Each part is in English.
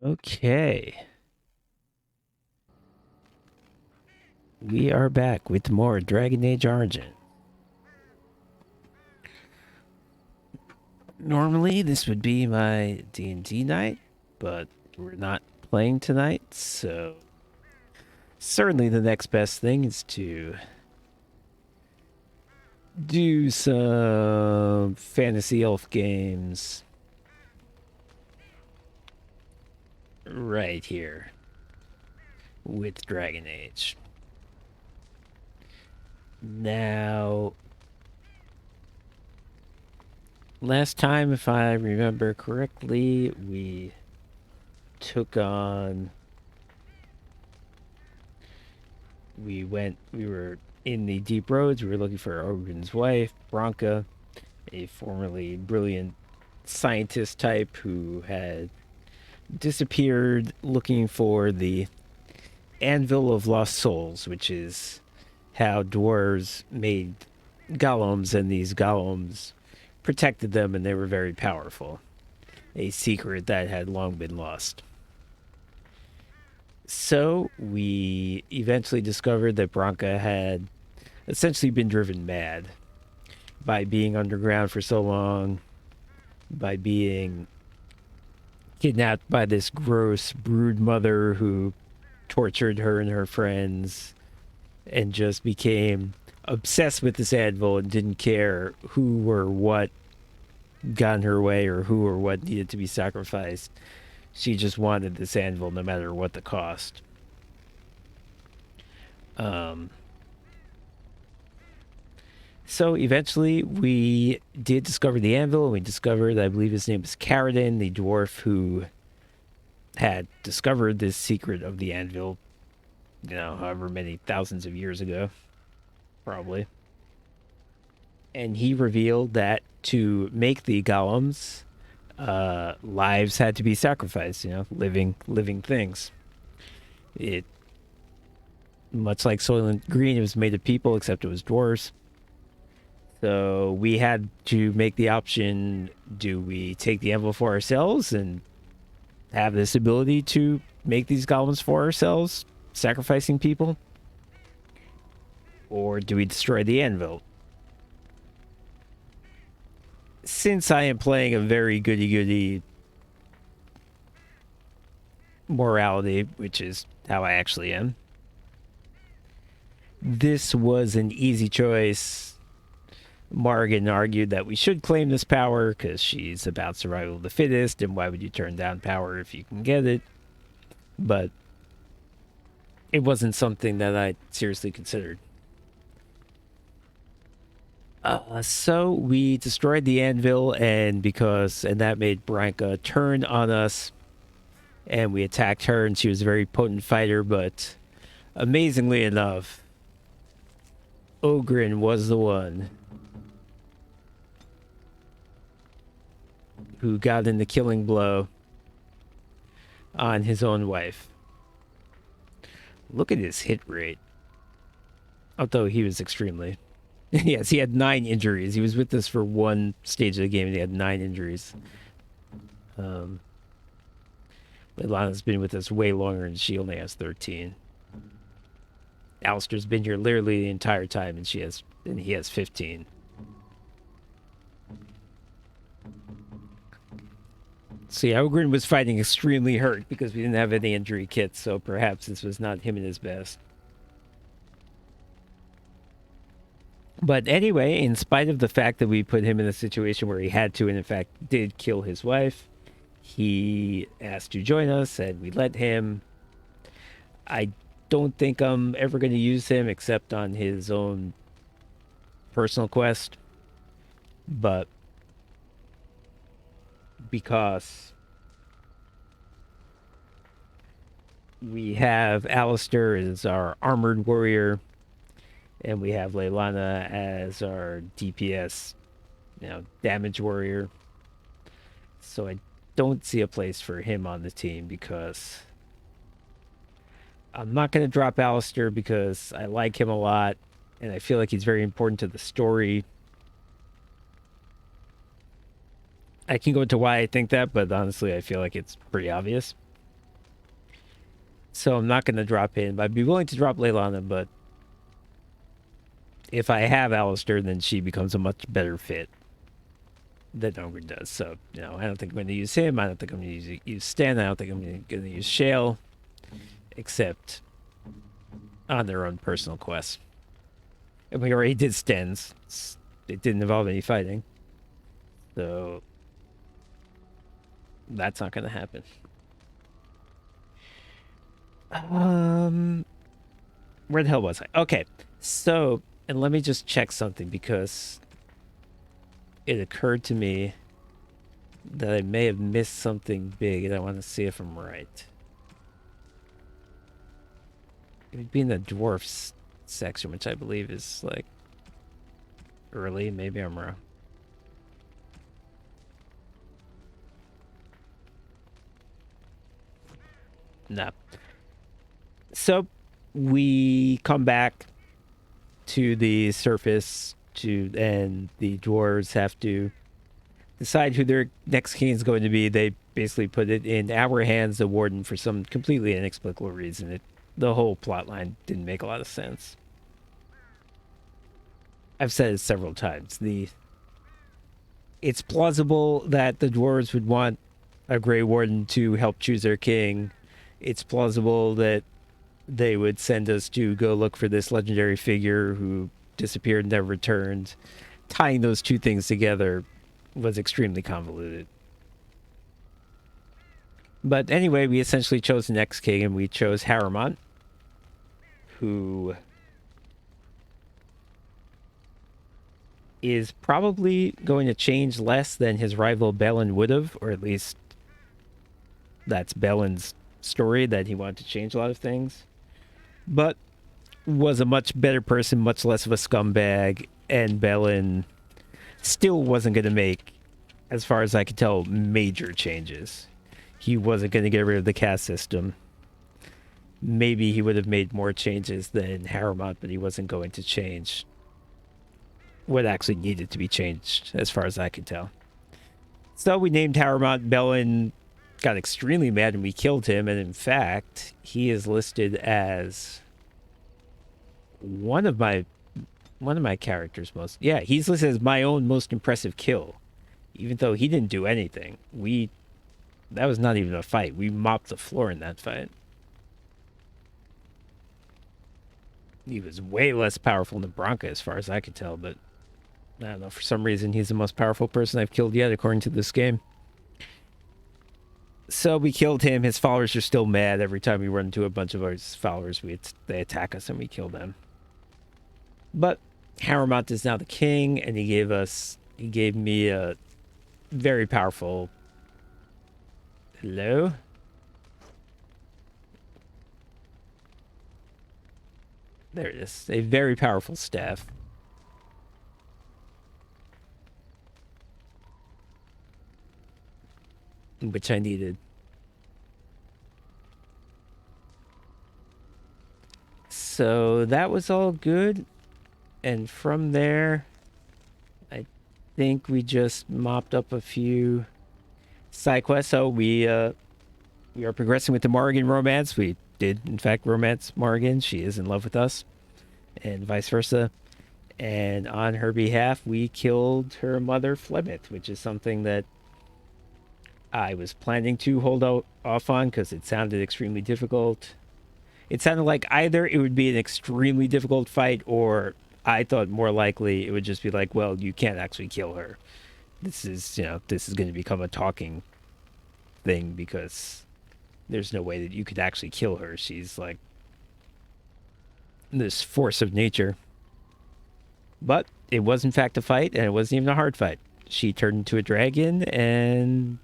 Okay. We are back with more Dragon Age Origin. Normally, this would be my D&D night, but we're not playing tonight, so certainly the next best thing is to do some fantasy elf games right here with Dragon Age. Now, last time, if I remember correctly, we took on. We were in the deep roads. We were looking for Ogren's wife, Bronca, a formerly brilliant scientist type who had disappeared looking for the Anvil of Lost Souls, which is how dwarves made golems, and these golems protected them, and they were very powerful. A secret that had long been lost. So we eventually discovered that Bronca had essentially been driven mad by being underground for so long, by being kidnapped by this gross brood mother who tortured her and her friends, and just became obsessed with this anvil and didn't care who or what got in her way or who or what needed to be sacrificed. She just wanted this anvil no matter what the cost. Um, so eventually we did discover the anvil, and we discovered, I believe his name was Caradin, the dwarf who had discovered this secret of the anvil, however many thousands of years ago, probably. And he revealed that to make the golems, lives had to be sacrificed, living things. It, much like Soylent Green, it was made of people, except it was dwarves. So we had to make the option: do we take the anvil for ourselves and have this ability to make these golems for ourselves, sacrificing people? Or do we destroy the anvil? Since I am playing a very goody-goody morality, which is how I actually am, this was an easy choice. Morgan argued that we should claim this power because she's about survival of the fittest, and why would you turn down power if you can get it? But it wasn't something that I seriously considered. So we destroyed the anvil, and that made Branka turn on us, and we attacked her, and she was a very potent fighter, but amazingly enough, Ogren was the one who got in the killing blow on his own wife. Look at his hit rate. Although he was extremely... Yes, he had 9 injuries. He was with us for one stage of the game, and he had 9 injuries. But Lana's been with us way longer, and she only has 13. Alistair's been here literally the entire time, and he has 15. So yeah, Ogren was fighting extremely hurt because we didn't have any injury kits, so perhaps this was not him at his best. But anyway, in spite of the fact that we put him in a situation where he had to, and in fact did kill his wife, he asked to join us, and we let him. I don't think I'm ever going to use him except on his own personal quest, but because we have Alistair as our armored warrior, and we have Leilana as our DPS, damage warrior. So I don't see a place for him on the team, because I'm not going to drop Alistair because I like him a lot, and I feel like he's very important to the story. I can go into why I think that, but honestly, I feel like it's pretty obvious. So I'm not going to drop him. I'd be willing to drop Leilana, but if I have Alistair, then she becomes a much better fit than Ogre does. So, you know, I don't think I'm going to use him. I don't think I'm going to use Stan. I don't think I'm going to use Shale, except on their own personal quests. And we already did Stan's. It didn't involve any fighting. So, that's not going to happen. Where the hell was I? Okay, so, and let me just check something because it occurred to me that I may have missed something big, and I want to see if I'm right. It would be in the dwarfs section, which I believe is like early. Maybe I'm wrong. No. So we come back to the surface and the dwarves have to decide who their next king is going to be. They basically put it in our hands, the warden, for some completely inexplicable reason. The whole plot line didn't make a lot of sense. I've said it several times. It's plausible that the dwarves would want a Grey Warden to help choose their king. It's plausible that they would send us to go look for this legendary figure who disappeared and never returned. Tying those two things together was extremely convoluted. But anyway, we essentially chose the next king, and we chose Haramont, who is probably going to change less than his rival Balin would have, or at least that's Balin's story, that he wanted to change a lot of things. But was a much better person, much less of a scumbag, and Balin still wasn't going to make, as far as I could tell, major changes. He wasn't going to get rid of the caste system. Maybe he would have made more changes than Haramont, but he wasn't going to change what actually needed to be changed, as far as I could tell. So we named Haramont. Balin got extremely mad and we killed him, and in fact, he is listed as one of my characters' most... Yeah, he's listed as my own most impressive kill, even though he didn't do anything. That was not even a fight. We mopped the floor in that fight. He was way less powerful than Bronca, as far as I could tell, but I don't know, for some reason he's the most powerful person I've killed yet, according to this game. So we killed him. His followers are still mad. Every time we run into a bunch of our followers, they attack us and we kill them. But Haramont is now the king, and he gave me a very powerful... Hello? There it is. A very powerful staff. Which I needed. So that was all good. And from there, I think we just mopped up a few side quests. So we are progressing with the Morrigan romance. We did, in fact, romance Morrigan. She is in love with us, and vice versa. And on her behalf, we killed her mother, Flemeth, which is something that I was planning to hold off on because it sounded extremely difficult. It sounded like either it would be an extremely difficult fight, or I thought more likely it would just be like, well, you can't actually kill her. This is going to become a talking thing because there's no way that you could actually kill her. She's like this force of nature. But it was in fact a fight, and it wasn't even a hard fight. She turned into a dragon, and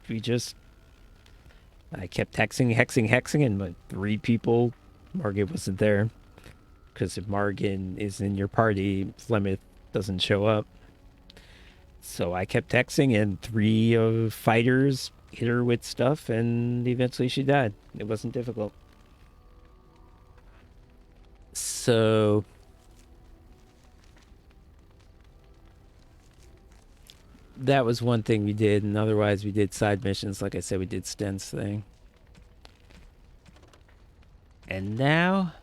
I kept hexing, and my 3 people, Morgan wasn't there. Because if Morgan is in your party, Flemeth doesn't show up. So I kept hexing, and 3 fighters hit her with stuff, and eventually she died. It wasn't difficult. So that was one thing we did, and otherwise we did side missions. Like I said, we did Sten's thing. And now...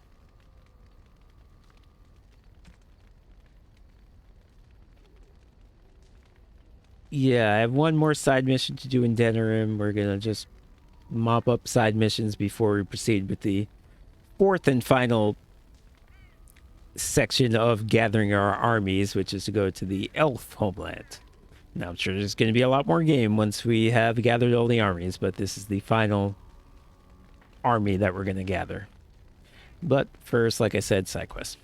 yeah, I have one more side mission to do in Denerim. We're gonna just mop up side missions before we proceed with the fourth and final section of gathering our armies, which is to go to the elf homeland. Now, I'm sure there's going to be a lot more game once we have gathered all the armies, but this is the final army that we're going to gather. But first, like I said, side quest.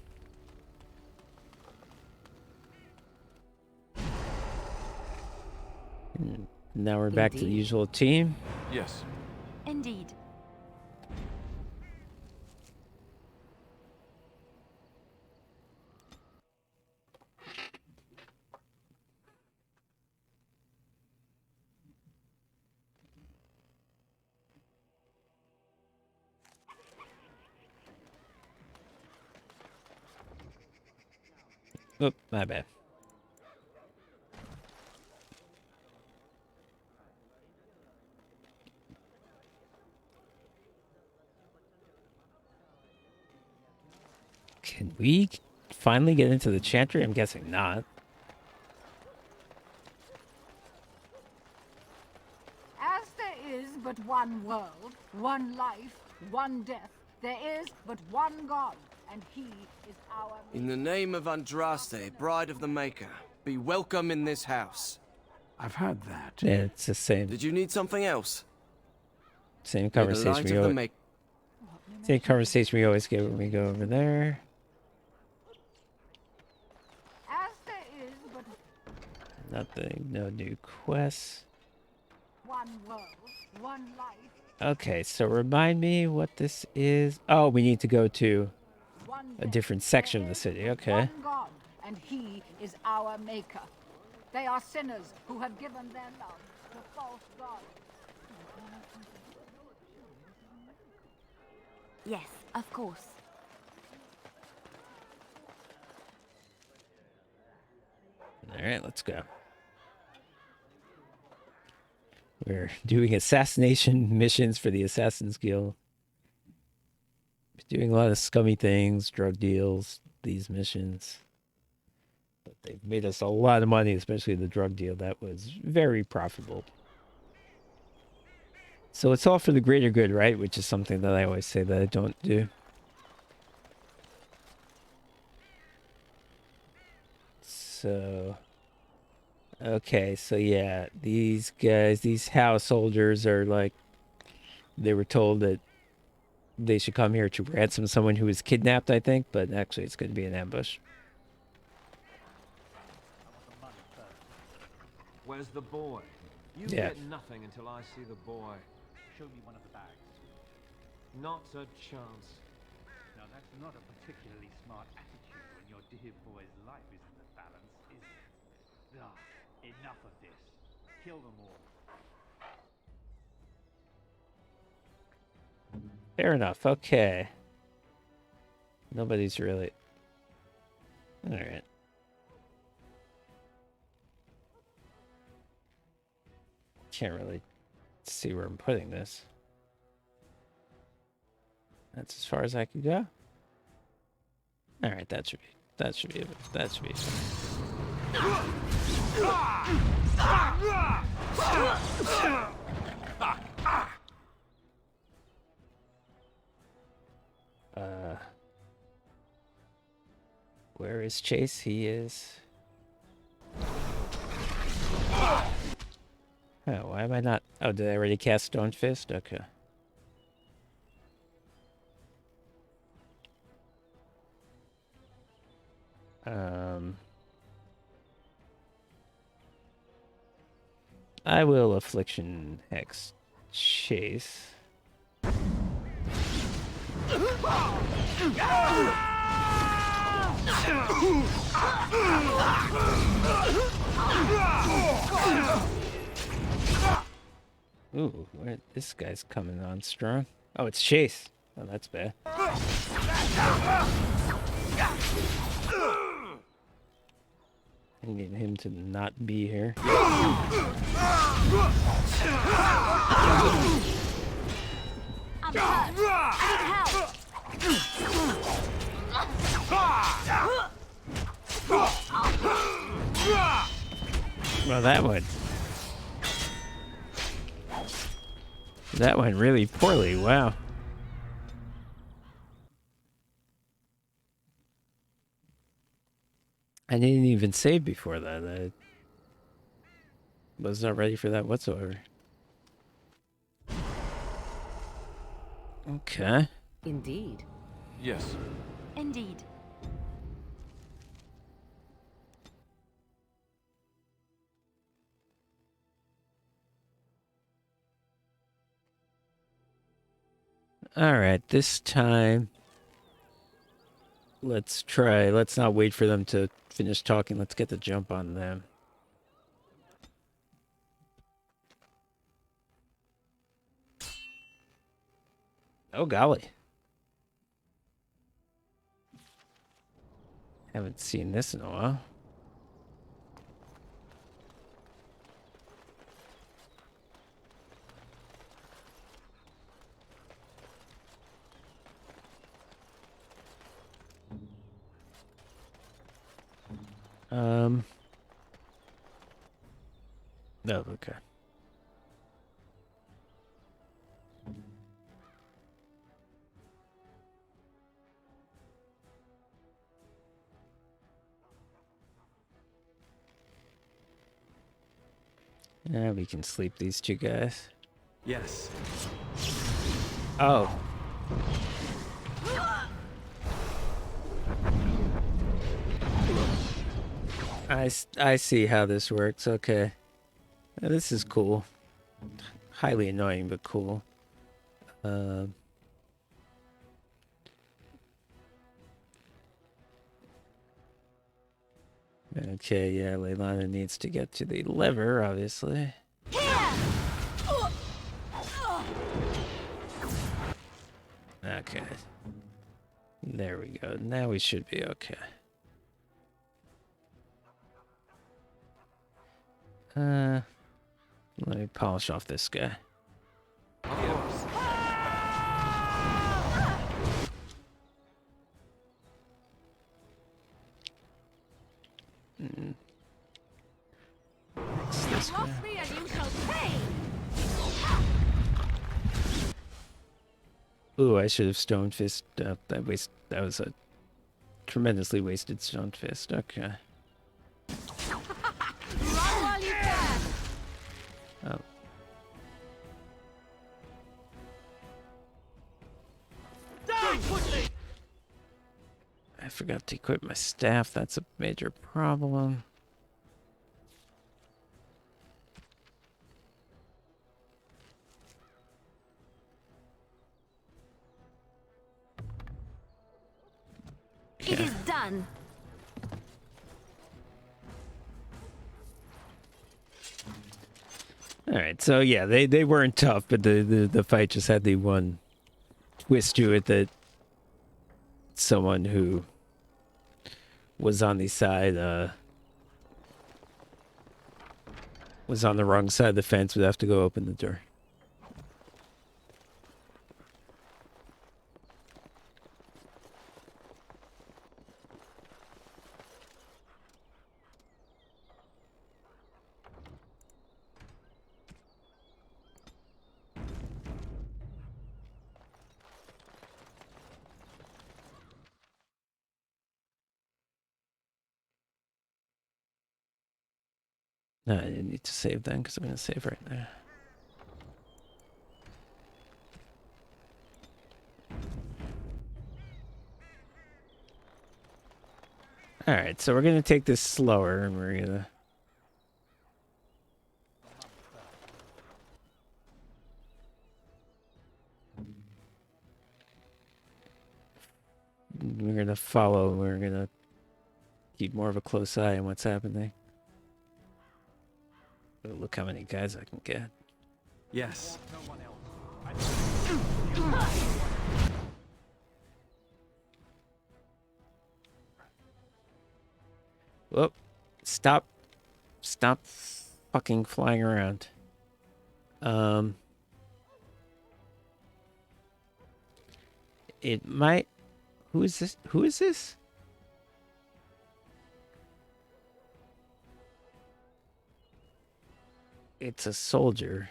Now we're back to the usual team. Yes. Indeed. Oh, my bad. Can we finally get into the chantry? I'm guessing not. As there is but one world, one life, one death, there is but one God, and he is our... In the name of Andraste, bride of the Maker, be welcome in this house. I've heard that. Yeah, it's the same Did you need something else? same May the light conversation of the Maker. same conversation we always get when we go over there. As there is but Nothing, no new quests. one world, one life, Okay, so remind me what this is. Oh, we need to go to one a death. different section of the city. Okay. One God, and he is our Maker. They are sinners who have given their love to false gods. Yes, of course. All right, let's go. We're doing assassination missions for the Assassin's Guild. Doing a lot of scummy things, drug deals, these missions. But they've made us a lot of money, especially the drug deal. That was very profitable. So it's all for the greater good, right? Which is something that I always say that I don't do. So... okay, so yeah, these guys, these householders are like, they were told that they should come here to ransom someone who was kidnapped, I think, but actually it's going to be an ambush. Where's the boy? You Yeah. get nothing until I see the boy. Show me one of the bags. Not a chance. Now that's not a particularly smart attitude when your dear boy's life is in the balance, is it? Ah, enough of this. Kill them all. Fair enough, okay. Nobody's really... alright. Can't really see where I'm putting this. That's as far as I could go. Alright, that should be it. That should be it. Where is Chase? He is... oh, why am I not... oh, did I already cast Stone Fist? Okay. I will Affliction Hex Chase. Ooh, this guy's coming on strong. Oh, it's Chase. Oh, that's bad. I need him to not be here. I'm hurt. I need help. Well, that went really poorly. Wow. I didn't even save before that. I was not ready for that whatsoever. Okay. Indeed. Yes. Indeed. All right, this time let's try. Let's not wait for them to finish talking. Let's get the jump on them. Oh, golly. Haven't seen this in a while. No, okay. Yeah, we can sleep these two guys. Yes. Oh. I see how this works. Okay. This is cool. Highly annoying, but cool. Okay, yeah, Leilana needs to get to the lever, obviously. Okay. There we go. Now we should be okay. Let me polish off this guy. What's this guy? Lost me and you shall pay! Ooh, I should have stone fist. That was a tremendously wasted stone fist. Okay. Run while you can! Oh. I forgot to equip my staff. That's a major problem. It is done. All right, so yeah, they weren't tough, but the fight just had the one twist to it that someone who was on the side was on the wrong side of the fence would have to go open the door. No, I didn't need to save then because I'm going to save right there. Alright, so we're going to take this slower and we're going to... We're going to follow. We're going to keep more of a close eye on what's happening. Oh, look how many guys I can get. Yes. Whoop. Stop fucking flying around. It might Who is this? Who is this? It's a soldier.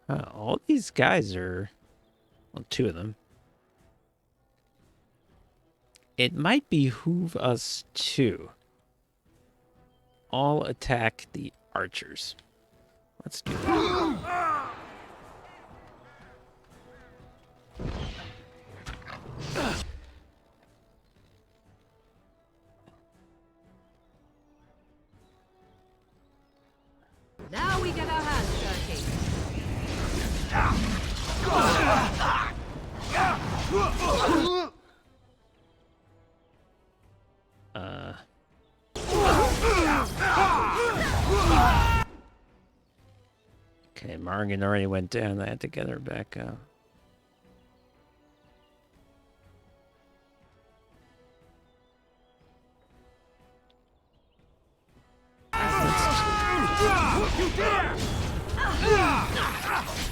All these guys are... Well, two of them. It might behoove us to all attack the archers. Let's do that. Now we get our hands dirty. Okay, Margan already went down. I had to get her back up.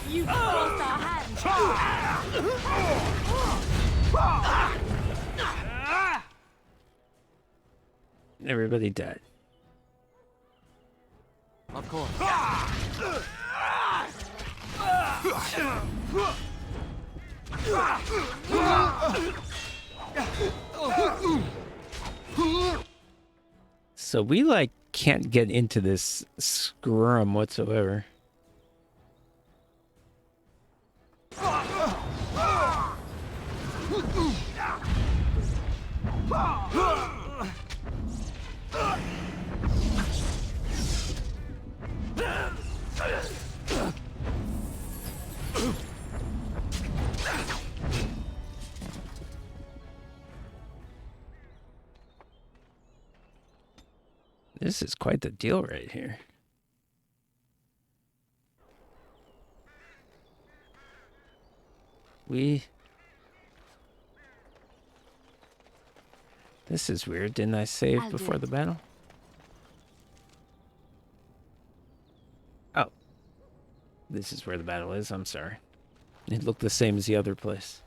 You forced our hands. Everybody died. Of course. So we, like, can't get into this scrum whatsoever. This is quite the deal right here. This is weird. Didn't I save I'll do before it. the battle? Oh. This is where the battle is. I'm sorry. It looked the same as the other place.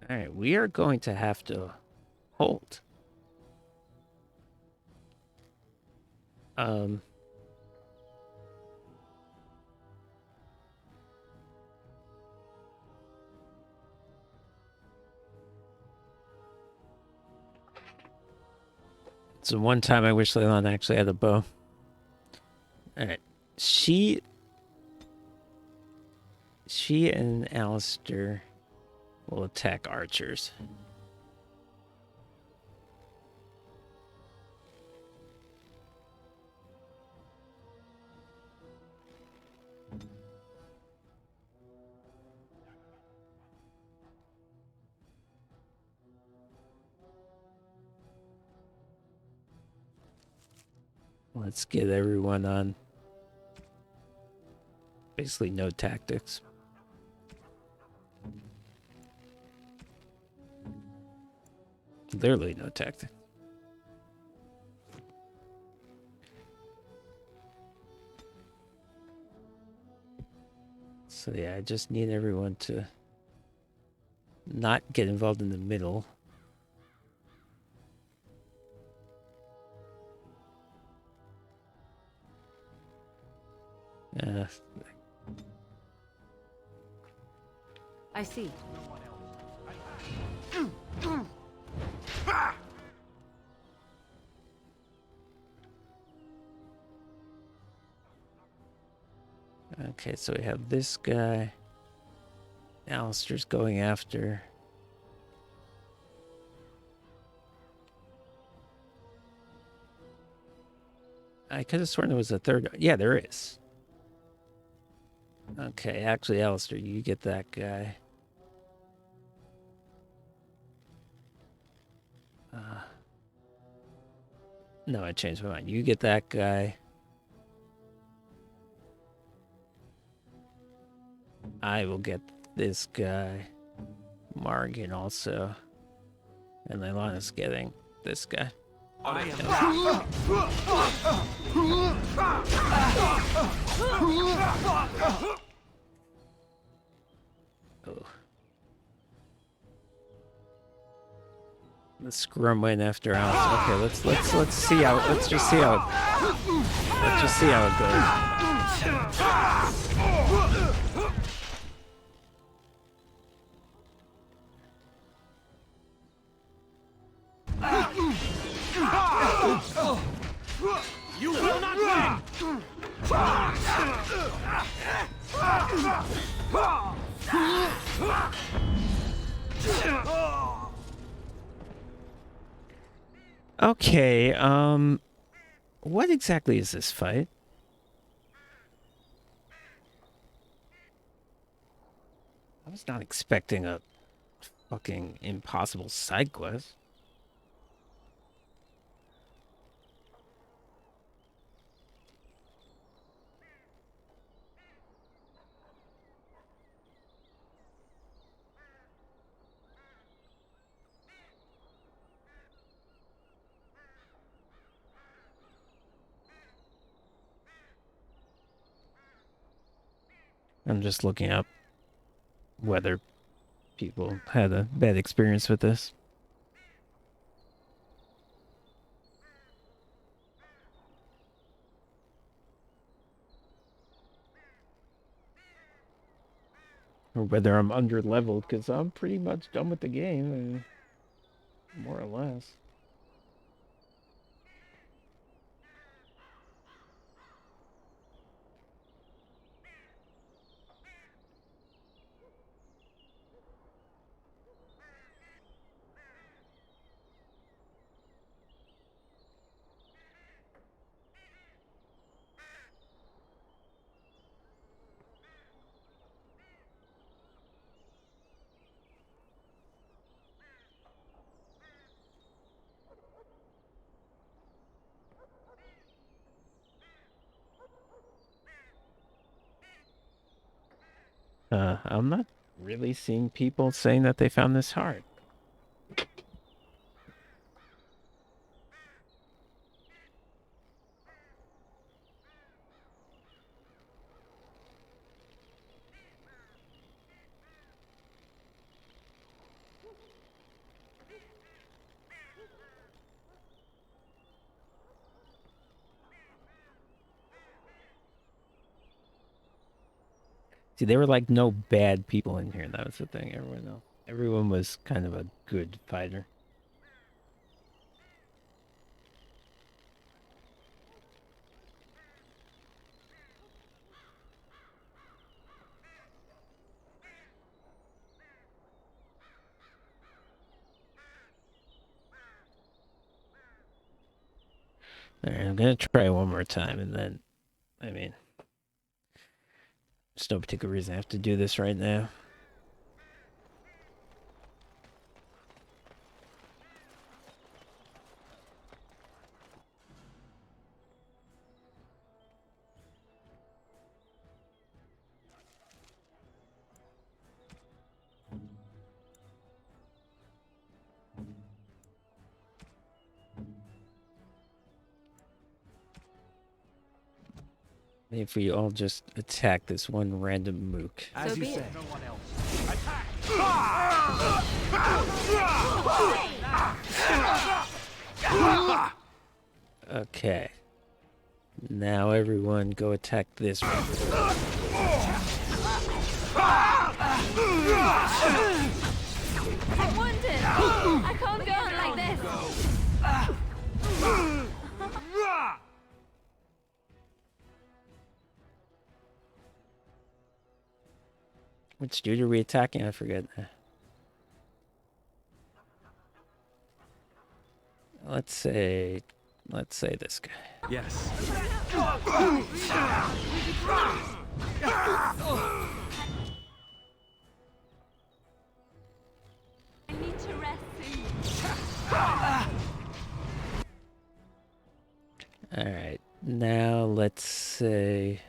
Alright, we are going to have to hold. It's the one time I wish Leylon actually had a bow. Alright. She and Alistair will attack archers. Let's get everyone on basically no tactics. Literally no tactic. So yeah, I just need everyone to not get involved in the middle. I see. Okay, so we have this guy. Alistair's going after. I could have sworn there was a third. Yeah, there is. Okay, actually, Alistair, you get that guy. No, I changed my mind. You get that guy. I will get this guy. Margan also. And Leilana's getting this guy. I am Oh. The scrum went after Alice. Okay, let's see how let's just see how it goes. You will not win! Okay, what exactly is this fight? I was not expecting a fucking impossible side quest. I'm just looking up whether people had a bad experience with this. Or whether I'm under leveled, because I'm pretty much done with the game, more or less. I'm not really seeing people saying that they found this hard. See, there were like no bad people in here. That was the thing. Everyone was kind of a good fighter. All right, I'm gonna try one more time, and then, I mean, there's no particular reason I have to do this right now. Maybe if we all just attack this one random mook. as So you be say. it. No one else. Attack! Okay. Now everyone go attack this one. I wondered! I can't go on like this! Which dude are we attacking? I forget. Let's say this guy. Yes. I need to rest soon. All right. Now let's say.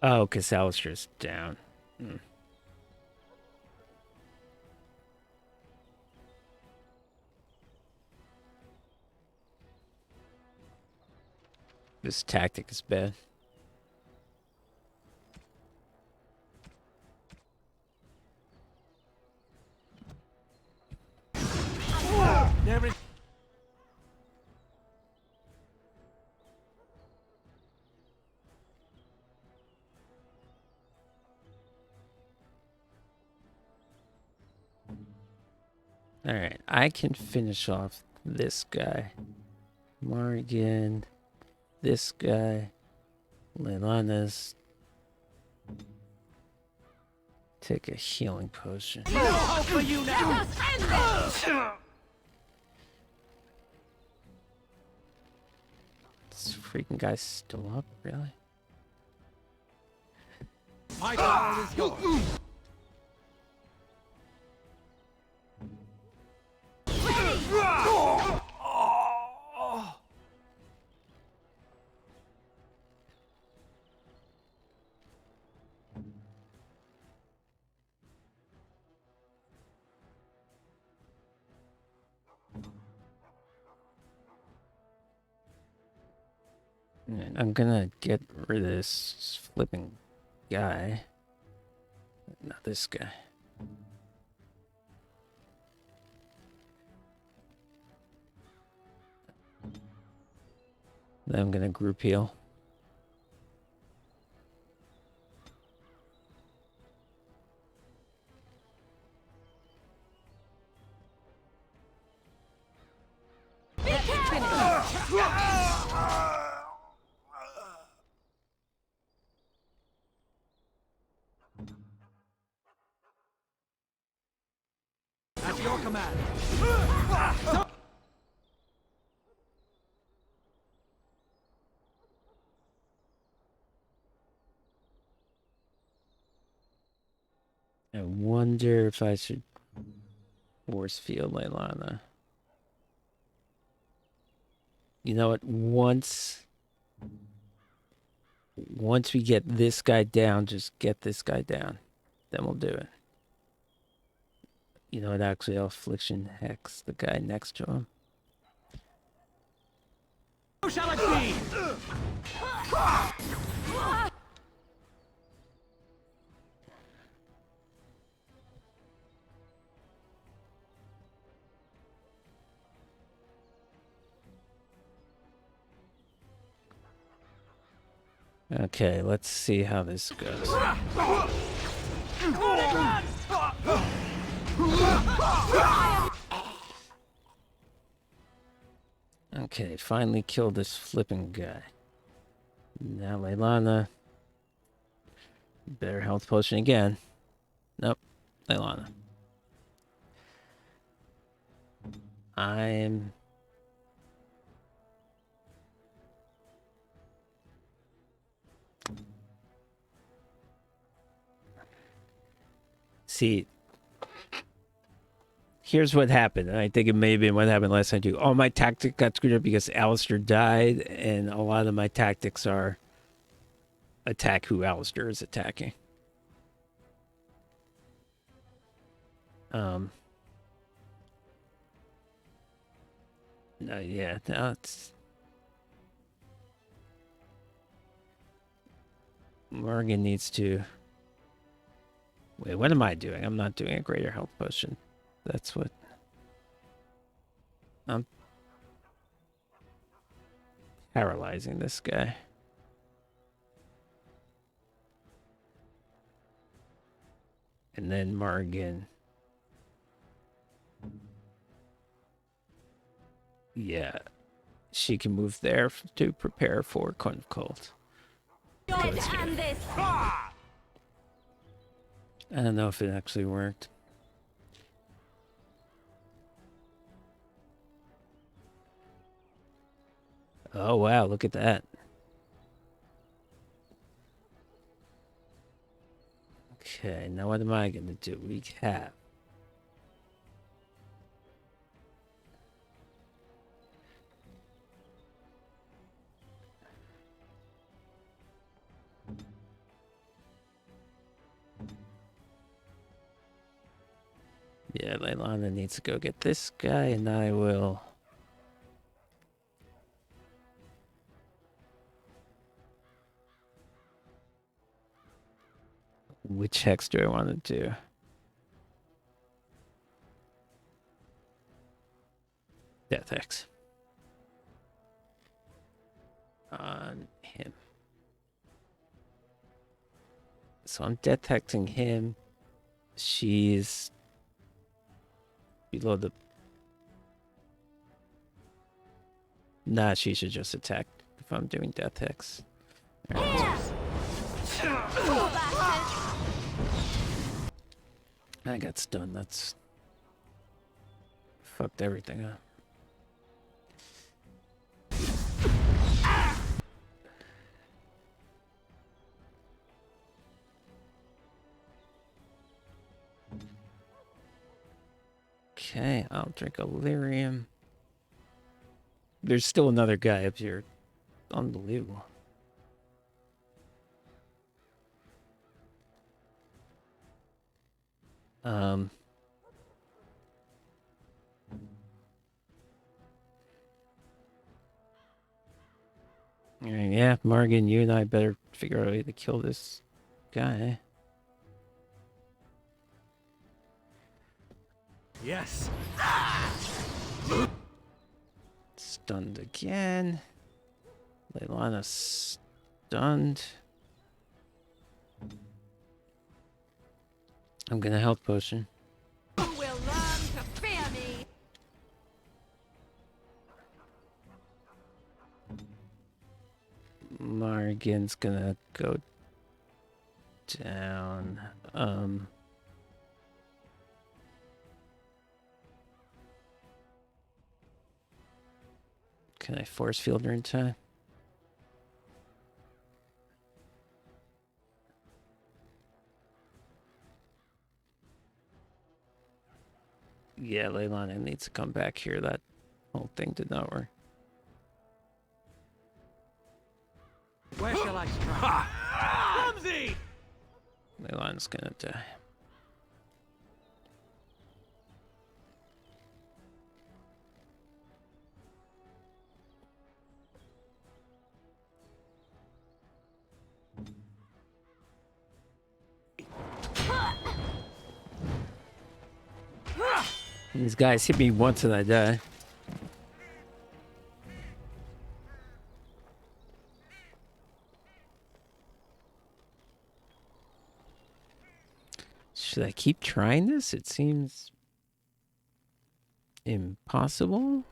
Oh, because Alistair's down. This tactic is bad. There is. Alright, I can finish off this guy. Morgan, this guy, Leilana's. Take a healing potion. No hope for you now. This freaking guy's still up, really? My child is yours. And I'm gonna get rid of this flipping guy. Not this guy. Then I'm gonna group heal. At your command. I wonder if I should force field Leilana. You know what? Once we get this guy down, just get this guy down. Then we'll do it. You know what? Actually, I'll affliction hex the guy next to him. Who shall it be? Okay, let's see how this goes. Okay, finally killed this flipping guy. Now Leilana. Better health potion again. Nope, Leilana. I'm... See, here's what happened. I think it may have been what happened last time too. All my tactics got screwed up because Alistair died, and a lot of my tactics are attack who Alistair is attacking. No, yeah, no, it's... Morgan needs to... Wait, what am I doing? I'm not doing a greater health potion. That's what... I'm paralyzing this guy. And then Morgan... Yeah, she can move there to prepare for Cold. And this. I don't know if it actually worked. Oh wow, look at that. Okay, now what am I gonna do? We have... Yeah, Leilana needs to go get this guy, and I will. Which hex do I want to do? Death hex. On him. So I'm death hexing him. She's below the. Nah, she should just attack if I'm doing death hex. Alright. I got stunned. That's fucked everything up. Okay, I'll drink Illyrium. There's still another guy up here. Unbelievable. Yeah, Morgan, you and I better figure out a way to kill this guy. Yes. Stunned again. Leilana stunned. I'm gonna health potion. You will learn to fear me. Morgan's gonna go down. Can I force field her in time? Yeah, Leilana needs to come back here. That whole thing did not work. Where shall I strike? Clumsy! Leilana's gonna die. These guys hit me once and I die. Should I keep trying this? It seems impossible.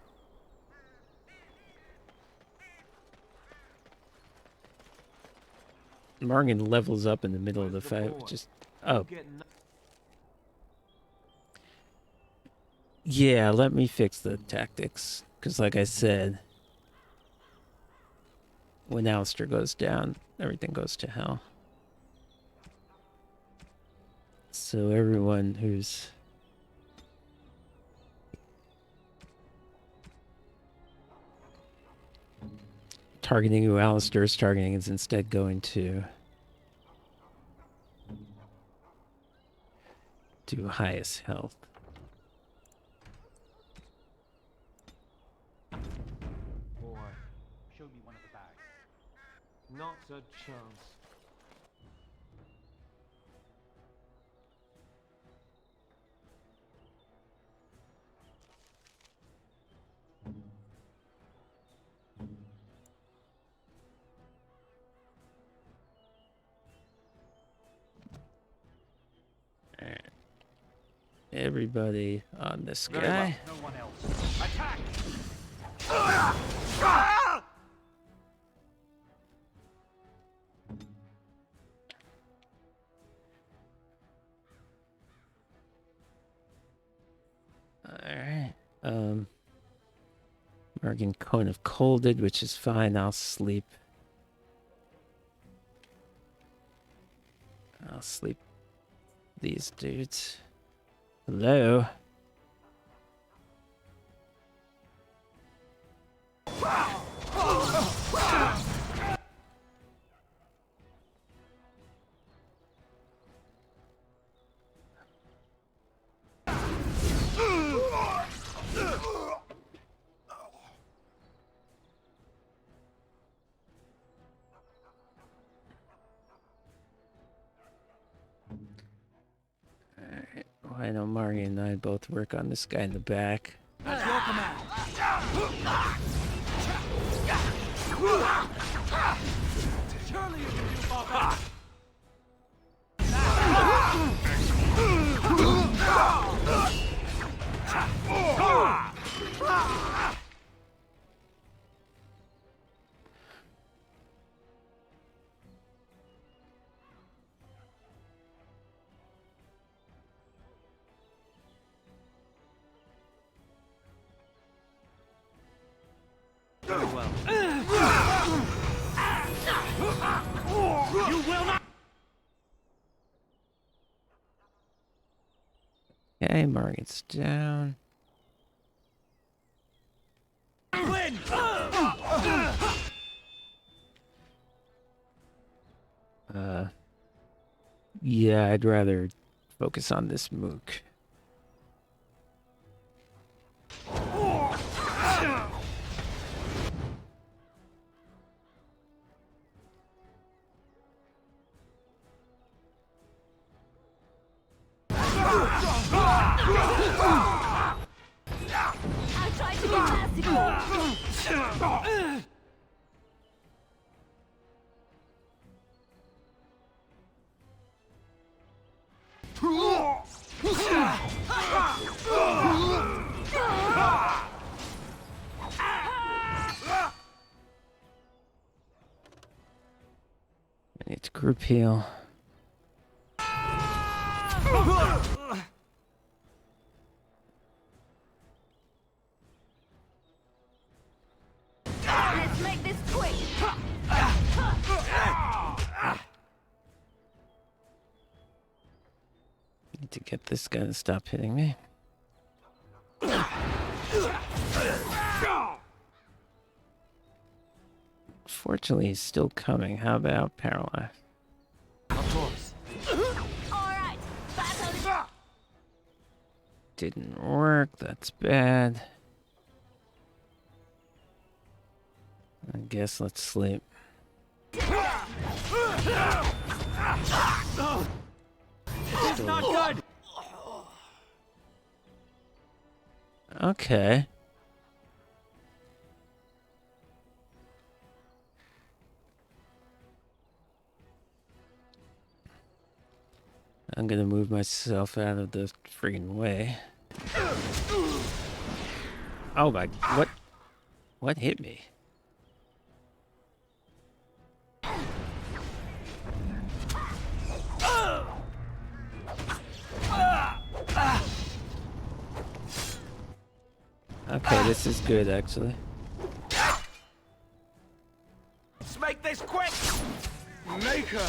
Morgan levels up in the middle of the fight. Just yeah, let me fix the tactics. Because like I said, when Alistair goes down, everything goes to hell. So everyone who's targeting who Alistair is targeting is instead going to do highest health. Boy, show me one of the bags. Not a chance. Everybody on this guy. No one else. Attack! Alright. Morgan Cone of Colded, which is fine. I'll sleep. I'll sleep these dudes. Hello? I know Mari and I both work on this guy in the back. At your command. Surely you can do far better. Very well. You will not. Okay, Morgan's down. Win. Yeah, I'd rather focus on this mook. I tried to be merciful. I need to group heal. Let's make this quick. Need to get this guy to stop hitting me. Fortunately, he's still coming. How about paralyzed? Of course. All right, battle. Didn't work. That's bad. I guess let's sleep. It's not good. Okay. I'm gonna move myself out of the friggin' way. Oh my, what hit me? Okay, this is good actually. Let's make this quick. Maker.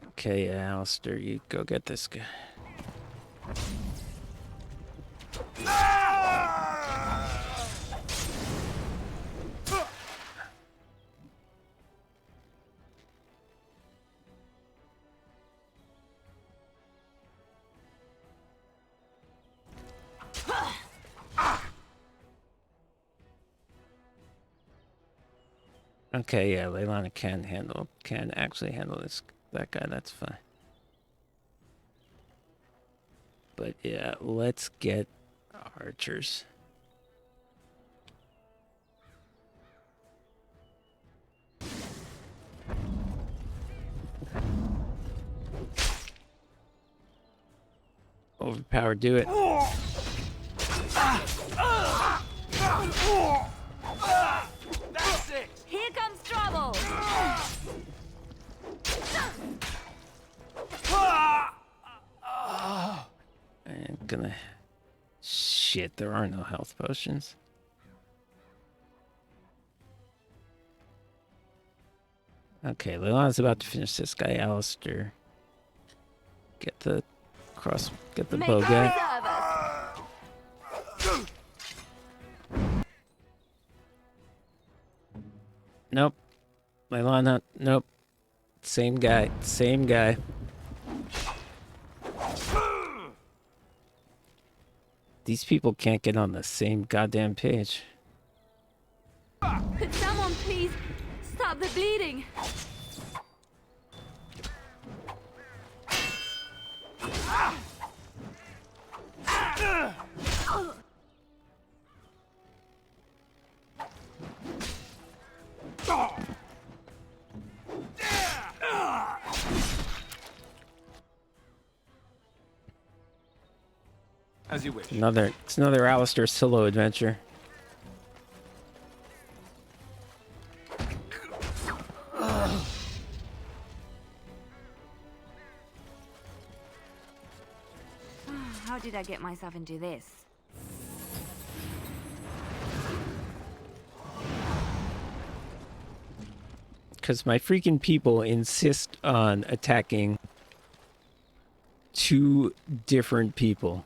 Okay, yeah, Alistair, you go get this guy. Okay, yeah, Leilani can actually handle that guy, that's fine. But yeah, let's get archers. Overpowered, do it. That's it. Here comes trouble. I'm gonna... Shit, there are no health potions. Okay, Leilani's about to finish this guy, Alistair. Get the Make bow guy. preserve us. Nope. Leilana, nope. Same guy, same guy. These people can't get on the same goddamn page. Could someone please stop the bleeding? As you wish. It's another Alistair solo adventure. How did I get myself into this? Because my freaking people insist on attacking two different people.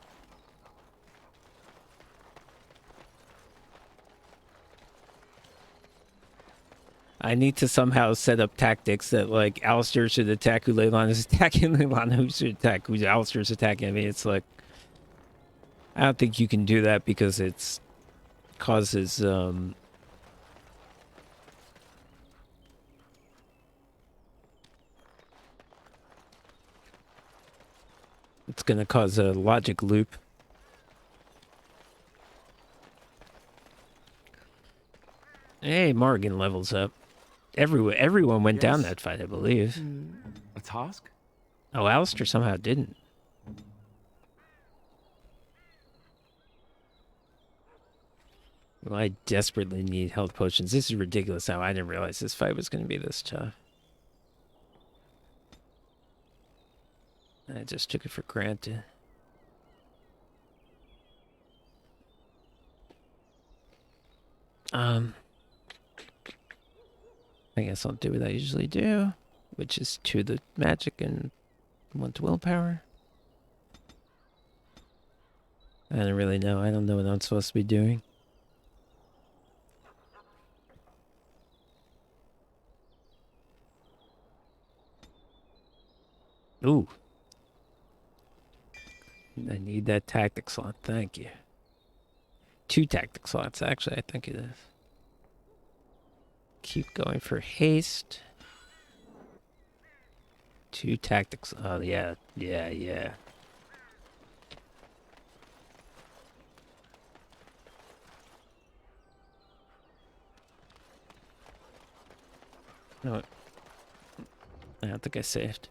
I need to somehow set up tactics that, like, Alistair should attack who Leylana's attacking, Leylana who should attack who Alistair's attacking. I mean, it's like, I don't think you can do that because it's causes, it's gonna cause a logic loop. Hey, Morgan levels up. Everyone went down that fight, I believe. A task? Oh, Alistair somehow didn't. Well, I desperately need health potions. This is ridiculous now. I didn't realize this fight was going to be this tough. I just took it for granted. I guess I'll do what I usually do, which is 2 the magic and 1 to willpower. I don't really know. I don't know what I'm supposed to be doing. Ooh. I need that tactic slot. Thank you. 2 tactic slots, actually, I think it is. Keep going for haste. 2 tactics. Oh, yeah. Yeah. No. I don't think I saved.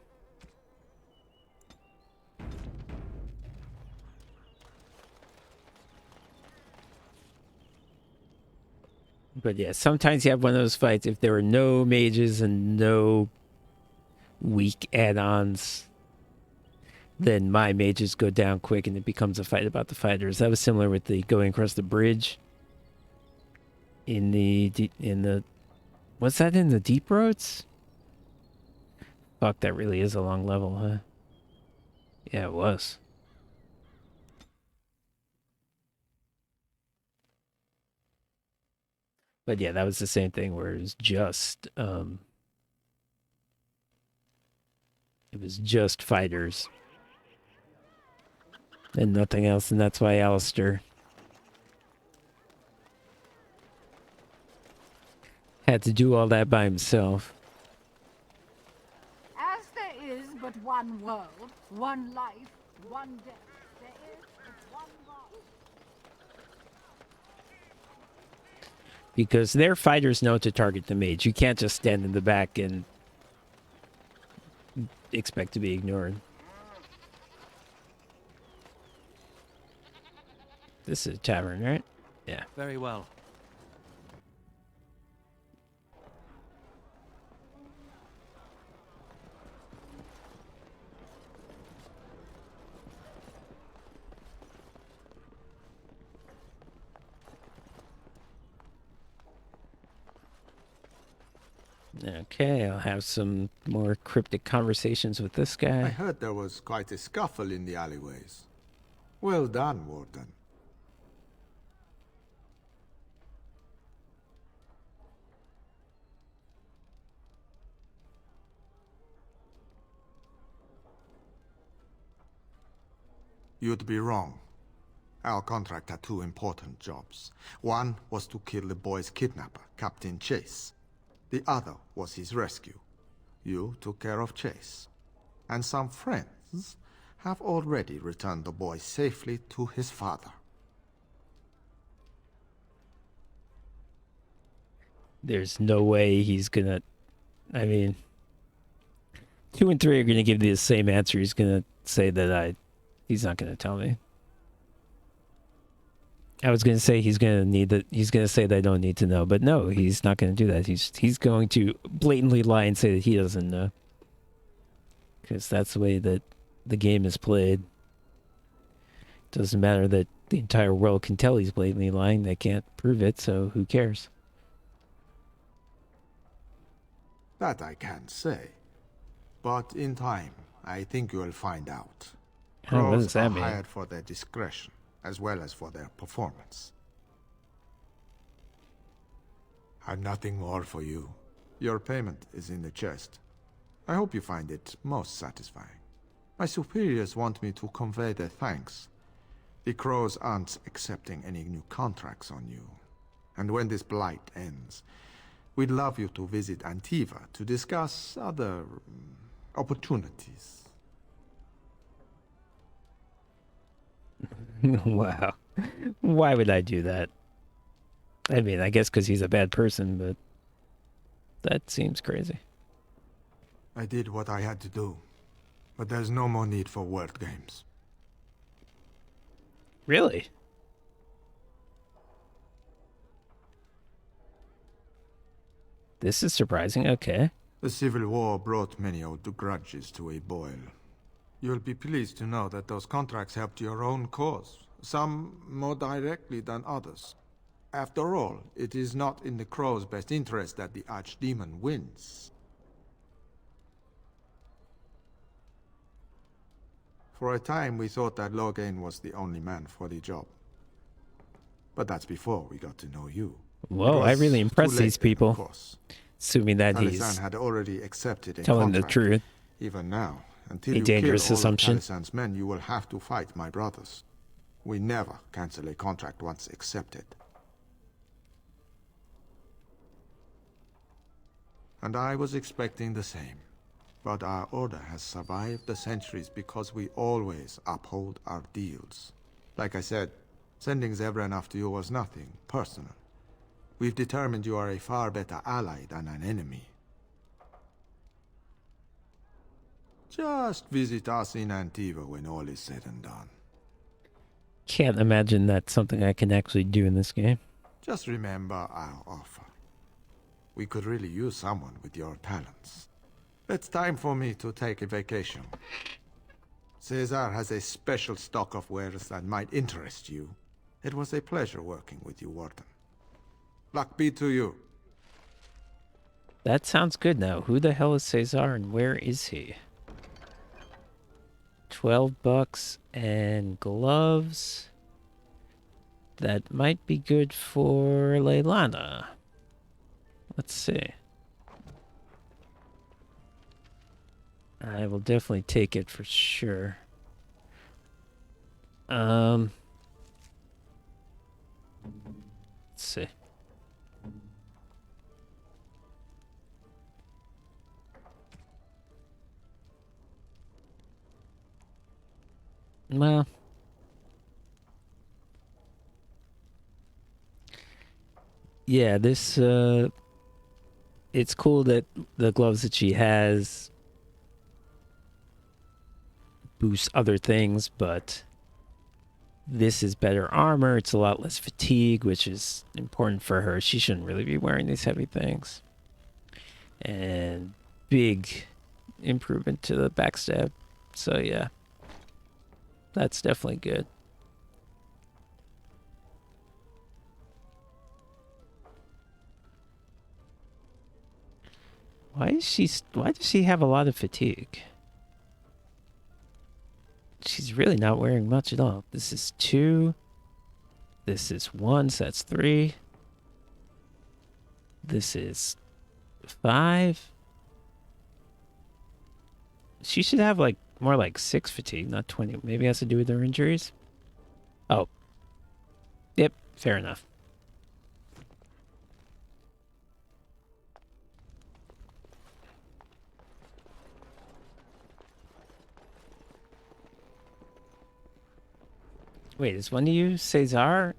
But yeah, sometimes you have one of those fights. If there were no mages and no weak add-ons, then my mages go down quick and it becomes a fight about the fighters. That was similar with the going across the bridge in the what's that, in the deep roads? Fuck, that really is a long level, huh? Yeah, it was. But yeah, that was the same thing where it was just fighters and nothing else, and that's why Alistair had to do all that by himself. As there is but one world, one life, one death, there is but one God. Because their fighters know to target the mage. You can't just stand in the back and expect to be ignored. This is a tavern, right? Yeah. Very well. Okay, I'll have some more cryptic conversations with this I guy. heard there was quite a scuffle in the alleyways. Well done, Warden. You'd be wrong. Our contract had 2 important jobs. One was to kill the boy's kidnapper, Captain Chase. The other was his rescue. You took care of Chase. And some friends have already returned the boy safely to his father. There's no way he's gonna. I mean, 2 and 3 are gonna give the same answer. He's gonna say that he's not gonna tell me. I was gonna say he's gonna say that I don't need to know, but no, he's not gonna do that. He's going to blatantly lie and say that he doesn't know, because that's the way that the game is played. Doesn't matter that the entire world can tell he's blatantly lying; they can't prove it, so who cares? That I can't say. But in time, I think you'll find out. Oh, what does Crows that are mean? hired for their discretion, as well as for their performance. I've nothing more for you. Your payment is in the chest. I hope you find it most satisfying. My superiors want me to convey their thanks. The crows aren't accepting any new contracts on you. And when this blight ends, we'd love you to visit Antiva to discuss other opportunities. Wow. Why would I do that? I mean, I guess because he's a bad person, but that seems crazy. I did what I had to do, but there's no more need for word games. Really? This is surprising. Okay. The Civil War brought many old grudges to a boil. You'll be pleased to know that those contracts helped your own cause, some more directly than others. After all, it is not in the Crow's best interest that the Archdemon wins. For a time, we thought that Loghain was the only man for the job. But that's before we got to know you. Whoa, I really impress these people. Of course. Assuming that Talisan he's had already accepted a telling the contract. truth. Even now, until A you dangerous kill all assumption. of Talisan's men, you will have to fight my brothers. We never cancel a contract once accepted. And I was expecting the same. But our order has survived the centuries because we always uphold our deals. Like I said, sending Zevran after you was nothing personal. We've determined you are a far better ally than an enemy. Just visit us in Antiva when all is said and done. Can't imagine that's something I can actually do in this game. Just remember our offer. We could really use someone with your talents. It's time for me to take a vacation. Caesar has a special stock of wares that might interest you. It was a pleasure working with you, Warden. Luck be to you. That sounds good now. Who the hell is Caesar and where is he? $12 and gloves. That might be good for Leilana. Let's see. I will definitely take it for sure. Let's see. Well, yeah, this it's cool that the gloves that she has boost other things, but this is better armor. It's a lot less fatigue, which is important for her. She shouldn't really be wearing these heavy things. And big improvement to the backstab. So yeah, that's definitely good. Why does she have a lot of fatigue? She's really not wearing much at all. This is 2. This is 1, so that's 3. This is 5. She should have like more like 6 fatigue, not 20. Maybe it has to do with her injuries. Oh. Yep, fair enough. Wait, is one of you Cesar?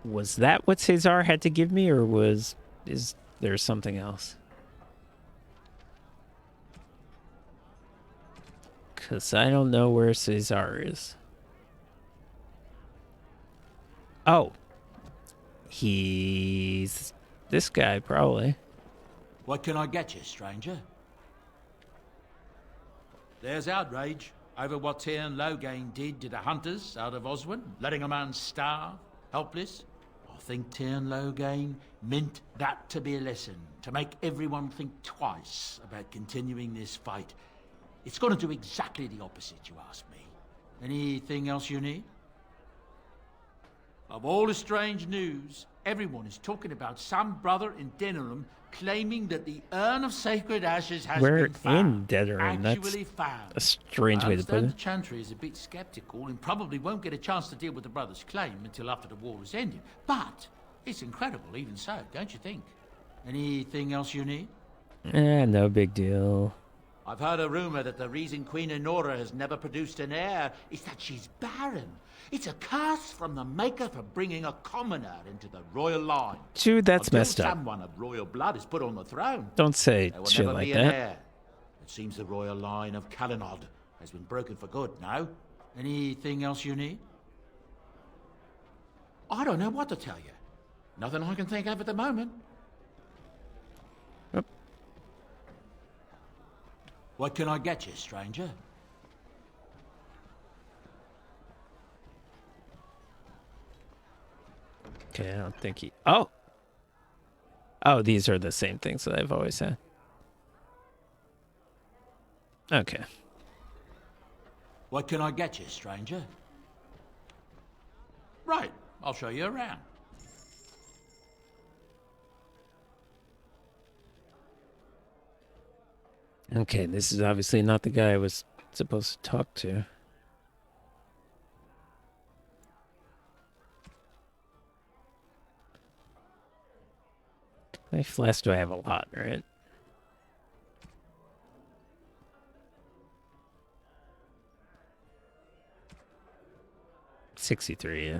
Was that what Cesar had to give me, or is there something else? Because I don't know where Cesar is. Oh. He's this guy, probably. What can I get you, stranger? There's outrage over what Tyrn Loghain did to the hunters out of Oswin, letting a man starve, helpless. I think Tyrn Loghain meant that to be a lesson, to make everyone think twice about continuing this fight. It's going to do exactly the opposite, you ask me. Anything else you need? Of all the strange news, everyone is talking about some brother in Denerim claiming that the urn of sacred ashes has We're been found. in Denerim. That's Actually found. a strange way to put I understand it. the Chantry is a bit skeptical and probably won't get a chance to deal with the brother's claim until after the war is ended. But it's incredible even so, don't you think? Anything else you need? No big deal. I've heard a rumor that the reason Queen Enora has never produced an heir is that she's barren. It's a curse from the Maker for bringing a commoner into the royal line. Dude, that's Until messed up. someone of royal blood is put on the throne, Don't say there will shit never like be an that. heir. It seems the royal line of Calenod has been broken for good, no? Anything else you need? I don't know what to tell you. Nothing I can think of at the moment. Yep. What can I get you, stranger? Okay, I don't think he... Oh! Oh, these are the same things that I've always had. Okay. What can I get you, stranger? Right, I'll show you around. Okay, this is obviously not the guy I was supposed to talk to. How many flasks do I have? A lot, right? $63, yeah.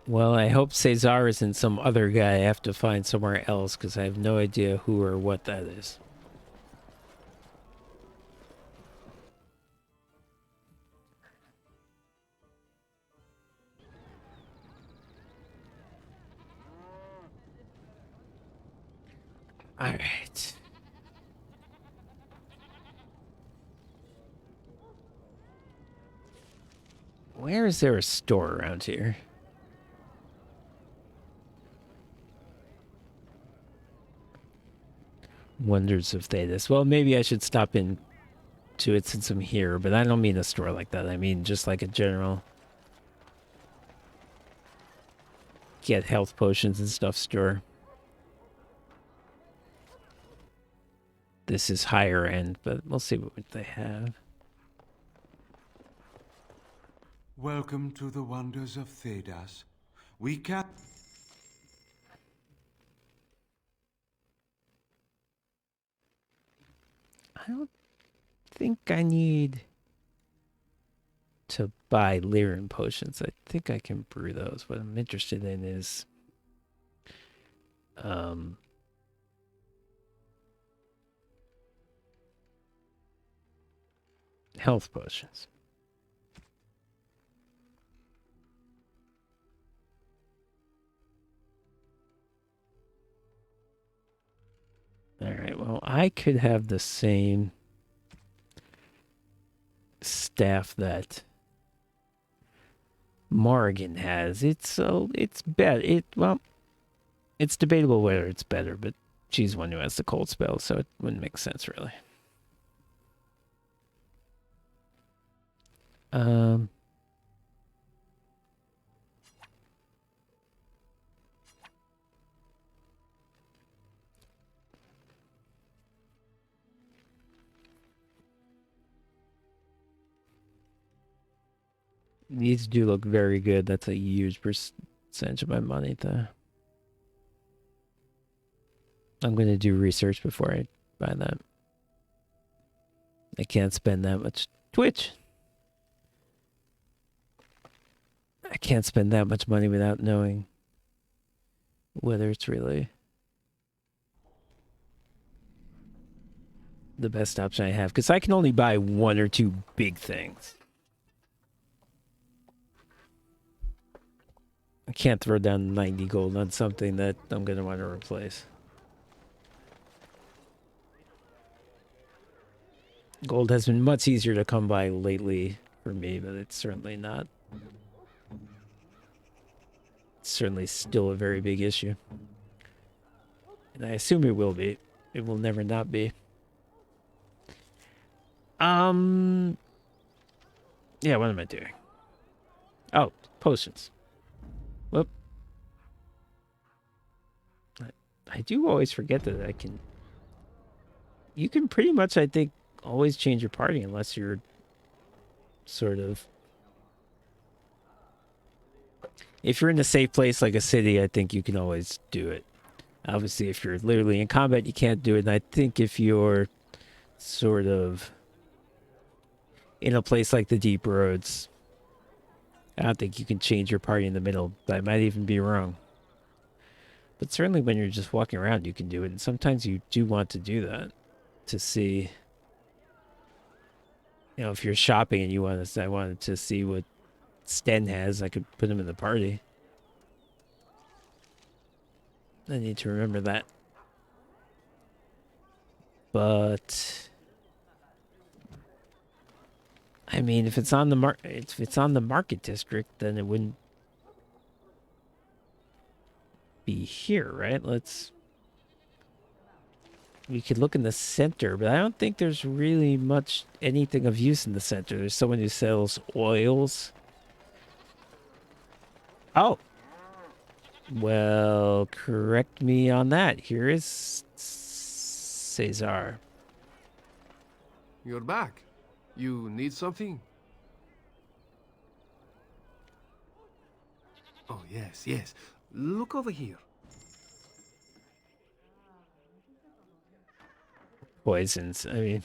Well, I hope Cesar isn't some other guy I have to find somewhere else, because I have no idea who or what that is. Alright. Where is there a store around here? Wonders of Thedas. Well, maybe I should stop in to it since I'm here, but I don't mean a store like that. I mean just like a general get health potions and stuff store. This is higher end, but we'll see what they have. Welcome to the wonders of Thedas. We can... I don't think I need to buy Lyran potions. I think I can brew those. What I'm interested in is health potions. Alright, well, I could have the same staff that Morrigan has. It's better. Well, it's debatable whether it's better, but she's one who has the cold spell, so it wouldn't make sense really. These do look very good. That's a huge percentage of my money, though. I'm going to do research before I buy that. I can't spend that much. Twitch! I can't spend that much money without knowing whether it's really the best option I have. Because I can only buy one or two big things. I can't throw down 90 gold on something that I'm going to want to replace. Gold has been much easier to come by lately for me, but it's certainly not. It's certainly still a very big issue. And I assume it will be. It will never not be. Yeah, what am I doing? Oh, potions. Whoop. I do always forget that I can... You can pretty much, I think, always change your party unless you're sort of... If you're in a safe place like a city, I think you can always do it. Obviously, if you're literally in combat, you can't do it. And I think if you're sort of in a place like the Deep Roads, I don't think you can change your party in the middle. I might even be wrong. But certainly when you're just walking around, you can do it. And sometimes you do want to do that to see... You know, if you're shopping and you want to... I wanted to see what Sten has, I could put him in the party. I need to remember that. But... I mean, if it's on the market district, then it wouldn't be here, right? We could look in the center, but I don't think there's really much anything of use in the center. There's someone who sells oils. Oh. Well, correct me on that. Here is Cesar. You're back. You need something? Oh, yes, yes. Look over here. Poisons, I mean...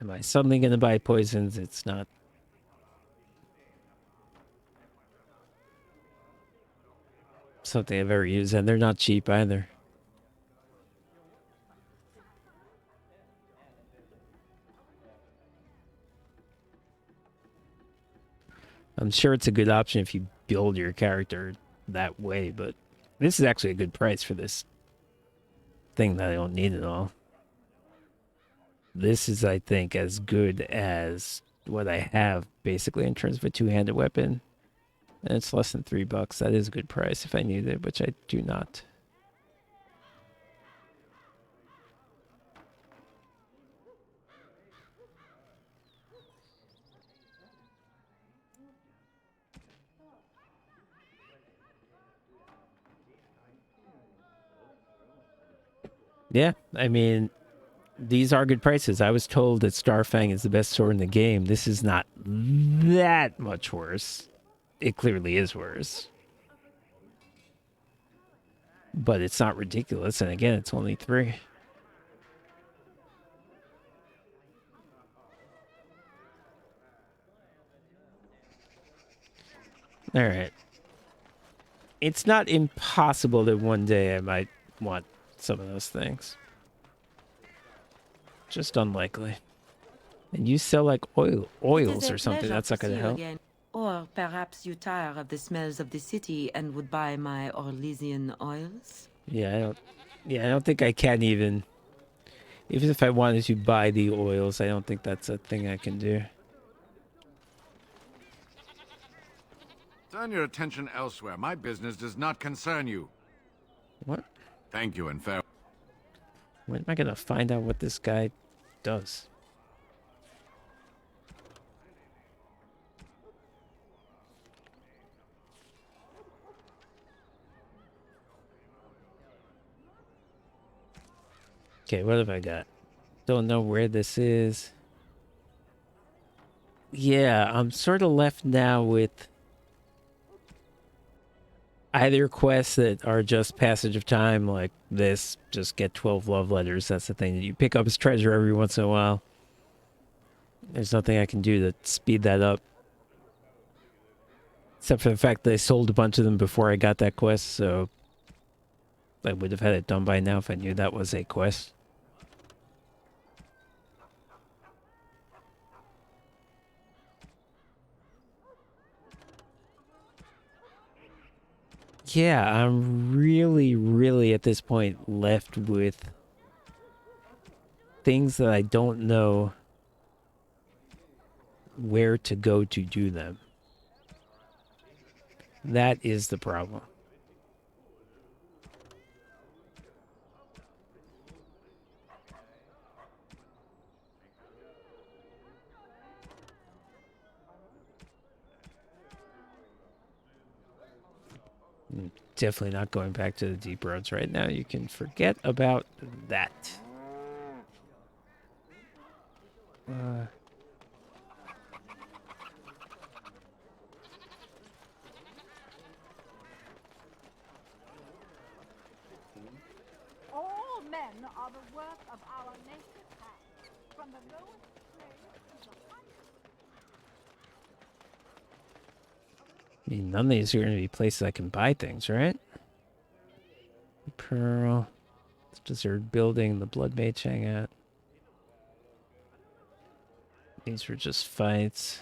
Am I suddenly going to buy poisons? It's not... something I've ever used, and they're not cheap either. I'm sure it's a good option if you build your character that way, but this is actually a good price for this thing that I don't need at all. This is, I think, as good as what I have, basically, in terms of a two-handed weapon. And it's less than $3. That is a good price if I need it, which I do not. Yeah, I mean, these are good prices. I was told that Starfang is the best sword in the game. This is not that much worse. It clearly is worse. But it's not ridiculous. And again, it's only 3. All right. It's not impossible that one day I might want some of those things. Just unlikely. And you sell like oils or something. That's not going to help. Again. Or perhaps you tire of the smells of the city and would buy my Orlesian oils? Yeah, I don't think I can even if I wanted to buy the oils, I don't think that's a thing I can do. Turn your attention elsewhere. My business does not concern you. What? Thank you and farewell. When am I gonna find out what this guy does? Okay, what have I got? Don't know where this is. Yeah, I'm sort of left now with either quests that are just passage of time, like this, just get 12 love letters. That's the thing that you pick up as treasure every once in a while. There's nothing I can do to speed that up. Except for the fact that I sold a bunch of them before I got that quest, so I would have had it done by now if I knew that was a quest. Yeah, I'm really at this point left with things that I don't know where to go to do them. That is the problem. Definitely not going back to the deep roads right now. You can forget about that. All men are the work of our native hands, from the lowest slave to the highest. I mean, none of these are going to be places I can buy things, right? Pearl. Deserted building, the Blood Mage hang out. These were just fights.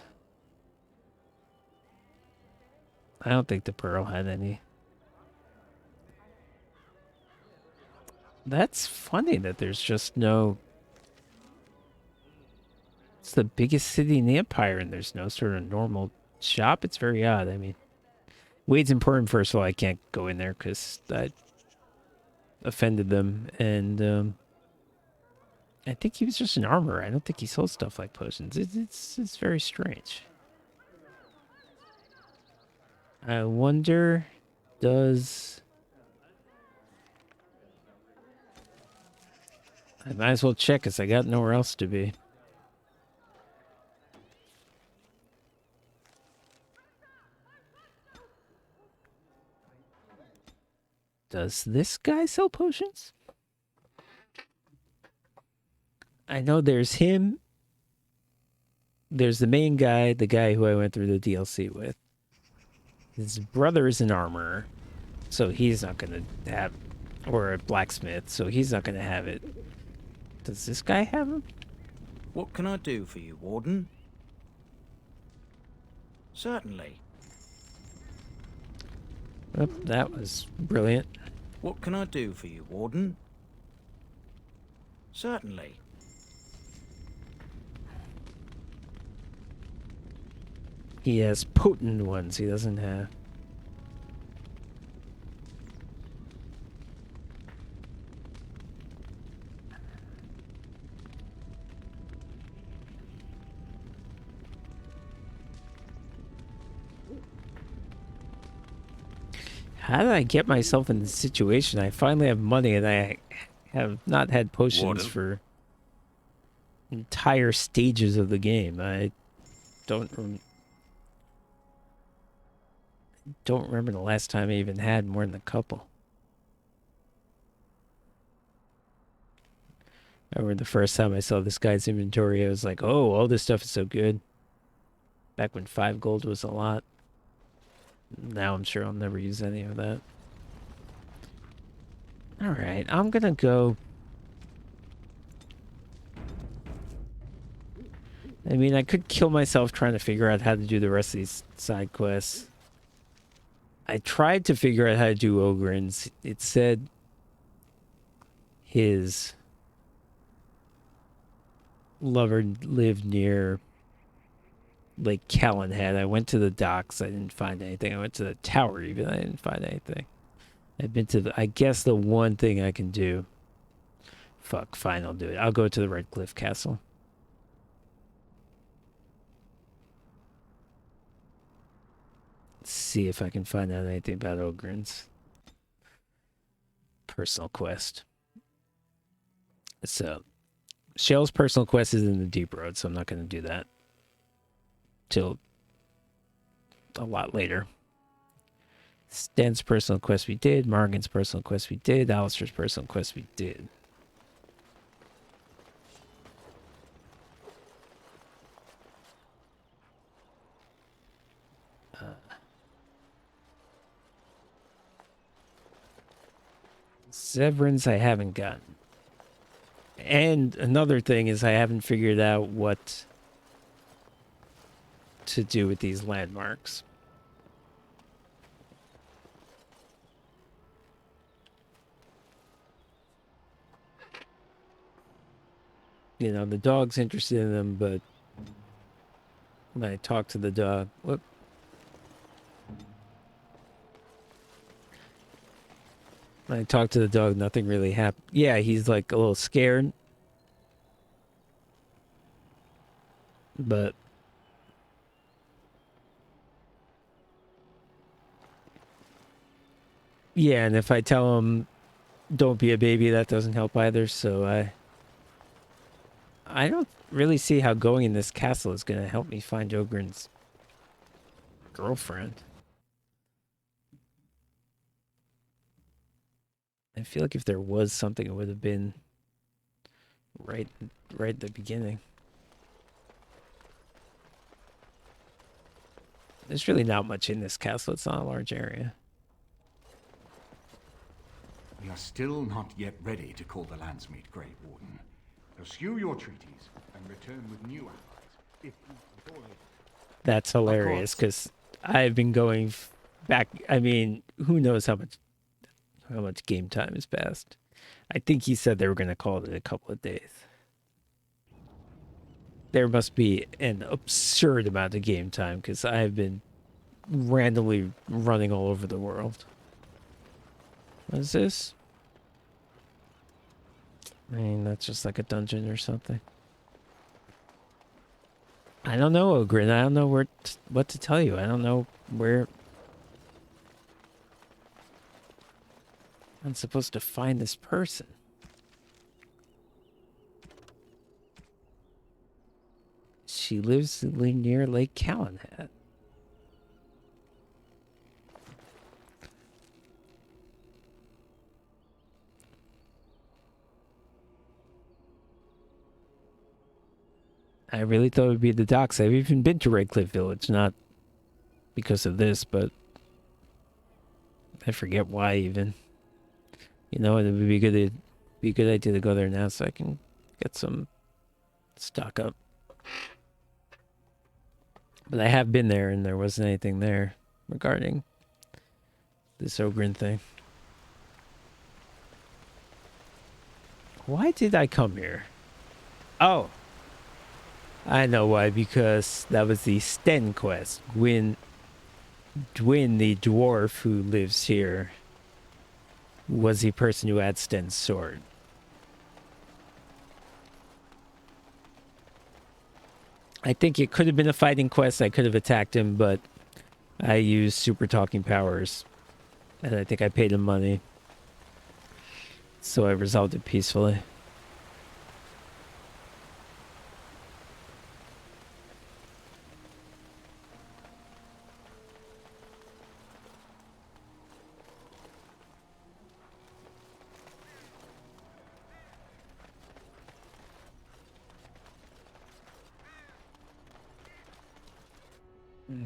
I don't think the Pearl had any. That's funny that there's just no... It's the biggest city in the Empire and there's no sort of normal shop. It's very odd. I mean, Wade's important. First of all, I can't go in there because I offended them. And I think he was just an armorer. I don't think he sold stuff like potions. It's very strange. I wonder, does... I might as well check because I got nowhere else to be. Does this guy sell potions? I know there's him. There's the main guy, the guy who I went through the DLC with. His brother is an armorer, so he's not going to have... Or a blacksmith, so he's not going to have it. Does this guy have him? What can I do for you, Warden? Certainly. Oh, that was brilliant. What can I do for you, Warden? Certainly. He has potent ones he doesn't have. How did I get myself in this situation? I finally have money and I have not had potions Warden. for entire stages of the game. I don't remember the last time I even had more than a couple. I remember the first time I saw this guy's inventory, I was like, oh, all this stuff is so good. Back when 5 gold was a lot. Now I'm sure I'll never use any of that. Alright, I'm gonna go... I mean, I could kill myself trying to figure out how to do the rest of these side quests. I tried to figure out how to do Ogren's. It said his lover lived near Lake Calenhead. I went to the docks. I didn't find anything. I went to the tower even. I didn't find anything. I've been to the... I guess the one thing I can do... Fuck, fine, I'll do it. I'll go to the Red Cliff Castle. Let's see if I can find out anything about Ogren's personal quest. So, Shell's personal quest is in the Deep Road, so I'm not going to do that till a lot later. Sten's personal quest we did. Morgan's personal quest we did. Alistair's personal quest we did. Severance I haven't gotten. And another thing is I haven't figured out what to do with these landmarks. You know, the dog's interested in them, but when I talk to the dog, whoop. When I talk to the dog, nothing really happened. Yeah, he's like a little scared. But yeah, and if I tell him don't be a baby, that doesn't help either, so I don't really see how going in this castle is going to help me find Ogren's girlfriend. I feel like if there was something, it would have been right at the beginning. There's really not much in this castle. It's not a large area. We are still not yet ready to call the Landsmeet, Grey Warden. Eschew your treaties and return with new allies. If you avoid... That's hilarious, because I've been going back. I mean, who knows how much game time has passed. I think he said they were going to call it in a couple of days. There must be an absurd amount of game time, because I have been randomly running all over the world. What is this? I mean, that's just like a dungeon or something. I don't know, Ogren. I don't know what to tell you. I don't know where I'm supposed to find this person. She lives near Lake Calenhat. I really thought it would be the docks. I've even been to Redcliffe Village, not because of this, but I forget why even. You know, it would be a good idea to go there now so I can get some stock up. But I have been there and there wasn't anything there regarding this Ogren thing. Why did I come here? Oh. I know why, because that was the Sten quest. Gwyn, the dwarf who lives here, was the person who had Sten's sword. I think it could have been a fighting quest. I could have attacked him, but I used super talking powers. And I think I paid him money. So I resolved it peacefully.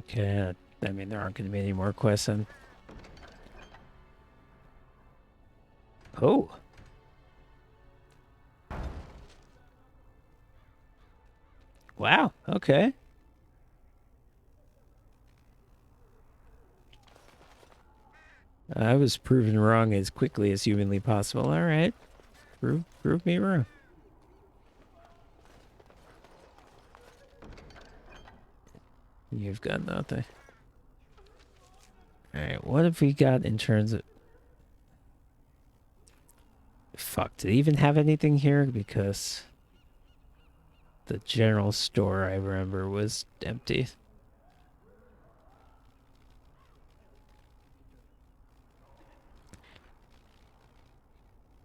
Okay, I mean, there aren't going to be any more quests then. Oh. Wow, okay. I was proven wrong as quickly as humanly possible. All right. Prove me wrong. You've got nothing. Alright, what have we got in terms of... Fuck, did it even have anything here? Because the general store, I remember, was empty.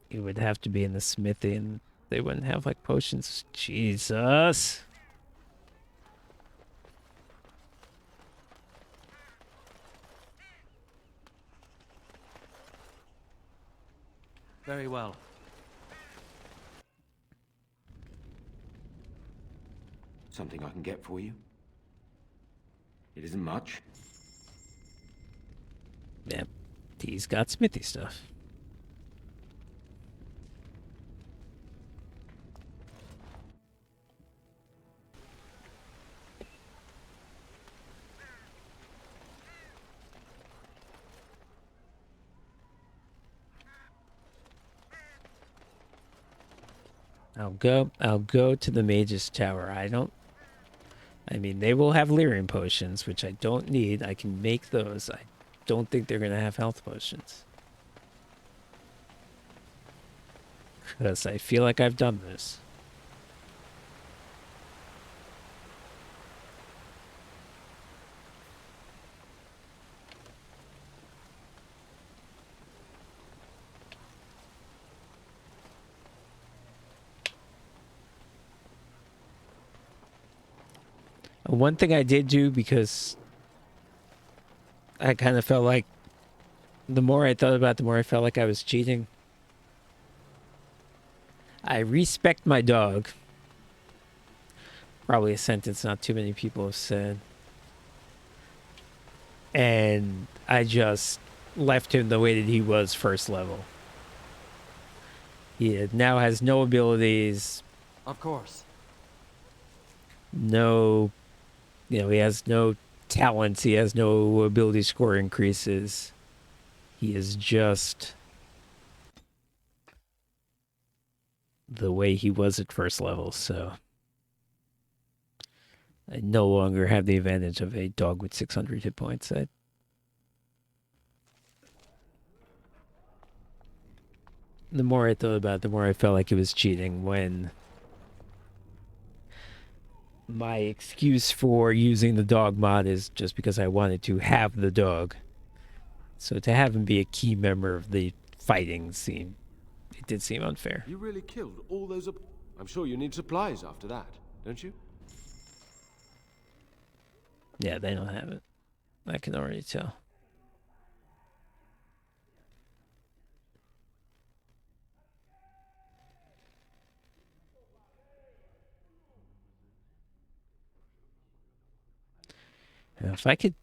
It would have to be in the smithy, and They wouldn't have like potions. Jesus. Very well. Something I can get for you? It isn't much. Yep. He's got smithy stuff. I'll go to the Mage's Tower. I mean, they will have lyrium potions, which I don't need. I can make those. I don't think they're going to have health potions. Because I feel like I've done this. One thing I did do, because I kind of felt like the more I thought about it, the more I felt like I was cheating. I respect my dog. Probably a sentence not too many people have said. And I just left him the way that he was first level. He now has no abilities. Of course. No, he has no talents. He has no ability score increases. He is just the way he was at first level, so I no longer have the advantage of a dog with 600 hit points. The more I thought about it, the more I felt like it was cheating when my excuse for using the dog mod is just because I wanted to have the dog. So to have him be a key member of the fighting scene, it did seem unfair. You really killed all those... I'm sure you need supplies after that, don't you? Yeah, they don't have it. I can already tell. If I could...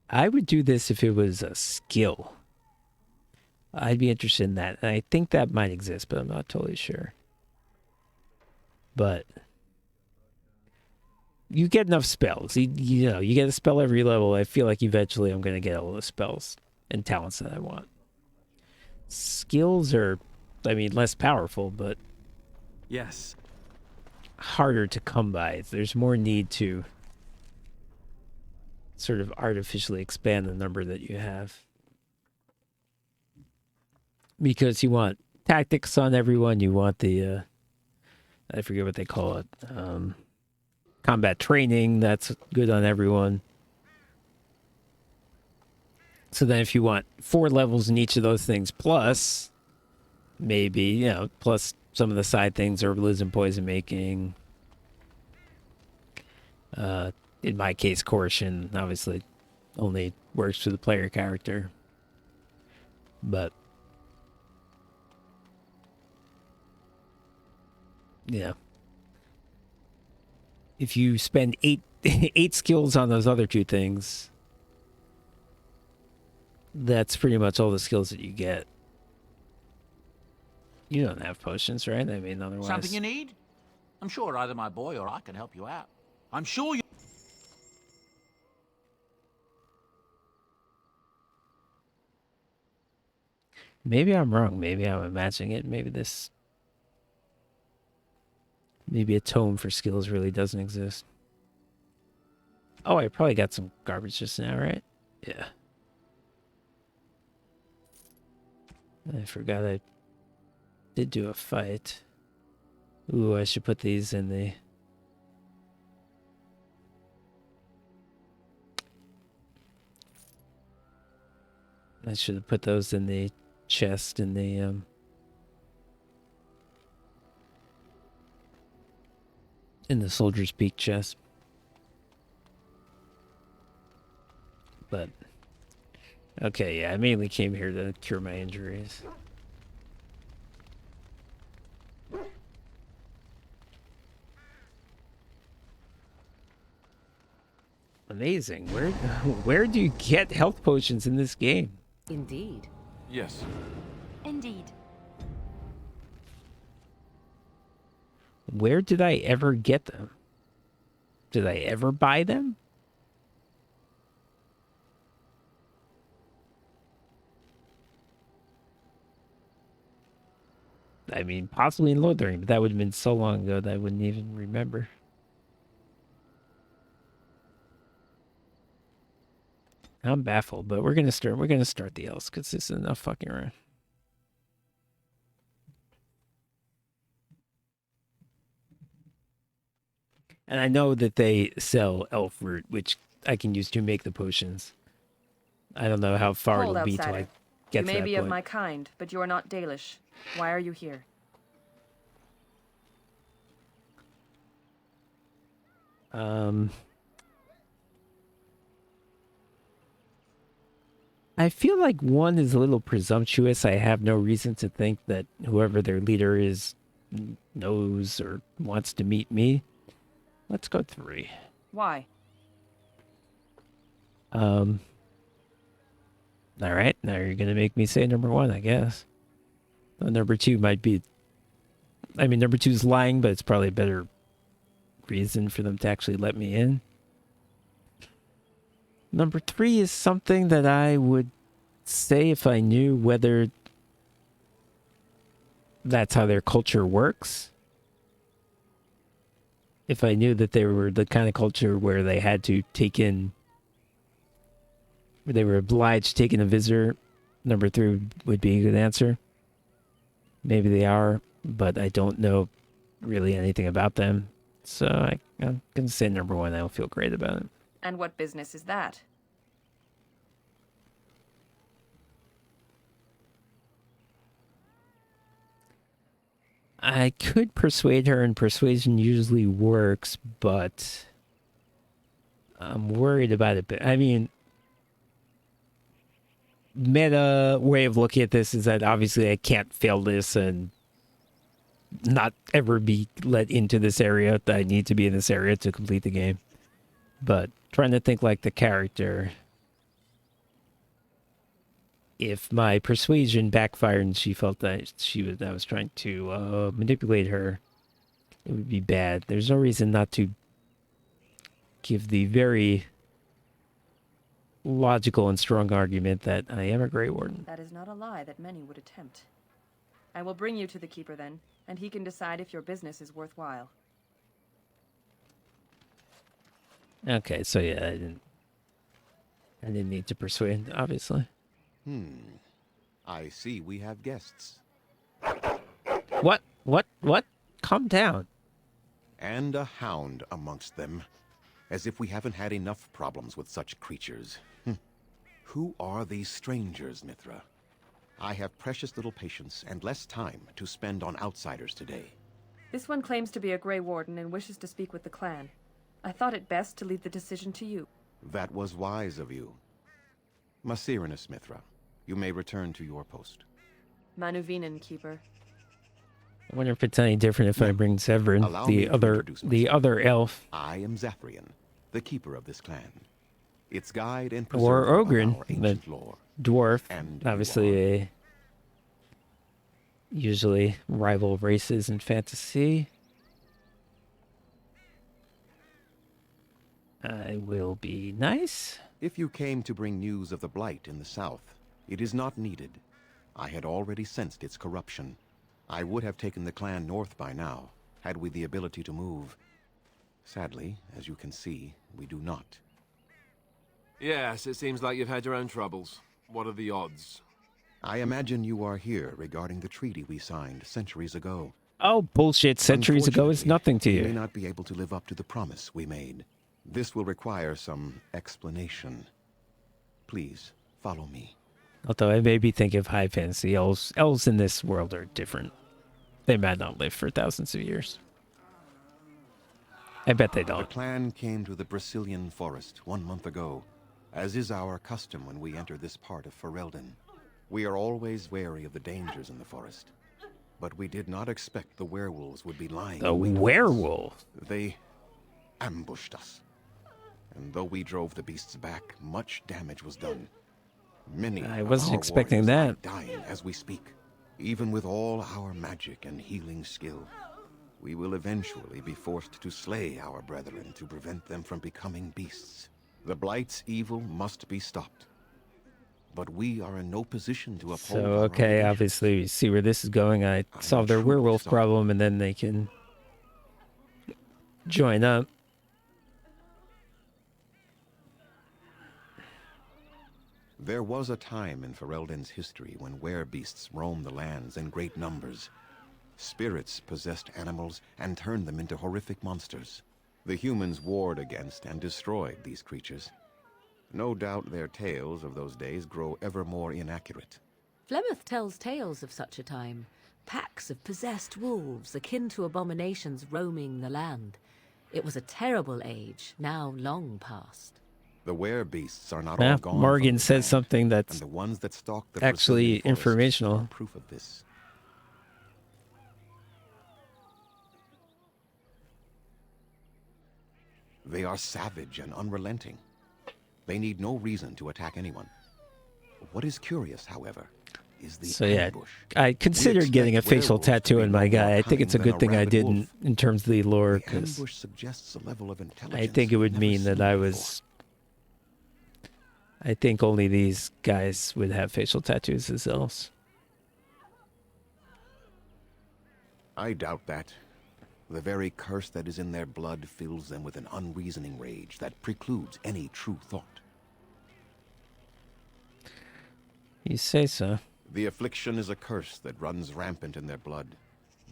I would do this if it was a skill. I'd be interested in that. And I think that might exist, but I'm not totally sure. But you get enough spells. You get a spell every level. I feel like eventually I'm going to get all the spells and talents that I want. Skills are, less powerful, but Yes. harder to come by. There's more need to sort of artificially expand the number that you have. Because you want tactics on everyone. You want the, I forget what they call it, combat training. That's good on everyone. So then if you want 4 levels in each of those things, plus maybe, plus some of the side things, herbalism, poison making. In my case, coercion obviously only works for the player character. But yeah, if you spend 8 skills on those other 2 things, that's pretty much all the skills that you get. You don't have potions, right? Otherwise... Something you need? I'm sure either my boy or I can help you out. I'm sure you... Maybe I'm wrong. Maybe I'm imagining it. Maybe a tome for skills really doesn't exist. Oh, I probably got some garbage just now, right? Yeah. I forgot I did do a fight. Ooh, I should put these in the... I should have put those in the chest in the Soldier's Peak chest. But okay, yeah, I mainly came here to cure my injuries. Amazing. Where do you get health potions in this game? Indeed. Yes. Indeed. Where did I ever get them? Did I ever buy them? I mean, possibly in Lothering, but that would have been so long ago that I wouldn't even remember. I'm baffled, but we're gonna start the Elves because this is enough fucking around. And I know that they sell elf root, which I can use to make the potions. I don't know how far Hold, it'll be till I outsider. get You to may that be point. of my kind, but you are not Dalish. Why are you here? I feel like one is a little presumptuous. I have no reason to think that whoever their leader is knows or wants to meet me. Let's go 3. Why? All right, now you're gonna make me say number 1, I guess. Well, number 2 might be. I mean, number 2 is lying, but it's probably a better reason for them to actually let me in. Number 3 is something that I would say if I knew whether that's how their culture works. If I knew that they were the kind of culture where they had to take in, where they were obliged to take in a visitor, number 3 would be a good answer. Maybe they are, but I don't know really anything about them. So I'm going to say number 1. I don't feel great about it. And what business is that? I could persuade her, and persuasion usually works, but I'm worried about it. I mean, meta way of looking at this is that obviously I can't fail this and not ever be let into this area, that I need to be in this area to complete the game. But trying to think like the character, if my persuasion backfired and she felt that I was trying to manipulate her, it would be bad. There's no reason not to give the very logical and strong argument that I am a Grey Warden. That is not a lie that many would attempt. I will bring you to the Keeper then, and he can decide if your business is worthwhile. Okay, so yeah, I didn't need to persuade, obviously. I see we have guests. What? Calm down. And a hound amongst them. As if we haven't had enough problems with such creatures. Who are these strangers, Mithra? I have precious little patience and less time to spend on outsiders today. This one claims to be a Grey Warden and wishes to speak with the clan. I thought it best to leave the decision to you. That was wise of you. Masirinus, Mithra, you may return to your post. Manuvinen, Keeper. I wonder if it's any different if I bring Severin, the other elf. I am Zafrian, the keeper of this clan. Its guide and Or preserver of Ogren, our the ancient lore. dwarf. And Obviously, usually rival races in fantasy. I will be nice. If you came to bring news of the Blight in the south, it is not needed. I had already sensed its corruption. I would have taken the clan north by now, had we the ability to move. Sadly, as you can see, we do not. Yes, it seems like you've had your own troubles. What are the odds? I imagine you are here regarding the treaty we signed centuries ago. Oh, bullshit. Centuries ago is nothing to We you. may not be able to live up to the promise we made. This will require some explanation. Please, follow me. Although I may be thinking of high fantasy. Elves in this world are different. They might not live for thousands of years. I bet they The don't. clan came to the Brecilian Forest 1 month ago, as is our custom when we enter this part of Ferelden. We are always wary of the dangers in the forest, but we did not expect the werewolves would be lying. The werewolf? They ambushed us. And though we drove the beasts back, much damage was done. Many I of wasn't our expecting warriors that. lie dying as we speak. Even with all our magic and healing skill, we will eventually be forced to slay our brethren to prevent them from becoming beasts. The Blight's evil must be stopped. But we are in no position to uphold So, our okay, obligations. obviously, we see where this is going. I solve their werewolf problem, and then they can join up. There was a time in Ferelden's history when werebeasts roamed the lands in great numbers. Spirits possessed animals and turned them into horrific monsters. The humans warred against and destroyed these creatures. No doubt their tales of those days grow ever more inaccurate. Flemeth tells tales of such a time. Packs of possessed wolves, akin to abominations roaming the land. It was a terrible age, now long past. The werebeasts are not Yeah, all gone. Morgan from said land, something that's and the ones that stalk the actually Brecilian Forest informational. are proof of this. They are savage and unrelenting. They need no reason to attack anyone. What is curious, however, is the So yeah, ambush. I considered getting a facial tattoo in my guy. I think it's a good thing I didn't in terms of the lore, because Ambush suggests a level of I intelligence think it would never mean that seen I before. was... I think only these guys would have facial tattoos as elves. I doubt that. The very curse that is in their blood fills them with an unreasoning rage that precludes any true thought. You say so. The affliction is a curse that runs rampant in their blood,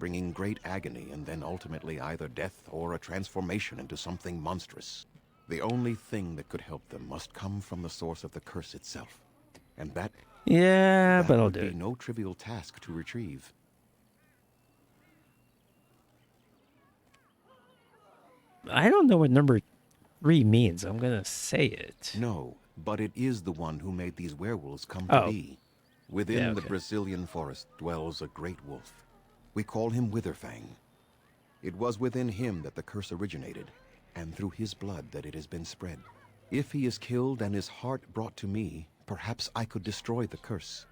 bringing great agony and then ultimately either death or a transformation into something monstrous. The only thing that could help them must come from the source of the curse itself. And that... Yeah, but I'll would do be it. no trivial task to retrieve. I don't know what number 3 means. I'm going to say it. No, but it is the one who made these werewolves come Oh. to be. Within Yeah, the okay. Brecilian Forest dwells a great wolf. We call him Witherfang. It was within him that the curse originated, and through his blood that it has been spread. If he is killed and his heart brought to me, perhaps I could destroy the curse.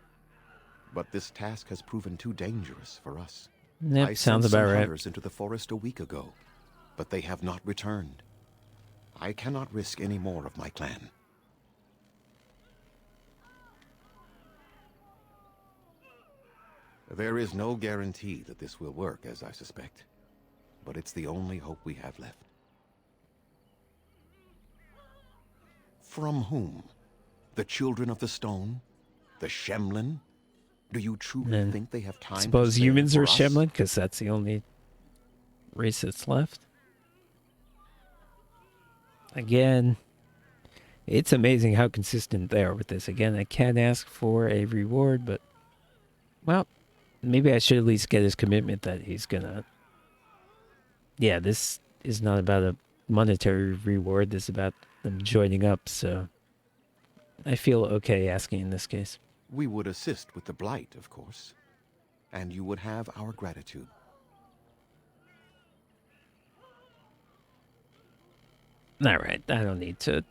But this task has proven too dangerous for us. Yep, I sounds sent some about right. hunters into the forest a week ago, but they have not returned. I cannot risk any more of my clan. There is no guarantee that this will work, as I suspect. But it's the only hope we have left. From whom? The Children of the Stone? The Shemlin? Do you truly And think they have time to suppose spare humans for are us? Shemlin, because that's the only race that's left. Again, it's amazing how consistent they are with this. Again, I can't ask for a reward, but, well, maybe I should at least get his commitment that he's gonna... Yeah, this is not about a monetary reward. This is about them joining up, so I feel okay asking in this case. We would assist with the Blight, of course. And you would have our gratitude. All right, I don't need to...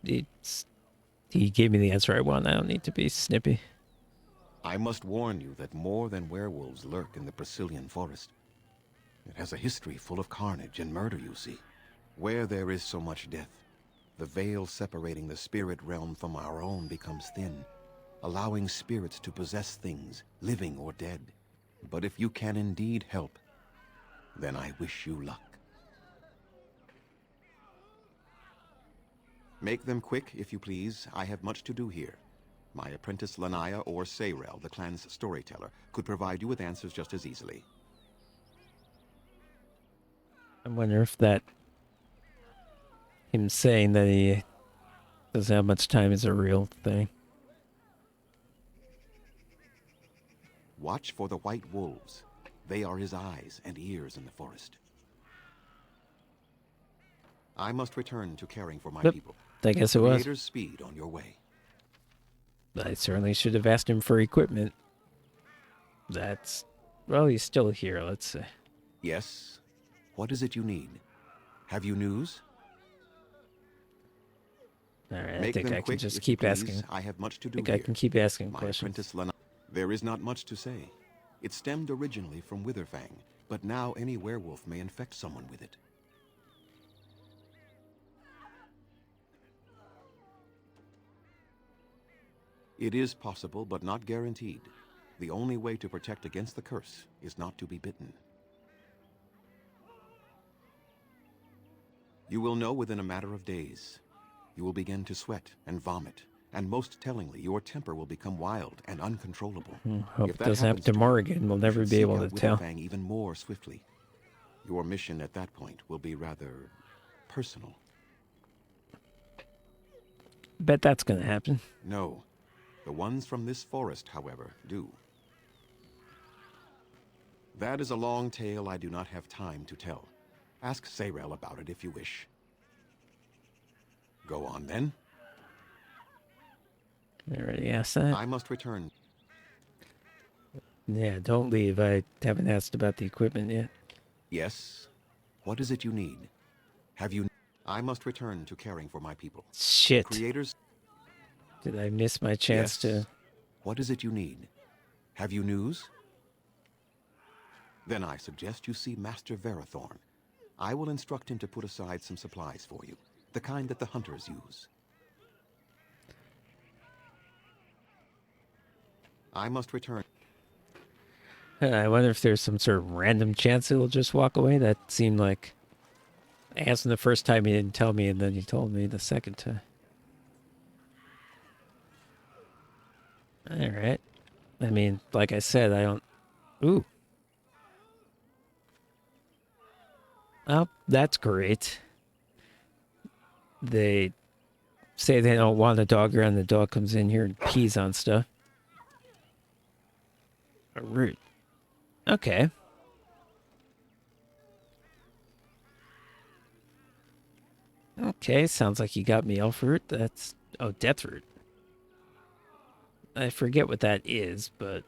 He gave me the answer I want. I don't need to be snippy. I must warn you that more than werewolves lurk in the Brecilian Forest. It has a history full of carnage and murder, you see. Where there is so much death, the veil separating the spirit realm from our own becomes thin, allowing spirits to possess things, living or dead. But if you can indeed help, then I wish you luck. Make them quick, if you please. I have much to do here. My apprentice Lanaya or Sayrel, the clan's storyteller, could provide you with answers just as easily. I wonder if that... him saying that he doesn't have much time is a real thing. Watch for the white wolves. They are his eyes and ears in the forest. I must return to caring for my Yep, people. I guess it was. Creator's speed on your way. I certainly should have asked him for equipment. That's... Well, he's still here, let's say. Yes? What is it you need? Have you news? Alright, I Make think them I can quick, just if you keep please. asking. I have much to do I think here. I can keep asking My questions. apprentice There is not much to say. It stemmed originally from Witherfang, but now any werewolf may infect someone with it. It is possible, but not guaranteed. The only way to protect against the curse is not to be bitten. You will know within a matter of days. You will begin to sweat and vomit, and most tellingly, your temper will become wild and uncontrollable. Hope If it that doesn't happen happens to you, Morrigan. We'll you never should be seek able to out tell. Witherfang even more swiftly. Your mission at that point will be rather personal. Bet that's gonna happen. No. The ones from this forest, however, do. That is a long tale I do not have time to tell. Ask Sayrel about it if you wish. Go on, then. I already asked that. I must return. Yeah, don't leave. I haven't asked about the equipment yet. Yes? What is it you need? Have you... I must return to caring for my people. Shit. Creators... Did I miss my chance to... What is it you need? Have you news? Then I suggest you see Master Verathorn. I will instruct him to put aside some supplies for you, the kind that the hunters use. I must return. I wonder if there's some sort of random chance he'll just walk away. That seemed like... I asked him the first time, he didn't tell me, and then he told me the second time. Alright. I mean, like I said, I don't... Ooh. Oh, that's great. They say they don't want a dog around, the dog comes in here and pees on stuff. Rude. Okay. Okay, sounds like you got me elf root. That's... Oh, death root. I forget what that is, but...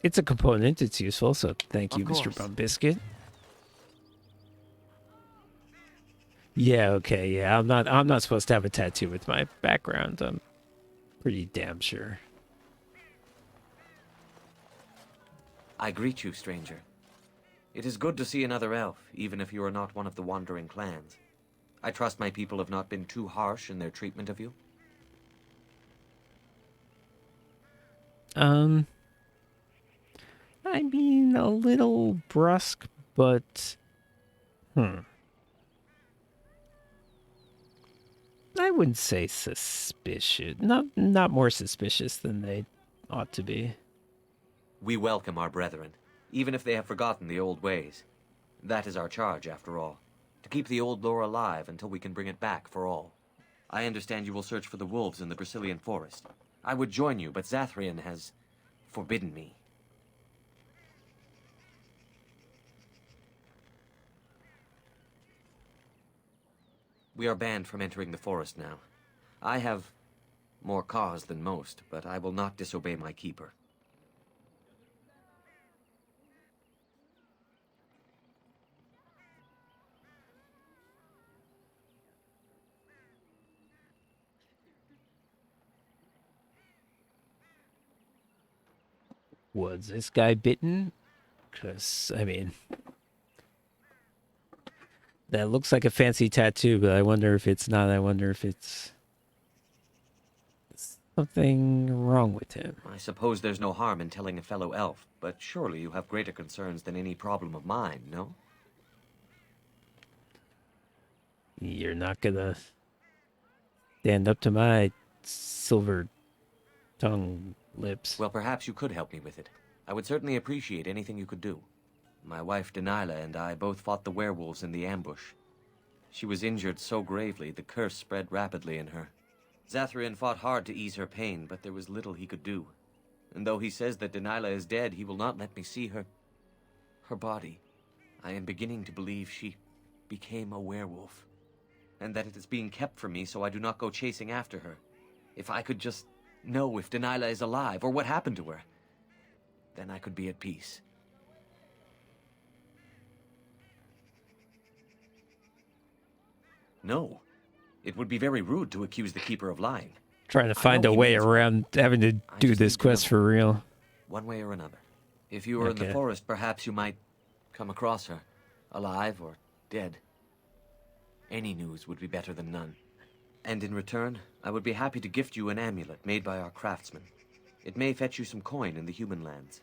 It's a component, it's useful, so thank you, Mr. Bumbiscuit. Yeah, okay, yeah, I'm not supposed to have a tattoo with my background, I'm pretty damn sure. I greet you, stranger. It is good to see another elf, even if you are not one of the wandering clans. I trust my people have not been too harsh in their treatment of you? I mean, a little brusque, but... I wouldn't say suspicious. Not more suspicious than they ought to be. We welcome our brethren, even if they have forgotten the old ways. That is our charge, after all. To keep the old lore alive until we can bring it back for all. I understand you will search for the wolves in the Brecilian Forest. I would join you, but Zathrian has forbidden me. We are banned from entering the forest now. I have more cause than most, but I will not disobey my keeper. Was this guy bitten? Because, I mean... That looks like a fancy tattoo, but I wonder if it's not. I wonder if it's... something wrong with him. I suppose there's no harm in telling a fellow elf, but surely you have greater concerns than any problem of mine, no? You're not gonna stand up to my silver tongue lips. Well, perhaps you could help me with it. I would certainly appreciate anything you could do. My wife Delilah and I both fought the werewolves in the ambush. She was injured so gravely, the curse spread rapidly in her. Zathrian fought hard to ease her pain, but there was little he could do. And though he says that Delilah is dead, he will not let me see her body. I am beginning to believe she became a werewolf, and that it is being kept from me so I do not go chasing after her. If I could just know if Delilah is alive, or what happened to her, then I could be at peace. No. It would be very rude to accuse the Keeper of lying. Trying to find a way around having to do this quest for real. One way or another. If you were in the forest, perhaps you might come across her, alive or dead. Any news would be better than none. And in return, I would be happy to gift you an amulet made by our craftsman. It may fetch you some coin in the human lands.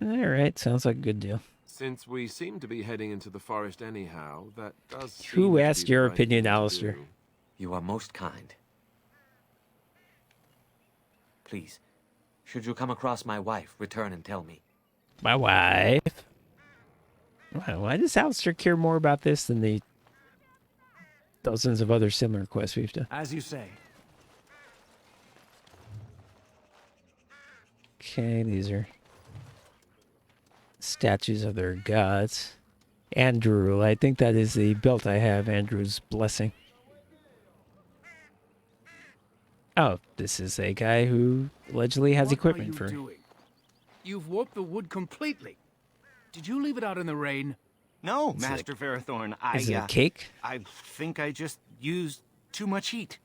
All right, sounds like a good deal. Since we seem to be heading into the forest anyhow, that does Who asked your opinion, Alistair? You are most kind. Please, should you come across my wife, return and tell me. My wife? Why does Alistair care more about this than the dozens of other similar quests we've done? As you say. Okay, these are statues of their gods. Andrew, I think that is the belt I have, Andrew's blessing. Oh, this is a guy who allegedly has equipment for... You've warped the wood completely. Did you leave it out in the rain? No, Master Ferrothorn. Is it a cake? I think I just used too much heat.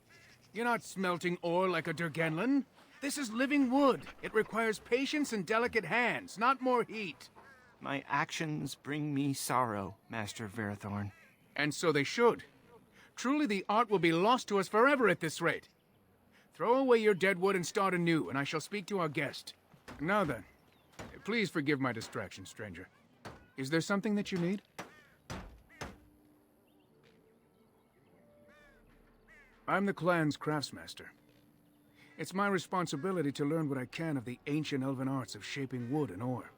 You're not smelting ore like a Durgenlin. This is living wood. It requires patience and delicate hands, not more heat. My actions bring me sorrow, Master Ferrothorn. And so they should. Truly the art will be lost to us forever at this rate. Throw away your dead wood and start anew, and I shall speak to our guest. Now then, please forgive my distraction, stranger. Is there something that you need? I'm the clan's craftsmaster. It's my responsibility to learn what I can of the ancient elven arts of shaping wood and ore.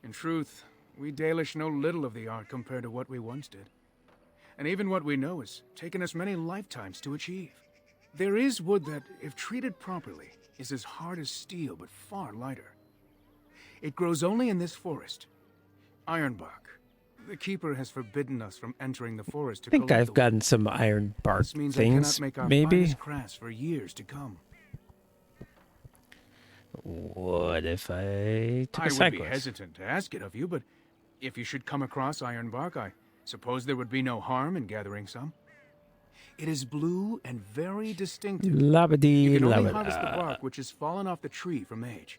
In truth, we Dalish know little of the art compared to what we once did. And even what we know has taken us many lifetimes to achieve. There is wood that, if treated properly, is as hard as steel but far lighter. It grows only in this forest. Ironbark. The Keeper has forbidden us from entering the forest to I think I've gotten some iron bark This means things, I cannot make our maybe? finest crafts for years to come. What if I took a I side would be quest? hesitant to ask it of you, but if you should come across ironbark, I suppose there would be no harm in gathering some. It is blue and very distinctive. Labadee, You can only labada. harvest the bark which has fallen off the tree from Mage.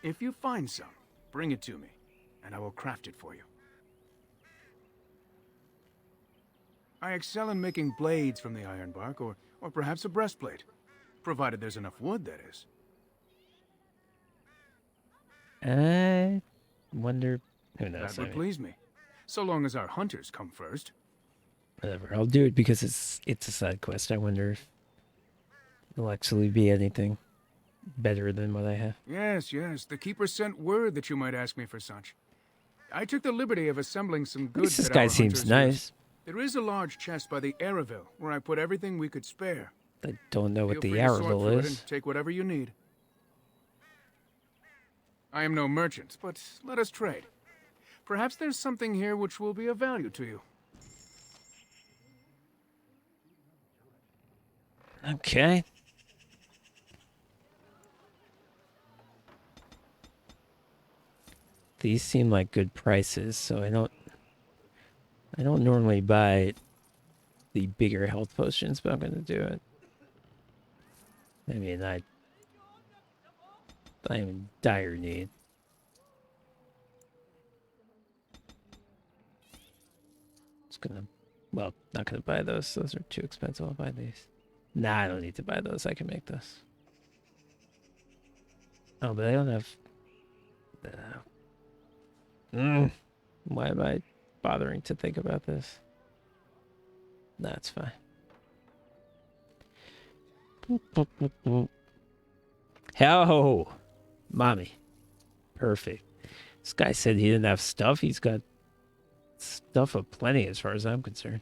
If you find some, bring it to me, and I will craft it for you. I excel in making blades from the ironbark, or perhaps a breastplate, provided there's enough wood, that is. I wonder... Who knows? That would please me, so long as our hunters come first. Whatever. I'll do it because it's a side quest. I wonder if there'll actually be anything better than what I have. Yes, yes. The Keeper sent word that you might ask me for such. I took the liberty of assembling some At least goods this that guy our seems hunters nice. use. There is a large chest by the Araville where I put everything we could spare. I don't know what Feel the free to sort Arable through it is. and take whatever you need. I am no merchant, but let us trade. Perhaps there's something here which will be of value to you. Okay. These seem like good prices, so I don't normally buy the bigger health potions, but I'm gonna do it. I mean, I'm in dire need. Just gonna, well, not gonna buy those. Those are too expensive. I'll buy these. Nah, I don't need to buy those. I can make those. Oh, but I don't have... Why am I bothering to think about this? That's fine. Hello, mommy. Perfect. This guy said he didn't have stuff. He's got stuff aplenty as far as I'm concerned.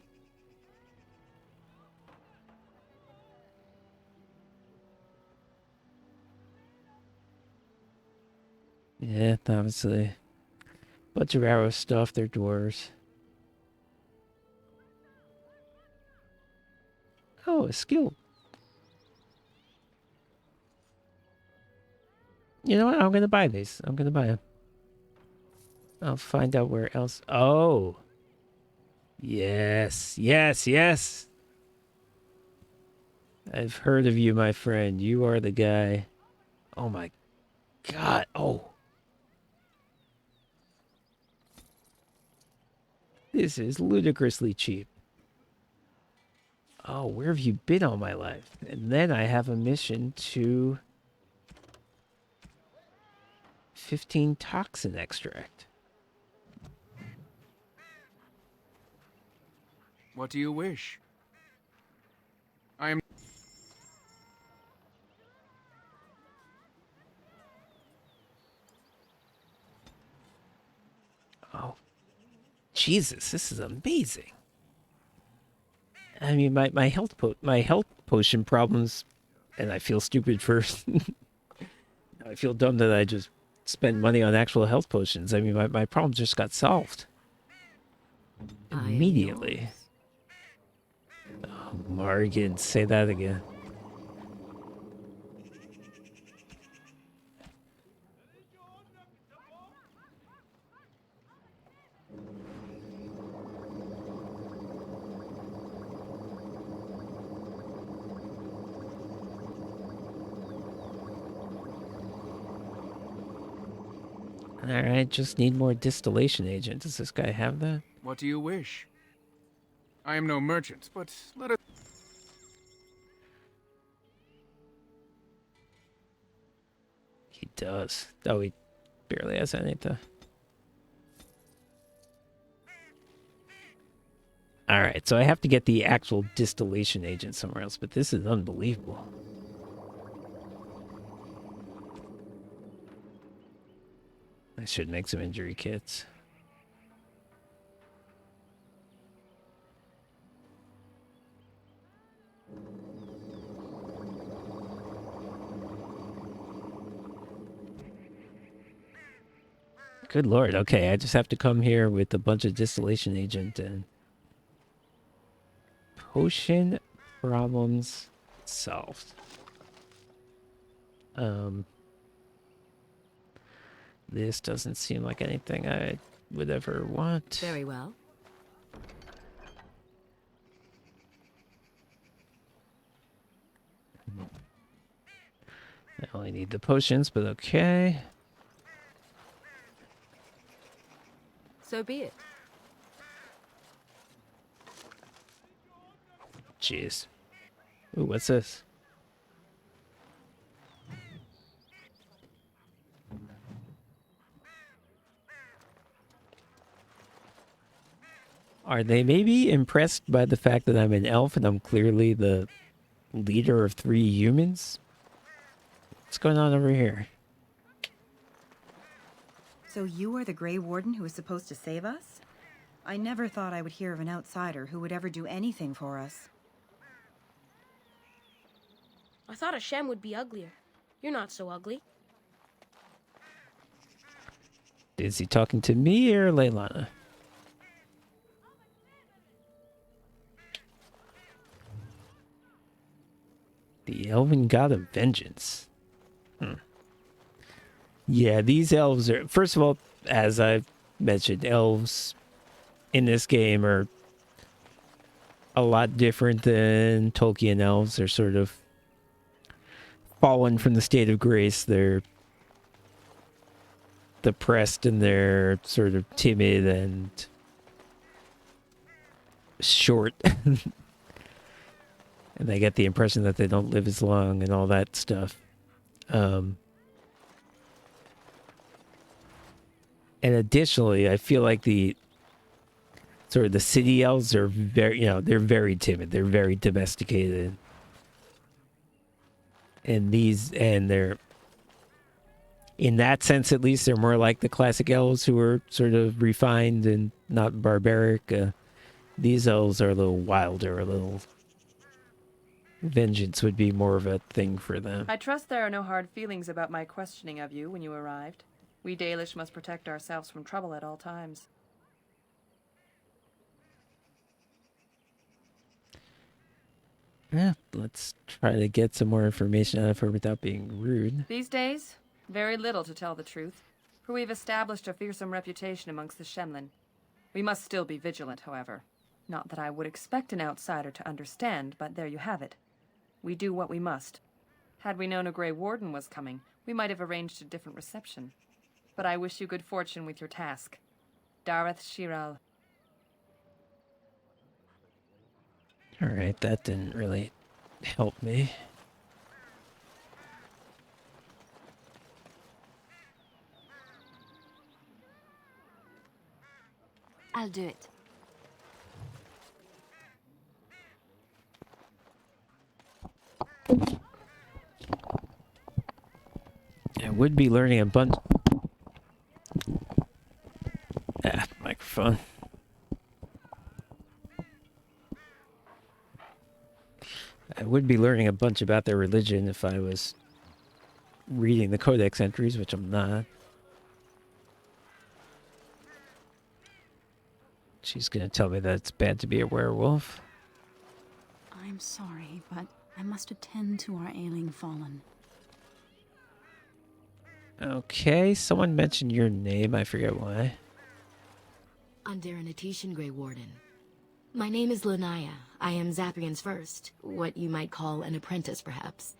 Yeah, obviously. Bunch of arrow stuff, they're dwarves. Oh, a skill. You know what? I'm gonna buy these. I'm gonna buy them. I'll find out where else. Oh. Yes, yes, yes. I've heard of you, my friend. You are the guy. Oh my god. Oh. This is ludicrously cheap. Oh, where have you been all my life? And then I have a mission to 15 toxin extract. What do you wish? I am... Oh, Jesus, this is amazing. I mean, my health potion problems, and I feel stupid for. I feel dumb that I just spent money on actual health potions. I mean, my problems just got solved immediately. Oh, Morgan, say that again. Alright, just need more distillation agent. Does this guy have that? What do you wish? I am no merchant, but let us... He does. Oh, he barely has any though. Alright, so I have to get the actual distillation agent somewhere else, but this is unbelievable. I should make some injury kits. Good lord, okay, I just have to come here with a bunch of distillation agent and potion problems solved. This doesn't seem like anything I would ever want. Very well. I only need the potions, but okay. So be it. Jeez. Ooh, what's this? Are they maybe impressed by the fact that I'm an elf and I'm clearly the leader of 3 humans? What's going on over here? So you are the Grey Warden who is supposed to save us? I never thought I would hear of an outsider who would ever do anything for us. I thought a Shem would be uglier. You're not so ugly. Is he talking to me or Leilana? The Elven God of Vengeance. Yeah, these elves are... First of all, as I've mentioned, elves in this game are a lot different than Tolkien elves. They're sort of fallen from the state of grace. They're depressed and they're sort of timid and short. And they get the impression that they don't live as long and all that stuff. And additionally, I feel like the sort of the city elves are very, they're very timid. They're very domesticated. And they're, in that sense at least, they're more like the classic elves who are sort of refined and not barbaric. These elves are a little wilder, a little... Vengeance would be more of a thing for them. I trust there are no hard feelings about my questioning of you when you arrived. We Dalish must protect ourselves from trouble at all times. Yeah, let's try to get some more information out of her without being rude. These days, very little to tell the truth, for we've established a fearsome reputation amongst the Shemlin. We must still be vigilant, however. Not that I would expect an outsider to understand, but there you have it. We do what we must. Had we known a Grey Warden was coming, we might have arranged a different reception. But I wish you good fortune with your task. Dareth Shiral. Alright, that didn't really help me. I'll do it. I would be learning a bunch. Microphone. I would be learning a bunch about their religion if I was reading the codex entries, which I'm not. She's gonna tell me that it's bad to be a werewolf. I'm sorry, but I must attend to our ailing fallen. Okay, someone mentioned your name. I forget why. I'm Denerim, Grey Warden. My name is Lanaya. I am Zaprian's first, what you might call an apprentice, perhaps.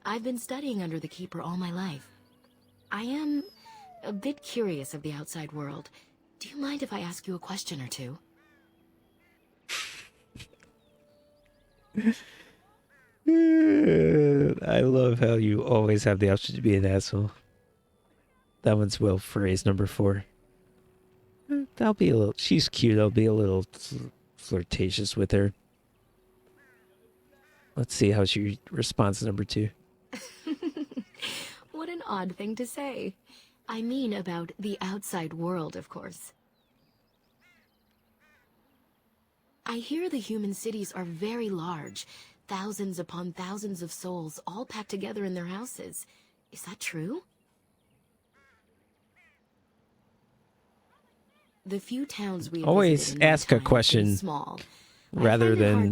I've been studying under the Keeper all my life. I am a bit curious of the outside world. Do you mind if I ask you a question or two? I love how you always have the option to be an asshole. That one's well phrased, number 4. I'll be a little... She's cute. I'll be a little flirtatious with her. Let's see how she responds to number 2. What an odd thing to say. I mean about the outside world, of course. I hear the human cities are very large. Thousands upon thousands of souls all packed together in their houses. Is that true? The few towns we always ask a question small. rather than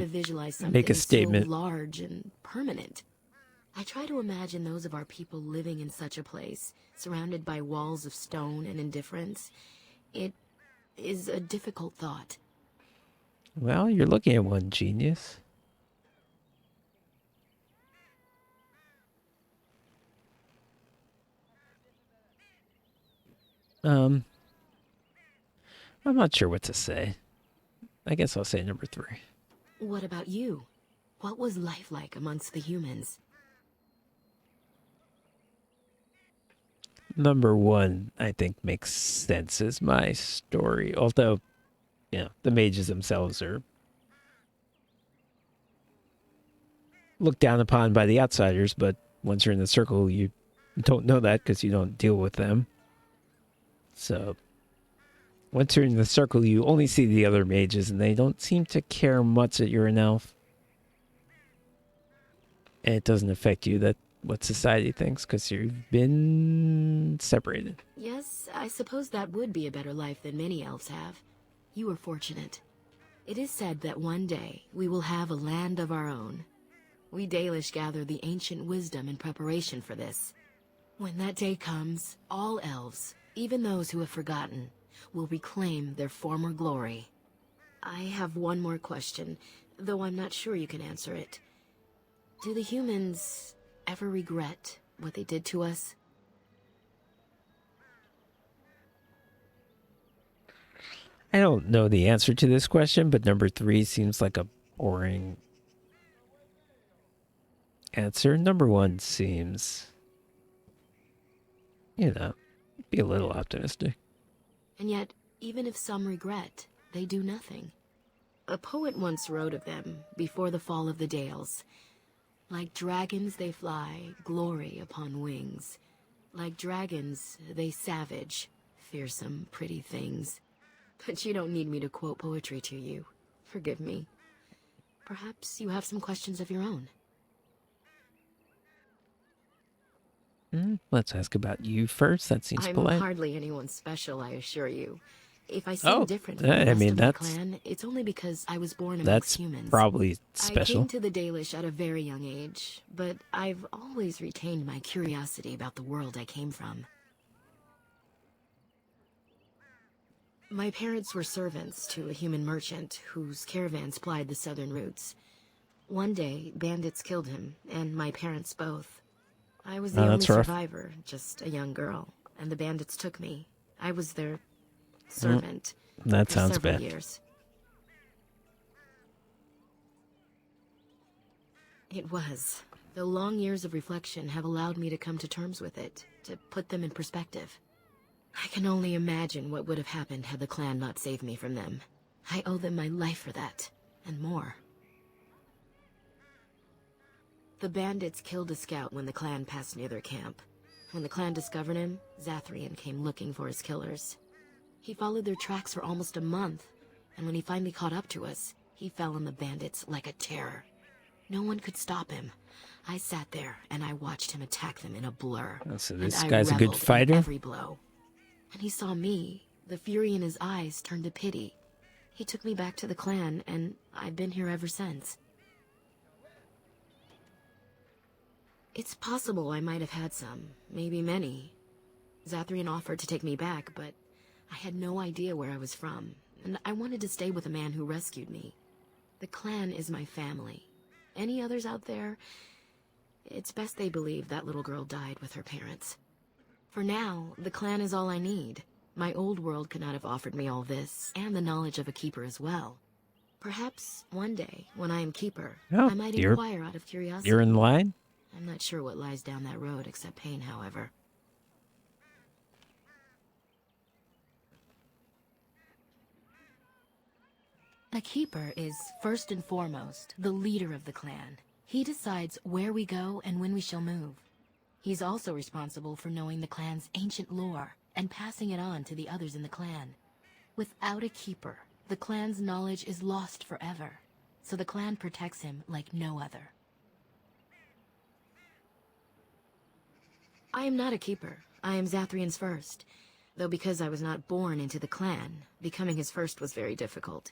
make a statement. So large and permanent. I try to imagine those of our people living in such a place, surrounded by walls of stone and indifference. It is a difficult thought. Well, you're looking at one, genius. I'm not sure what to say. I guess I'll say number 3. What about you? What was life like amongst the humans? Number 1, I think, makes sense as my story. Although, the mages themselves are looked down upon by the outsiders, but once you're in the circle, you don't know that because you don't deal with them. So, once you're in the circle, you only see the other mages, and they don't seem to care much that you're an elf. And it doesn't affect you that what society thinks, because you've been separated. Yes, I suppose that would be a better life than many elves have. You were fortunate. It is said that one day we will have a land of our own. We Dalish gather the ancient wisdom in preparation for this. When that day comes, all elves, even those who have forgotten, will reclaim their former glory. I have one more question, though I'm not sure you can answer it. Do the humans ever regret what they did to us? I don't know the answer to this question, but number 3 seems like a boring answer. Number 1 seems, be a little optimistic. And yet, even if some regret, they do nothing. A poet once wrote of them, before the fall of the Dales. Like dragons they fly, glory upon wings. Like dragons, they savage, fearsome, pretty things. But you don't need me to quote poetry to you. Forgive me. Perhaps you have some questions of your own. Let's ask about you first. That seems I'm polite. hardly anyone special, I assure you. If I seem different from I the rest mean, of my that's- clan, it's only because I was born amongst That's humans. probably I special. came to the Dalish at a very young age, but I've always retained my curiosity about the world I came from. My parents were servants to a human merchant whose caravans plied the southern routes. One day, bandits killed him, and my parents both. I was the only that's rough. survivor, just a young girl, and the bandits took me. I was their servant That for sounds several bad. years. It was. The long years of reflection have allowed me to come to terms with it, to put them in perspective. I can only imagine what would have happened had the clan not saved me from them. I owe them my life for that, and more. The bandits killed a scout when the clan passed near their camp. When the clan discovered him, Zathrian came looking for his killers. He followed their tracks for almost a month, and when he finally caught up to us, he fell on the bandits like a terror. No one could stop him. I sat there and I watched him attack them in a blur. Oh, so and this I guy's a good reveled in fighter? every blow. When he saw me, the fury in his eyes turned to pity. He took me back to the clan, and I've been here ever since. It's possible I might have had some, maybe many. Zathrian offered to take me back, but I had no idea where I was from, and I wanted to stay with the man who rescued me. The clan is my family. Any others out there? It's best they believe that little girl died with her parents. For now, the clan is all I need. My old world could not have offered me all this, and the knowledge of a keeper as well. Perhaps one day, when I am keeper, Oh, I might you're- inquire out of curiosity. You're in line? I'm not sure what lies down that road except pain, however. A keeper is, first and foremost, the leader of the clan. He decides where we go and when we shall move. He's also responsible for knowing the clan's ancient lore and passing it on to the others in the clan. Without a keeper, the clan's knowledge is lost forever, so the clan protects him like no other. I am not a keeper. I am Zathrian's first. Though because I was not born into the clan, becoming his first was very difficult.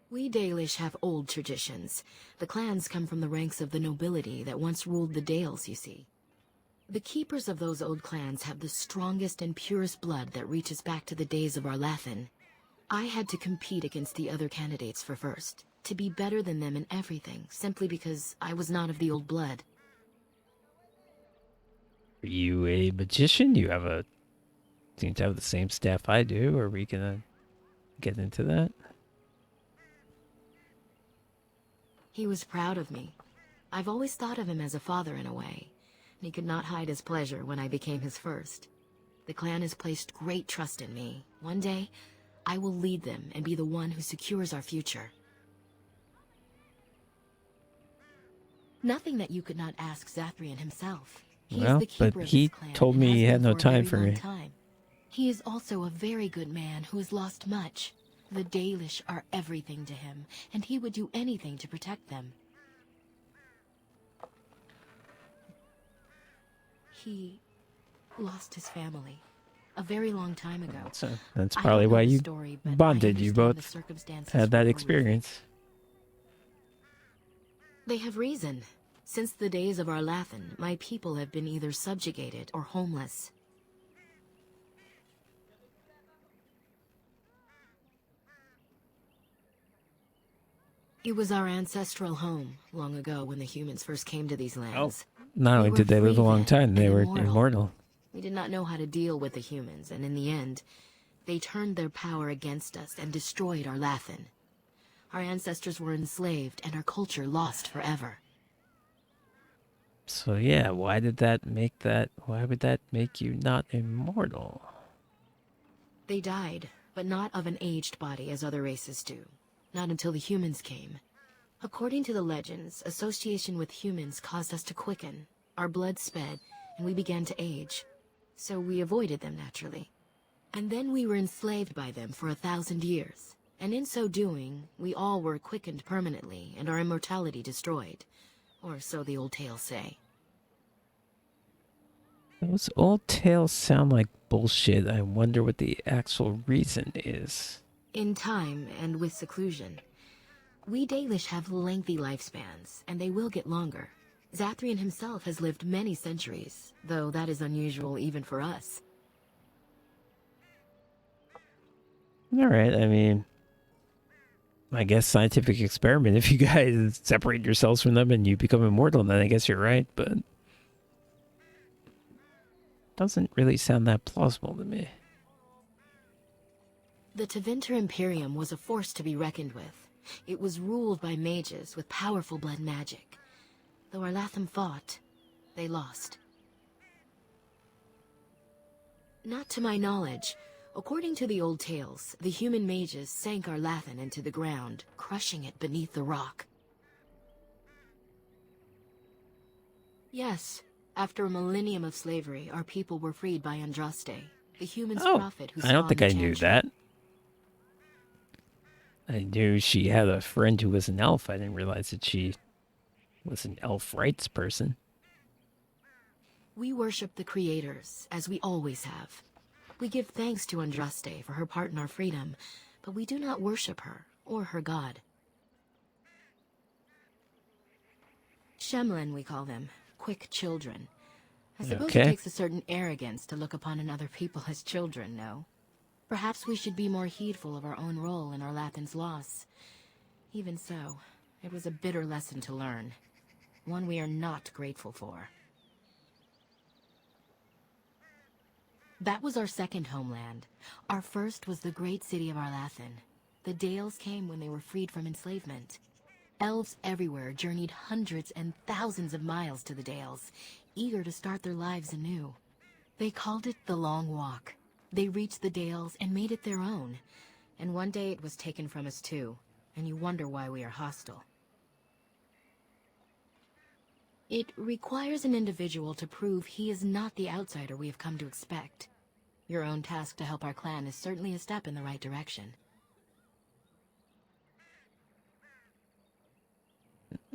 We Dalish have old traditions. The clans come from the ranks of the nobility that once ruled the Dales, you see. The keepers of those old clans have the strongest and purest blood that reaches back to the days of our Lathan. I had to compete against the other candidates for first, to be better than them in everything, simply because I was not of the old blood. Are you a magician? You have a... seem to have the same staff I do. Are we gonna get into that? He was proud of me. I've always thought of him as a father in a way, and he could not hide his pleasure when I became his first. The clan has placed great trust in me. One day, I will lead them and be the one who secures our future. Nothing that you could not ask Zathrian himself. He Well, is the keeper but of he this clan told and me has he been had no for a time very for long me. time. He is also a very good man who has lost much. The Dalish are everything to him, and he would do anything to protect them. He lost his family a very long time ago. That's I probably don't know why the you story, but I bonded. You understand the both circumstances had that were experience. They have reason. Since the days of our Lathan, my people have been either subjugated or homeless. It was our ancestral home, long ago when the humans first came to these lands. Not only We did were they live a free long then time, they and were immortal. We did not know how to deal with the humans, and in the end, they turned their power against us and destroyed our Lathan. Our ancestors were enslaved, and our culture lost forever. So yeah, why would that make you not immortal? They died, but not of an aged body as other races do. Not until the humans came. According to the legends, association with humans caused us to quicken. Our blood sped, and we began to age. So we avoided them naturally. And then we were enslaved by them for 1,000 years. And in so doing, we all were quickened permanently and our immortality destroyed. Or so the old tales say. Those old tales sound like bullshit. I wonder what the actual reason is. In time and with seclusion, we Dalish have lengthy lifespans, and they will get longer. Zathrian himself has lived many centuries, though that is unusual even for us. Alright, I mean, I guess scientific experiment. If you guys separate yourselves from them and you become immortal, then I guess you're right, but doesn't really sound that plausible to me. The Tevinter Imperium was a force to be reckoned with. It was ruled by mages with powerful blood magic. Though our Latham fought, they lost. Not to my knowledge. According to the old tales, the human mages sank our Lathan into the ground, crushing it beneath the rock. Yes, after a millennium of slavery, our people were freed by Andraste, the human's prophet who I don't think I spawned the knew Chantry. that. I knew she had a friend who was an elf. I didn't realize that she was an elf rights person. We worship the creators, as we always have. We give thanks to Andraste for her part in our freedom, but we do not worship her or her god. Shemlin, we call them. Quick children. I suppose Okay. it takes a certain arrogance to look upon another people as children, no? Perhaps we should be more heedful of our own role in our Lathan's loss. Even so, it was a bitter lesson to learn. One we are not grateful for. That was our second homeland. Our first was the great city of Arlathan. The Dales came when they were freed from enslavement. Elves everywhere journeyed hundreds and thousands of miles to the Dales, eager to start their lives anew. They called it the Long Walk. They reached the Dales and made it their own. And one day it was taken from us too, and you wonder why we are hostile. It requires an individual to prove he is not the outsider we have come to expect. Your own task to help our clan is certainly a step in the right direction.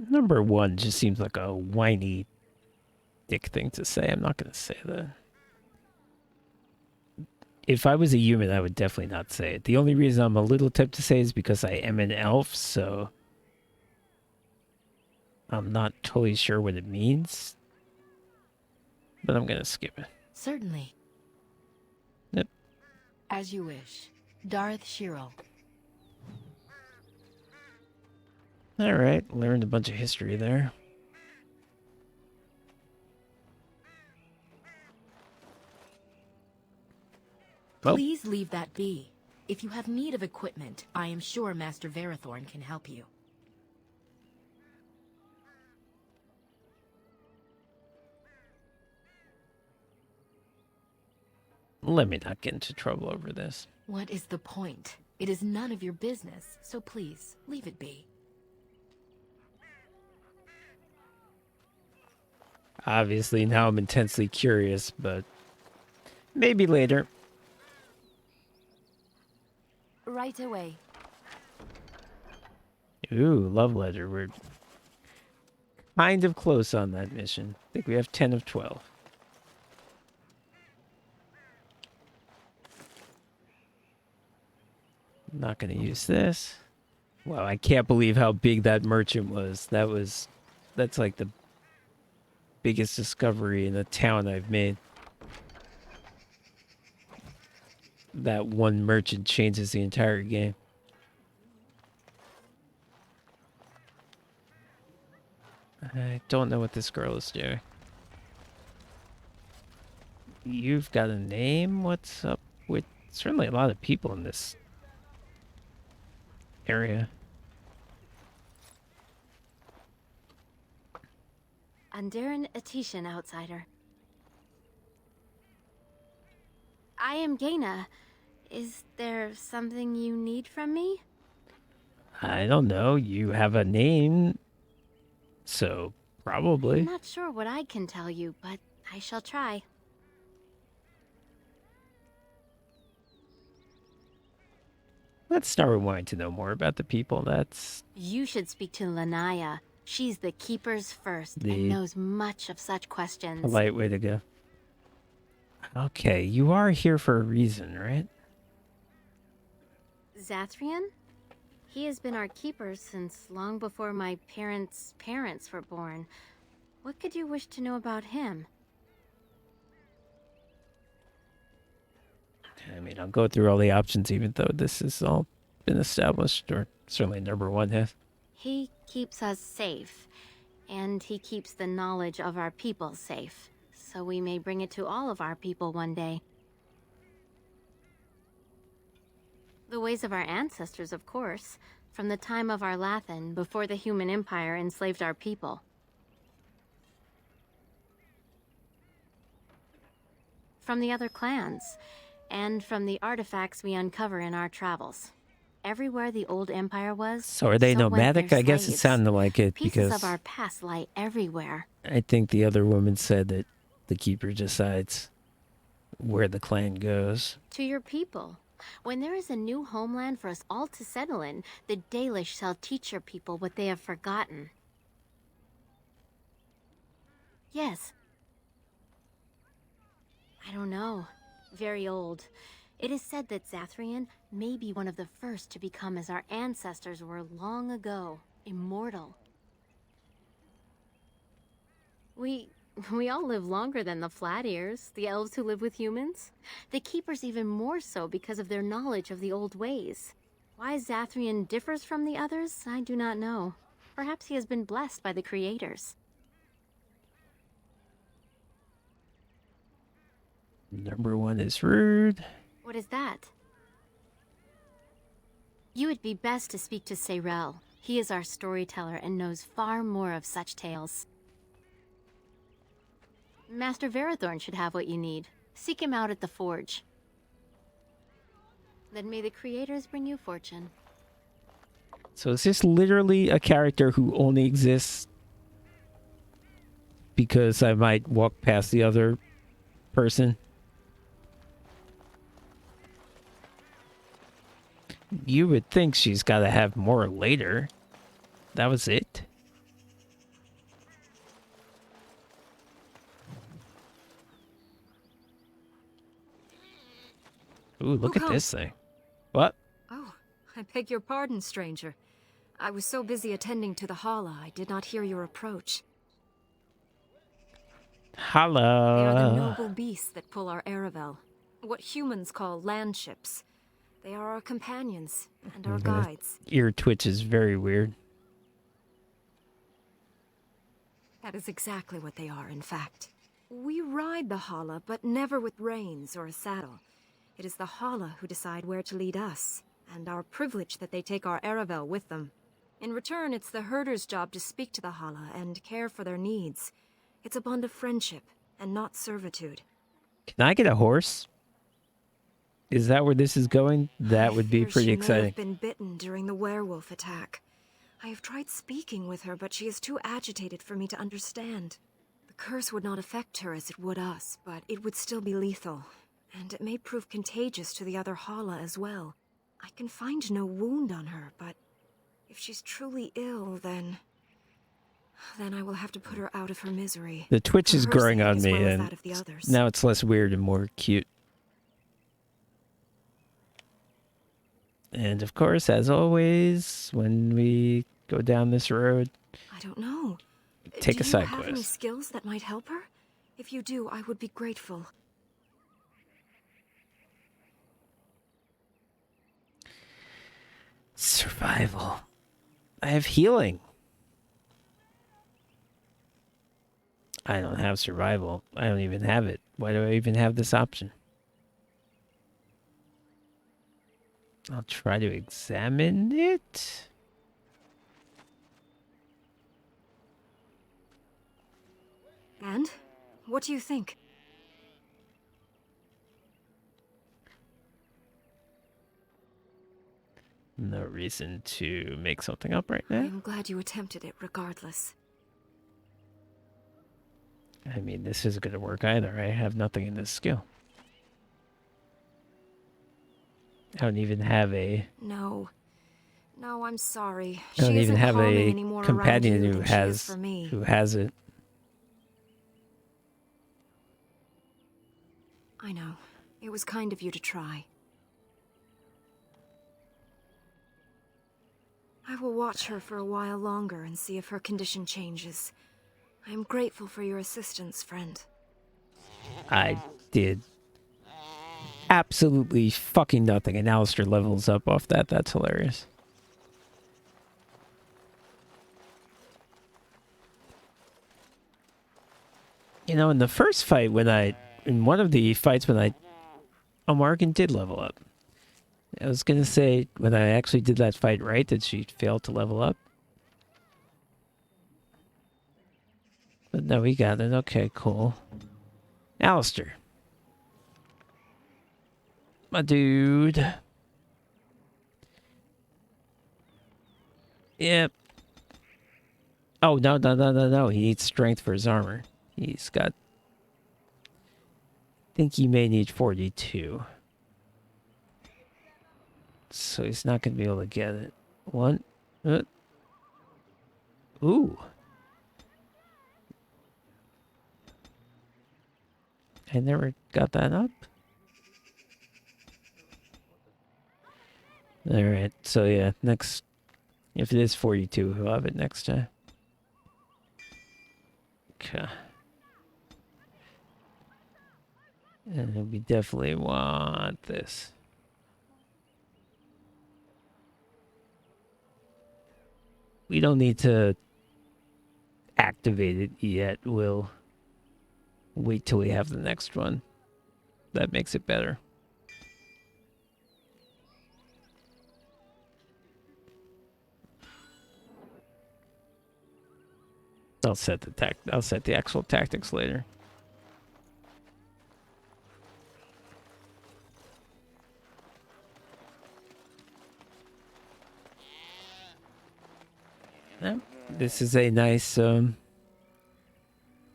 Number one just seems like a whiny dick thing to say. I'm not going to say that. If I was a human, I would definitely not say it. The only reason I'm a little tempted to say is because I am an elf, so I'm not totally sure what it means. But I'm going to skip it. Certainly. Yep. As you wish. Darth Shiro. Alright, learned a bunch of history there. Well, Please leave that be. If you have need of equipment, I am sure Master Verathorn can help you. let me not get into trouble over this. What is the point? It is none of your business, so please, leave it be. Obviously, now I'm intensely curious, but maybe later. Right away. Ooh, love letter. We're kind of close on that mission. I think we have 10 of 12. Not going to use this. Wow, I can't believe how big that merchant was. That's like the biggest discovery in a town I've made. That one merchant changes the entire game. I don't know what this girl is doing. You've got a name? What's up with... Certainly a lot of people in this area. Andaran Atishan, outsider. I am Gaina. Is there something you need from me? I don't know. You have a name, so probably. I'm not sure what I can tell you, but I shall try. Let's start with wanting to know more about the people. That's You should speak to Lanaya. She's the Keeper's first The and knows much of such questions. a light way to go. Okay, you are here for a reason, right? Zathrian? He has been our keeper since long before my parents' parents were born. What could you wish to know about him? I mean, I'll go through all the options even though this has all been established, or certainly number one has. He keeps us safe, and he keeps the knowledge of our people safe, so we may bring it to all of our people one day. The ways of our ancestors, of course, from the time of our Lathan, before the human empire enslaved our people. From the other clans, and from the artifacts we uncover in our travels. Everywhere the old empire was, So are they so went nomadic? their I guess it slaves. sounded like it Pieces because of our past lie everywhere. I think the other woman said that the keeper decides where the clan goes. To your people. When there is a new homeland for us all to settle in, the Dalish shall teach your people what they have forgotten. Yes. I don't know. Very old. It is said that Zathrian may be one of the first to become as our ancestors were long ago, immortal. We all live longer than the Flat Ears, the elves who live with humans. The Keepers even more so because of their knowledge of the old ways. Why Zathrian differs from the others, I do not know. Perhaps he has been blessed by the creators. Number one is rude. What is that? You would be best to speak to Seyrel. He is our storyteller and knows far more of such tales. Master Verathorn should have what you need. Seek him out at the forge. Then may the creators bring you fortune. So is this literally a character who only exists because I might walk past the other person? You would think she's got to have more later. That was it. Ooh, look at this thing. What? Oh, I beg your pardon, stranger. I was so busy attending to the Hala, I did not hear your approach. Hello. They are the noble beasts that pull our Aravel. What humans call land ships. They are our companions and our guides. Ear twitch is very weird. That is exactly what they are, in fact. We ride the Hala, but never with reins or a saddle. It is the Hala who decide where to lead us, and our privilege that they take our Aravel with them. In return, it's the herder's job to speak to the Hala and care for their needs. It's a bond of friendship, and not servitude. Can I get a horse? Is that where this is going? That would be pretty She may exciting. have been bitten during the werewolf attack. I have tried speaking with her, but she is too agitated for me to understand. The curse would not affect her as it would us, but it would still be lethal. And it may prove contagious to the other Hala as well. I can find no wound on her, but if she's truly ill, then I will have to put her out of her misery. The twitch For is her growing sake on as me, well as and that of the others. now it's less weird and more cute. And of course, as always, when we go down this road, I don't know. take a side Do you have any quest. skills that might help her? If you do, I would be grateful. Survival. I have healing. I don't have survival. I don't even have it. Why do I even have this option? I'll try to examine it. And? What do you think? No reason to make something up right now. I'm glad you attempted it regardless. I mean, this isn't going to work either. I have nothing in this skill. I don't even have a... No. No, I'm sorry. I don't She even isn't have calming a any more around companion you who than she is has for me. who has it. I know. It was kind of you to try. I will watch her for a while longer and see if her condition changes. I am grateful for your assistance, friend. I did absolutely fucking nothing, and Alistair levels up off that. That's hilarious. You know, in the first fight, in one of the fights when Morgan did level up. I was gonna say, when I actually did that fight right, did she fail to level up? But no, we got it. Okay, cool. Alistair. My dude. Yep. Oh, no. He needs strength for his armor. He's got... I think he may need 42. So he's not going to be able to get it. One. Ooh. I never got that up. Alright, so yeah, next... If it is 42, he'll have it next time. Okay. And we definitely want this. We don't need to activate it yet. We'll wait till we have the next one. That makes it better. I'll set the actual tactics later. Yeah, this is a nice,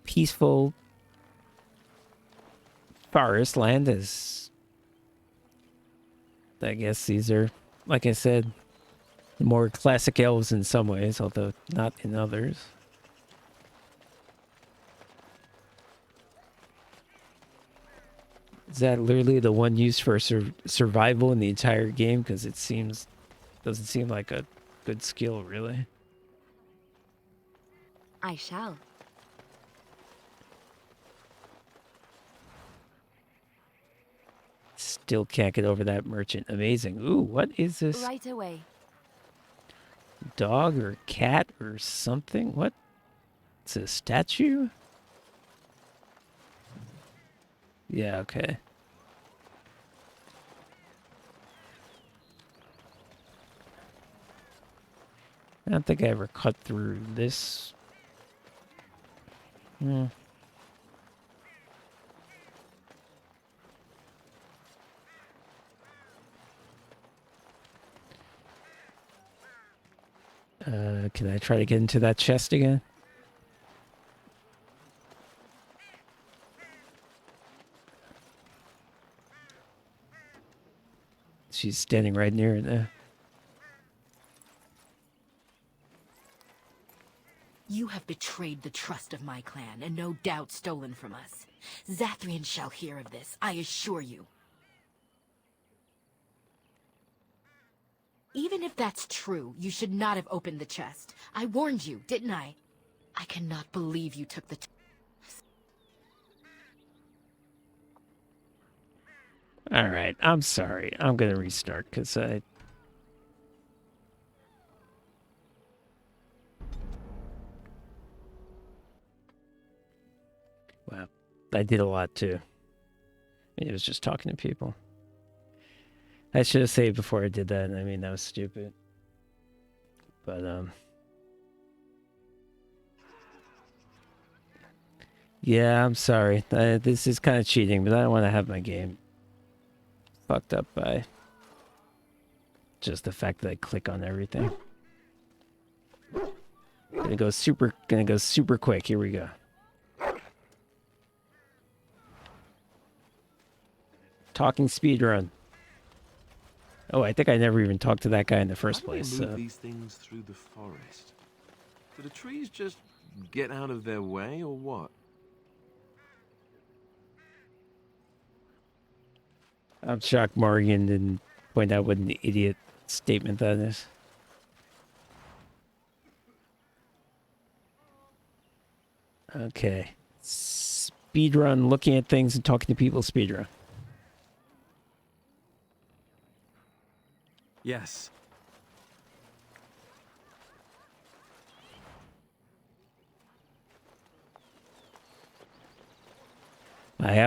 peaceful forest land. I guess these are, like I said, more classic elves in some ways, although not in others. Is that literally the one used for survival in the entire game? Because it doesn't seem like a good skill, really. I shall. Still can't get over that merchant. Amazing. Ooh, what is this? Right away. Dog or cat or something? What? It's a statue? Yeah, okay. I don't think I ever cut through this. Hmm. Can I try to get into that chest again? She's standing right near it there. You have betrayed the trust of my clan, and no doubt stolen from us. Zathrian shall hear of this, I assure you. Even if that's true, you should not have opened the chest. I warned you, didn't I? I cannot believe you took the... Alright, I'm sorry. I'm gonna restart, because Wow. I did a lot, too. It was just talking to people. I should have saved before I did that. I mean, that was stupid. But, yeah, I'm sorry. This is kind of cheating, but I don't want to have my game fucked up by just the fact that I click on everything. Gonna go super quick. Here we go. Talking speedrun. Oh, I think I never even talked to that guy in the first place. How do they move these things through the forest? Do the trees just get out of their way, or what? I'm shocked Morgan didn't point out what an idiot statement that is. Okay. Speedrun, looking at things and talking to people, speedrun. Yes. I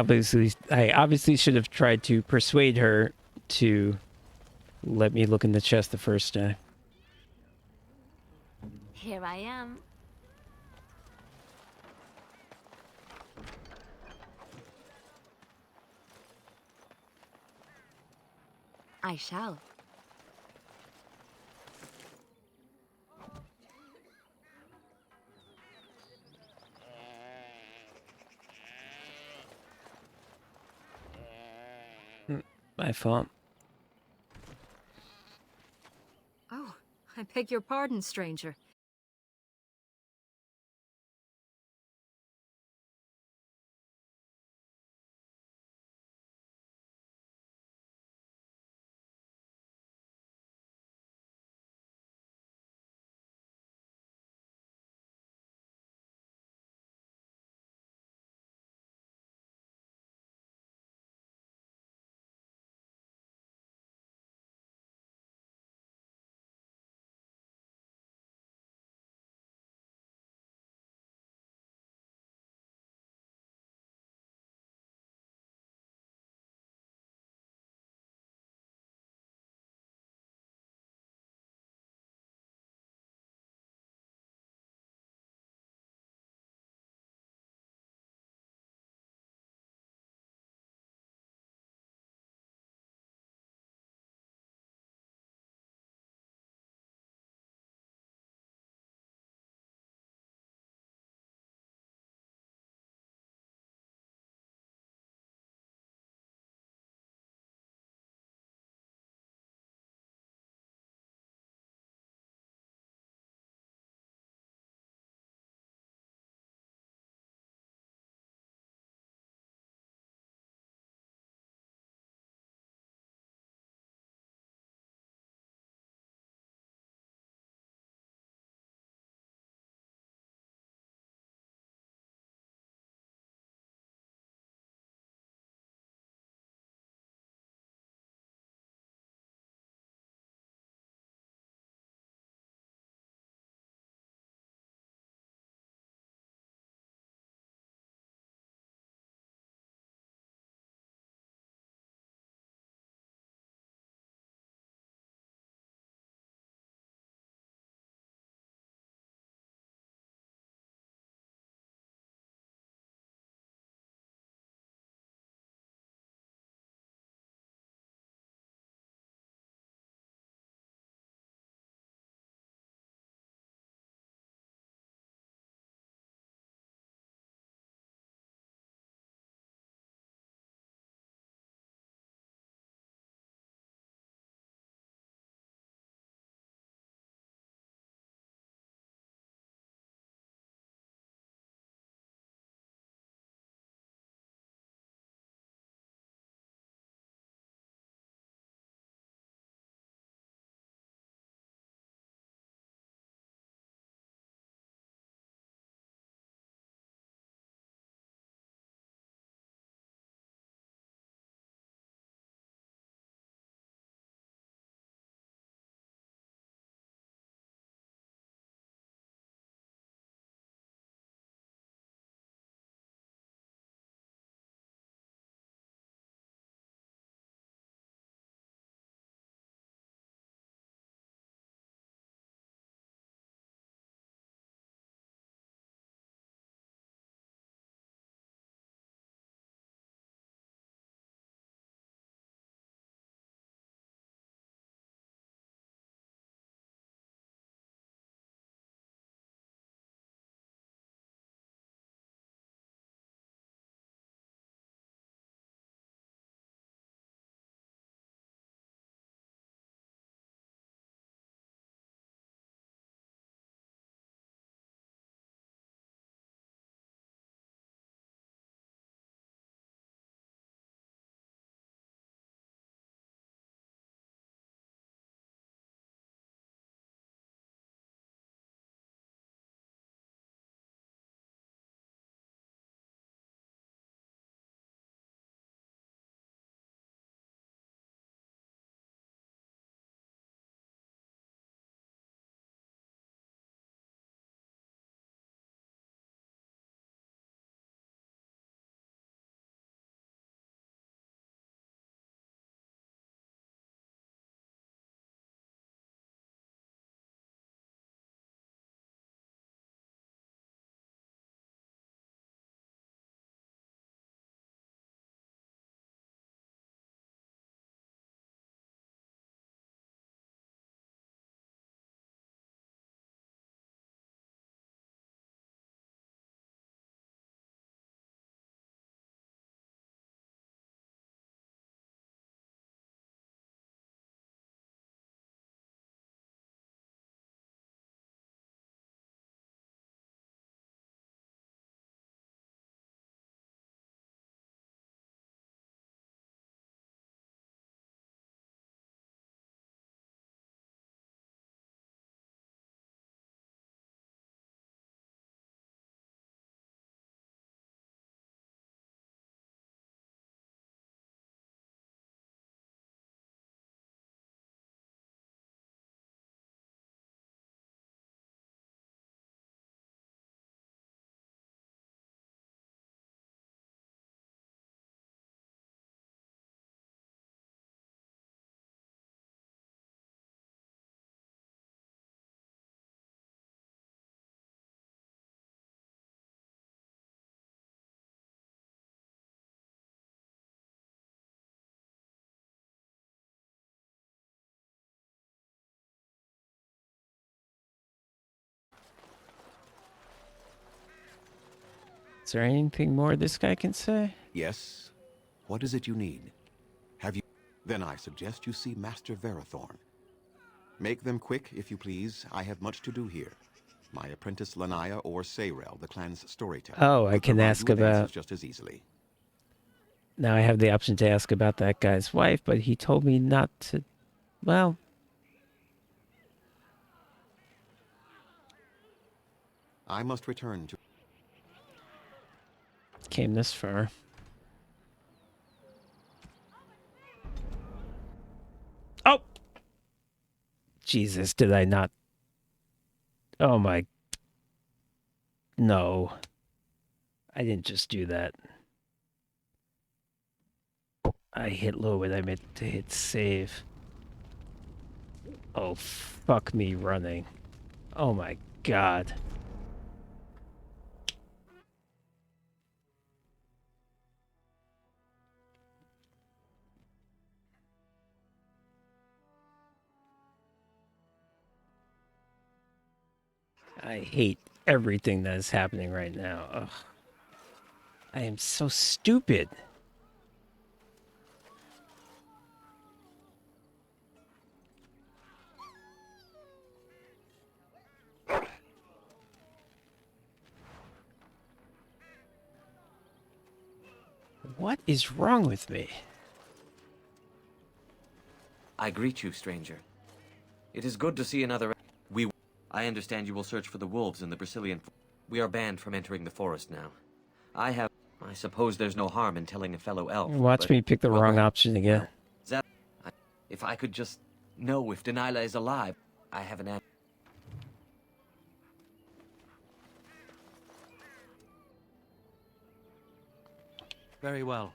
obviously should have tried to persuade her to let me look in the chest the first time. Here I am. I shall. My fault. Oh, I beg your pardon, stranger. Is there anything more this guy can say? Yes. What is it you need? Have you... Then I suggest you see Master Verathorn. Make them quick, if you please. I have much to do here. My apprentice Lanaya or Sayrel, the clan's storyteller. Oh, I could can provide ask you with answers about... just as easily. Now I have the option to ask about that guy's wife, but he told me not to... Well... I must return to... Came this far. Oh! Jesus, did I not... Oh my... No. I didn't just do that. I hit low when I meant to hit save. Oh, fuck me running. Oh my god. I hate everything that is happening right now. Ugh. I am so stupid. What is wrong with me? I greet you, stranger. It is good to see another... I understand you will search for the wolves in the Brecilian Forest. We are banned from entering the forest now. I suppose there's no harm in telling a fellow elf. Watch me pick the wrong option again. If I could just know if Delilah is alive, I have an answer. Very well.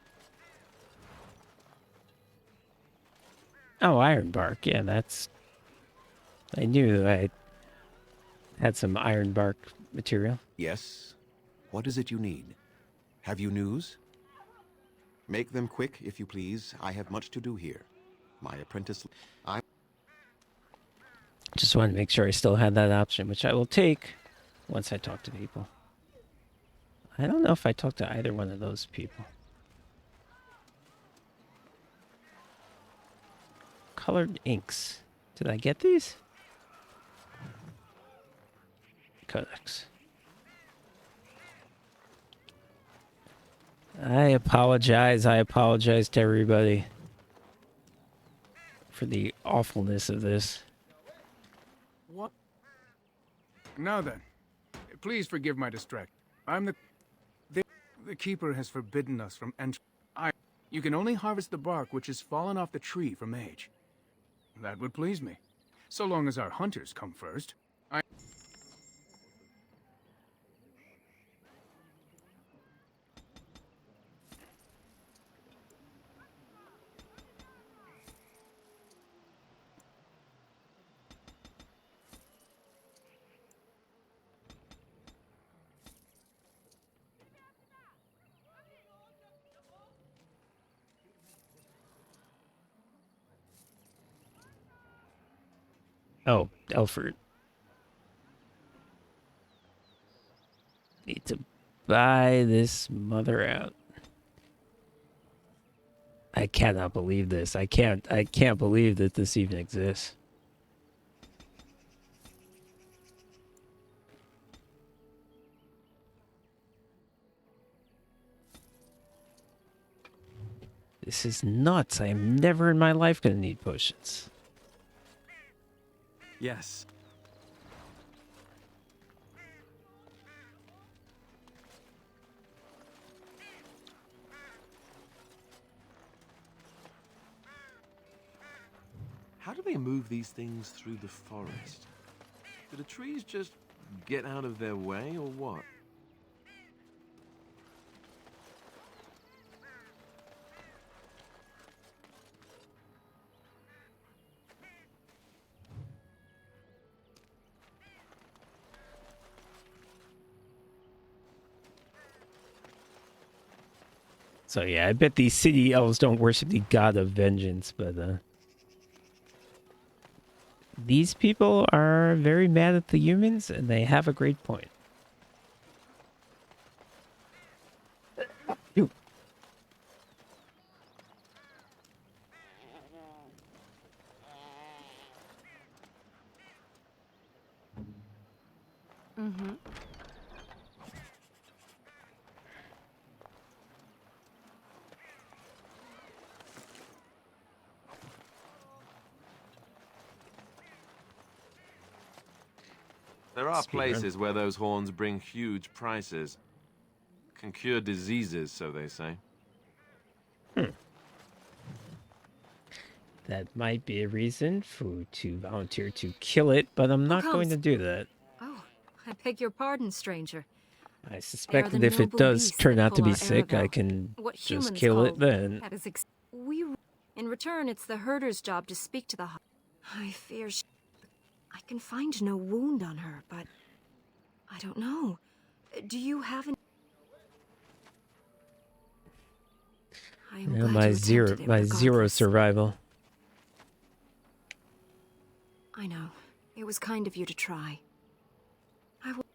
Oh, ironbark. Yeah, that's... I knew I had some ironbark material. Yes. What is it you need? Have you news? Make them quick, if you please. I have much to do here. My apprentice... Just wanted to make sure I still had that option, which I will take once I talk to people. I don't know if I talked to either one of those people. Colored inks. Did I get these? Codex. I apologize to everybody for the awfulness of this. What? Now then, please forgive my distraction. I'm the keeper has forbidden us from entering. You can only harvest the bark which has fallen off the tree for Mage. That would please me, so long as our hunters come first. Oh, Elford. Need to buy this mother out. I cannot believe this. I can't believe that this even exists. This is nuts. I am never in my life going to need potions. Yes. How do they move these things through the forest? Do the trees just get out of their way, or what? So yeah, I bet these city elves don't worship the god of vengeance, but these people are very mad at the humans, and they have a great point. Mm-hmm. There are Speedrun. places where those horns bring huge prices. Can cure diseases, so they say. That might be a reason to volunteer to kill it, but I'm not going to do that. Oh, I beg your pardon, stranger. I They are suspect the that if it noble does beasts turn that out to pull be our sick, I Arabelle. can What just humans kill call it then. that is in return, it's the herder's job to speak to the I fear I can find no wound on her, but I don't know. Do you have an... I am glad My you zero attempted it regardless. survival. I know. It was kind of you to try. I will...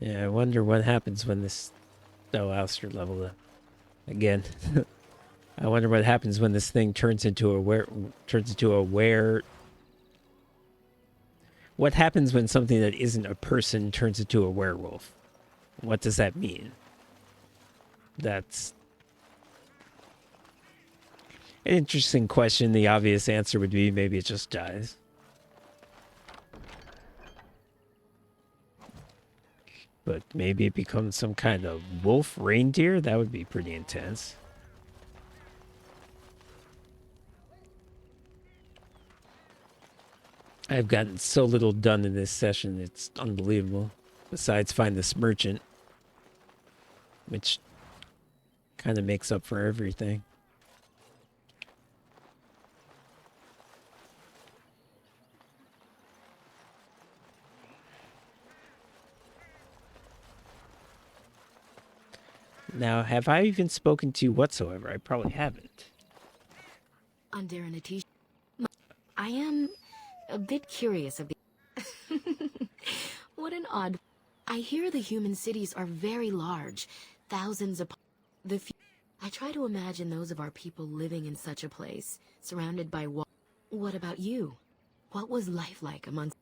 Yeah, I wonder what happens when this... Oh, Alistair leveled up again. I wonder what happens when this thing turns into a were. What happens when something that isn't a person turns into a werewolf? What does that mean? That's an interesting question. The obvious answer would be maybe it just dies. But maybe it becomes some kind of wolf reindeer? That would be pretty intense. I've gotten so little done in this session, it's unbelievable. Besides find this merchant, which kind of makes up for everything. Now, have I even spoken to you whatsoever? I probably haven't. Underanitisha. I am a bit curious of the... What an odd... I hear the human cities are very large, thousands upon... I try to imagine those of our people living in such a place, surrounded by What about you? What was life like amongst...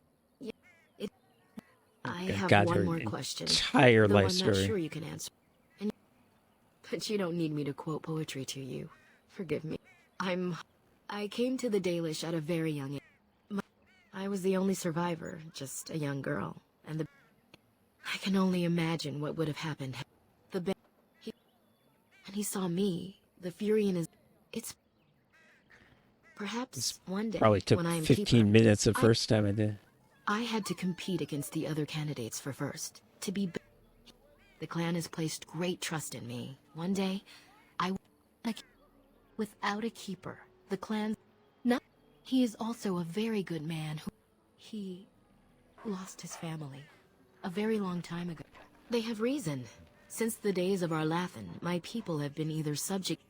I have one more question. Entire though life I'm story. not sure you can answer. But you don't need me to quote poetry to you. Forgive me. I came to the Dalish at a very young age. I was the only survivor, just a young girl, and I can only imagine what would have happened. He saw me, the fury in his... Perhaps one day, Probably took when I am 15 keeper, minutes the first time I did. I had to compete against the other candidates for first. To be... The clan has placed great trust in me. One day, without a keeper, the clan... He is also a very good man who... He lost his family a very long time ago. They have reason. Since the days of our Lathan, my people have been either subject...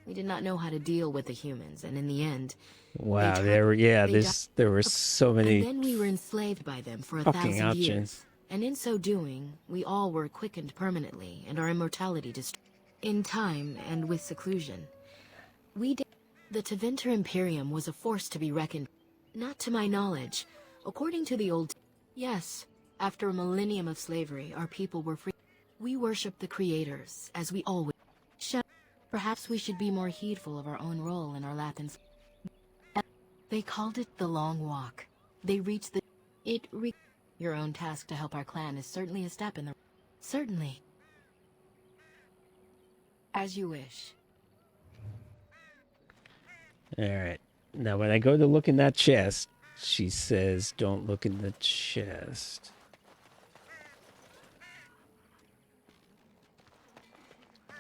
We did not know how to deal with the humans, and in the end... Wow, there were so many... And then we were enslaved by them for 1,000 years. And in so doing, we all were quickened permanently, and our immortality destroyed. In time, and with seclusion. The Tevinter Imperium was a force to be reckoned. Not to my knowledge. According to the old... Yes, after a millennium of slavery, our people were free. We worship the creators, as we always... Perhaps we should be more heedful of our own role in our Lathans. They called it the Long Walk. They reached the... Your own task to help our clan is certainly a step in the... Certainly. As you wish. Alright. Now, when I go to look in that chest, she says, don't look in the chest. I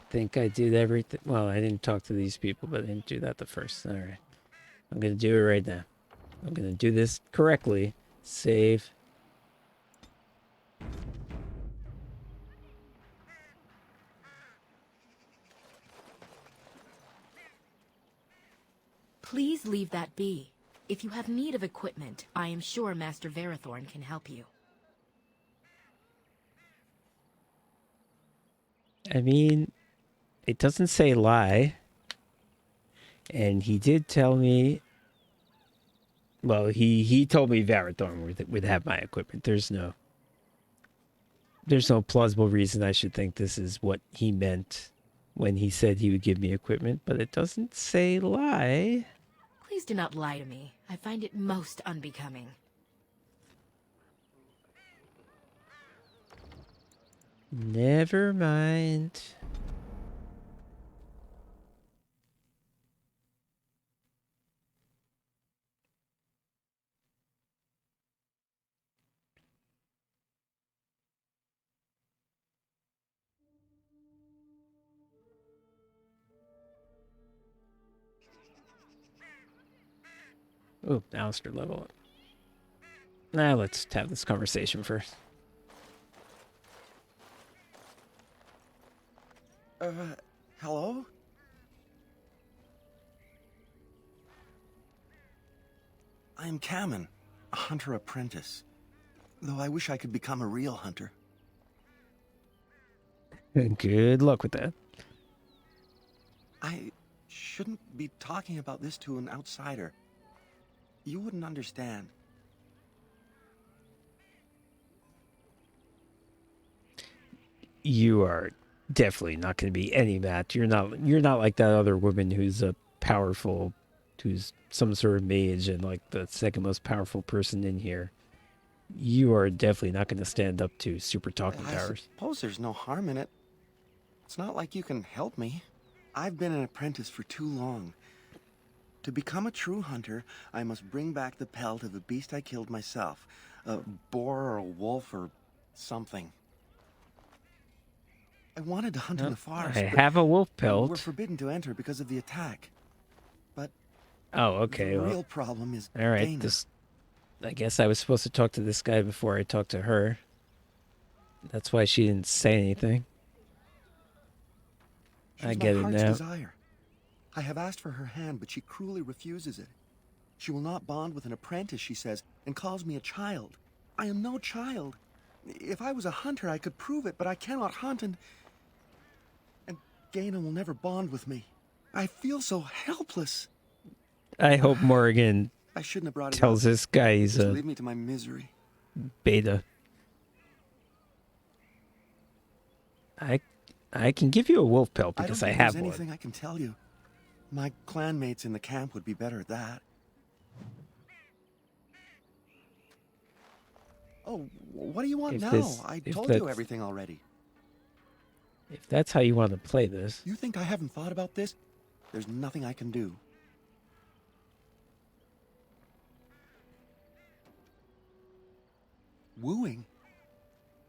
think I did everything. Well, I didn't talk to these people, but I didn't do that the first. Alright. I'm going to do it right now. I'm going to do this correctly. Save. Please leave that be. If you have need of equipment, I am sure Master Verathorn can help you. I mean, it doesn't say lie. And he did tell me, well, he told me Varathorn would have my equipment. There's no plausible reason I should think this is what he meant when he said he would give me equipment, but it doesn't say lie. Please do not lie to me. I find it most unbecoming. Never mind. Oh, Alistair level up. Now let's have this conversation first. Hello? I am Kamen, a hunter apprentice. Though I wish I could become a real hunter. Good luck with that. I shouldn't be talking about this to an outsider. You wouldn't understand. You are definitely not going to be any match. You're not like that other woman who's a powerful, who's some sort of mage and like the second most powerful person in here. You are definitely not going to stand up to super talking powers. I suppose there's no harm in it. It's not like you can help me. I've been an apprentice for too long. To become a true hunter, I must bring back the pelt of a beast I killed myself. A boar or a wolf or something. I wanted to hunt in the forest. I have a wolf pelt. We're forbidden to enter because of the attack. But oh, okay. The real problem is all right. Dana. I guess I was supposed to talk to this guy before I talked to her. That's why she didn't say anything. She's I get my it heart's now. desire. I have asked for her hand, but she cruelly refuses it. She will not bond with an apprentice, she says, and calls me a child. I am no child. If I was a hunter, I could prove it, but I cannot hunt, and Gaina will never bond with me. I feel so helpless. I hope Morrigan I shouldn't have brought it tells up. this guy he's Just a leave me to my misery. beta. I can give you a wolf pelt because I, have there's one. anything I can tell you. My clanmates in the camp would be better at that. Oh, what do you want now? I told you everything already. If that's how you want to play this. You think I haven't thought about this? There's nothing I can do. Wooing?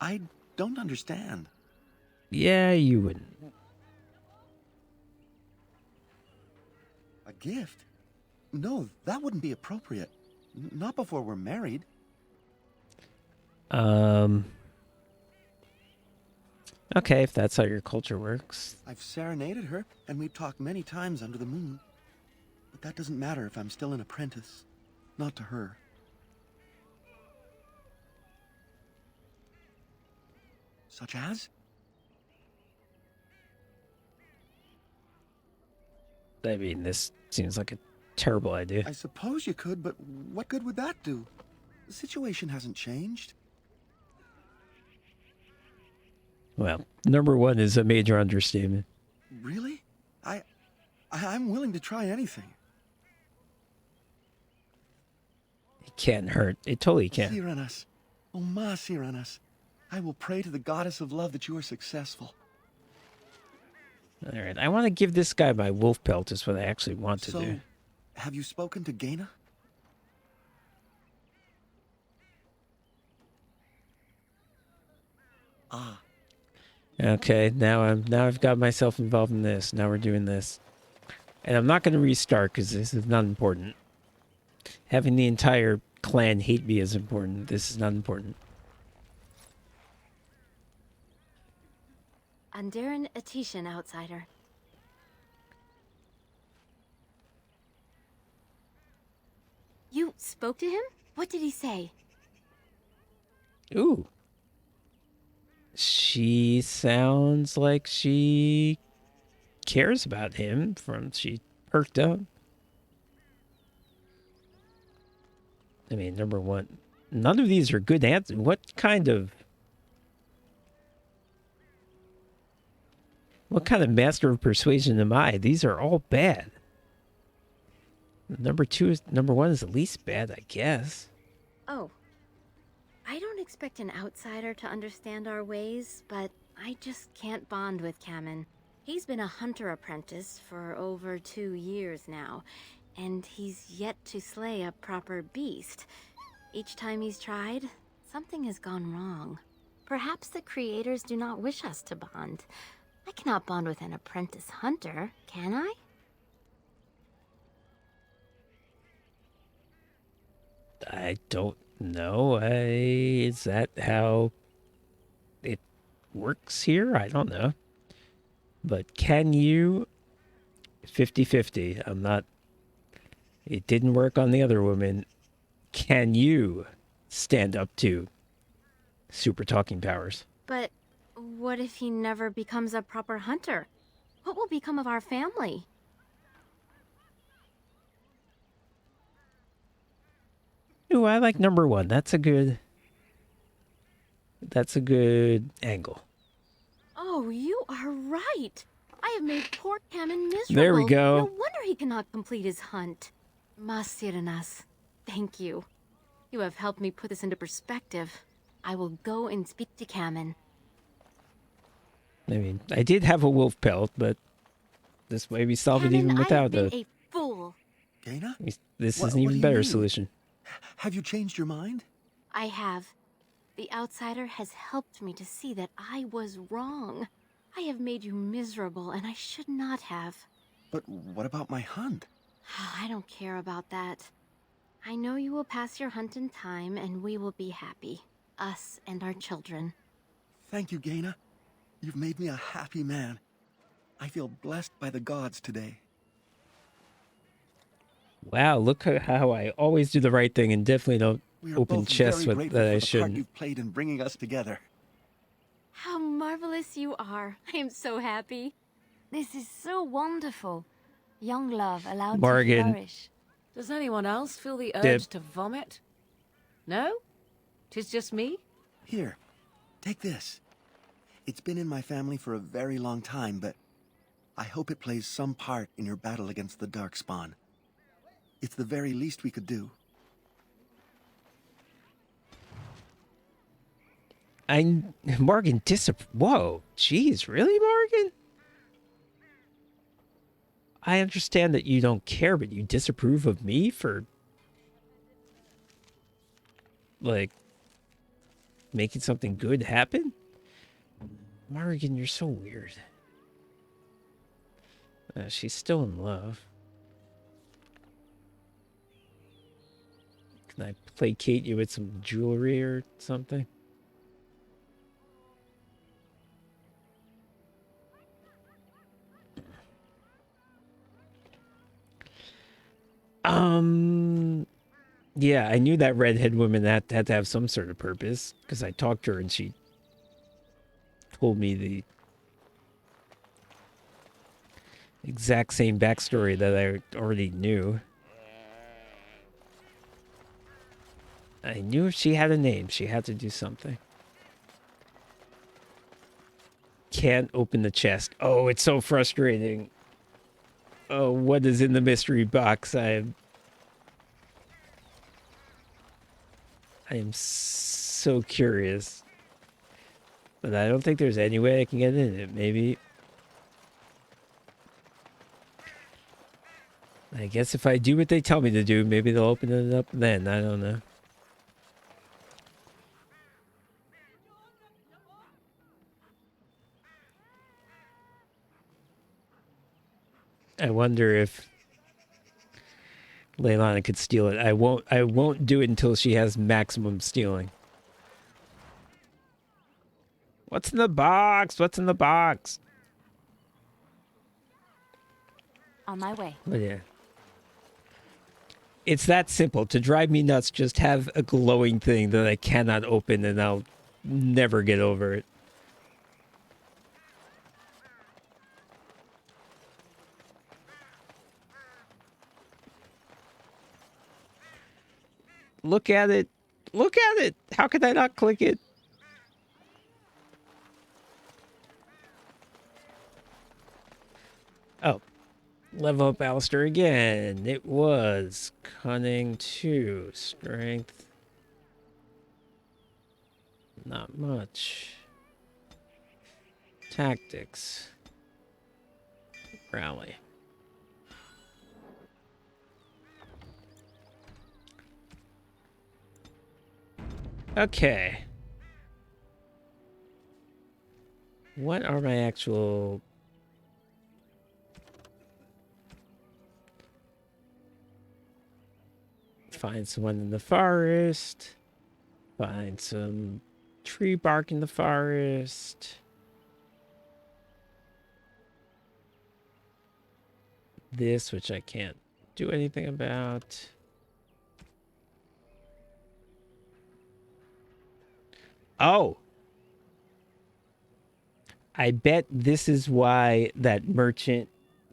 I don't understand. Yeah, you wouldn't. A gift? No, that wouldn't be appropriate. Not before we're married. Okay, if that's how your culture works. I've serenaded her, and we've talked many times under the moon. But that doesn't matter if I'm still an apprentice. Not to her. Such as? I mean, this seems like a terrible idea. I suppose you could, but what good would that do? The situation hasn't changed. Well, number one is a major understatement. Really? I'm willing to try anything. It can't hurt. It totally can. Cyranas. Oh, ma Cyranas. I will pray to the goddess of love that you are successful. All right, I want to give this guy my wolf pelt is what I actually want to do. Have you spoken to Gaina? Ah. Okay, now I've got myself involved in this. Now we're doing this. And I'm not going to restart because this is not important. Having the entire clan hate me is important. This is not important. Andarin Atishan, outsider. You spoke to him? What did he say? Ooh. She sounds like she cares about him. perked up. I mean, number one, none of these are good answers. What kind of master of persuasion am I? These are all bad. Number one is the least bad, I guess. Oh. I don't expect an outsider to understand our ways, but I just can't bond with Kamen. He's been a hunter apprentice for over 2 years now, and he's yet to slay a proper beast. Each time he's tried, something has gone wrong. Perhaps the creators do not wish us to bond. I cannot bond with an apprentice hunter, can I? I don't know. Is that how it works here? I don't know. But can you 50-50? I'm not. It didn't work on the other woman. Can you stand up to super talking powers? But what if he never becomes a proper hunter? What will become of our family? Ooh, I like number one. That's a good angle. Oh, you are right. I have made poor Kamen miserable. There we go. No wonder he cannot complete his hunt. Masiranas, thank you. You have helped me put this into perspective. I will go and speak to Kamen. I mean, I did have a wolf pelt, but this way we solve it even without I have been a fool. Gaina? This What- is an what even do you better mean? solution. Have you changed your mind? I have. The outsider has helped me to see that I was wrong. I have made you miserable, and I should not have. But what about my hunt? I don't care about that. I know you will pass your hunt in time, and we will be happy. Us and our children. Thank you, Gaina. You've made me a happy man. I feel blessed by the gods today. Wow, look how I always do the right thing and definitely don't We are open both chests very with grateful that for I the part shouldn't. you've played in bringing us together. How marvelous you are. I am so happy. This is so wonderful. Young love allowed Morgan. to flourish. Does anyone else feel the urge Dib. to vomit? No? 'Tis just me? Here, take this. It's been in my family for a very long time, but I hope it plays some part in your battle against the Darkspawn. It's the very least we could do. Morgan Whoa, jeez, really, Morgan? I understand that you don't care, but you disapprove of me for, like, making something good happen? Morgan, you're so weird. She's still in love. Can I placate you with some jewelry or something? Yeah, I knew that redhead woman had to have some sort of purpose because I talked to her and she told me the exact same backstory that I already knew. I knew if she had a name, she had to do something. Can't open the chest. Oh, it's so frustrating. Oh, what is in the mystery box? I am so curious. But I don't think there's any way I can get in it. Maybe. I guess if I do what they tell me to do, maybe they'll open it up then. I don't know. I wonder if Leilani could steal it. I won't do it until she has maximum stealing. What's in the box? What's in the box? On my way. But yeah. It's that simple. To drive me nuts, just have a glowing thing that I cannot open and I'll never get over it. Look at it. Look at it. How could I not click it? Oh. Level up Alistair again. It was cunning 2. Strength. Not much. Tactics. Rally. Okay. What are my actual... Find someone in the forest. Find some tree bark in the forest. This, which I can't do anything about. Oh! I bet this is why that merchant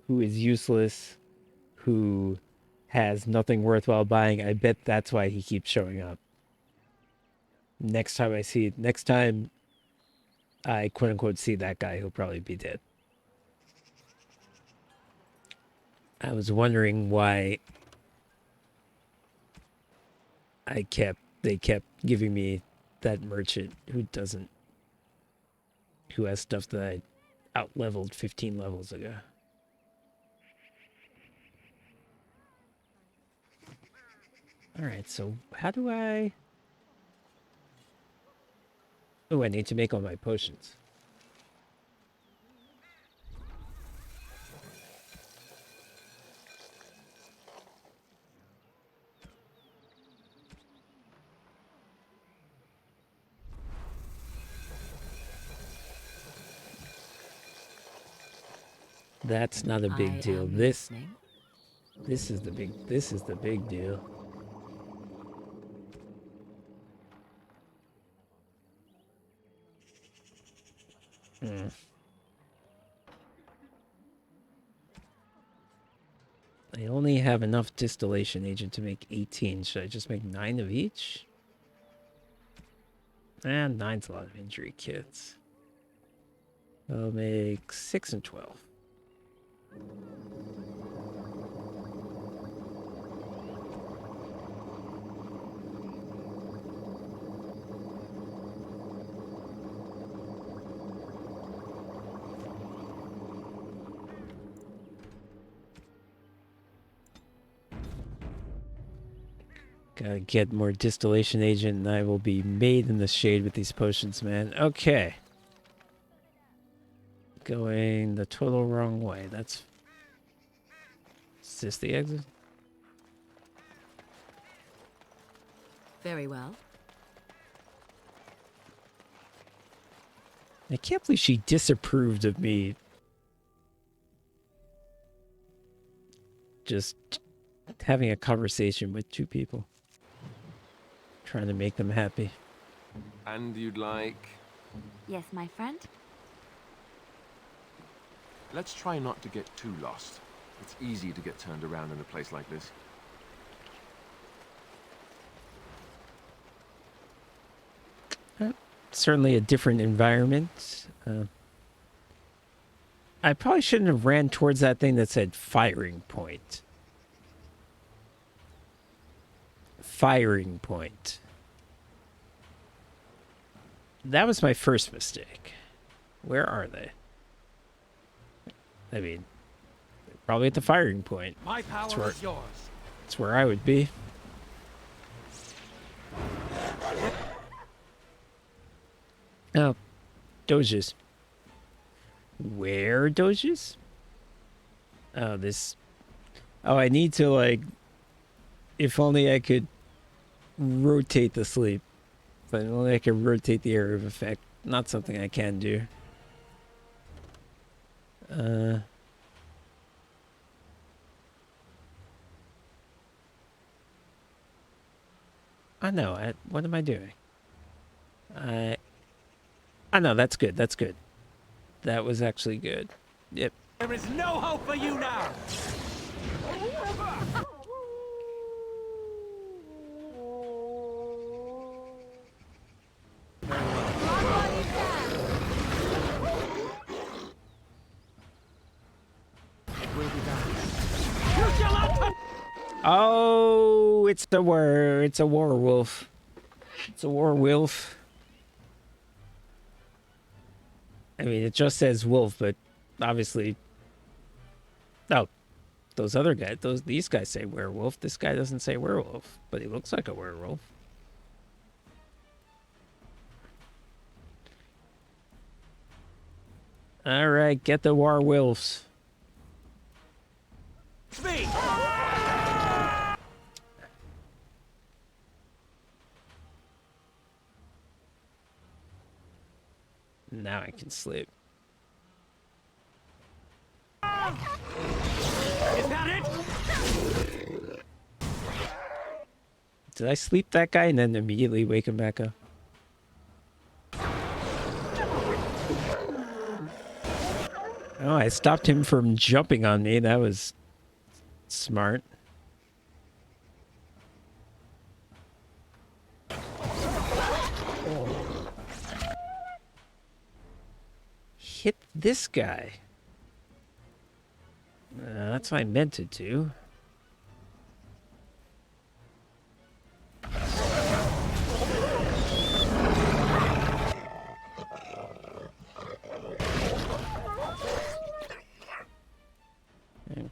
who is useless, who has nothing worthwhile buying, I bet that's why he keeps showing up. Next time I quote unquote see that guy, he'll probably be dead. I was wondering why they kept giving me that merchant who has stuff that I out-leveled 15 levels ago. Alright, so how do I... Oh, I need to make all my potions. That's not a big deal. This is the big deal. I only have enough distillation agent to make 18. Should I just make 9 of each? And 9's a lot of injury kits. I'll make 6 and 12. Gotta get more distillation agent and I will be made in the shade with these potions, man. Okay. Going the total wrong way. Is this the exit? Very well. I can't believe she disapproved of me. Just having a conversation with 2 people. Trying to make them happy. And you'd like... Yes, my friend? Let's try not to get too lost. It's easy to get turned around in a place like this. Certainly a different environment. I probably shouldn't have ran towards that thing that said firing point. Firing point. That was my first mistake. Where are they? I mean, probably at the firing point. My power is yours. That's where I would be. Oh, doges. Where doges? Oh, this... Oh, I need to, like... If only I could rotate the sleep. If only I could rotate the area of effect. Not something I can do. Oh no, what am I doing? Oh no, that's good, that's good. That was actually good. Yep. There is no hope for you now! Oh, it's a werewolf. It's a werewolf. It's a werewolf. I mean, it just says wolf, but obviously... Oh, those other guys, these guys say werewolf. This guy doesn't say werewolf, but he looks like a werewolf. All right, get the werewolves. Speak! Now I can sleep. Is that it? Did I sleep that guy and then immediately wake him back up? Oh, I stopped him from jumping on me. That was smart. Hit this guy. That's what I meant to do.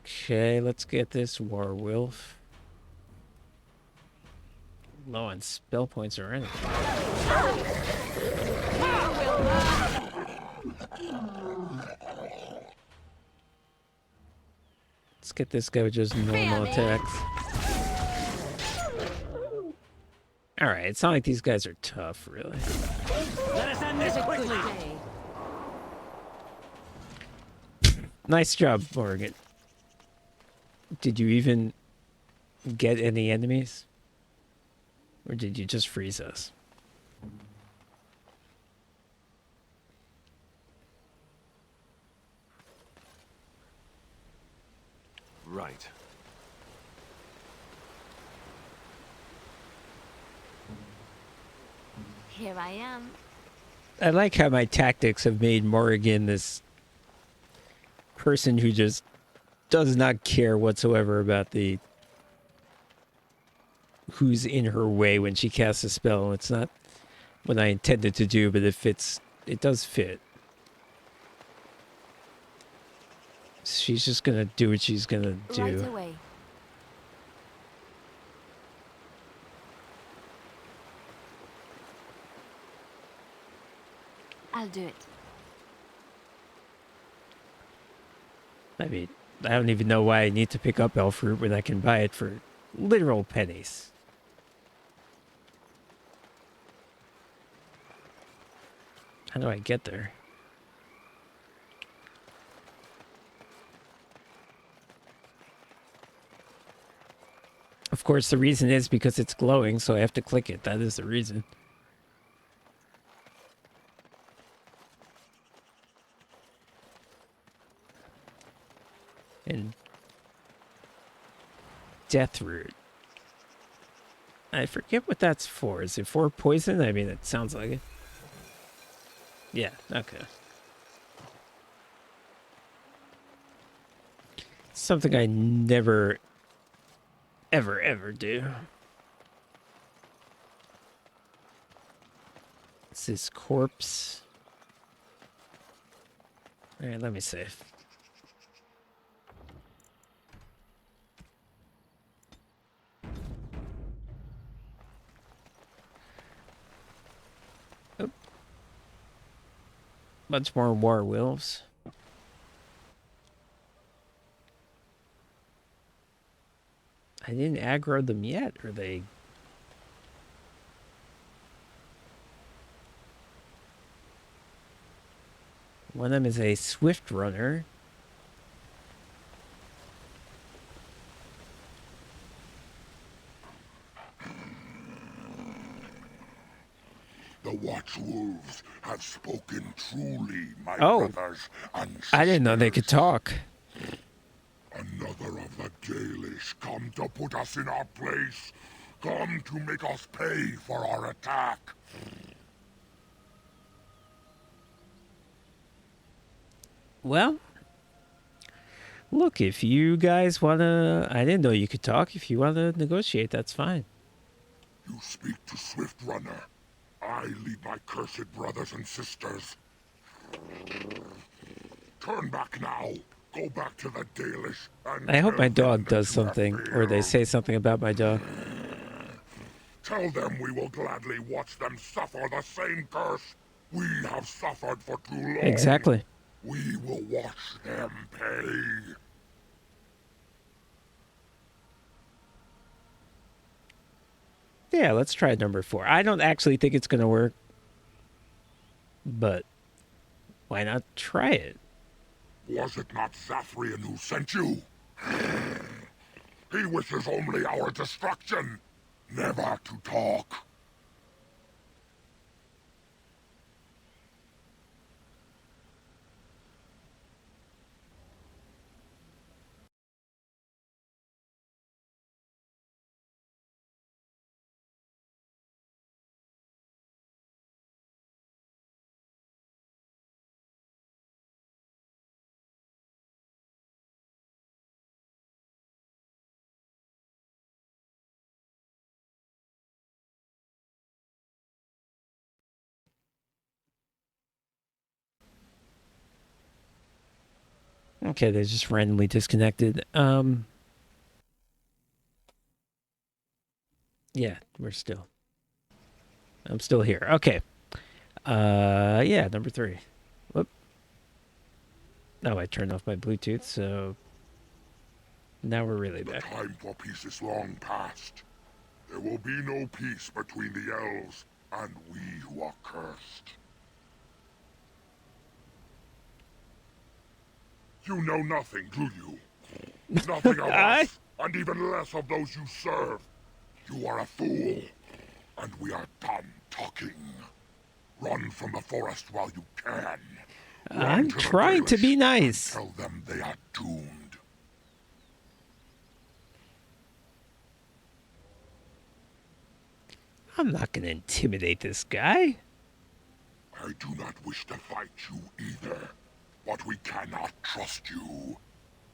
Okay, let's get this werewolf. Low on spell points or anything. Let's get this guy with just normal attacks. Alright, it's not like these guys are tough, really. Let us end this quickly! Nice job, Morgan. Did you even get any enemies? Or did you just freeze us? Right. Here I am. I like how my tactics have made Morrigan this person who just does not care whatsoever about the who's in her way when she casts a spell. It's not what I intended to do, but it does fit. She's just gonna do what she's gonna do. Right away. I'll do it. I mean, I don't even know why I need to pick up elf fruit when I can buy it for literal pennies. How do I get there? Of course, the reason is because it's glowing, so I have to click it. That is the reason. And death root. I forget what that's for. Is it for poison? I mean, it sounds like it. Yeah, okay. Something I never, ever do. It's this corpse. Alright, let me save. Bunch more werewolves. I didn't aggro them yet, or they... One of them is a swift runner. The Watchwolves have spoken truly, my Oh, brothers and I didn't know they could talk. Another of the Gaelish come to put us in our place. Come to make us pay for our attack. Well, Look, if you guys wanna, I didn't know you could talk. If you wanna negotiate, that's fine. You speak to Swift Runner. I lead my cursed brothers and sisters. Turn back now. Go back to the Dalish and I hope my tell them dog that does you have something, or they failed. say something about my dog. Tell them we will gladly watch them suffer the same curse we have suffered for too long. Exactly. We will watch them pay. Yeah, let's try number 4. I don't actually think it's gonna work, but why not try it? Was it not Zathrian who sent you? He wishes only our destruction, never to talk. Okay, they just randomly disconnected. Yeah, I'm still here. Okay. Yeah, number 3. Whoop. Oh, I turned off my Bluetooth, so now we're really back. The time for peace is long past. There will be no peace between the elves and we who are cursed. You know nothing, do you? Nothing of us, and even less of those you serve. You are a fool, and we are done talking. Run from the forest while you can. I'm trying to be nice. Tell them they are doomed. I'm not going to intimidate this guy. I do not wish to fight you either, but we cannot trust you.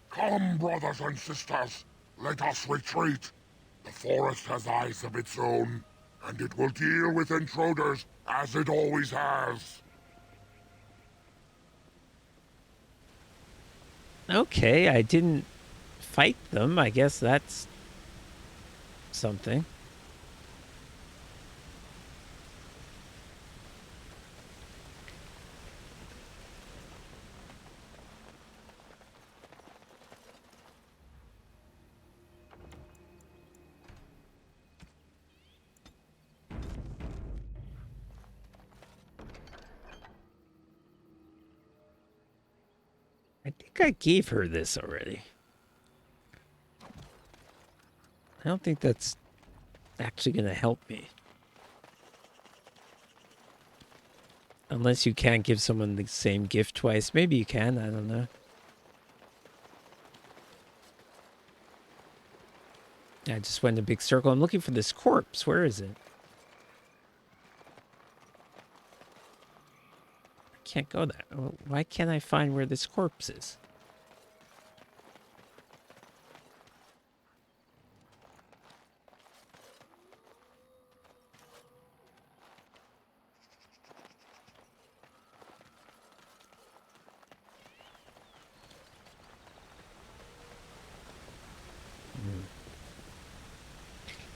Come, brothers and sisters, let us retreat. The forest has eyes of its own, and it will deal with intruders as it always has. Okay, I didn't fight them. I guess that's something. I think I gave her this already. I don't think that's actually going to help me. Unless you can't give someone the same gift twice. Maybe you can, I don't know. I just went in a big circle. I'm looking for this corpse. Where is it? I can't go there. Why can't I find where this corpse is?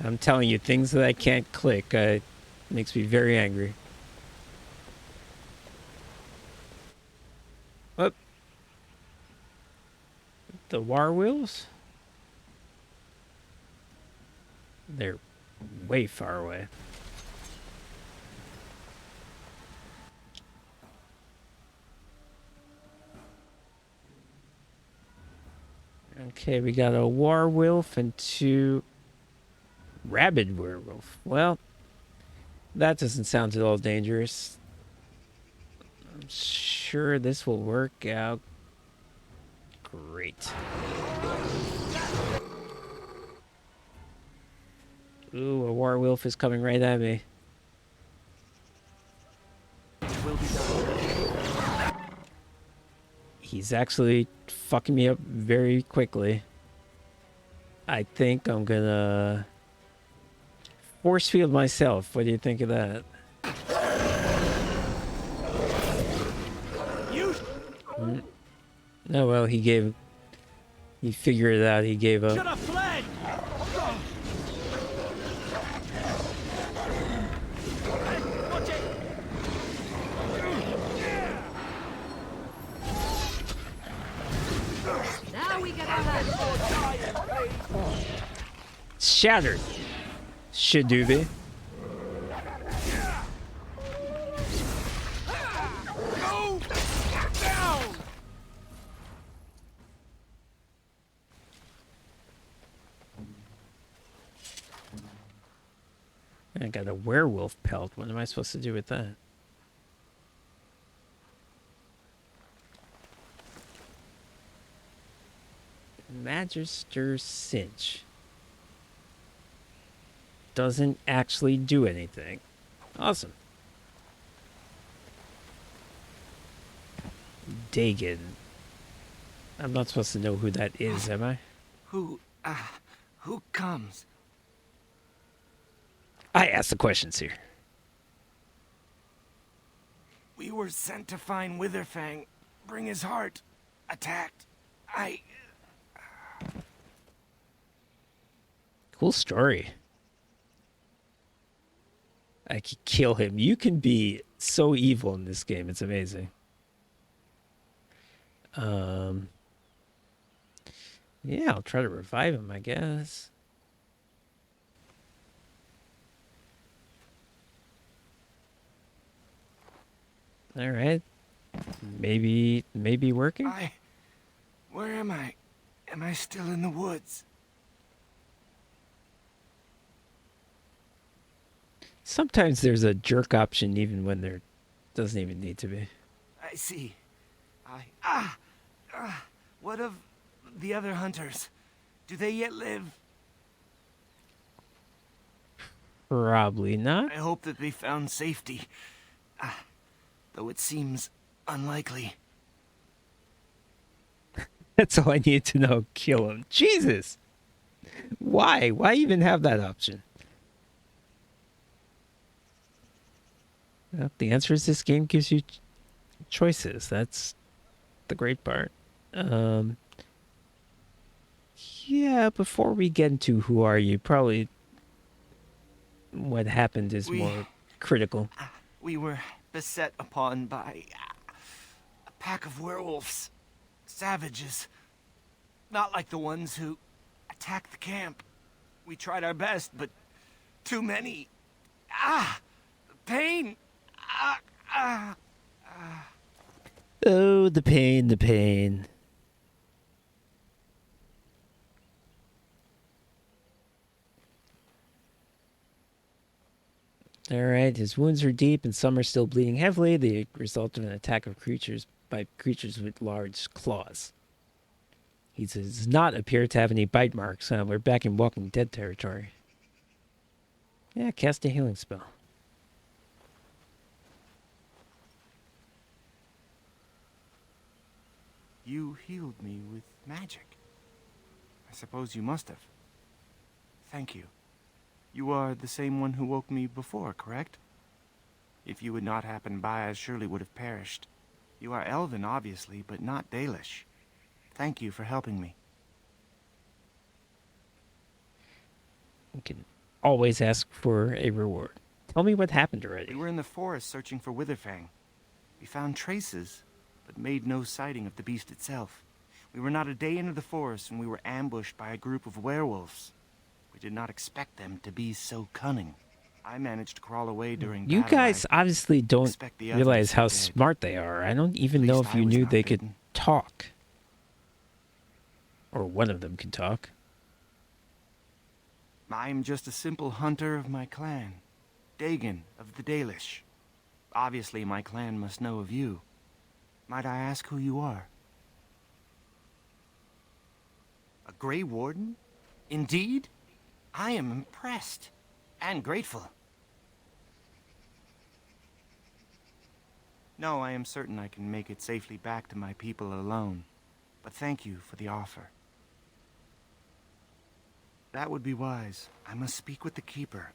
I'm telling you, things that I can't click makes me very angry. What? The war wheels? They're way far away. Okay, we got a werewolf and 2 rabid werewolf. Well, that doesn't sound at all dangerous. I'm sure this will work out great. Ooh, a werewolf is coming right at me. He's actually fucking me up very quickly. I think I'm gonna force field myself. What do you think of that? Oh well, he figured it out. He gave up. Should have fled! Watch it! Now we get our hands. Shattered. Shadoobie. Go down! I got a werewolf pelt. What am I supposed to do with that? Magister Cinch. Doesn't actually do anything. Awesome. Dagon. I'm not supposed to know who that is, am I? Who comes? I ask the questions here. We were sent to find Witherfang, bring his heart. Attacked. Cool story. I could kill him. You can be so evil in this game. It's amazing. Yeah, I'll try to revive him, I guess. All right. Maybe working? Where am I? Am I still in the woods? Sometimes there's a jerk option even when there doesn't even need to be. I see. What of the other hunters? Do they yet live? Probably not. I hope that they found safety. Though it seems unlikely. That's all I need to know. Kill him. Jesus! Why? Why even have that option? Well, the answer is this game gives you choices. That's the great part. Yeah, before we get into who are you, probably what happened is more critical. We were beset upon by a pack of werewolves. Savages. Not like the ones who attacked the camp. We tried our best, but too many. Pain! Oh, the pain, the pain. Alright, his wounds are deep and some are still bleeding heavily. The result of an attack of creatures by creatures with large claws. He does not appear to have any bite marks. We're back in Walking Dead territory. Yeah, cast a healing spell. You healed me with magic. I suppose you must have. Thank you. You are the same one who woke me before, correct? If you had not happened by, I surely would have perished. You are Elven, obviously, but not Dalish. Thank you for helping me. You can always ask for a reward. Tell me what happened already. We were in the forest searching for Witherfang. We found traces, but made no sighting of the beast itself. We were not a day into the forest when we were ambushed by a group of werewolves. We did not expect them to be so cunning. I managed to crawl away during You battle. guys obviously don't expect the realize others how did. smart they are. I don't even know if I you was knew not they could bitten. talk. Or one of them can talk. I'm just a simple hunter of my clan. Dagon of the Dalish. Obviously, my clan must know of you. Might I ask who you are? A Grey Warden? Indeed? I am impressed. And grateful. No, I am certain I can make it safely back to my people alone. but thank you for the offer. That would be wise. I must speak with the Keeper.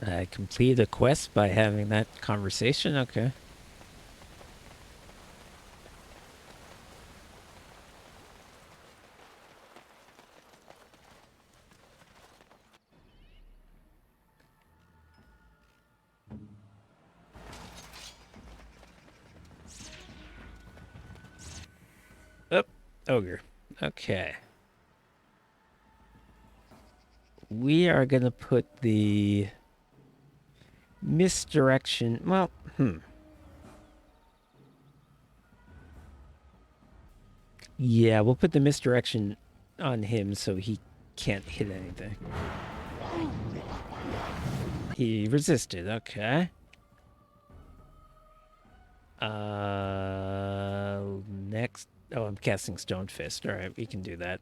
I completed a quest by having that conversation? Okay. Oh, ogre. Okay. We are gonna put the misdirection. Well, yeah, we'll put the misdirection on him so he can't hit anything. He resisted. Okay. Next. Oh, I'm casting Stone Fist. All right, we can do that.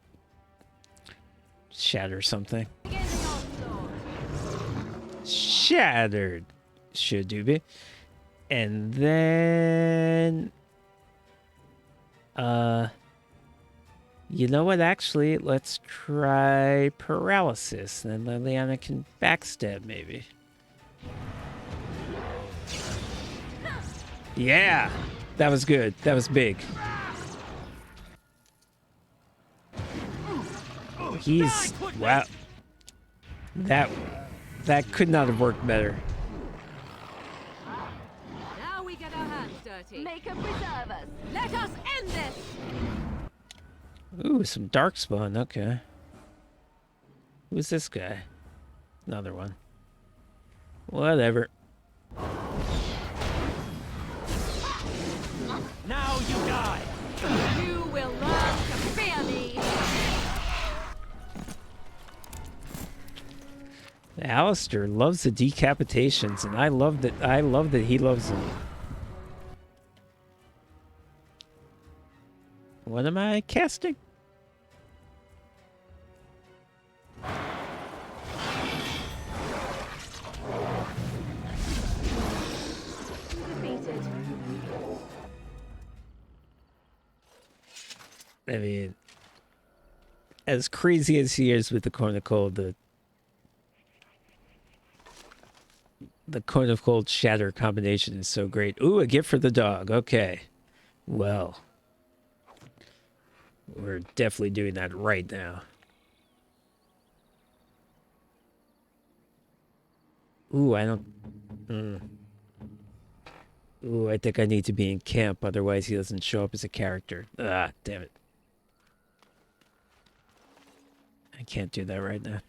Shatter something. Shattered. Should do be. And then you know what, actually, let's try paralysis. Then Liliana can backstab maybe. Yeah. That was good. That was big. He's wow. That could not have worked better. Now we get our hands dirty. Make a preserve us. Let us end this. Ooh, some darkspawn. Okay. Who's this guy? Another one. Whatever. Now you die. You will learn to fear me. Alistair loves the decapitations, and I love that he loves them. What am I casting? I mean, as crazy as he is with the Corn of Cold, the Corn of Cold Shatter combination is so great. Ooh, a gift for the dog. Okay. Well, we're definitely doing that right now. Ooh, I don't... Ooh, I think I need to be in camp, otherwise he doesn't show up as a character. Ah, damn it. I can't do that right now.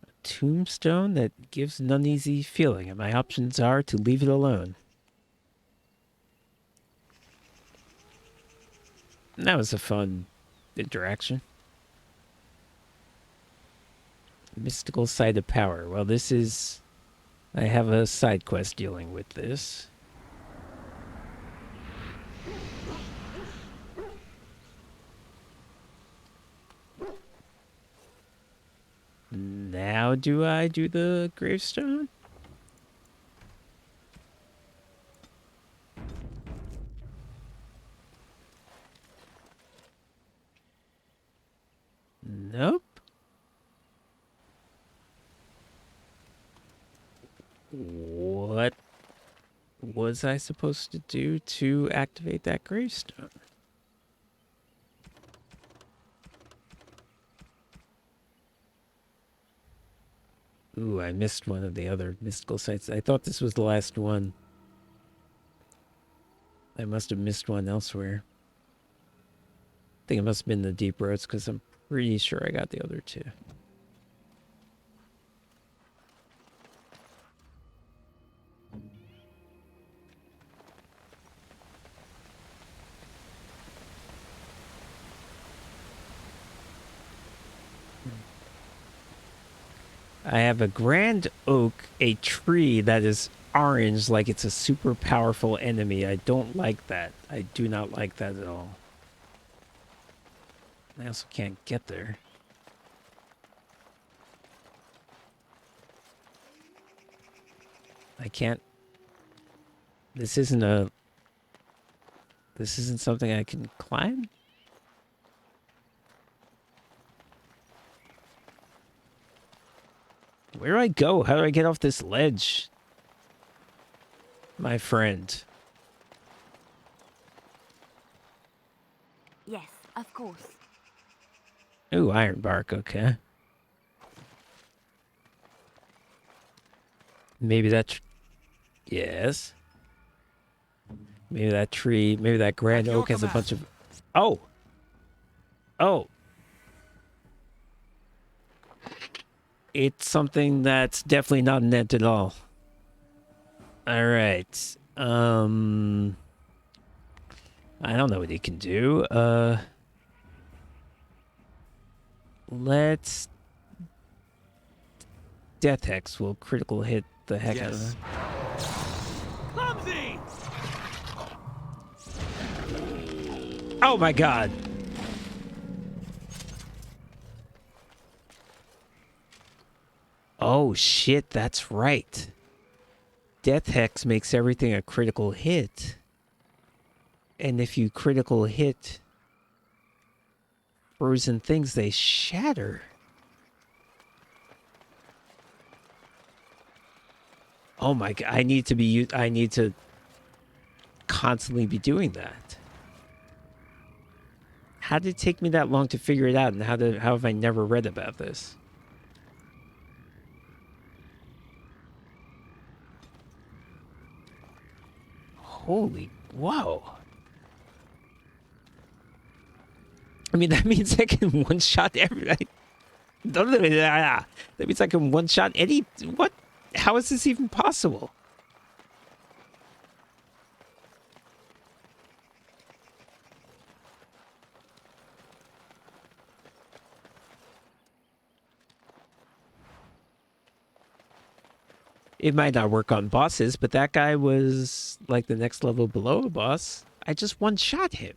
A tombstone that gives an uneasy feeling, and my options are to leave it alone. That was a fun interaction. Mystical side of power. Well, this is... I have a side quest dealing with this. Now do I do the gravestone? Nope. What was I supposed to do to activate that gravestone? Ooh, I missed one of the other mystical sites. I thought this was the last one. I must have missed one elsewhere. I think it must have been the Deep Roads, because I'm pretty sure I got the other two. I have a grand oak, a tree that is orange like it's a super powerful enemy. I don't like that. I do not like that at all. I also can't get there. I can't. This isn't something I can climb? Where do I go? How do I get off this ledge? My friend. Yes, of course. Ooh, iron bark, okay. Maybe that... Yes. Maybe that tree, maybe that grand oak has a bunch of... Oh! Oh! It's something that's definitely not an ant at all. Alright. I don't know what he can do. Let's... Death Hex will critical hit the heck out of him. Clumsy! Oh my god! Oh shit, that's right. Death Hex makes everything a critical hit. And if you critical hit frozen things, they shatter. Oh my god, I need to constantly be doing that. How did it take me that long to figure it out, and how have I never read about this? Holy, whoa. I mean, that means I can one-shot everything. That means I can one-shot any... What? How is this even possible? It might not work on bosses, but that guy was like the next level below a boss. I just one-shot him.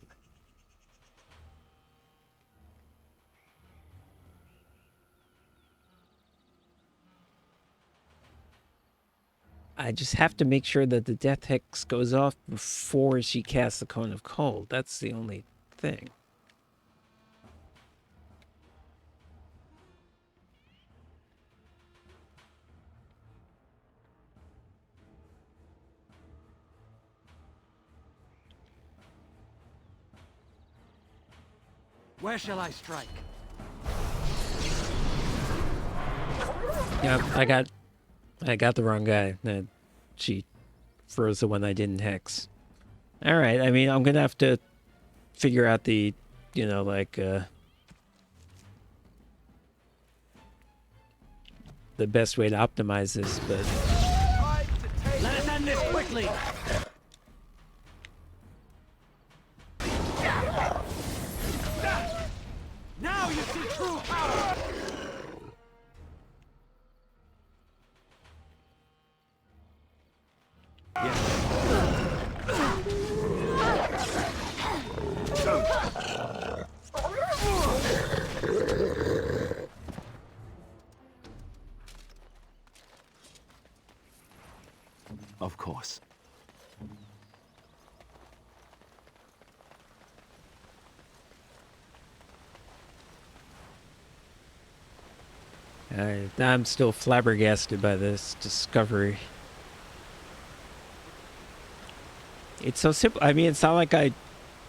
I just have to make sure that the Death Hex goes off before she casts the Cone of Cold. That's the only thing. Where shall I strike? Yep, I got the wrong guy. She froze the one I didn't hex. Alright, I mean, I'm gonna have to figure out the, you know, like, the best way to optimize this, but... Let us end this quickly! Now you see true power! Of course. I'm still flabbergasted by this discovery. It's so simple. I mean, it's not like I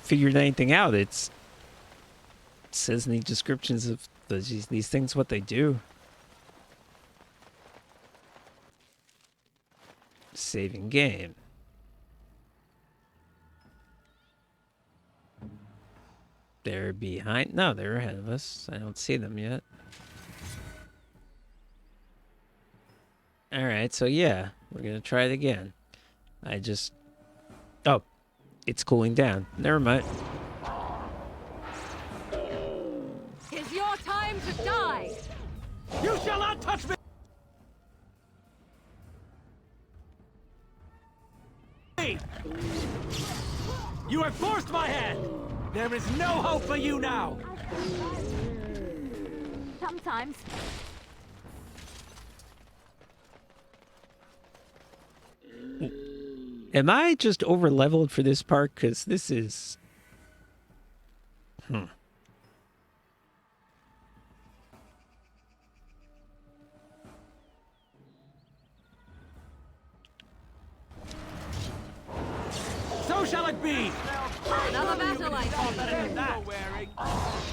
figured anything out. It says in the descriptions of these things what they do. Saving game. They're behind. No, they're ahead of us. I don't see them yet. Alright, so yeah, we're gonna try it again. Oh, it's cooling down. Never mind. It's your time to die! You shall not touch me! You have forced my hand! There is no hope for you now! Sometimes. Am I just over leveled for this part? Because this is. So shall it be! Another battle like That wearing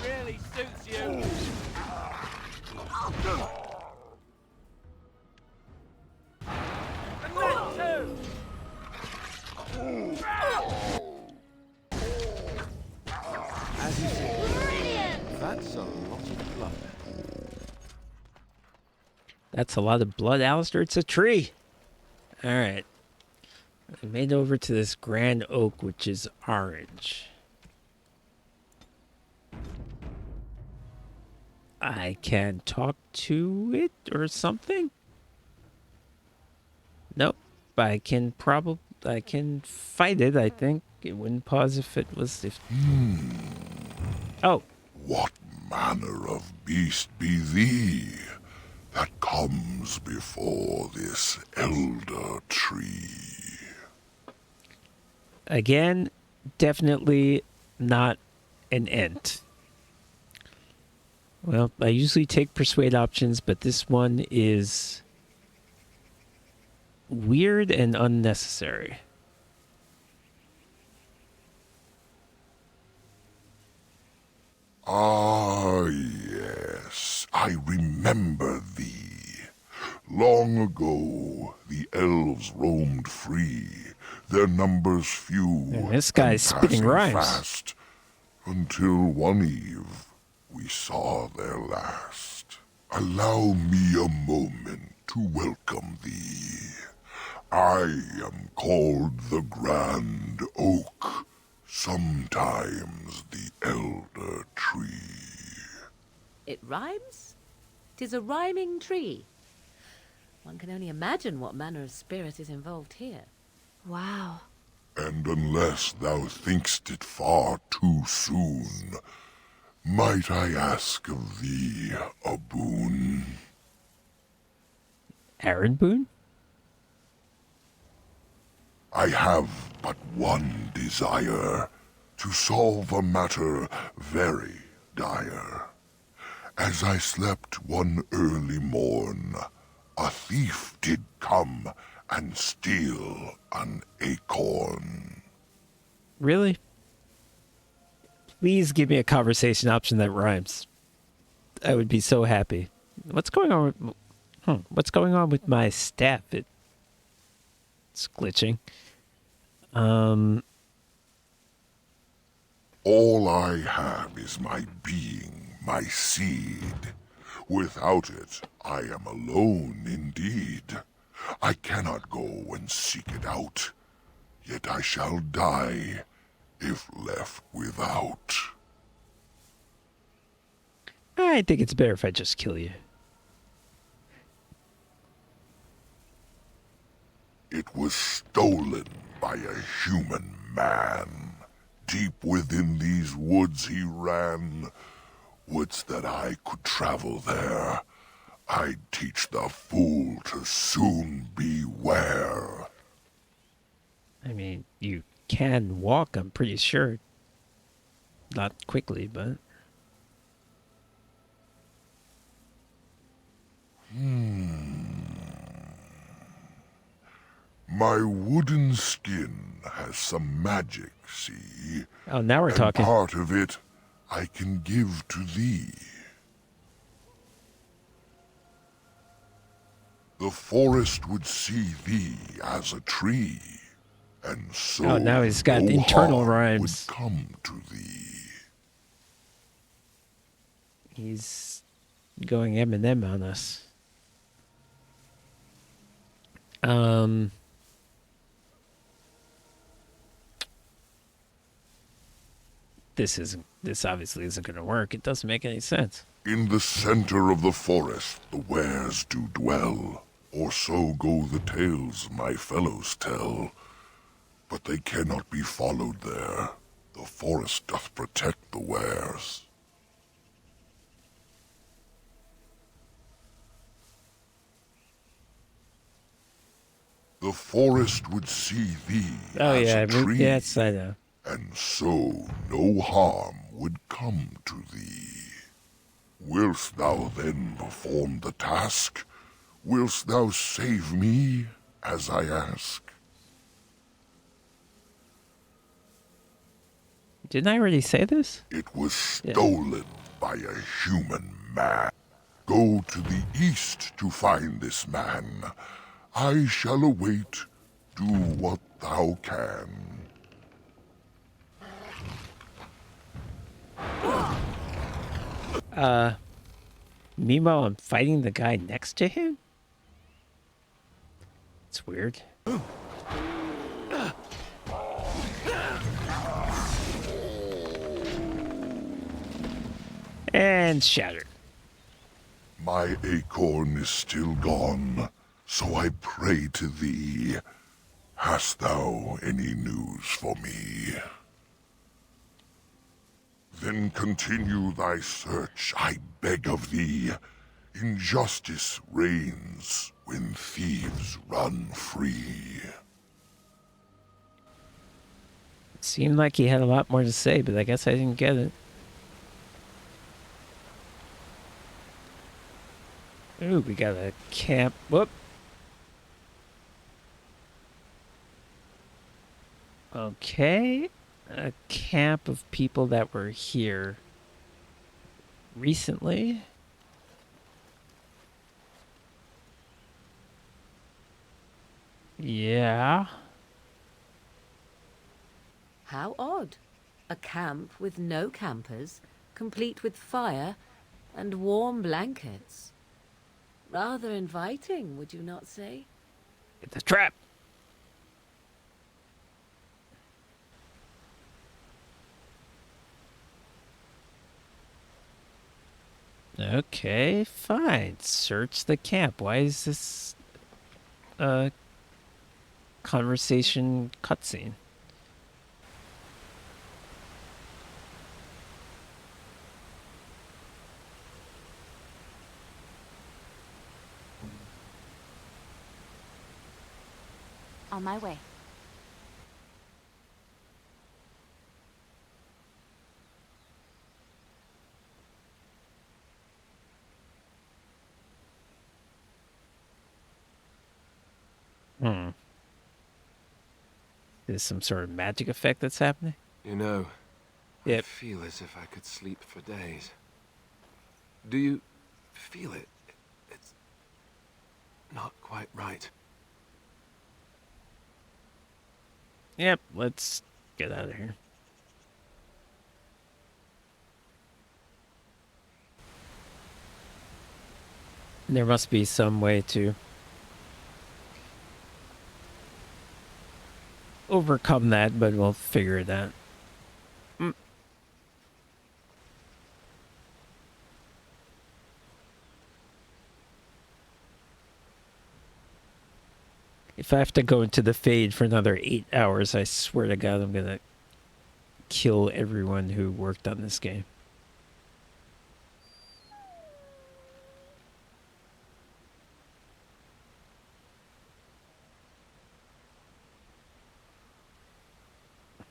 really suits you. And that too! As you say, that's a lot of blood. That's a lot of blood, Alistair. It's a tree. All right. I made over to this grand oak, which is orange. I can talk to it or something? Nope. I can fight it, I think. It wouldn't pause if it was... Oh. What manner of beast be thee that comes before this elder tree? Again, definitely not an ent. Well, I usually take persuade options, but this one is weird and unnecessary. Ah, yes, I remember thee. Long ago, the elves roamed free, their numbers few, And this guy's and spitting passing rhymes. fast, until one eve we saw their last. Allow me a moment to welcome thee. I am called the Grand Oak, sometimes the Elder Tree. It rhymes? 'Tis a rhyming tree. One can only imagine what manner of spirit is involved here. Wow. And unless thou thinkst it far too soon, might I ask of thee a boon? Aaron Boone? I have but one desire, to solve a matter very dire. As I slept one early morn, a thief did come and steal an acorn. Really? Please give me a conversation option that rhymes. I would be so happy. What's going on with... What's going on with my staff? It's glitching. All I have is my being, my seed. Without it, I am alone indeed. I cannot go and seek it out, yet I shall die if left without. I think it's better if I just kill you. It was stolen by a human man. Deep within these woods he ran. Woods that I could travel there. I'd teach the fool to soon beware. I mean, you can walk, I'm pretty sure. Not quickly, but... My wooden skin has some magic, see? Oh, now we're and talking. Part of it I can give to thee. The forest would see thee as a tree, and so Oh, now he's got no internal harm rhymes. would come to thee. He's going Eminem on us. This obviously isn't going to work. It doesn't make any sense. In the center of the forest the wares do dwell, or so go the tales my fellows tell. But they cannot be followed there. The forest doth protect the wares. the forest would see thee Oh as yeah, a tree, yes, I know. and so no harm would come to thee. Wilt thou then perform the task? Wilt thou save me, as I ask? Didn't I already say this? It was stolen by a human man. Go to the east to find this man. I shall await. Do what thou can. Meanwhile, I'm fighting the guy next to him? It's weird. And shattered. My acorn is still gone, so I pray to thee. Hast thou any news for me? Then continue thy search, I beg of thee. Injustice reigns when thieves run free. It seemed like he had a lot more to say, but I guess I didn't get it. Ooh, we got a camp. Whoop. Okay. A camp of people that were here recently. Yeah. How odd. A camp with no campers, complete with fire and warm blankets. Rather inviting, would you not say? It's a trap. Okay, fine. Search the camp. Why is this a conversation cutscene? On my way. Is some sort of magic effect that's happening? You know, I feel as if I could sleep for days. Do you feel it? It's not quite right. Yep, let's get out of here. There must be some way to overcome that, but we'll figure it out. If I have to go into the Fade for another 8 hours, I swear to God, I'm gonna kill everyone who worked on this game.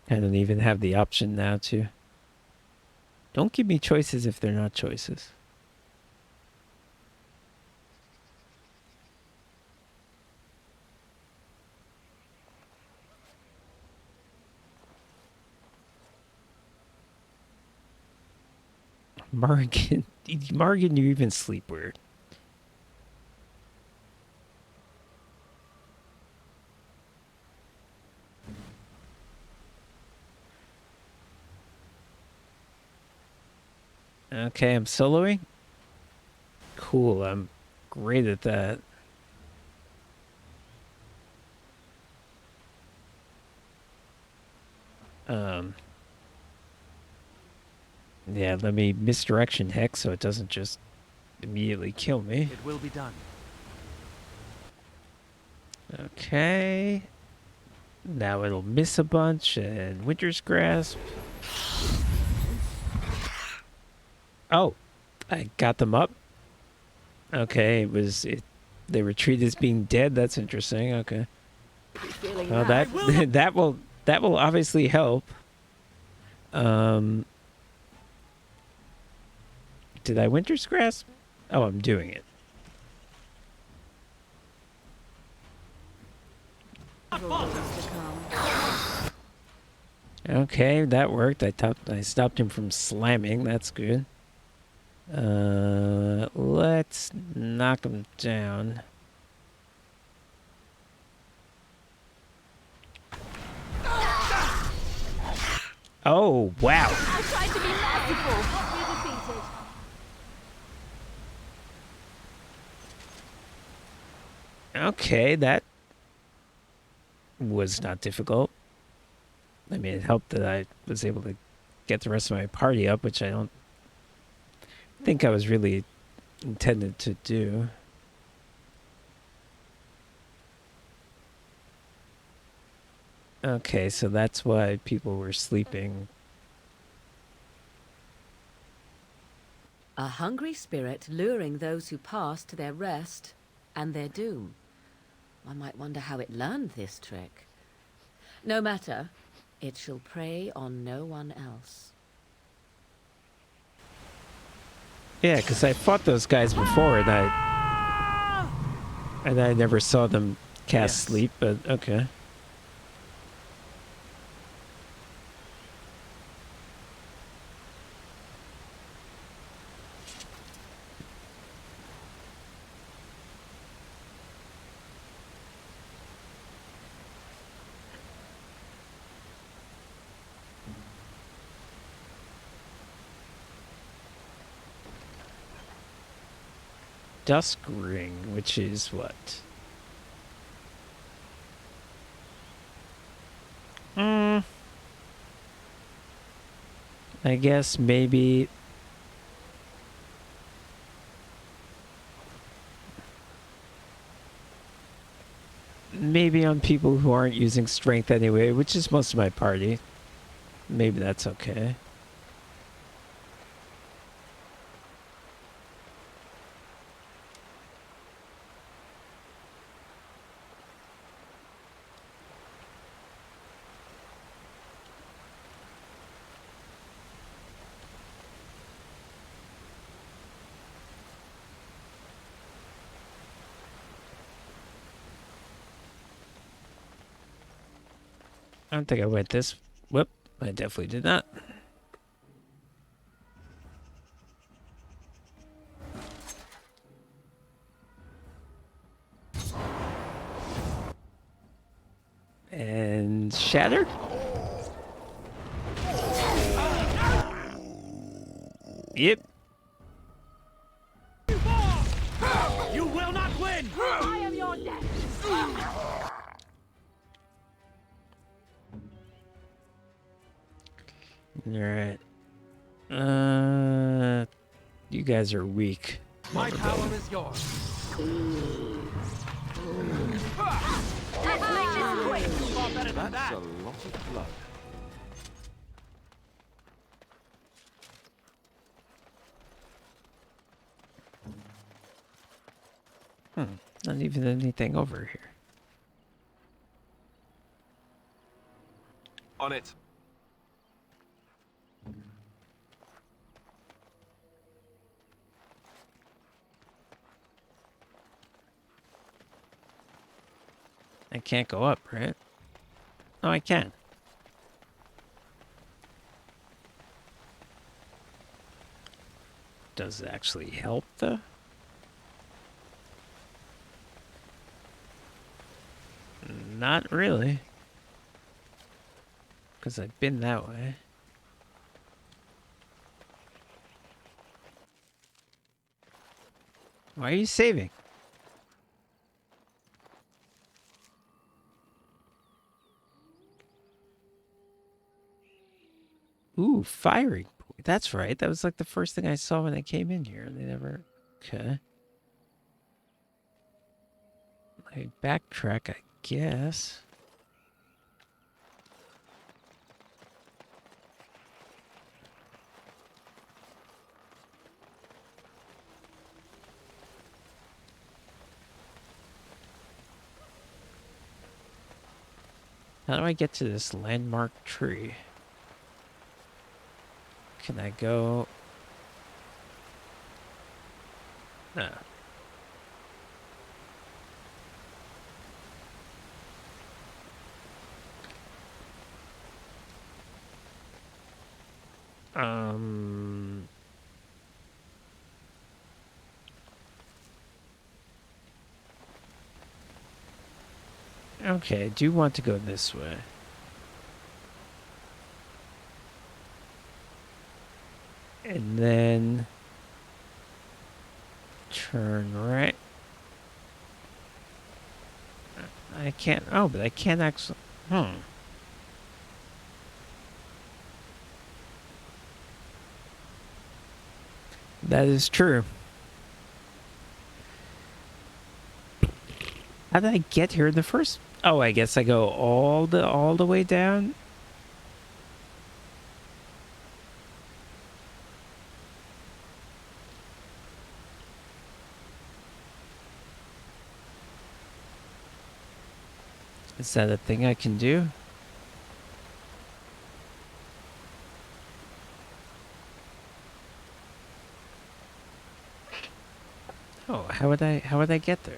I don't even have the option now to. Don't give me choices if they're not choices. Morgan, you even sleep weird. Okay, I'm soloing. Cool, I'm great at that. Yeah, let me misdirection hex so it doesn't just immediately kill me. It will be done. Okay. Now it'll miss a bunch and Winter's Grasp. Oh, I got them up. Okay, they were treated as being dead. That's interesting. Okay. Feeling Well, that that will obviously help. Did I Winter's Grasp? Oh, I'm doing it. Okay, that worked. I stopped him from slamming. That's good. Let's knock him down. Oh, wow. I tried to be merciful. You're defeated. Okay, that was not difficult. I mean, it helped that I was able to get the rest of my party up, which I don't think I was really intended to do. Okay, so that's why people were sleeping. A hungry spirit luring those who pass to their rest and their doom. One might wonder how it learned this trick. No matter, it shall prey on no one else. Yeah, because I fought those guys before, and I never saw them cast sleep, but okay. Dusk Ring, which is what? I guess maybe... Maybe on people who aren't using strength anyway, which is most of my party. Maybe that's okay. I don't think I went this. Whoop, I definitely did not. And shattered? Yep. You will not win! I am your death. Alright. You guys are weak. My power is yours. Let's make this quick. Far better than That's that. a lot of blood. Not even anything over here. On it. I can't go up, right? Oh, I can. Does it actually help, though? Not really. Because I've been that way. Why are you saving? Ooh, firing point. That's right. That was like the first thing I saw when I came in here. They never... Okay. I backtrack, I guess. How do I get to this landmark tree? Can I go? No. Okay, I do want to go this way. And then turn right. I can't. Oh, but I can't actually. That is true. How did I get here in the first? Oh, I guess I go all the way down. Is that a thing I can do? Oh, how would I get there?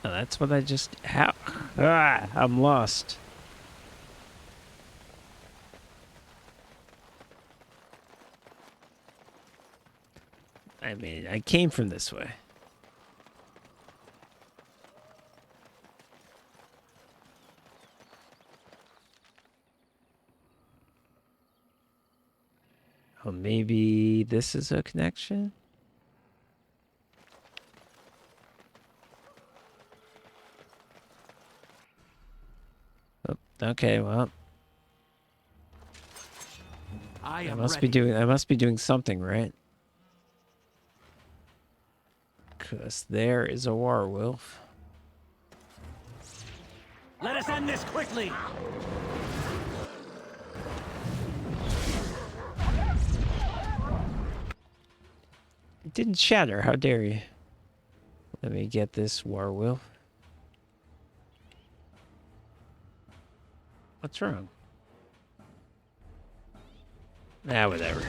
Oh, that's what I just how I'm lost. I mean, I came from this way. Oh, maybe this is a connection? Oh, okay, well. I must be doing something, right? Cause there is a werewolf. Let us end this quickly! It didn't shatter, how dare you? Let me get this werewolf. What's wrong? Ah, whatever.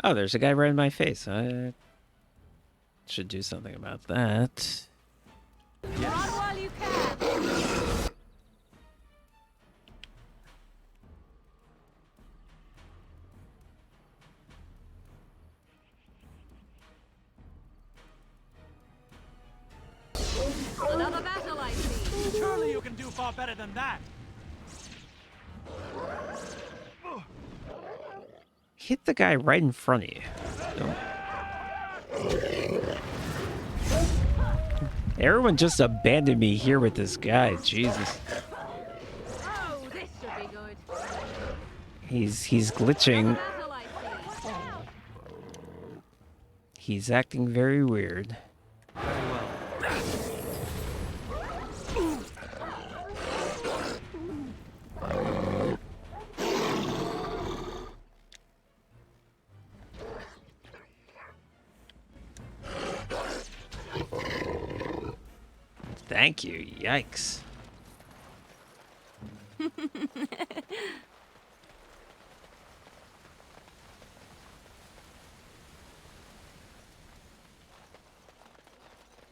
Oh, there's a guy right in my face. I should do something about that. Run while you can! Another battle, I see. Surely you can do far better than that! Hit the guy right in front of you. Everyone just abandoned me here with this guy. Jesus. Oh, this should be good. He's glitching. He's acting very weird. Thank you. Yikes.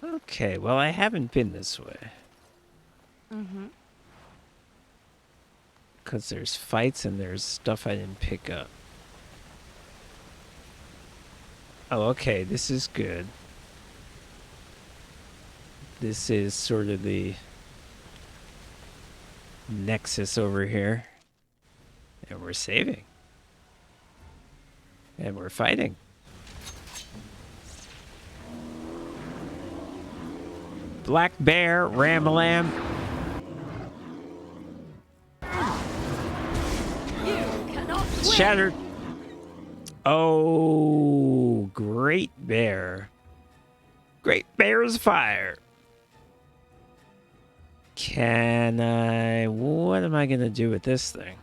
Okay, well, I haven't been this way. Because there's fights and there's stuff I didn't pick up. Oh, okay, this is good. This is sort of the nexus over here. And we're saving. And we're fighting. Black bear, ram-a-lamb. Shattered. Oh, great bear. Great bear's fire. Can I... What am I going to do with this thing?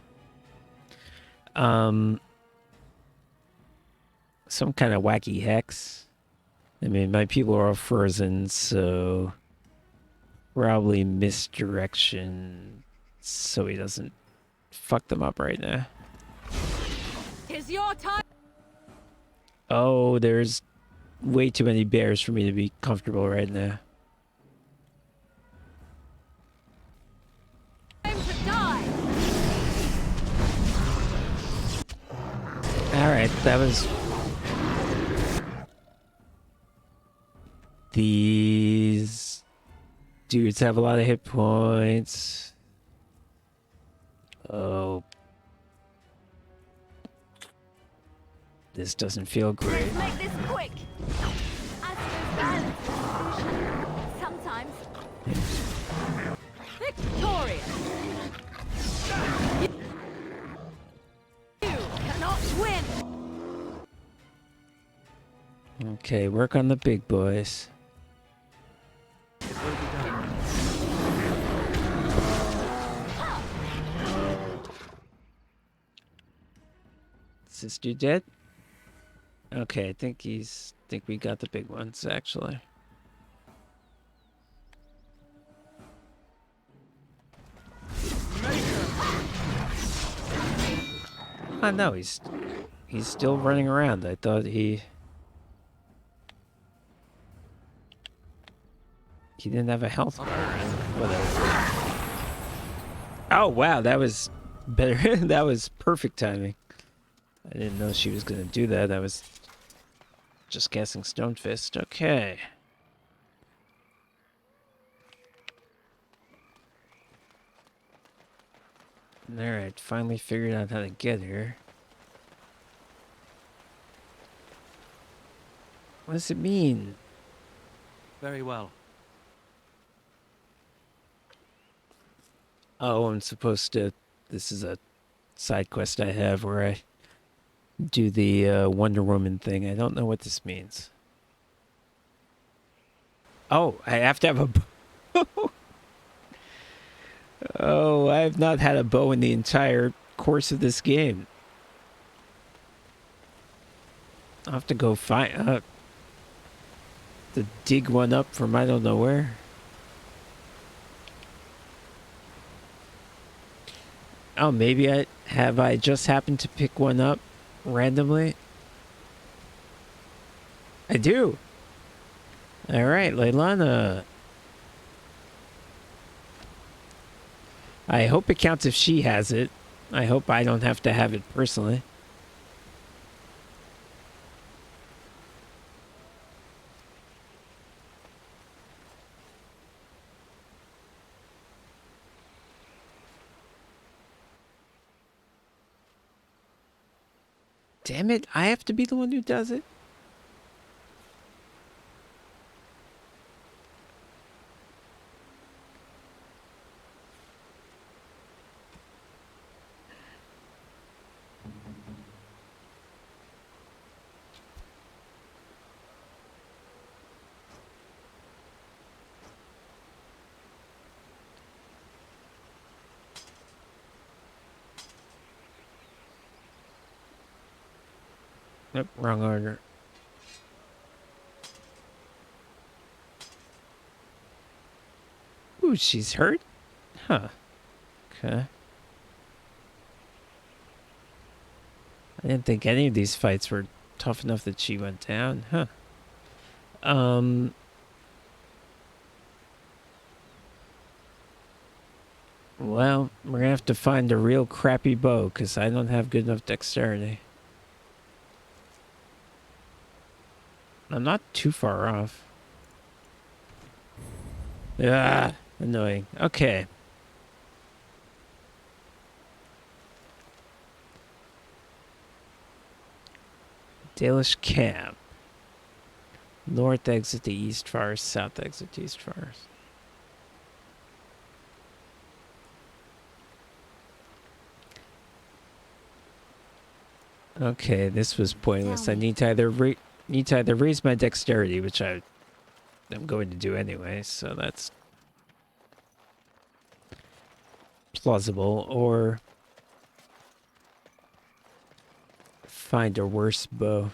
Some kind of wacky hex. I mean, my people are all frozen, so... Probably misdirection so he doesn't fuck them up right now. Tis your time. Oh, there's way too many bears for me to be comfortable right now. Time to die. Alright, that was... These... dudes have a lot of hit points. Oh. This doesn't feel great. Let's make this quick. As with balance and solution, sometimes victorious. You cannot win. Okay, work on the big boys. Is this dude dead? Okay, I think we got the big ones actually. Oh no, he's still running around. I thought he didn't have a health bar. Whatever. Oh wow, that was better. That was perfect timing. I didn't know she was gonna do that. I was just guessing Stone Fist. Okay. Alright, finally figured out how to get here. What does it mean? Very well. Oh, I'm supposed to... This is a side quest I have where I do the Wonder Woman thing. I don't know what this means. Oh, I have to have a bow. Oh, I have not had a bow in the entire course of this game. I'll have to go find... to dig one up from I don't know where. Oh, maybe I just happened to pick one up randomly? I do. All right, Leilana. I hope it counts if she has it. I hope I don't have to have it personally. Damn it, I have to be the one who does it? Nope, wrong order. Ooh, she's hurt? Huh. Okay. I didn't think any of these fights were tough enough that she went down. Huh. Well, we're gonna have to find a real crappy bow, because I don't have good enough dexterity. I'm not too far off. Ah, annoying. Okay. Dalish Camp. North exit to East Forest, south exit to East Forest. Okay, this was pointless. I need to either raise my dexterity, which I'm going to do anyway, so that's plausible, or find a worse bow.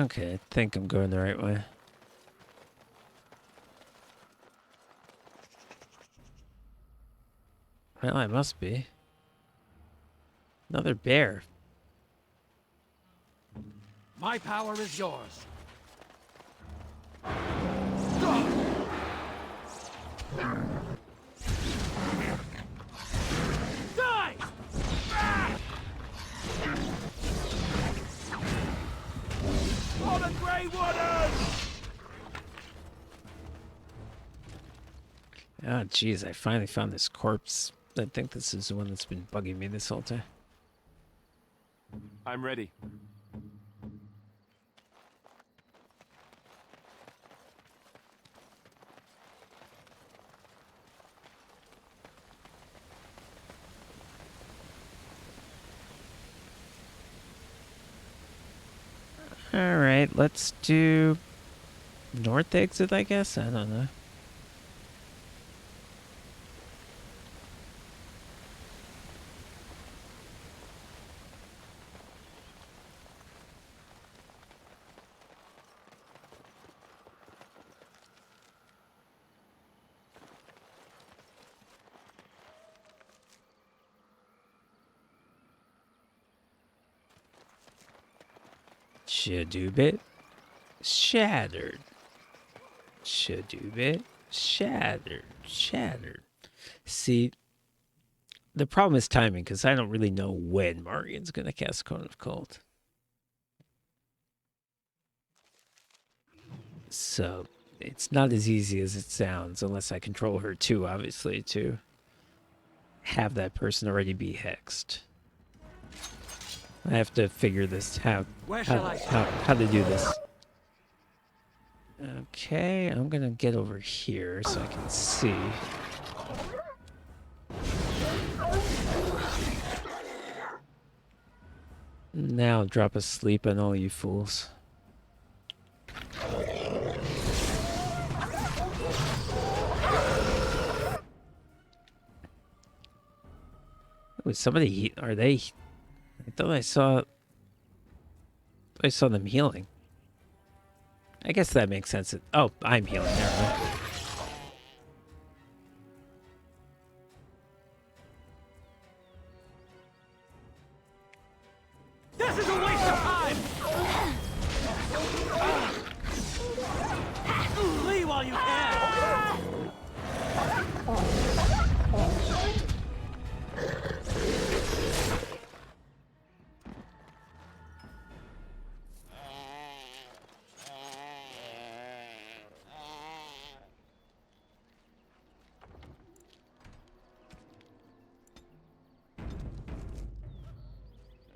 Okay, I think I'm going the right way. Well, I must be. Another bear. My power is yours. Die! For the Grey Waters! Oh, jeez, I finally found this corpse. I think this is the one that's been bugging me this whole time. I'm ready. Alright, let's do north exit, I guess? I don't know. Shadoobit shattered. Shadoobit shattered. Shattered. See, the problem is timing, because I don't really know when Marian's going to cast Cone of Cold. So, it's not as easy as it sounds, unless I control her too, obviously, to have that person already be hexed. I have to figure this how to do this. Okay, I'm gonna get over here so I can see. Now drop asleep on all you fools. Wait, somebody, are they? I thought I saw them healing. I guess that makes sense. Oh, I'm healing. Never mind. This is a waste of time! Flee while you can!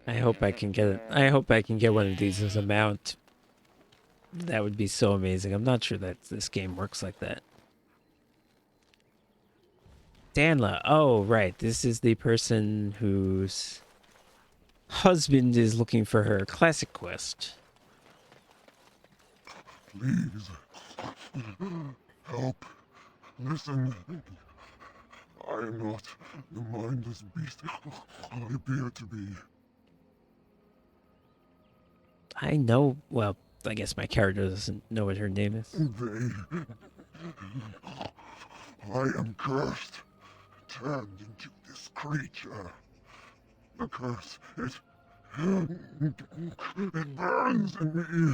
I hope I can get it. I hope I can get one of these as a mount. That would be so amazing. I'm not sure that this game works like that. Danla. Oh, right. This is the person whose husband is looking for her. Classic quest. Please. Help. Listen. I am not the mindless beast I appear to be. I know. Well, I guess my character doesn't know what her name is. I am cursed. Turned into this creature. The curse, it burns in me.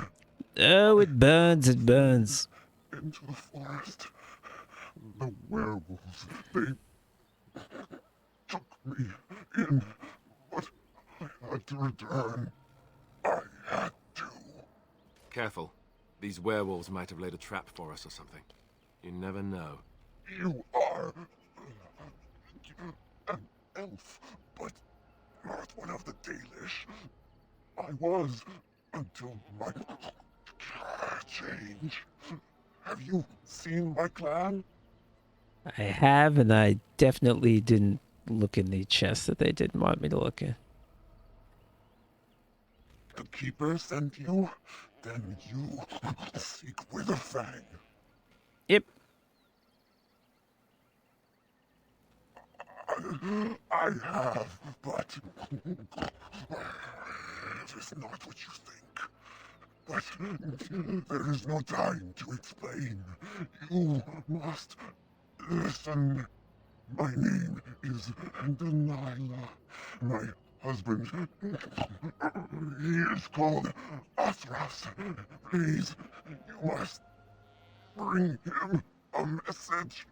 Oh, it burns, it burns. Into the forest. The werewolves, they took me in, but I had to return. I had to. Careful. These werewolves might have laid a trap for us or something. You never know. You are an elf, but not one of the Dalish. I was, until my change. Have you seen my clan? I have, and I definitely didn't look in the chest that they didn't want me to look in. The Keeper sent you? Then you seek Witherfang. Yep. I have, but it is not what you think. But there is no time to explain. You must listen. My name is Delilah. My husband, he is called Athras. Please, you must bring him a message.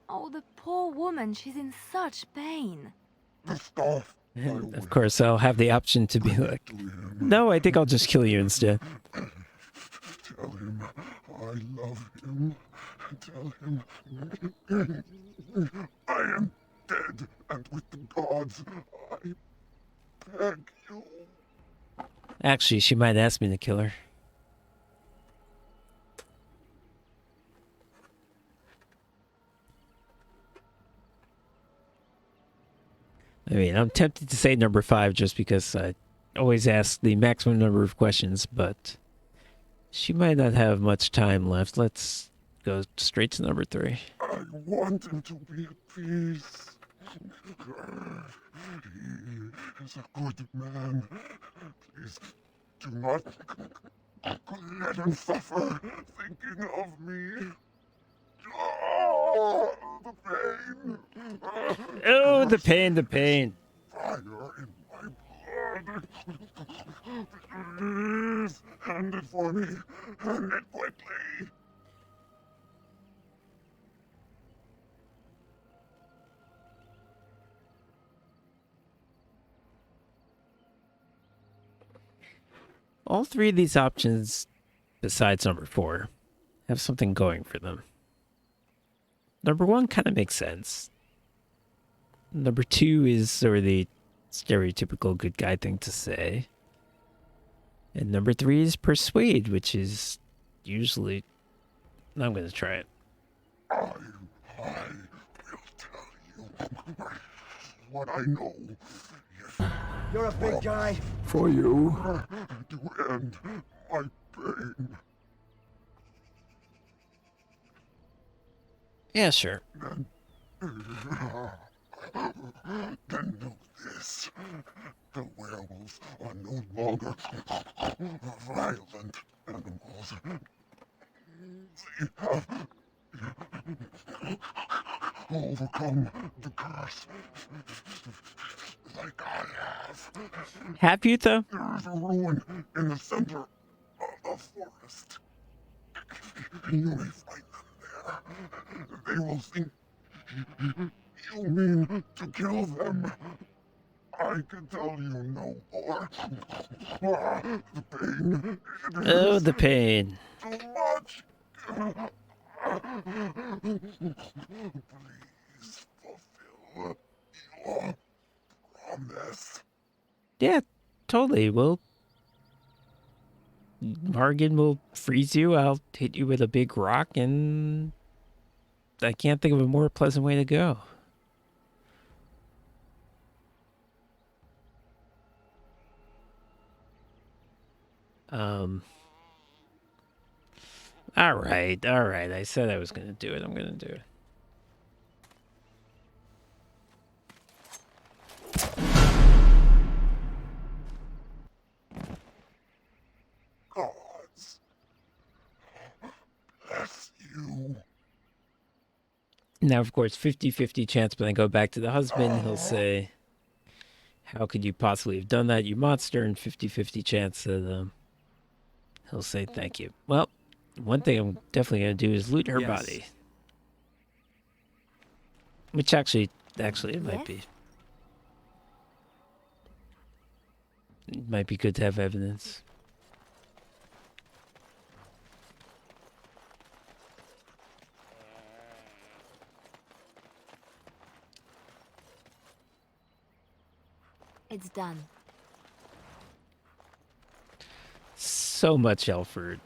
Oh, the poor woman. She's in such pain. The staff. And of course, I'll have the option to be like, no, I think I'll just kill you instead. Tell him I love him. Tell him I am dead, and with the gods, I beg you. Actually, she might ask me to kill her. I mean, I'm tempted to say number 5 just because I always ask the maximum number of questions, but she might not have much time left. Let's go straight to number 3. I want him to be at peace. He is a good man. Please do not let him suffer thinking of me. Oh, the pain. Oh, the pain, the pain. Fire in my blood. Please, hand it for me. Hand it quickly. All 3 of these options, besides number 4, have something going for them. Number 1 kind of makes sense. Number 2 is sort of the stereotypical good guy thing to say. And number 3 is persuade, which is usually... I'm going to try it. I will tell you what I know. You're a big guy. For you. To end my pain. Yeah, sure. Then know this. The werewolves are no longer violent animals. They have overcome the curse like I have. Have you, though? There is a ruin in the center of the forest. You may find them there. They will think you mean to kill them. I can tell you no more. The pain. Oh, the pain. Too much. Please fulfill your promise. Yeah, totally. Well, Morgan will freeze you. I'll hit you with a big rock, and I can't think of a more pleasant way to go. All right. I said I was going to do it. I'm going to do it. Gods, bless you. Now, of course, 50-50 chance when I go back to the husband, he'll say, how could you possibly have done that, you monster? And 50-50 chance that he'll say, thank you. Well, one thing I'm definitely going to do is loot her body. Which actually it might be. It might be good to have evidence. It's done. So much Alfred.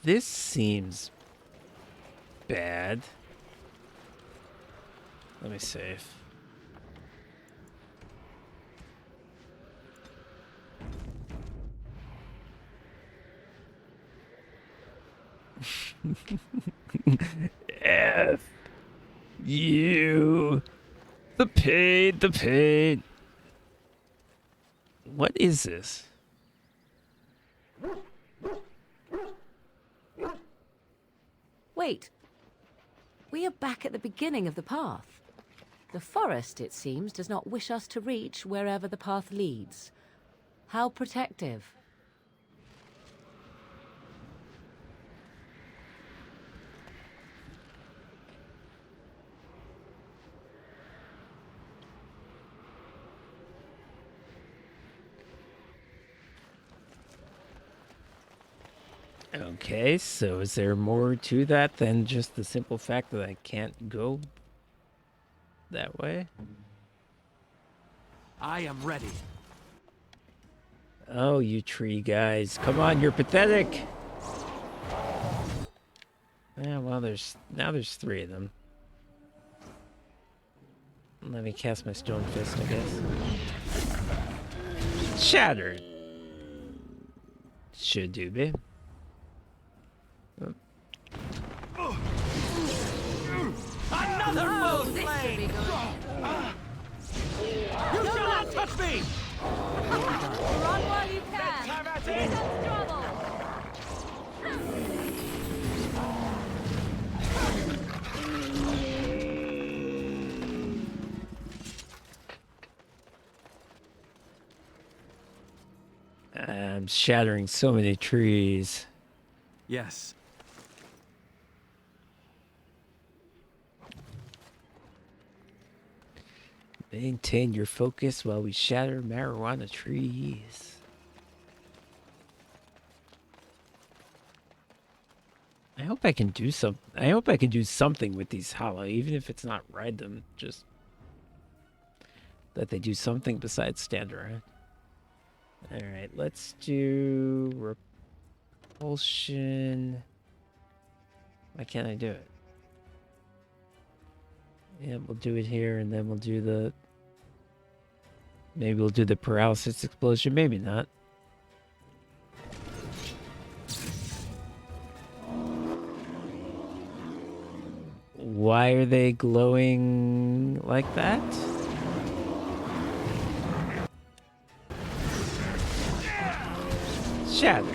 This seems bad. Let me save. F you. The pain, the pain. What is this? Wait. We are back at the beginning of the path. The forest, it seems, does not wish us to reach wherever the path leads. How protective. Okay, so is there more to that than just the simple fact that I can't go that way? I am ready. Oh, you tree guys. Come on, you're pathetic. Yeah, well, there's 3 of them. Let me cast my stone fist, I guess. Shattered. Should do, babe. Another foe slain! You shall not touch me! Run while you can. Sense trouble. I'm shattering so many trees. Yes. Maintain your focus while we shatter marijuana trees. I hope I can do some. I hope I can do something with these hollow, even if it's not ride them. Just that they do something besides stand around. All right, let's do repulsion. Why can't I do it? Yeah, we'll do it here, and then we'll do the... Maybe we'll do the paralysis explosion, maybe not. Why are they glowing like that? Shatter.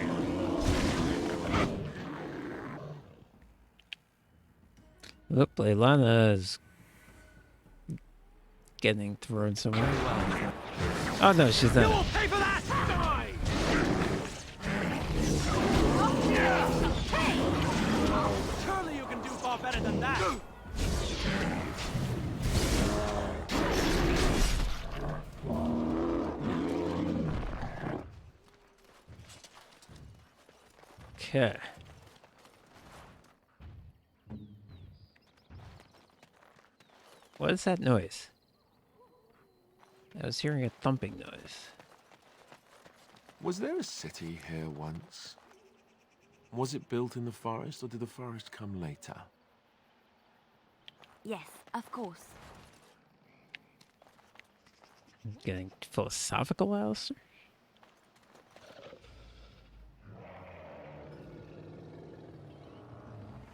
Look, Leilana's getting thrown somewhere. Oh no, she's not. You will pay for that! Die! Surely you can do far better than that! Okay. What is that noise? I was hearing a thumping noise. Was there a city here once? Was it built in the forest, or did the forest come later? Yes, of course. Getting philosophical, Alistair?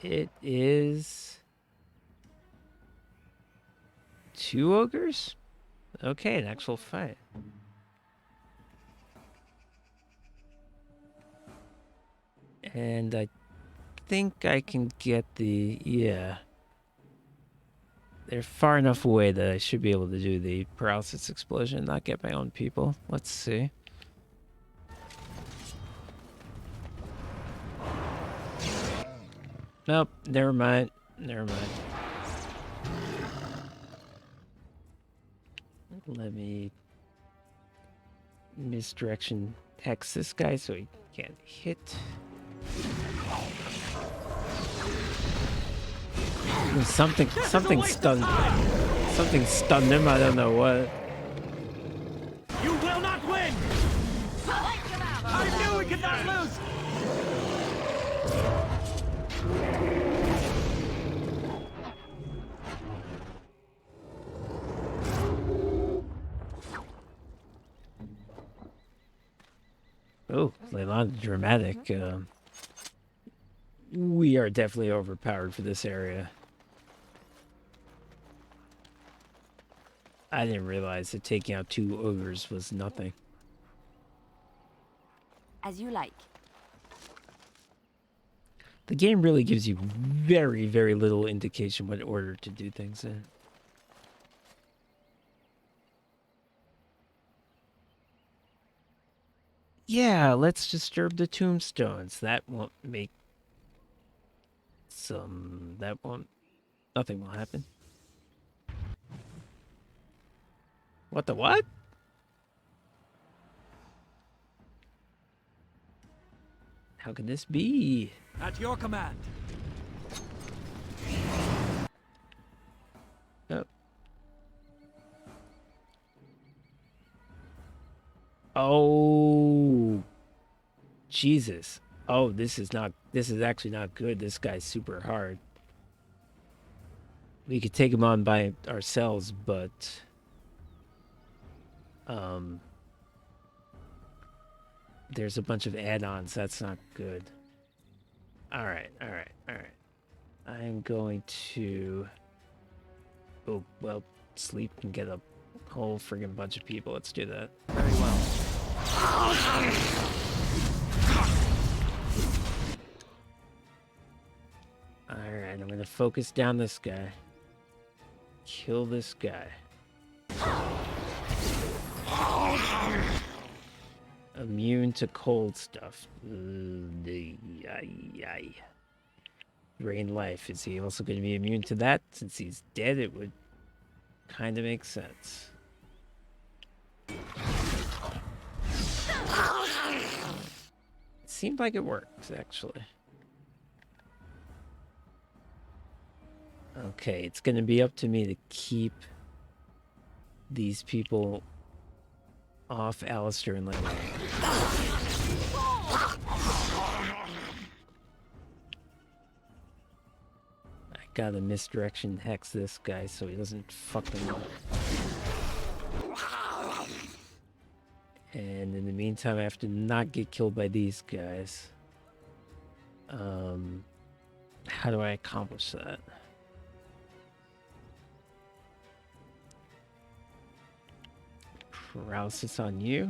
It is 2 ogres? Okay, an actual fight. And I think I can get the... Yeah. They're far enough away that I should be able to do the paralysis explosion and not get my own people. Let's see. Nope, never mind. Never mind. Let me misdirection hex this guy so he can't hit. Something stunned. Something stunned him. I don't know what. You will not win! I knew we could not lose! Oh, Leylon, dramatic. We are definitely overpowered for this area. I didn't realize that taking out 2 ogres was nothing. As you like. The game really gives you very, very little indication what order to do things in. Yeah, let's disturb the tombstones. That won't make some... That won't... Nothing will happen. What the what? How can this be? At your command. Oh. Oh. Jesus. Oh, this is actually not good. This guy's super hard. We could take him on by ourselves, but there's a bunch of add-ons. That's not good. All right. I'm going to... Oh, well, sleep and get a whole friggin' bunch of people. Let's do that. Very well. Alright, I'm gonna focus down this guy. Kill this guy. Immune to cold stuff. Drain life. Is he also going to be immune to that? Since he's dead, it would kind of make sense. It seemed like it worked, actually. Okay, it's going to be up to me to keep these people off Alistair and Leylon. I gotta misdirection hex this guy so he doesn't fuck them up. And in the meantime, I have to not get killed by these guys. How do I accomplish that? Paralysis on you.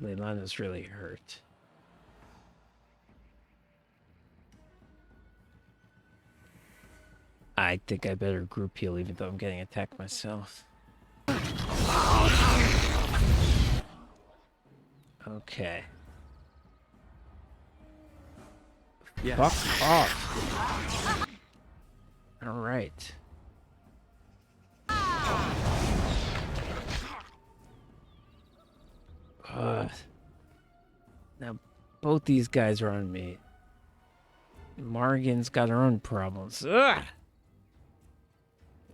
Leylon is really hurt. I think I better group heal even though I'm getting attacked myself. Okay. Yes. Fuck off. All right. Now, both these guys are on me. Morrigan's got her own problems. Ugh!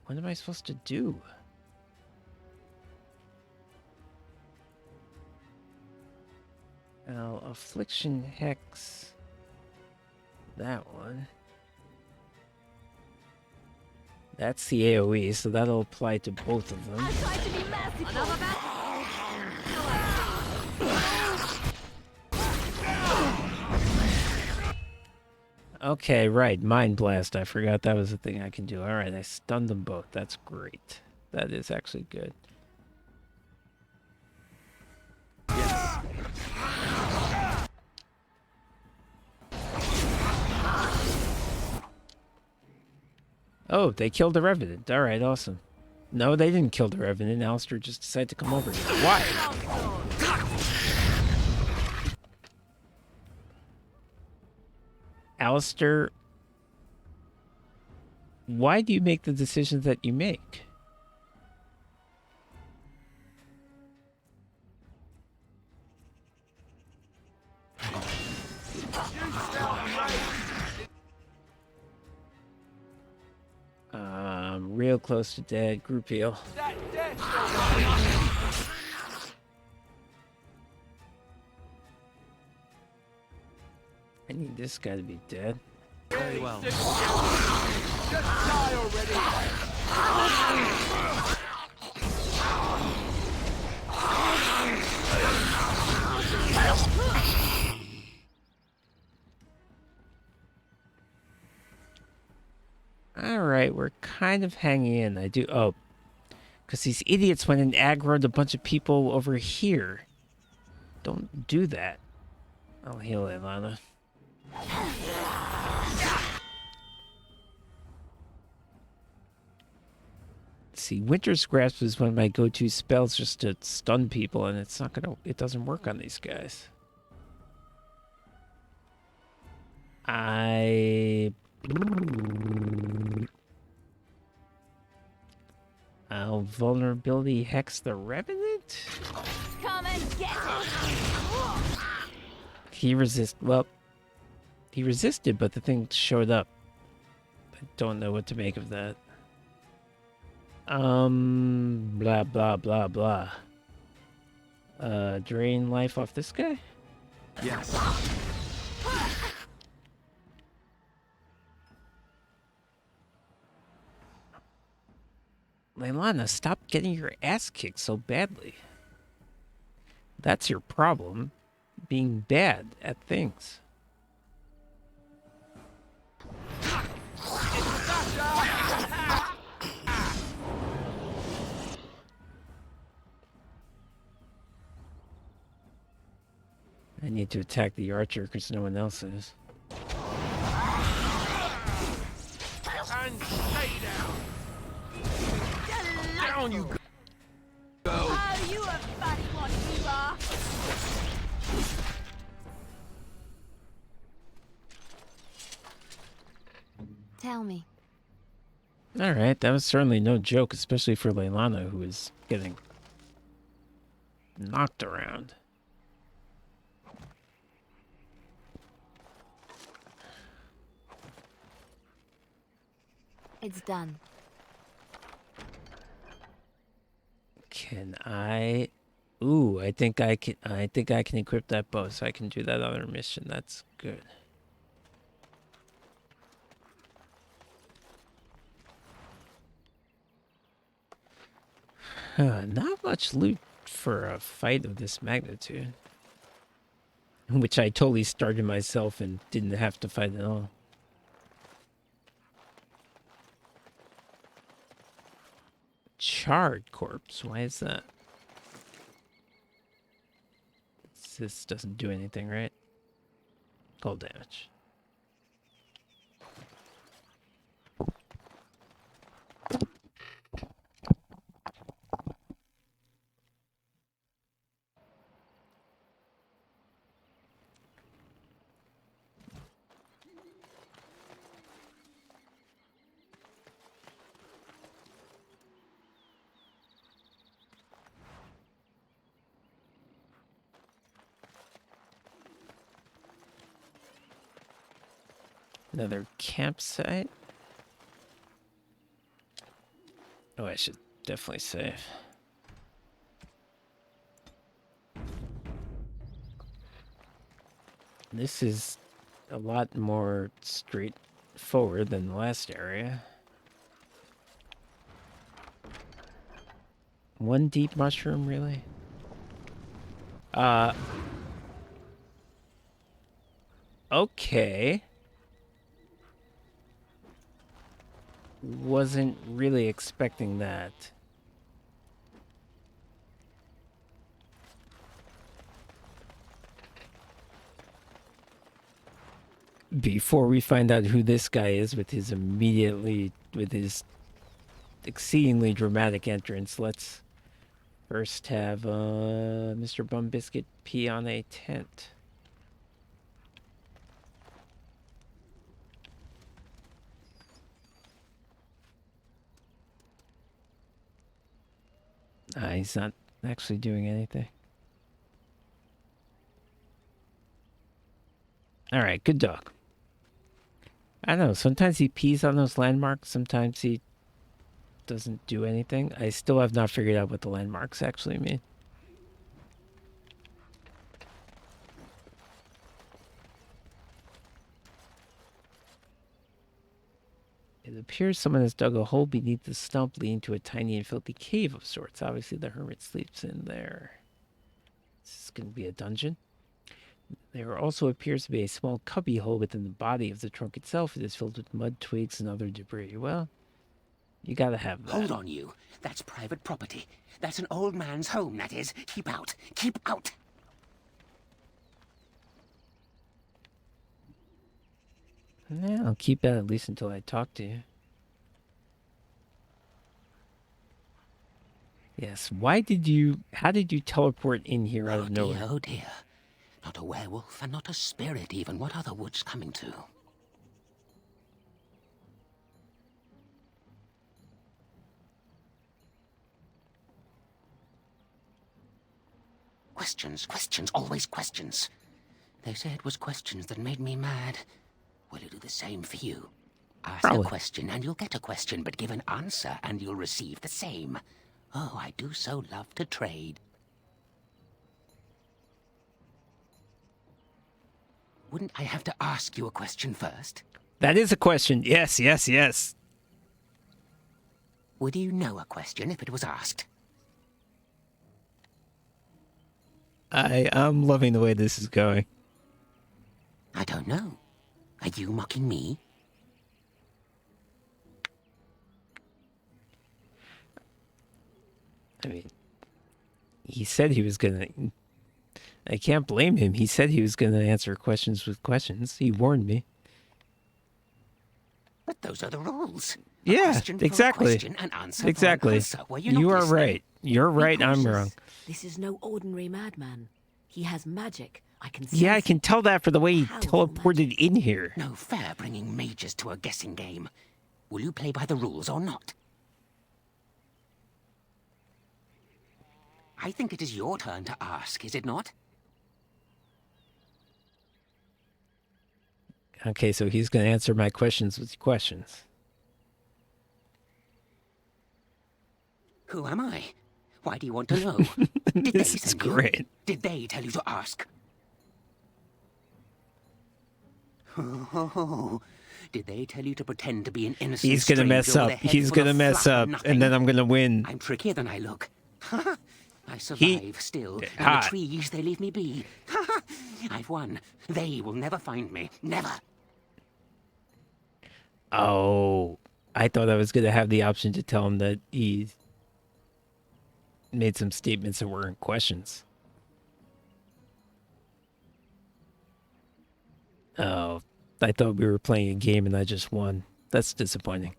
What am I supposed to do? Now, Affliction Hex... That one. That's the AoE, so that'll apply to both of them. Okay, right. Mind Blast. I forgot that was a thing I can do. Alright, I stunned them both. That's great. That is actually good. Yes. Oh, they killed the Revenant. Alright, awesome. No, they didn't kill the Revenant. Alistair just decided to come over here. Why? Alistair, why do you make the decisions that you make? real close to dead. Group heal. I need this guy to be dead. Very well. Just die already. Alright, we're kind of hanging in. Oh, because these idiots went and aggroed a bunch of people over here. Don't do that. I'll heal Ilana. See, Winter's Grasp is one of my go-to spells just to stun people, and it doesn't work on these guys. I'll vulnerability hex the Revenant? Come and get it! He resisted, but the thing showed up. I don't know what to make of that. Blah, blah, blah, blah. Drain life off this guy? Yes. Leilana, stop getting your ass kicked so badly. That's your problem. Being bad at things. I need to attack the archer because no one else is. And stay down. Down you go. Oh, you a funny one, you are. Tell me. Alright, that was certainly no joke, especially for Leilana, who is getting knocked around. It's done. Can I? Ooh, I think I can equip that bow, so I can do that other mission. That's good. Not much loot for a fight of this magnitude. Which I totally started myself and didn't have to fight at all. Charred corpse. Why is that? This doesn't do anything, right? Cold damage. Another campsite. Oh, I should definitely save. This is a lot more straightforward than the last area. One deep mushroom, really? Okay. Wasn't really expecting that. Before we find out who this guy is with his exceedingly dramatic entrance, let's first have Mr. Bumbiscuit pee on a tent. He's not actually doing anything. Alright, good dog. I don't know, sometimes he pees on those landmarks, sometimes he doesn't do anything. I still have not figured out what the landmarks actually mean. It appears someone has dug a hole beneath the stump leading to a tiny and filthy cave of sorts. Obviously, the hermit sleeps in there. This is going to be a dungeon. There also appears to be a small cubby hole within the body of the trunk itself. It is filled with mud, twigs, and other debris. Well, you gotta have that. Hold on, you. That's private property. That's an old man's home, that is. Keep out. Keep out. Yeah, I'll keep that at least until I talk to you. Yes, how did you teleport in here out of nowhere? Oh dear. Not a werewolf and not a spirit even. What are the woods coming to? Questions, questions, always questions. They say it was questions that made me mad. Will it do the same for you? Ask a question and you'll get a question, but give an answer and you'll receive the same. Oh, I do so love to trade. Wouldn't I have to ask you a question first? That is a question. Yes, yes, yes. Would you know a question if it was asked? I'm loving the way this is going. I don't know. Are you mocking me? I mean, he said he was gonna... I can't blame him. He said he was gonna answer questions with questions. He warned me. But those are the rules. Yeah, exactly. Exactly. You are right. You're right. I'm wrong. This is no ordinary madman. He has magic. I can Yeah, I can tell that for the way he teleported in here. No fair bringing mages to a guessing game. Will you play by the rules or not? I think it is your turn to ask, is it not? Okay, so he's going to answer my questions with questions. Who am I? Why do you want to know? Did This they is send you? great. Did they tell you to ask? Oh, did they tell you to pretend to be an innocent He's going to mess stranger up. with a head He's full going to of mess fluff up, and nothing? and then I'm going to win. I'm trickier than I look. I survive still, and the trees, they leave me be. I've won. They will never find me. Never. Oh, I thought I was going to have the option to tell him that he made some statements that weren't questions. Oh, I thought we were playing a game and I just won. That's disappointing.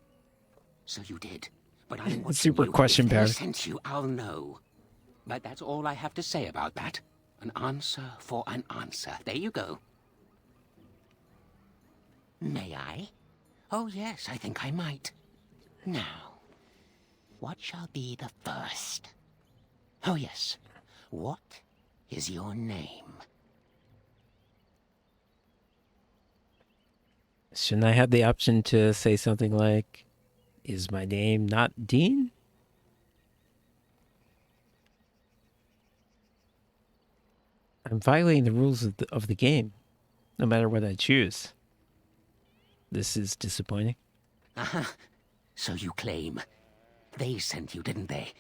So you did. But I'm watching Super you. question If they power. sent you, I'll know. But that's all I have to say about that. An answer for an answer. There you go. May I? Oh, yes, I think I might. Now, what shall be the first? Oh, yes. What is your name? Shouldn't I have the option to say something like, is my name not Dean? I'm violating the rules of the game, no matter what I choose. This is disappointing. So you claim. They sent you, didn't they?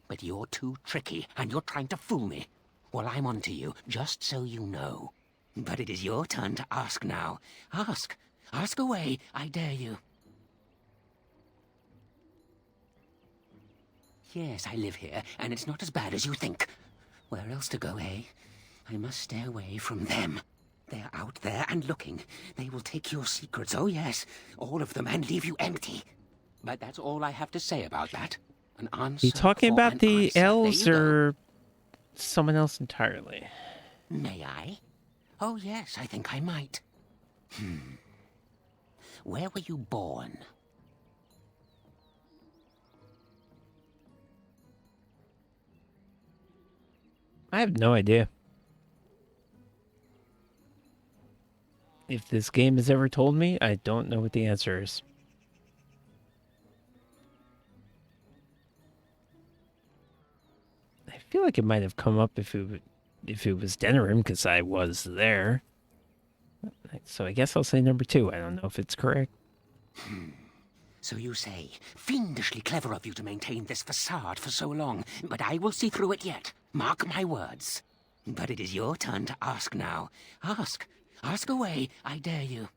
But you're too tricky, and you're trying to fool me. Well, I'm on to you, just so you know. But it is your turn to ask now. Ask. Ask away, I dare you. Yes, I live here, and it's not as bad as you think. Where else to go, eh? I must stay away from them. They're out there and looking. They will take your secrets, oh yes, all of them, and leave you empty. But that's all I have to say about that. An answer. Are you talking for about an the answer. elves There you go. or someone else entirely? May I? Oh yes, I think I might. Where were you born? I have no idea. If this game has ever told me, I don't know what the answer is. feel like it might have come up if it was Denerim, because I was there. So I guess I'll say number 2. I don't know if it's correct. So you say, fiendishly clever of you to maintain this facade for so long, but I will see through it yet. Mark my words. But it is your turn to ask now. Ask. Ask away, I dare you.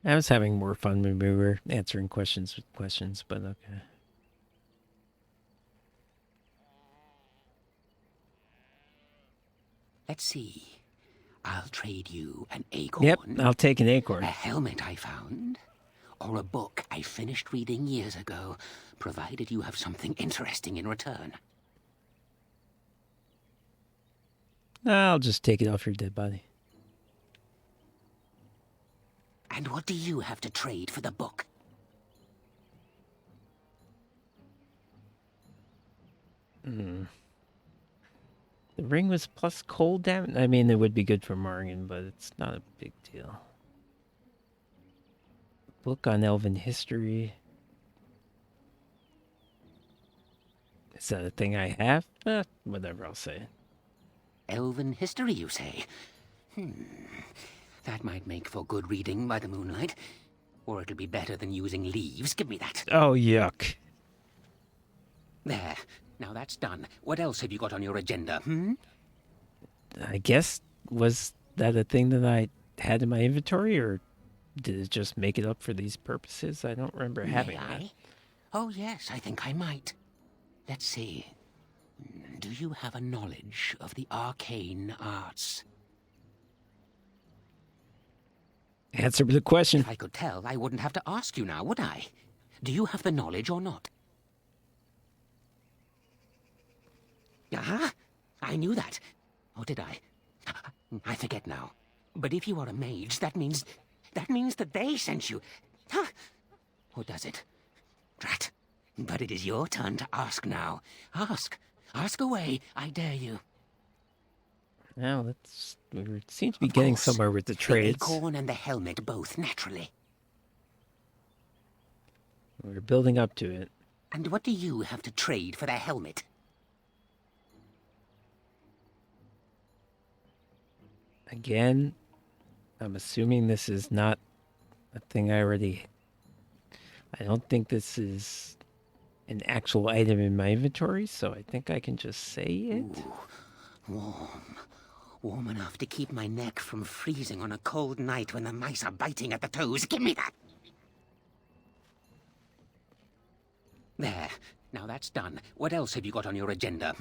I was having more fun when we were answering questions with questions, but okay. Let's see. I'll trade you an acorn. Yep, I'll take an acorn. A helmet I found. Or a book I finished reading years ago, provided you have something interesting in return. I'll just take it off your dead body. And what do you have to trade for the book? The ring was plus cold damage. I mean, it would be good for Morgan, but it's not a big deal. Book on Elven history. Is that a thing I have? Whatever, I'll say it. Elven history, you say? That might make for good reading by the moonlight. Or it'll be better than using leaves. Give me that. Oh, yuck. There. Now that's done. What else have you got on your agenda, I guess, was that a thing that I had in my inventory, or did it just make it up for these purposes? I don't remember having that. Oh, yes, I think I might. Let's see. Do you have a knowledge of the arcane arts? Answer the question. If I could tell, I wouldn't have to ask you now, would I? Do you have the knowledge or not? Ah, I knew that. Or did I? I forget now. But if you are a mage, that means that they sent you. Huh? Or does it? Drat. But it is your turn to ask now. Ask. Ask away, I dare you. Now, we seem to be getting somewhere with the trades. The acorn and the helmet both, naturally. We're building up to it. And what do you have to trade for the helmet? Again, I'm assuming this is not a thing I already... I don't think this is an actual item in my inventory, so I think I can just say it. Ooh, warm. Warm enough to keep my neck from freezing on a cold night when the mice are biting at the toes. Give me that! There. Now that's done. What else have you got on your agenda,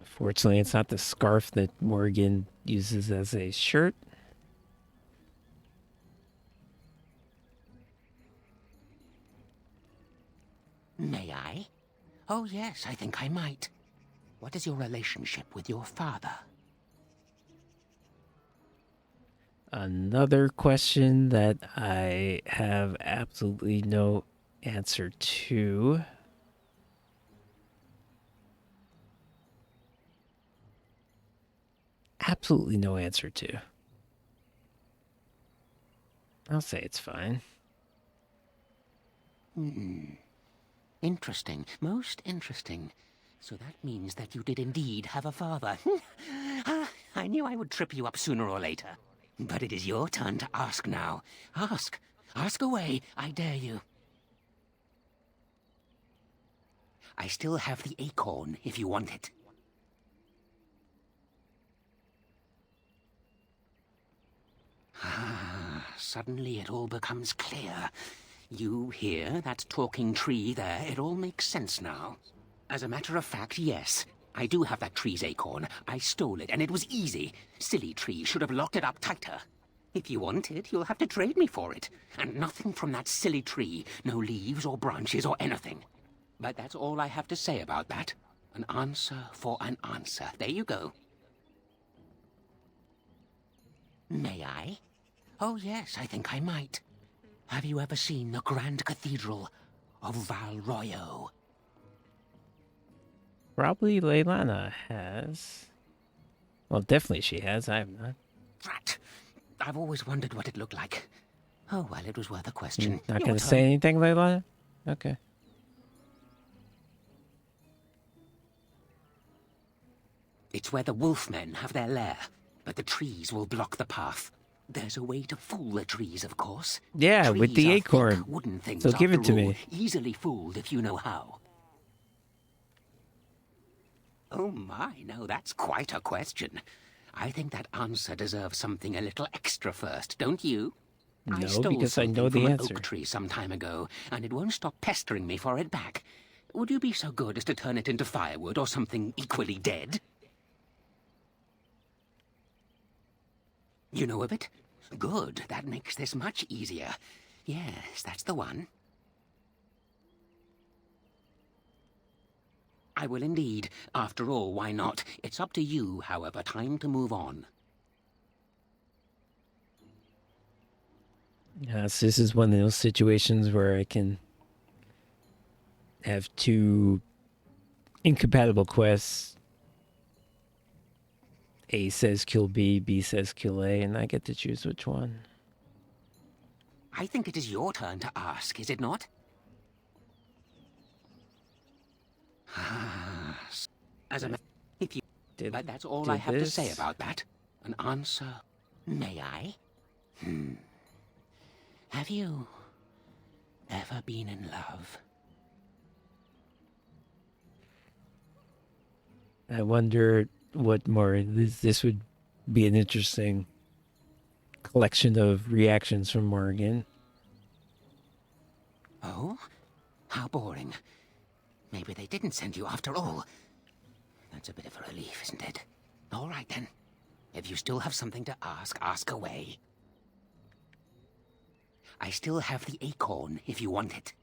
Fortunately, it's not the scarf that Morgan uses as a shirt. May I? Oh, yes, I think I might. What is your relationship with your father? Another question that I have absolutely no answer to. Absolutely no answer to. I'll say it's fine. Interesting. Most interesting. So that means that you did indeed have a father. I knew I would trip you up sooner or later. But it is your turn to ask now. Ask. Ask away, I dare you. I still have the acorn if you want it. Suddenly it all becomes clear. You hear that talking tree there? It all makes sense now. As a matter of fact, yes. I do have that tree's acorn. I stole it, and it was easy. Silly tree should have locked it up tighter. If you want it, you'll have to trade me for it. And nothing from that silly tree. No leaves or branches or anything. But that's all I have to say about that. An answer for an answer. There you go. May I? Oh, yes, I think I might. Have you ever seen the Grand Cathedral of Valroyo? Probably Leilana has. Well, definitely she has. I have not. Drat. I've always wondered what it looked like. Oh, well, it was worth a question. Not going to say anything, Leilana? Okay. It's where the wolfmen have their lair, but the trees will block the path. There's a way to fool the trees, of course. Yeah, with the Trees are acorn. thick wooden things, So give it after to all, me. easily fooled if you know how. Oh my, no, that's quite a question. I think that answer deserves something a little extra first, don't you? I No, stole because I something know from the an answer. oak tree some time ago, and it won't stop pestering me for it back. Would you be so good as to turn it into firewood or something equally dead? You know of it? Good, that makes this much easier. Yes, that's the one. I will indeed. After all, why not? It's up to you, however. Time to move on. Yes, this is one of those situations where I can have two incompatible quests. A says kill B, B says kill A, and I get to choose which one. I think it is your turn to ask, is it not? As a if you but that's all I have to say about that. An answer, may I? Have you ever been in love? I wonder what more. This would be an interesting collection of reactions from Morgan. Oh? How boring. Maybe they didn't send you after all. That's a bit of a relief, isn't it? All right, then. If you still have something to ask, ask away. I still have the acorn, if you want it.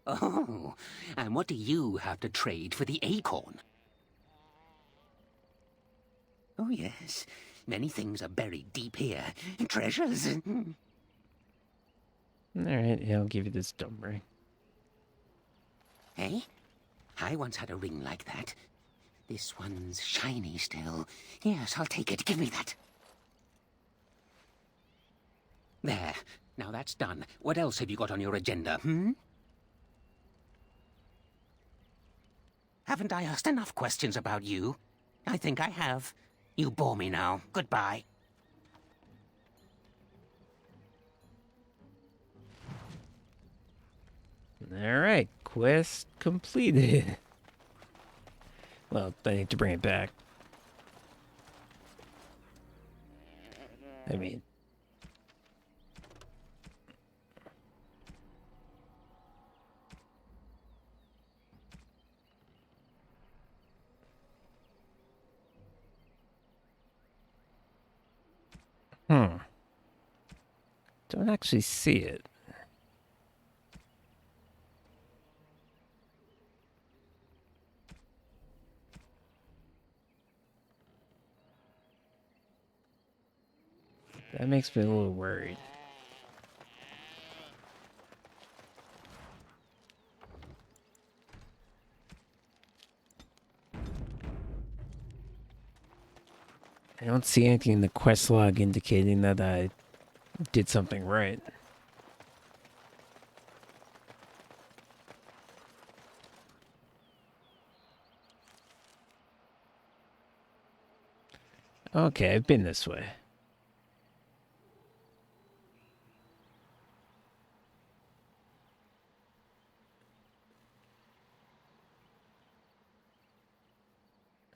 Oh, and what do you have to trade for the acorn? Oh, yes. Many things are buried deep here. Treasures. All right, yeah, I'll give you this dumb ring. Eh? I once had a ring like that. This one's shiny still. Yes, I'll take it. Give me that. There. Now that's done. What else have you got on your agenda, Haven't I asked enough questions about you? I think I have. You bore me now. Goodbye. All right, quest completed. Well, I need to bring it back. I mean... Don't actually see it. That makes me a little worried. I don't see anything in the quest log indicating that I did something right. Okay, I've been this way.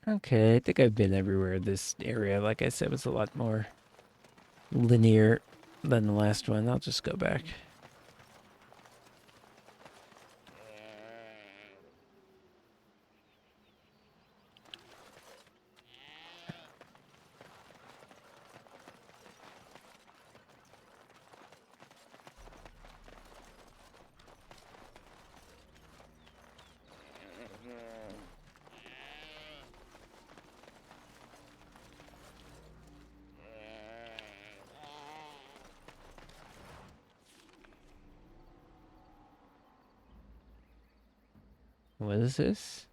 Okay, I think I've been everywhere. This area, like I said, was a lot more linear than the last one. I'll just go back. What is this?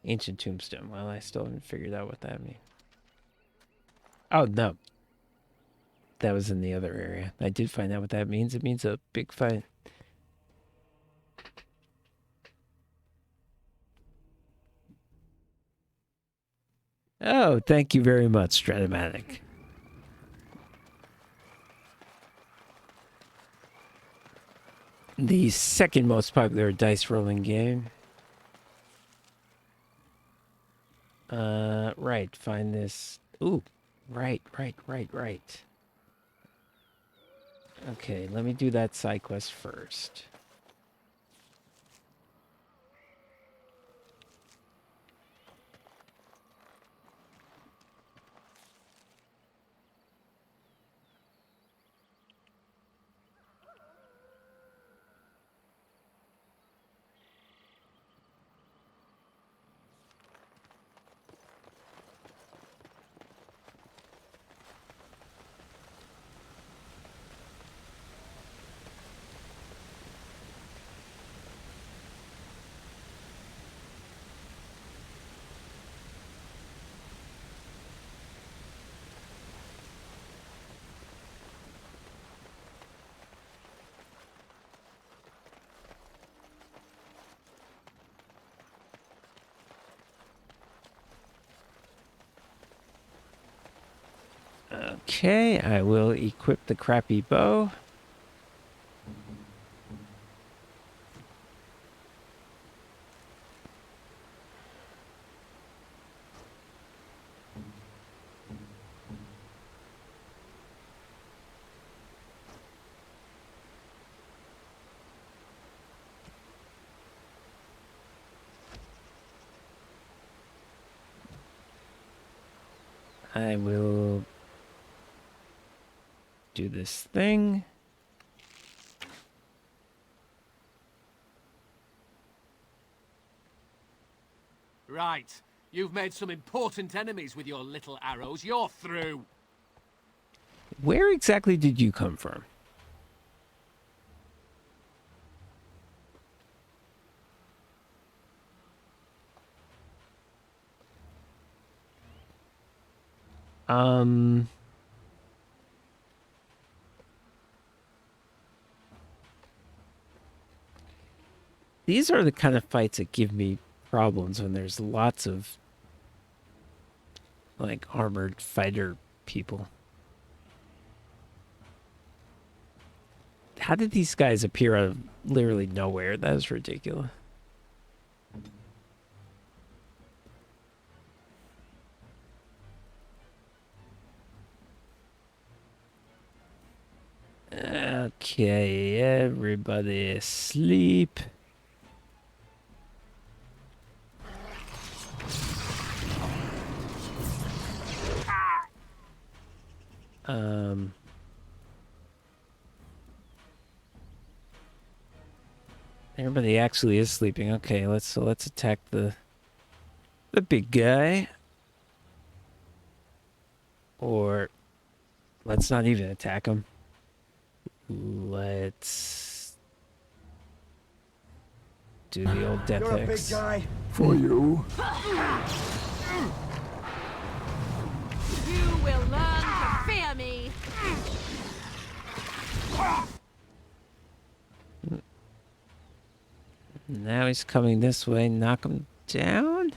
Ancient tombstone. Well, I still haven't figured out what that means. Oh, no. That was in the other area. I did find out what that means. It means a big fight. Oh, thank you very much, Stratomatic. The second most popular dice rolling game. Right, find this. Ooh, right. Okay, let me do that side quest first. Okay, I will equip the crappy bow. I will do this thing. Right. You've made some important enemies with your little arrows. You're through. Where exactly did you come from? These are the kind of fights that give me problems when there's lots of like armored fighter people. How did these guys appear out of literally nowhere? That is ridiculous. Okay, everybody asleep. Everybody actually is sleeping. Okay, let's attack the big guy. Or let's not even attack him. Let's do the old death You're a big hex. guy. For you. You will learn to fear me. Now he's coming this way. Knock him down.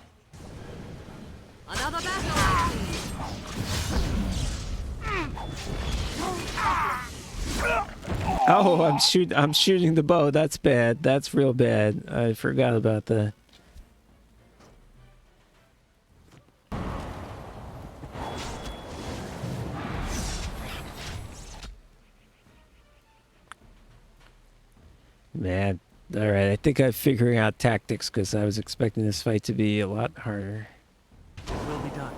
Another battle. Oh, I'm shooting the bow. That's bad. That's real bad. I forgot about that. Man, all right. I think I'm figuring out tactics because I was expecting this fight to be a lot harder. We'll be done.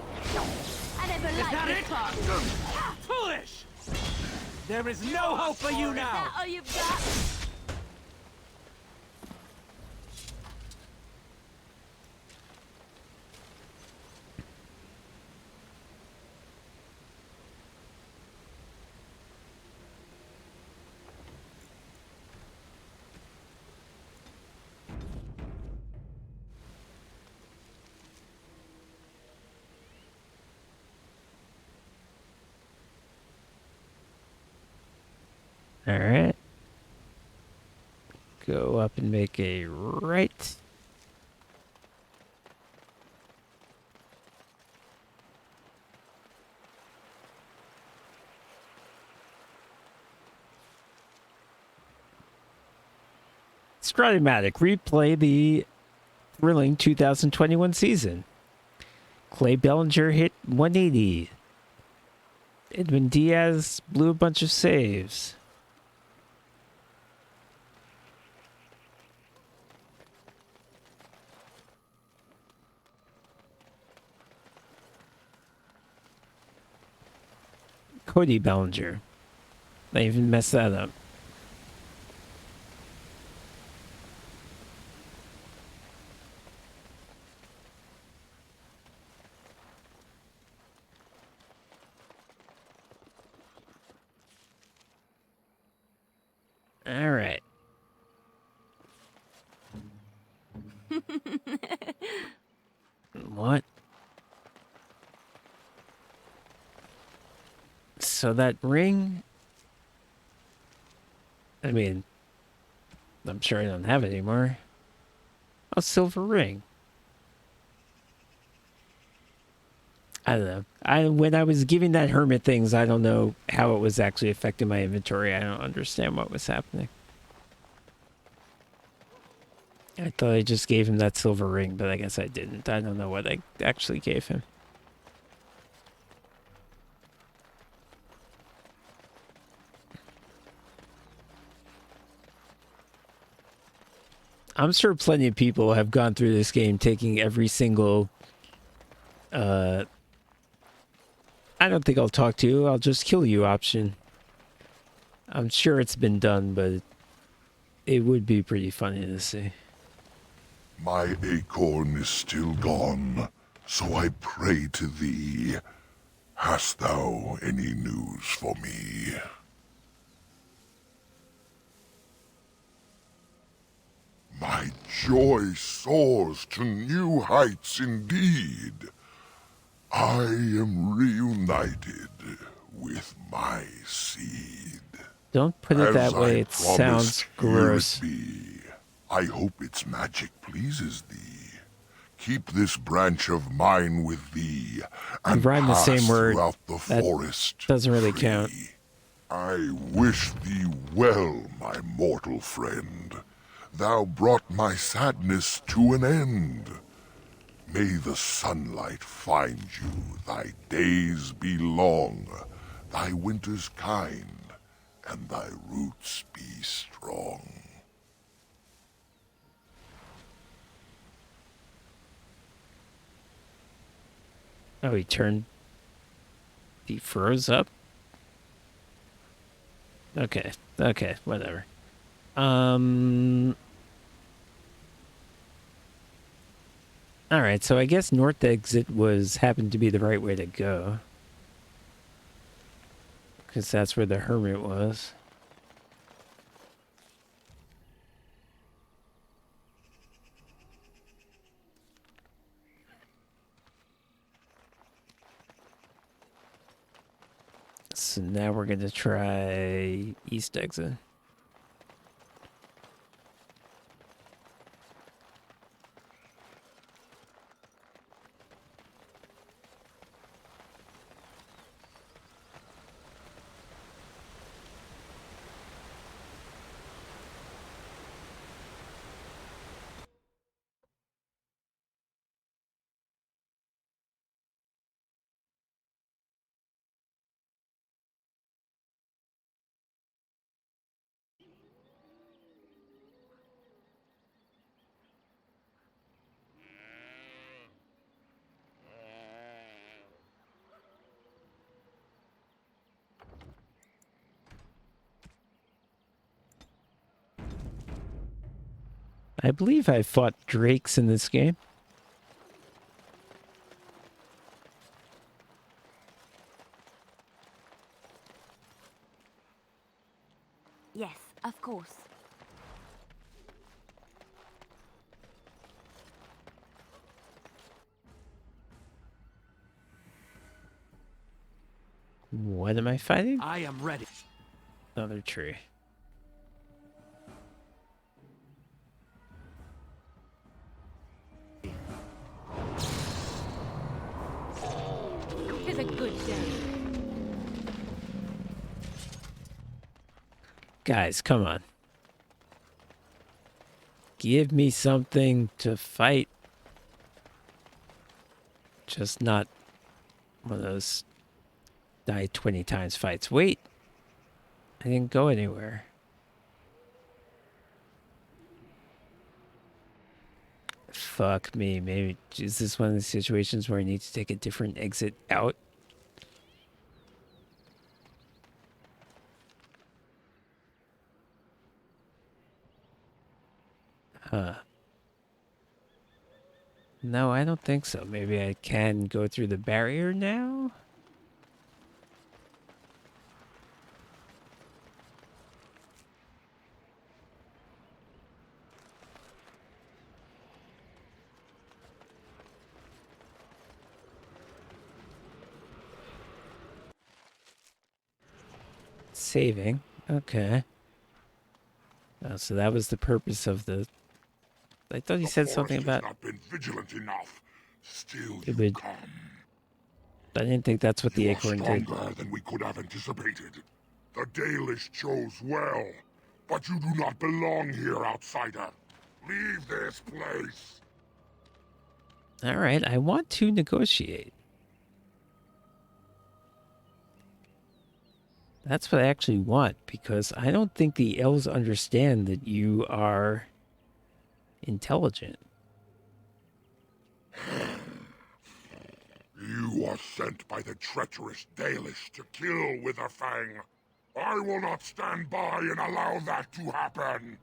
I never Is liked that this it? part. Foolish! There is no hope for you Is now. that all you've got? All right. Go up and make a right. Stratomatic, replay the thrilling 2021 season. Clay Bellinger hit 180. Edwin Diaz blew a bunch of saves. Cody Bellinger. They even messed that up. All right. What? So that ring, I mean, I'm sure I don't have it anymore. A silver ring. I don't know. When I was giving that hermit things, I don't know how it was actually affecting my inventory. I don't understand what was happening. I thought I just gave him that silver ring, but I guess I didn't. I don't know what I actually gave him. I'm sure plenty of people have gone through this game taking every single I don't think I'll talk to you, I'll just kill you option. I'm sure it's been done, but it would be pretty funny to see. My acorn is still gone, so I pray to thee. Hast thou any news for me? My joy soars to new heights indeed. I am reunited with my seed. Don't put it that way, it sounds gross. Here it be. I hope its magic pleases thee. Keep this branch of mine with thee, and You rhyme the pass same word. throughout the That forest. doesn't really count. I wish thee well, my mortal friend. Thou brought my sadness to an end. May the sunlight find you, thy days be long, thy winters kind, and thy roots be strong. Oh, he froze up? Okay, whatever. Alright, so I guess north exit happened to be the right way to go. Because that's where the hermit was. So now we're going to try east exit. I believe I fought drakes in this game. Yes, of course. What am I fighting? I am ready. Another tree. Tis a good day. Guys, come on. Give me something to fight. Just not one of those die 20 times fights. Wait. I didn't go anywhere. Fuck me. Maybe is this one of the situations where I need to take a different exit out? Huh. No, I don't think so. Maybe I can go through the barrier now? Saving. Okay. Oh, so that was the purpose of the... I thought he said something about... Not been vigilant enough. Still it you would... come. I didn't think that's what the You are acorn did. stronger than we could have anticipated. The Dalish chose well, but you do not belong here, outsider. Leave this place. All right, I want to negotiate. That's what I actually want, because I don't think the elves understand that you are intelligent. You are sent by the treacherous Dalish to kill Witherfang. I will not stand by and allow that to happen.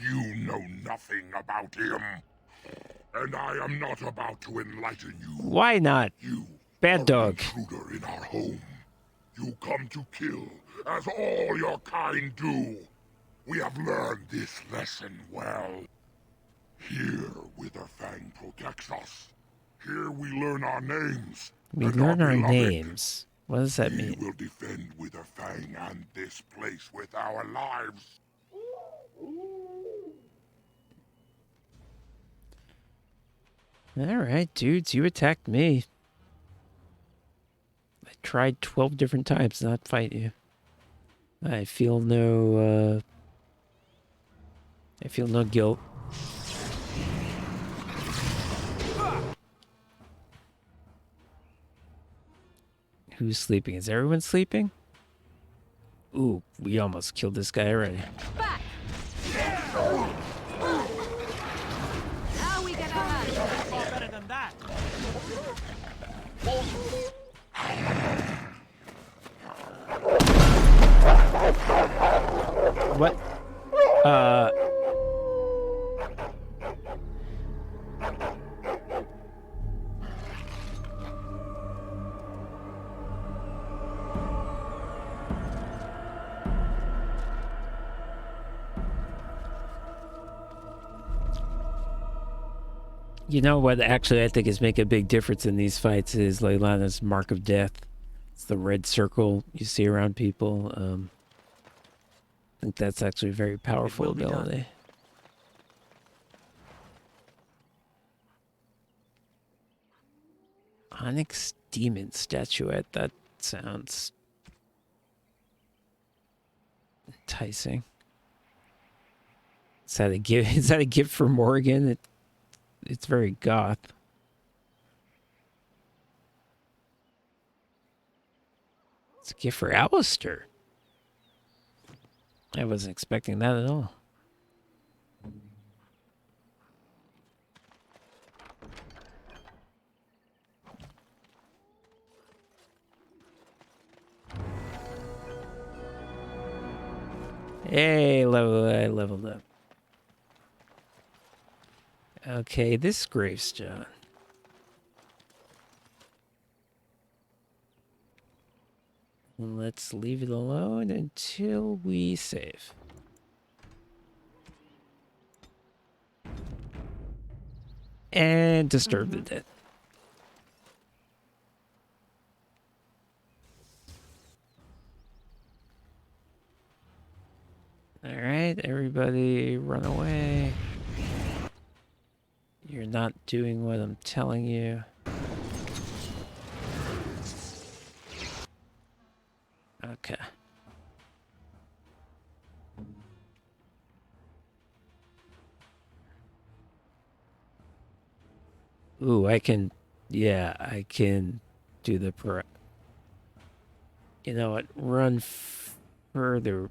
You know nothing about him. And I am not about to enlighten you. Why not? Bad dog. Intruder in our home. You come to kill, as all your kind do. We have learned this lesson well. Here, Witherfang protects us. Here we learn our names. We learn our names. What does that mean? We will defend Witherfang and this place with our lives. Alright, dudes, you attacked me. I tried 12 different times to not fight you. I feel no guilt. Who's sleeping? Is everyone sleeping? Ooh, we almost killed this guy already. Back! Now we get our hands. Far better than that. What? You know what actually I think is making a big difference in these fights is Leilana's Mark of Death. It's the red circle you see around people. I think that's actually a very powerful ability. Onyx Demon Statuette. That sounds enticing. Is that a gift? Is that a gift for Morgan? It's very goth. It's a gift for Alistair. I wasn't expecting that at all. Hey, I leveled up. Okay, this gravestone. Let's leave it alone until we save. And disturb the dead. Alright, everybody run away. You're not doing what I'm telling you. Ooh, I can... Yeah, I can do the... You know what? Run further.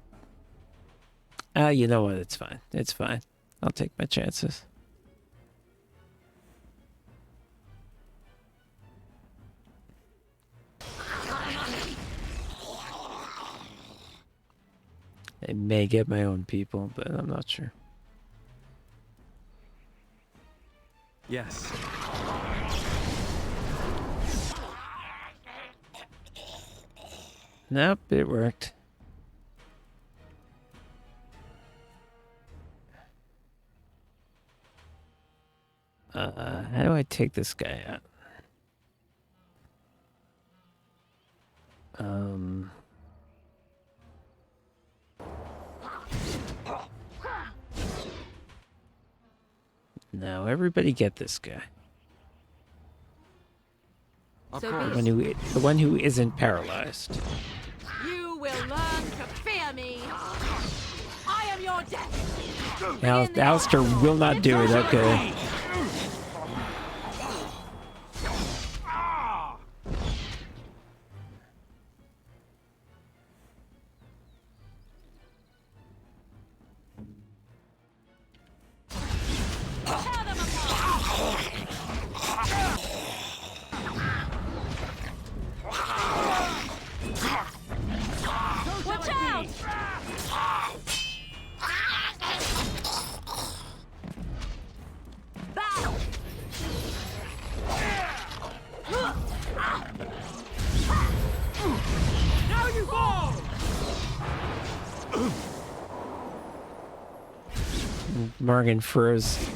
You know what? It's fine. It's fine. I'll take my chances. I may get my own people, but I'm not sure. Yes. Nope, it worked. How do I take this guy out? Now everybody get this guy. So The one who isn't paralyzed. You will learn to fear me. I am your death. Now, Alistair will not do it. Okay. Watch out! Bow! Now you fall! Morgan froze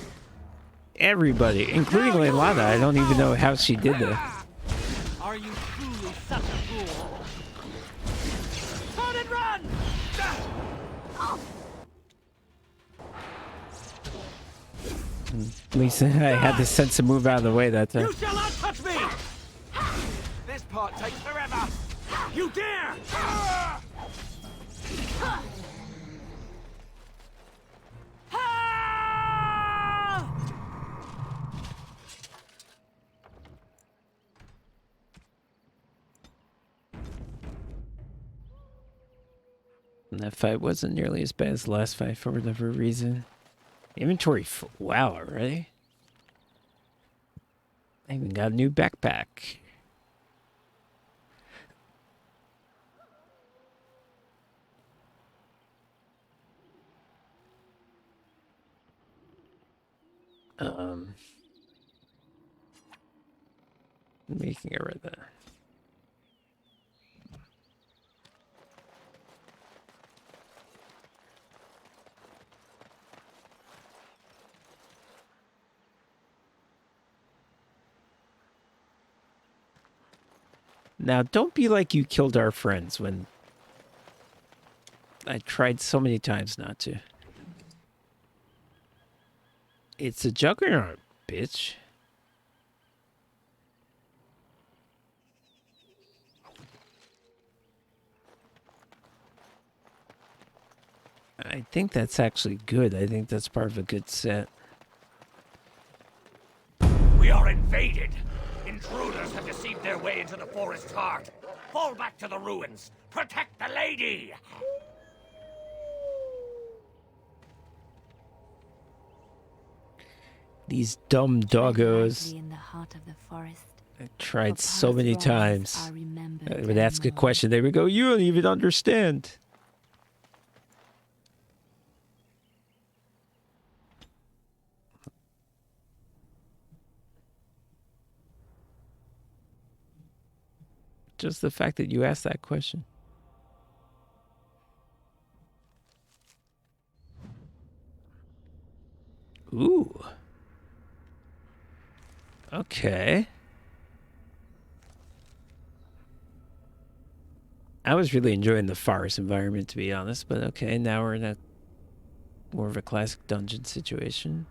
everybody, including Leilana. I don't even know how she did that. Are you truly such a fool? Turn and run! At least I had the sense to move out of the way that time. You shall not touch me! This part takes forever! You dare! And that fight wasn't nearly as bad as the last fight for whatever reason. Inventory, wow, already? I even got a new backpack. Making it right there. Now, don't be like you killed our friends when I tried so many times not to. It's a juggernaut, bitch. I think that's actually good. I think that's part of a good set. We are invaded. Intruders have deceived their way into the forest's heart. Fall back to the ruins. Protect the lady! These dumb doggos. In the heart of the forest. I tried so many times. I would ask a question. They would go, "You don't even understand." Just the fact that you asked that question. Ooh. Okay. I was really enjoying the forest environment, to be honest, but okay, now we're in a more of a classic dungeon situation.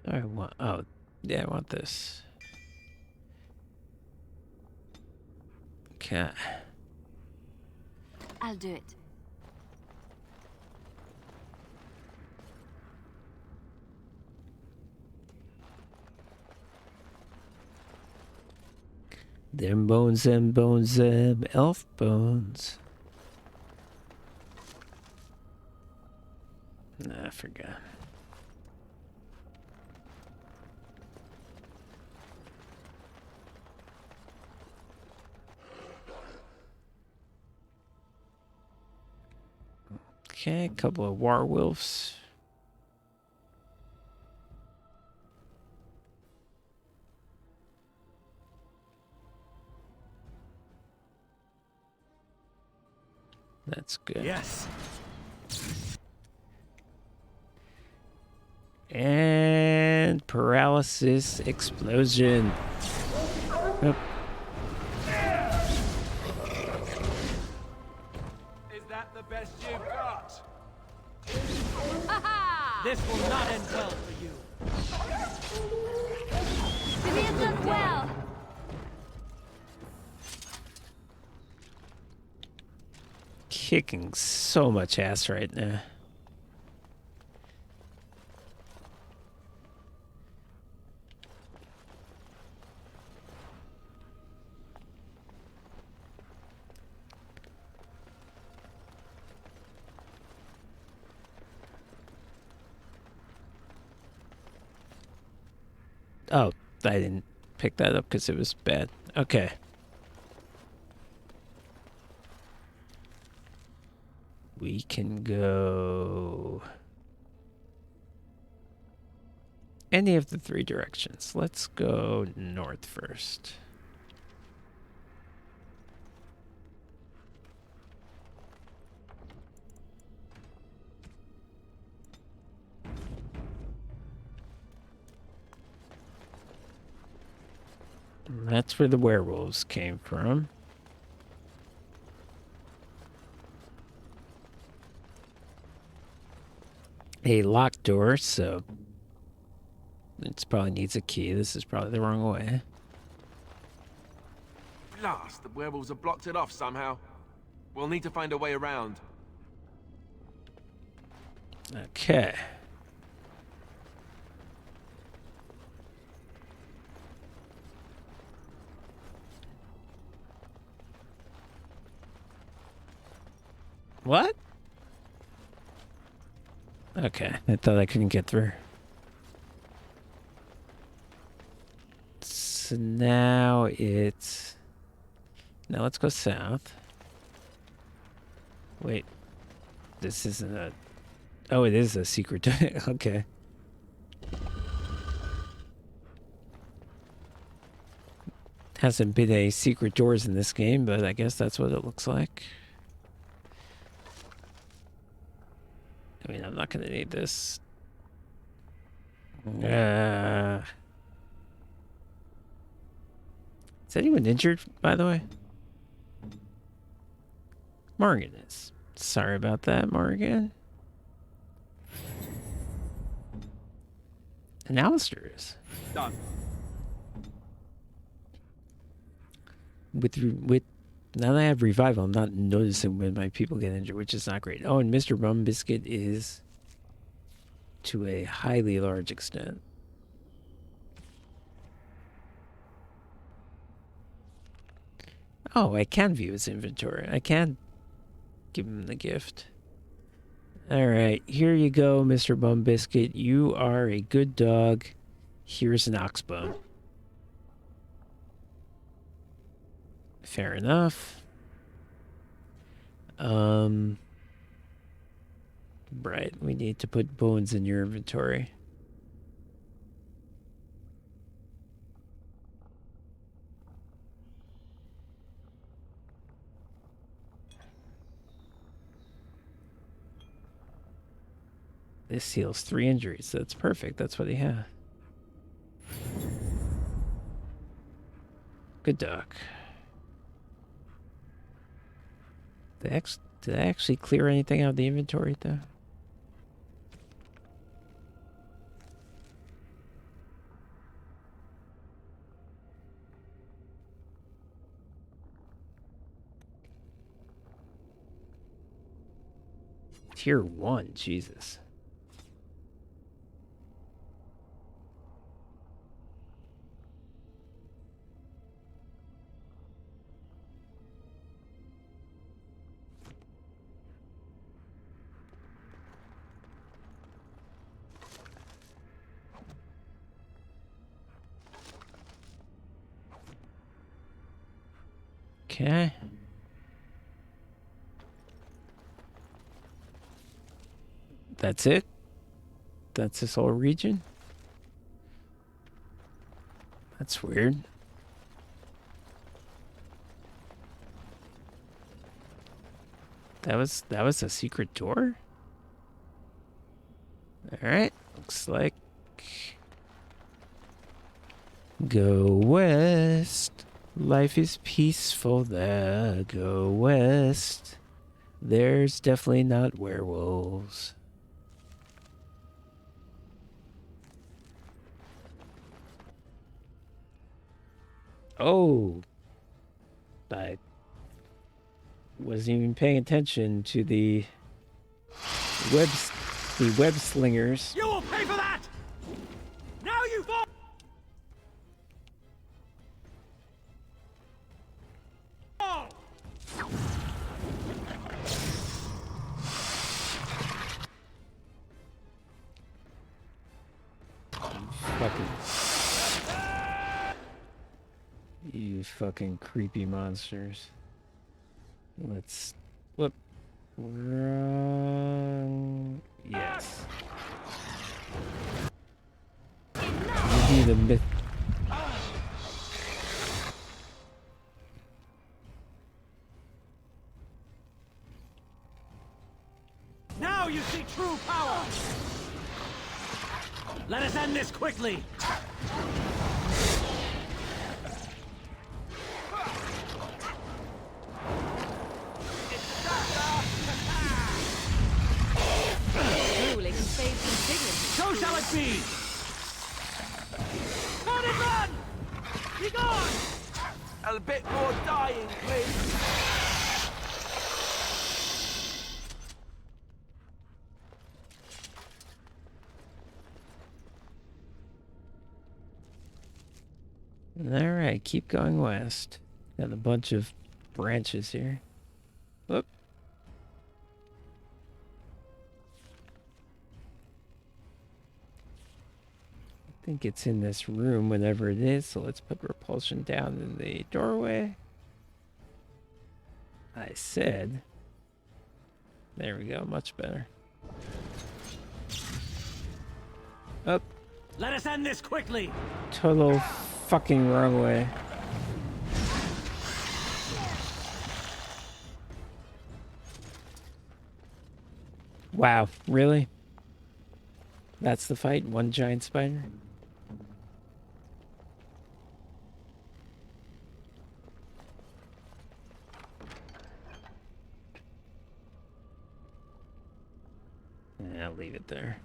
I want. Oh, yeah, I want this. Okay. I'll do it. Them bones, elf bones. Nah, I forgot. Okay, a couple of werewolves. That's good. Yes. And paralysis explosion. Yep. Is that the best you've got? This will not end well for you. Did it look well? Kicking so much ass right now. Oh, I didn't pick that up because it was bad. Okay. We can go any of the three directions. Let's go north first. And that's where the werewolves came from. A locked door, so it probably needs a key. This is probably the wrong way. Blast, the werewolves have blocked it off somehow. We'll need to find a way around. Okay. What? Okay, I thought I couldn't get through. So now it's... Now let's go south. Wait. This isn't a... Oh, it is a secret. Okay. Hasn't been any secret doors in this game, but I guess that's what it looks like. I mean, I'm not going to need this. Is anyone injured, by the way? Morgan is. Sorry about that, Morgan. And Alistair is. Done. With now that I have revival, I'm not noticing when my people get injured, which is not great. Oh, and Mr. Rum Biscuit is to a highly large extent. Oh, I can view his inventory. I can give him the gift. All right, here you go, Mr. Bum Biscuit. You are a good dog. Here's an ox bone. Fair enough. Right, we need to put bones in your inventory. This heals 3 injuries. That's perfect. That's what he had. Good dog. Did I actually clear anything out of the inventory, though? Tier 1, Jesus. Okay. That's it? That's this whole region? That's weird. That was a secret door? Alright. Looks like go west. Life is peaceful there. Go west. There's definitely not werewolves. Oh. I wasn't even paying attention to the web slingers. You will pay for that! Now you fall! You fucking creepy monsters. Let's whoop. Wrong. Yes. Maybe the myth. Now you see true power! Let us end this quickly! Ruling faith and dignity. So shall it be! Turn and run! Be gone! A bit more dying, please. Alright, keep going west. Got a bunch of branches here. Whoop. I think it's in this room, whatever it is, so let's put repulsion down in the doorway. I said. There we go, much better. Up. Let us end this quickly! Total fucking wrong way. Wow, really? That's the fight? One giant spider? Yeah, I'll leave it there.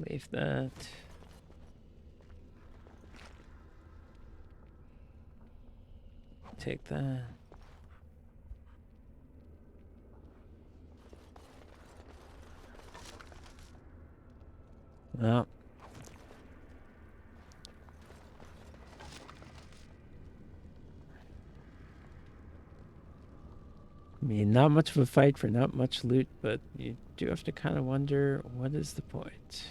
Leave that. Take that. Well. I mean, not much of a fight for not much loot, but you do have to kind of wonder, what is the point?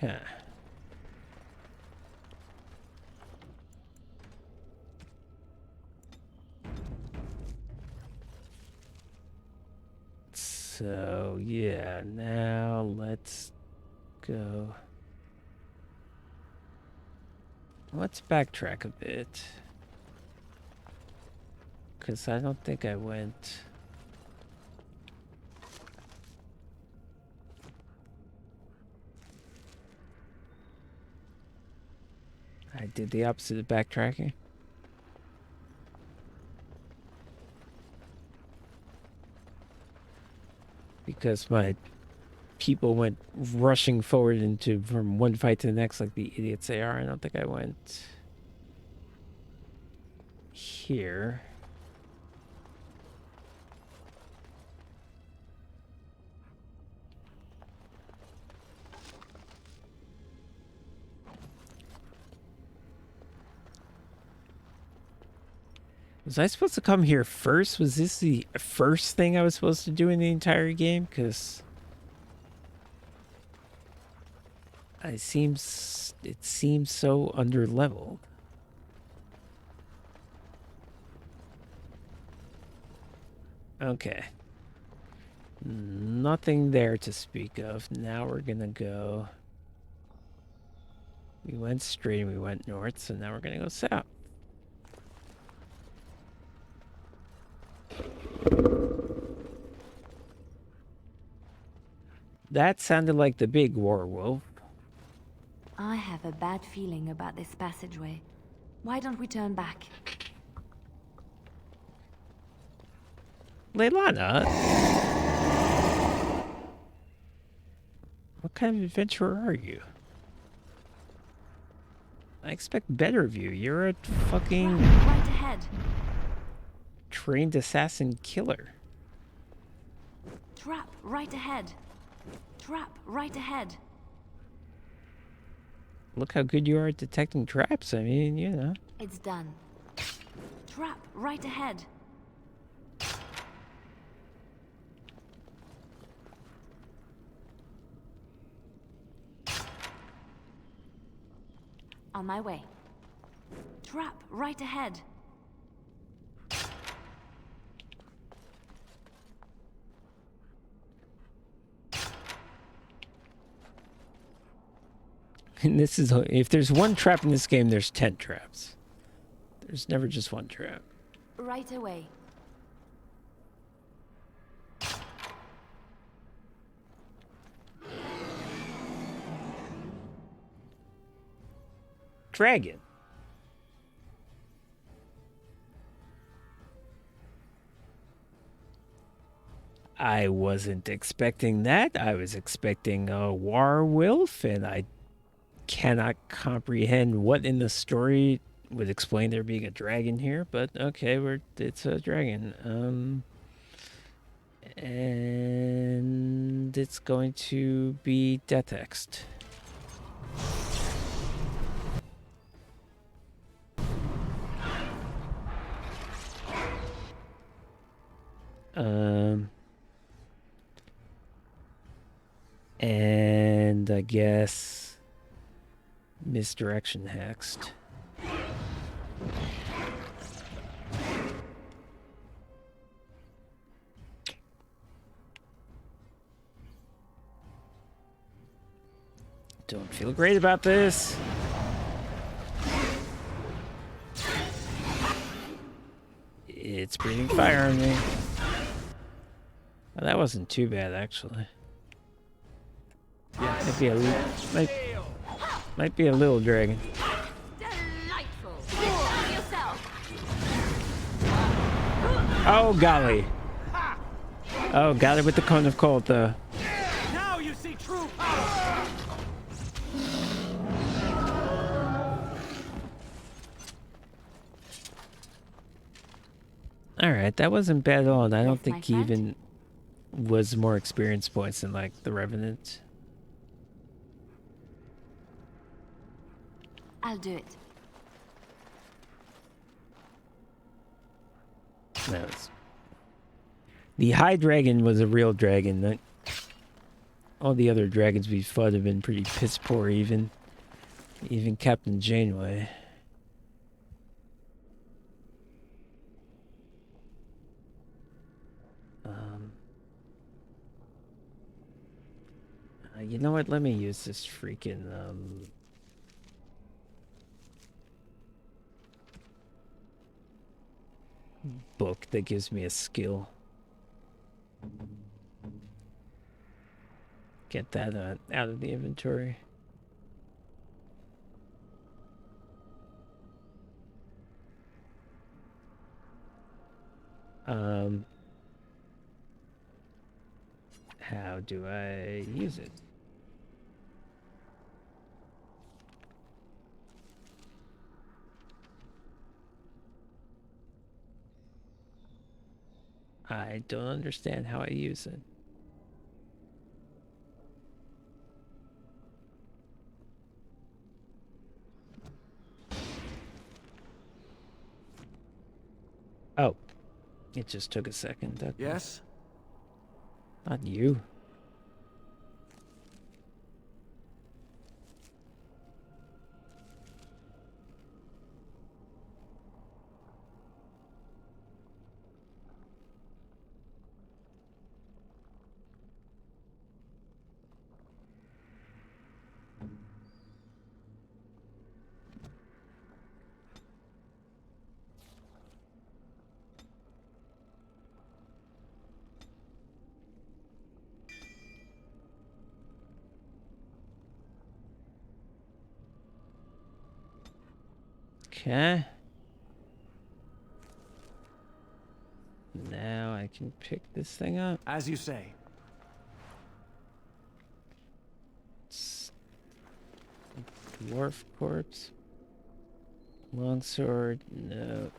Okay. So, yeah, now let's go. Let's backtrack a bit. Because I don't think I went. I did the opposite of backtracking. Because my people went rushing forward from one fight to the next like the idiots they are. I don't think I went here. Was I supposed to come here first? Was this the first thing I was supposed to do in the entire game? Because it seems so underleveled. Okay. Nothing there to speak of. Now we're gonna go... We went straight and we went north, so now we're gonna go south. That sounded like the big werewolf. I have a bad feeling about this passageway. Why don't we turn back? Leilana? What kind of adventurer are you? I expect better of you. You're a fucking... Right ahead. Trained assassin killer. Trap right ahead. Trap right ahead. Look how good you are at detecting traps. I mean, you know. It's done. Trap right ahead. On my way. Trap right ahead. And this is... If there's one trap in this game, there's 10 traps. There's never just one trap. Right away. Dragon. I wasn't expecting that. I was expecting a werewolf, and I cannot comprehend what in the story would explain there being a dragon here, but okay, it's a dragon. And it's going to be death text. And I guess misdirection hexed. Don't feel great about this. It's breathing fire on me. Well, that wasn't too bad, actually. Might be a little dragon. Oh golly! Oh, got it with the cone of cold though. Now you see true power. All right, that wasn't bad at all, and I don't think he even was more experience points than like the Revenant. I'll do it. No, the High Dragon was a real dragon. All the other dragons we fought have been pretty piss poor, even Captain Janeway. You know what? Let me use this freaking book that gives me a skill. Get that out of the inventory. How do I use it? I don't understand how I use it. Oh, it just took a second. Okay. Yes? Not you. Okay. Now I can pick this thing up. As you say. Dwarf corpse. Longsword, no.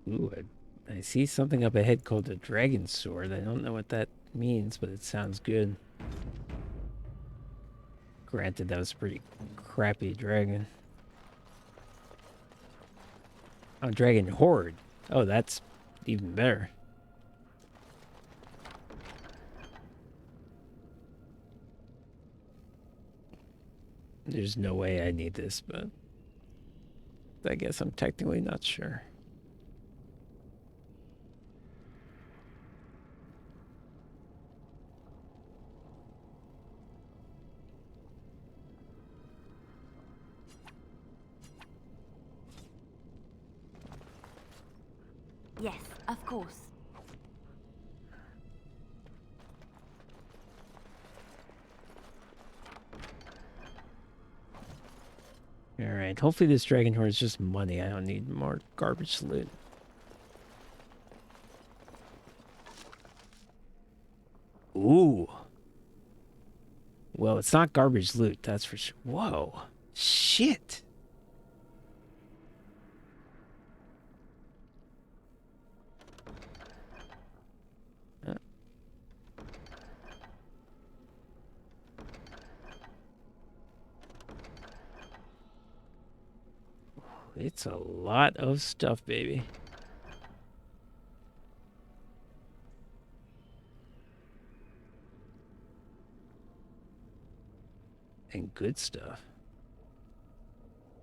Ooh, I see something up ahead called a dragon sword. I don't know what that means, but it sounds good. Granted, that was a pretty crappy dragon. Oh, dragon horde. Oh, that's even better. There's no way I need this, but I guess I'm technically not sure. Yes, of course. Alright, hopefully this dragon horde is just money. I don't need more garbage loot. Ooh. Well, it's not garbage loot, that's for sure. Whoa. Shit. It's a lot of stuff, baby. And good stuff.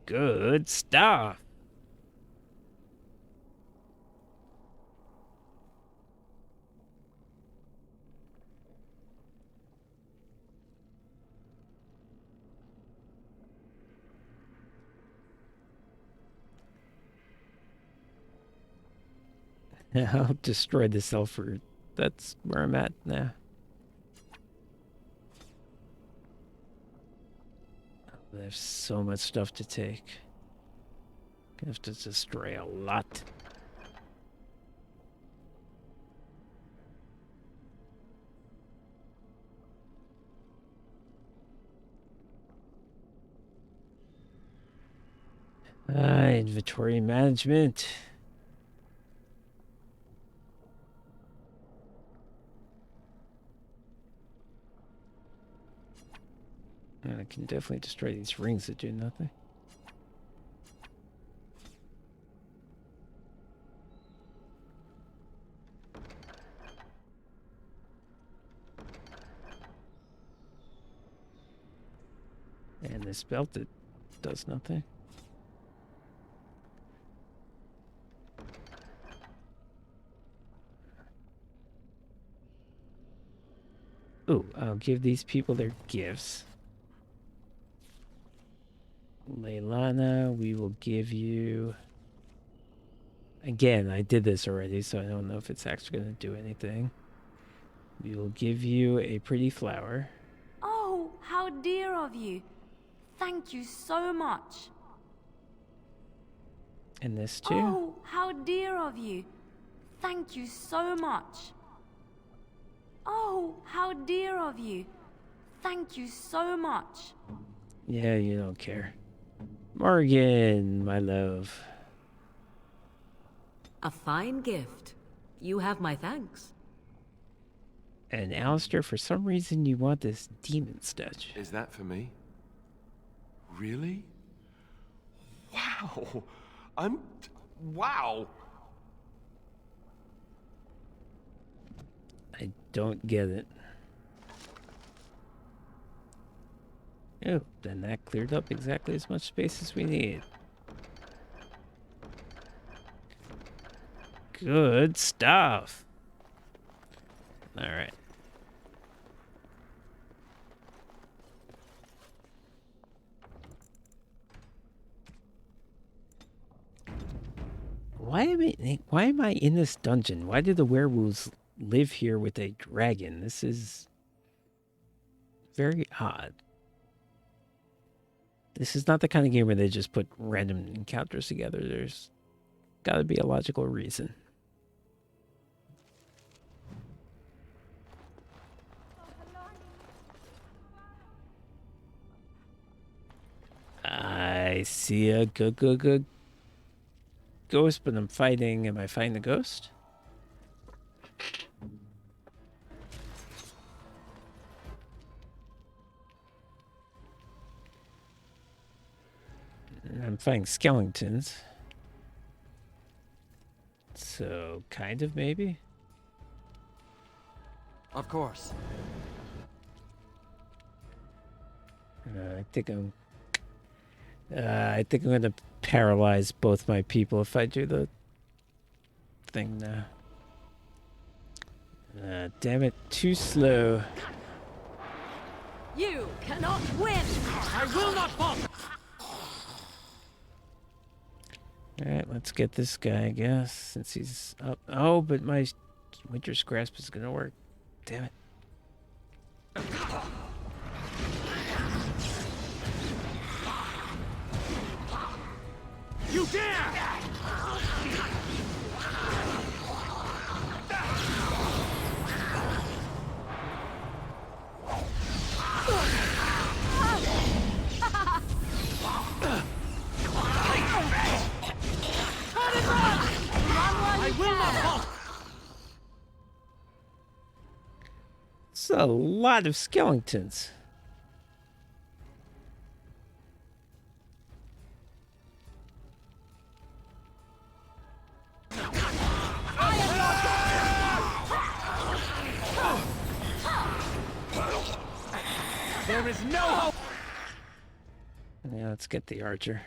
Good stuff. I'll destroy this elf. That's where I'm at now. There's so much stuff to take. Gonna have to destroy a lot. Inventory management. I can definitely destroy these rings that do nothing. And this belt that does nothing. Ooh, I'll give these people their gifts. Leilana, we will give you... Again, I did this already, so I don't know if it's actually going to do anything. We will give you a pretty flower. Oh, how dear of you. Thank you so much. And this too. Oh, how dear of you. Thank you so much. Oh, how dear of you. Thank you so much. Yeah, you don't care. Morgan, my love. A fine gift. You have my thanks. And Alistair, for some reason you want this demon statue. Is that for me? Really? Wow. Wow. I don't get it. Oh, then that cleared up exactly as much space as we need. Good stuff. All right. Why am I in this dungeon? Why do the werewolves live here with a dragon? This is very odd. This is not the kind of game where they just put random encounters together. There's got to be a logical reason. I see a good ghost, but I'm fighting. Am I fighting the ghost? I'm fighting skeletons. So, kind of, maybe? Of course. I think I'm going to paralyze both my people if I do the thing now. Damn it, too slow. You cannot win! I will not fall! Alright, let's get this guy, I guess, since he's up. Oh, but my Winter's Grasp is going to work. Damn it. You dare! I will not fall! It's a lot of skeletons. There is no hope! Yeah, let's get the archer.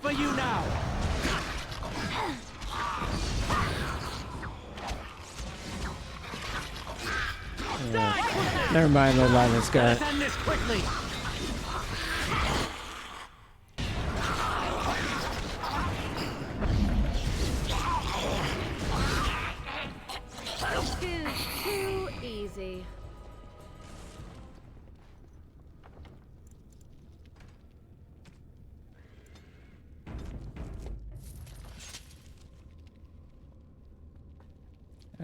For you now! Never mind, we'll line this guy. Let's end this quickly! This is too easy.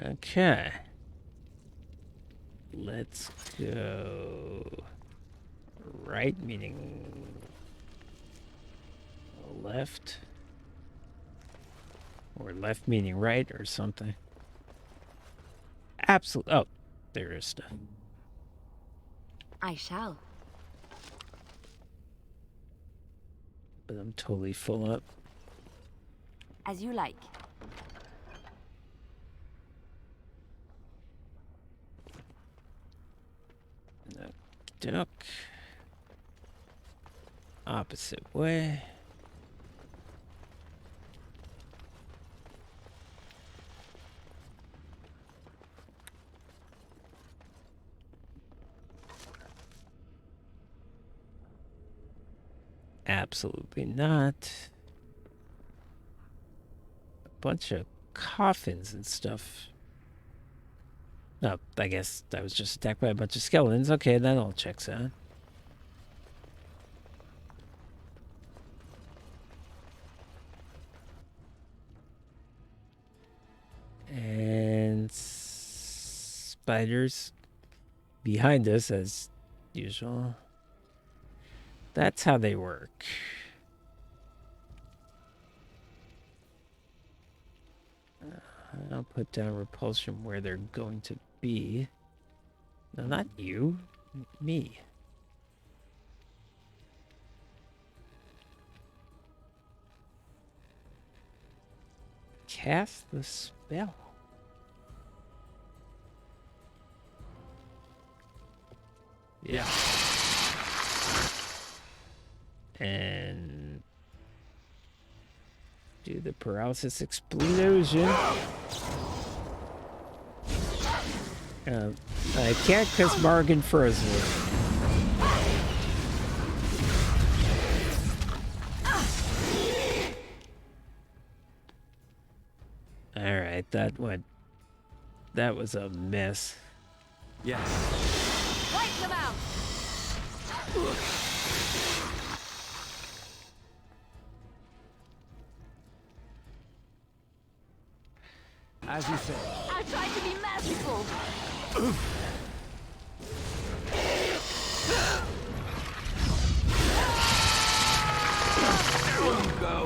Okay. Let's go right, meaning left, or left meaning right, or something. Absolutely. Oh, there is stuff. I shall. But I'm totally full up. As you like. Duck. Opposite way. Absolutely not. bunch of coffins and stuff. Oh, I guess I was just attacked by a bunch of skeletons. Okay, that all checks out. And spiders behind us as usual. That's how they work. I'll put down repulsion where they're going to be. No, not you. Me. Cast the spell. Yeah. And do the paralysis explosion. I can't because Morgan froze me. Alright, that was a mess. Yes. Wipe them out! As you say. I tried to be merciful.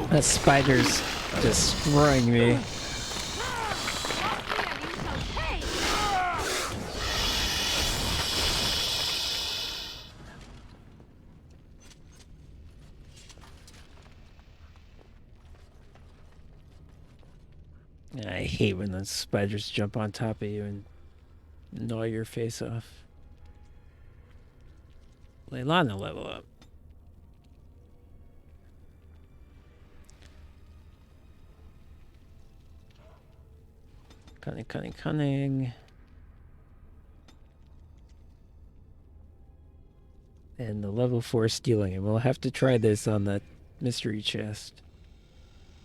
That spider's destroying me. I hate when those spiders jump on top of you and gnaw your face off. Leilana level up. Cunning, cunning, cunning. And the level 4 stealing. And we'll have to try this on that mystery chest.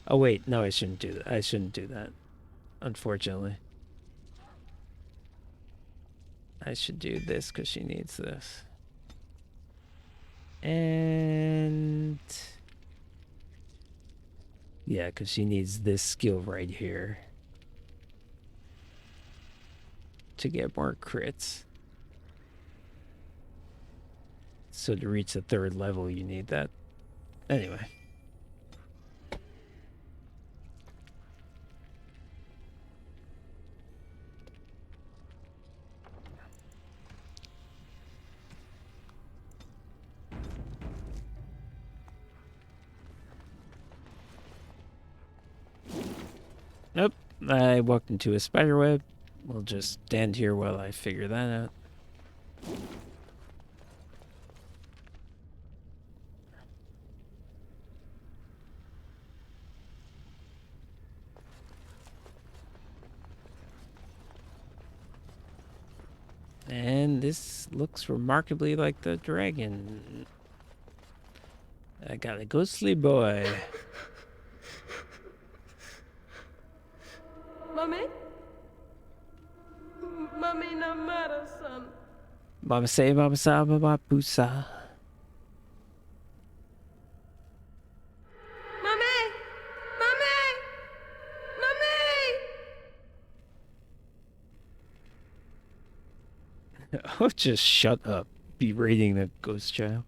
Oh wait, no, I shouldn't do that. I shouldn't do that. Unfortunately. I should do this because she needs this. And yeah, because she needs this skill right here to get more crits. So to reach the 3rd level, you need that. Anyway. Nope, I walked into a spider web. We'll just stand here while I figure that out. And this looks remarkably like the dragon. I got a ghostly boy. Mummy? Mummy no matter, son. Mama say, mama sa, mama pusa. Mummy! Mummy! Mummy! Oh, just shut up. Berating the ghost child.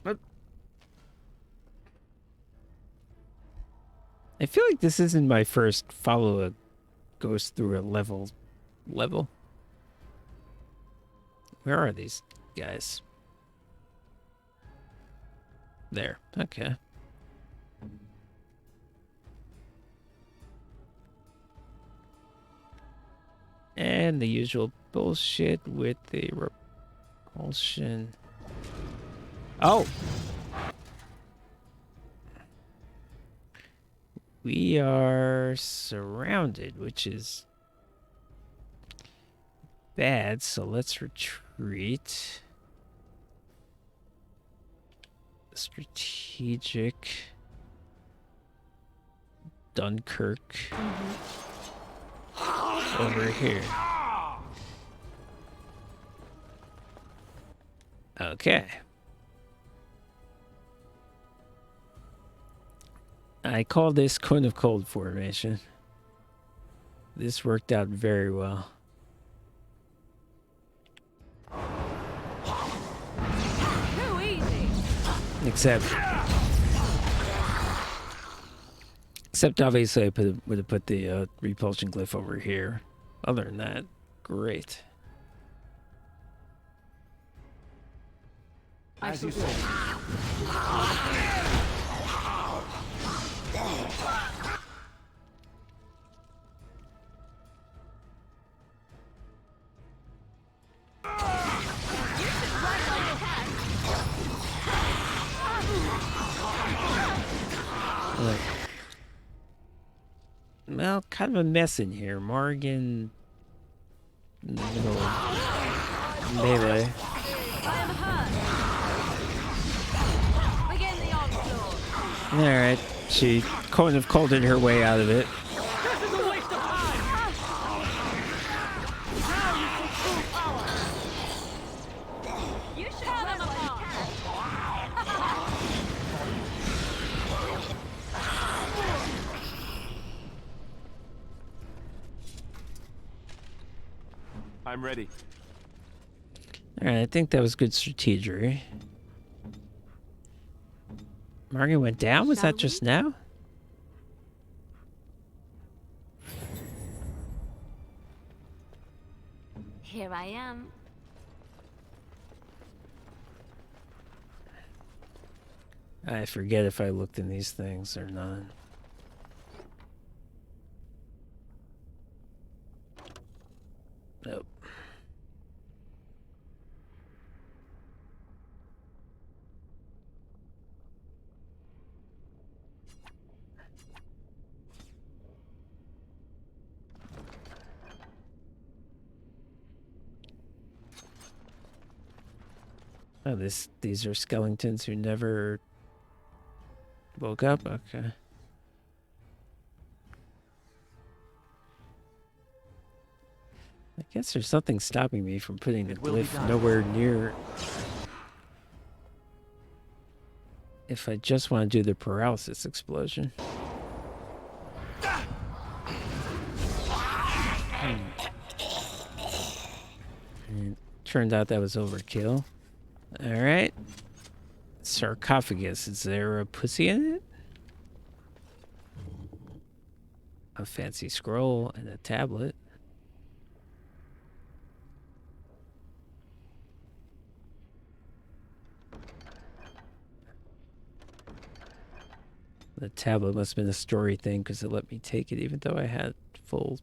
What? I feel like this isn't my first follow a ghost through a level. Where are these guys? There. Okay. And the usual bullshit with the repulsion. Oh! We are surrounded, which is bad, so let's retreat. Strategic. Dunkirk over here. Okay. I call this Cone of Cold formation. This worked out very well. Too easy. Except obviously I would have put the repulsion glyph over here. Other than that, great. As you say. Well, kind of a mess in here. Morgan in the middle of melee. Alright, she kind of colded her way out of it. This is a waste of time. Now you can prove power. You should tear them apart. I'm ready. Alright, I think that was good strategery. Morgan went down? Was that just now? Here I am. I forget if I looked in these things or not. Nope. Oh, these are skeletons who never woke up? Okay. I guess there's something stopping me from putting the glyph nowhere near. If I just want to do the paralysis explosion. And turned out that was overkill. Alright. Sarcophagus. Is there a pussy in it? A fancy scroll and a tablet. The tablet must have been a story thing because it let me take it even though I had full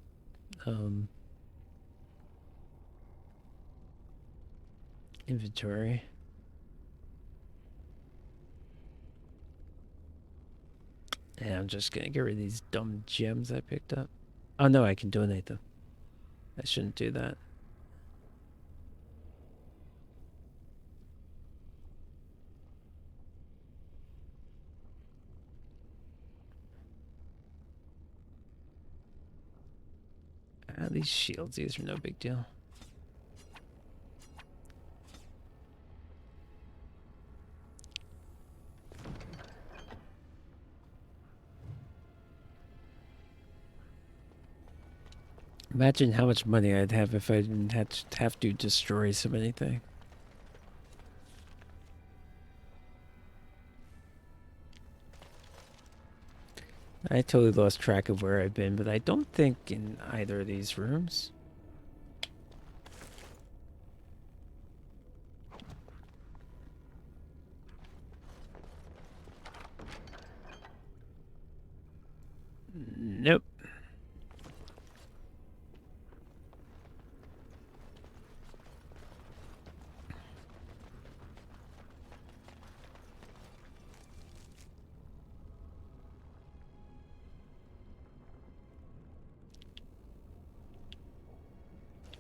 inventory. And I'm just gonna get rid of these dumb gems I picked up. Oh no, I can donate them. I shouldn't do that. These shields, these are no big deal. Imagine how much money I'd have if I didn't have to destroy so many things. I totally lost track of where I've been, but I don't think in either of these rooms. Nope.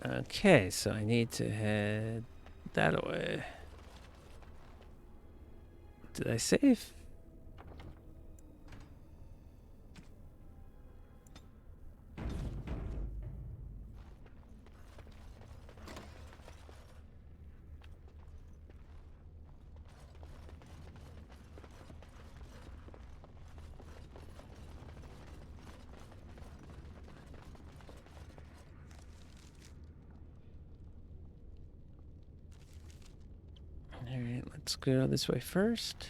Okay, so I need to head that way. Did I save? Alright, let's go this way first.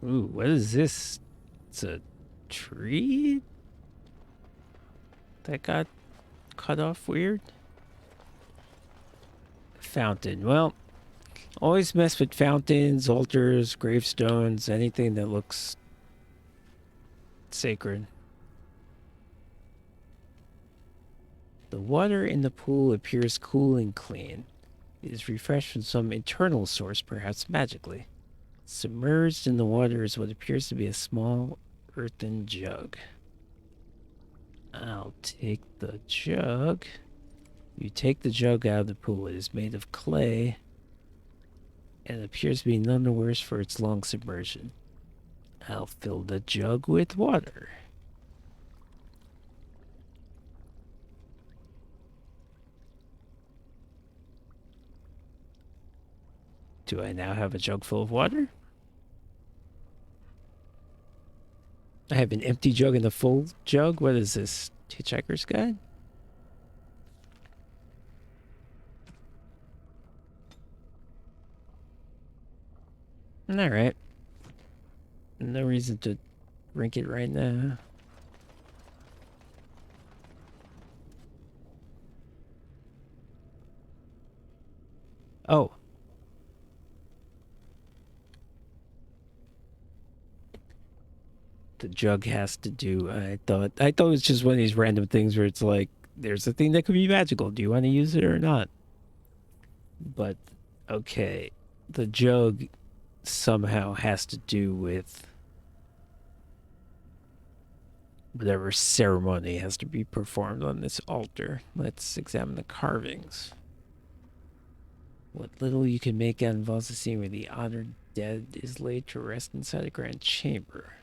Ooh, what is this? It's a tree that got cut off weird? Fountain. Well, always mess with fountains, altars, gravestones, anything that looks sacred. The water in the pool appears cool and clean. It is refreshed from some internal source, perhaps magically. Submerged in the water is what appears to be a small earthen jug. I'll take the jug. You take the jug out of the pool. It is made of clay and appears to be none the worse for its long submersion. I'll fill the jug with water. Do I now have a jug full of water? I have an empty jug and a full jug? What is this? Hitchhiker's Guide? Alright. No reason to drink it right now. Oh. The jug has to do. I thought it was just one of these random things where it's like, there's a thing that could be magical. Do you want to use it or not? But okay, the jug somehow has to do with whatever ceremony has to be performed on this altar. Let's examine the carvings. What little you can make out involves a scene where the honored dead is laid to rest inside a grand chamber.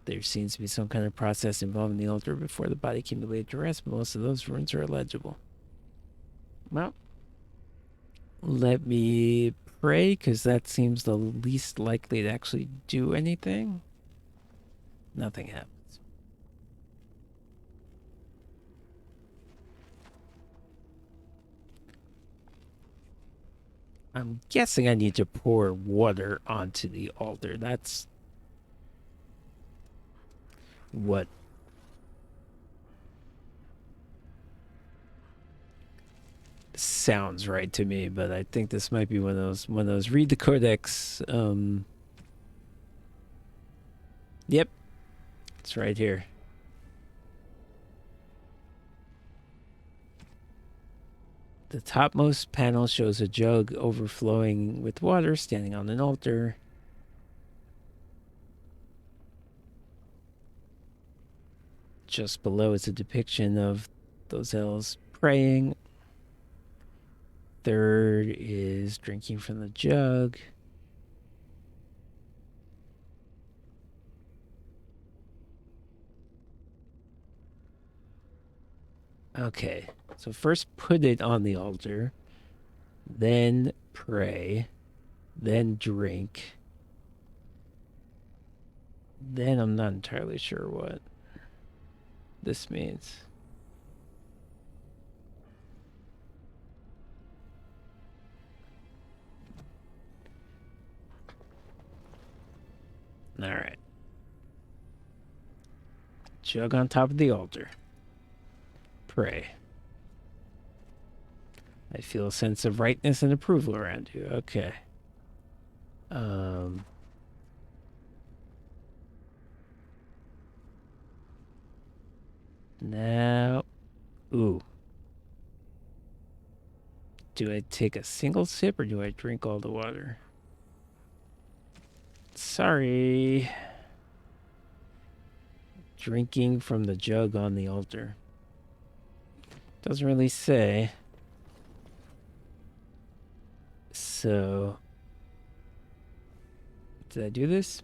There seems to be some kind of process involving the altar before the body can be laid to rest. Most of those runes are illegible. Well, let me pray, because that seems the least likely to actually do anything. Nothing happens. I'm guessing I need to pour water onto the altar. That's what sounds right to me, but I think this might be one of those read the codex. Yep, it's right here. The topmost panel shows a jug overflowing with water standing on an altar. Just below is a depiction of those elves praying. Third is drinking from the jug. Okay, so first put it on the altar, then pray, then drink. Then I'm not entirely sure what this means. All right. Jug on top of the altar. Pray. I feel a sense of rightness and approval around you. Okay. Now, ooh. Do I take a single sip or do I drink all the water? Sorry. Drinking from the jug on the altar. Doesn't really say. So, did I do this?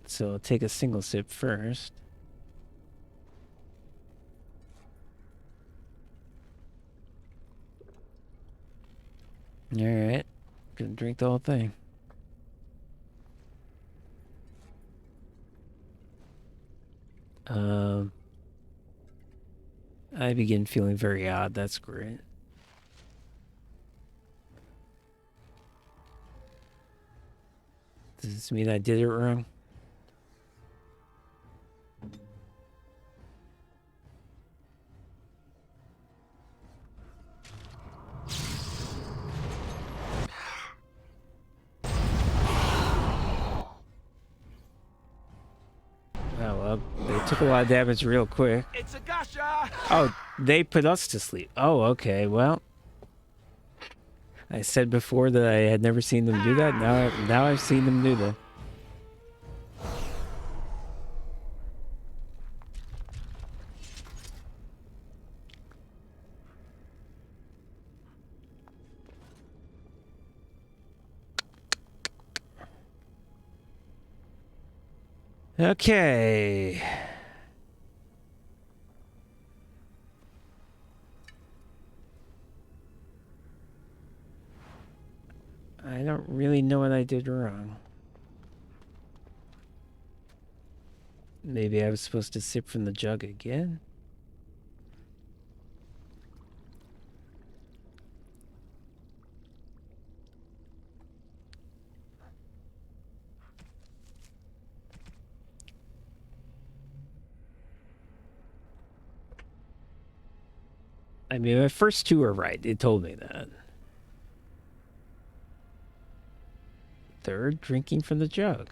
So I'll take a single sip first. Alright. Gonna drink the whole thing. I begin feeling very odd. That's great. Does this mean I did it wrong? Oh, well, they took a lot of damage real quick. It's a gusher! Oh, they put us to sleep. Oh, okay, well. I said before that I had never seen them do that. Now I've seen them do that. Okay. I don't really know what I did wrong. Maybe I was supposed to sip from the jug again? I mean, my first two are right. It told me that. Third, drinking from the jug.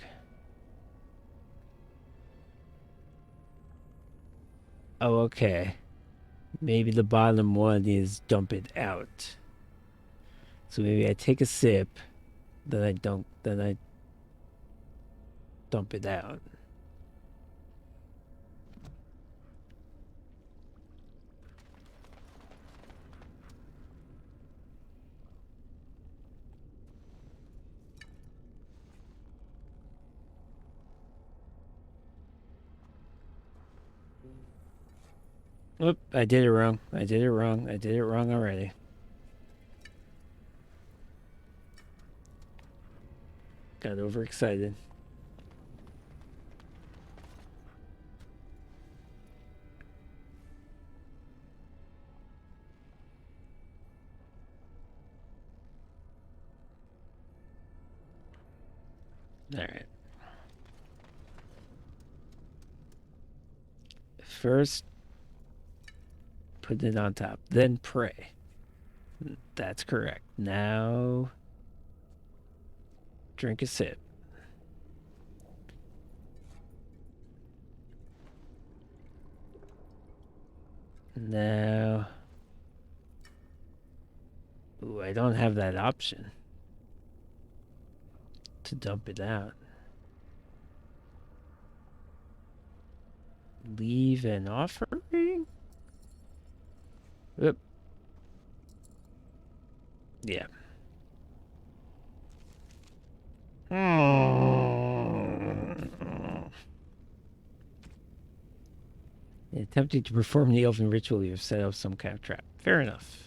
Oh, okay. Maybe the bottom one is dump it out. So maybe I take a sip, then I dump it out. Oop, I did it wrong. I did it wrong. I did it wrong already. Got overexcited. All right. First, put it on top, then pray. That's correct. Now, drink a sip. Now, ooh, I don't have that option to dump it out. Leave an offering? Oop. Yeah. Attempting to perform the elven ritual, you have set up some kind of trap. Fair enough.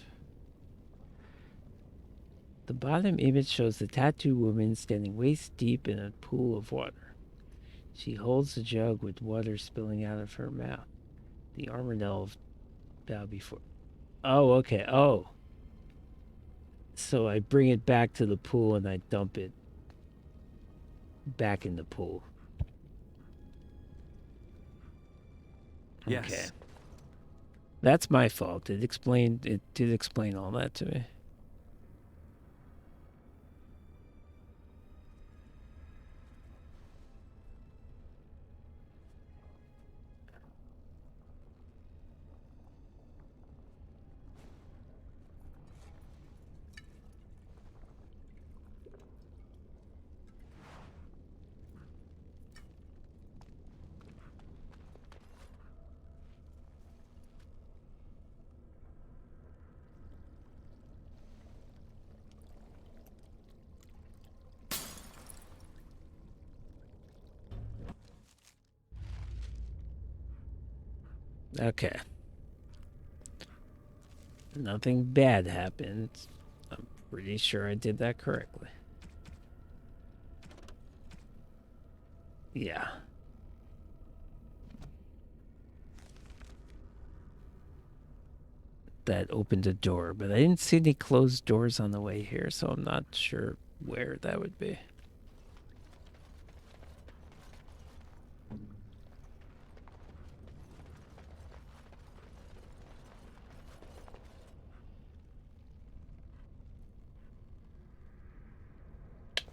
The bottom image shows the tattooed woman standing waist deep in a pool of water. She holds the jug with water spilling out of her mouth. The armored elf bow before. Oh, okay. Oh. So I bring it back to the pool and I dump it back in the pool. Yes. Okay. That's my fault. It did explain all that to me. Okay. Nothing bad happened. I'm pretty sure I did that correctly. Yeah. that opened a door, but I didn't see any closed doors on the way here, so I'm not sure where that would be.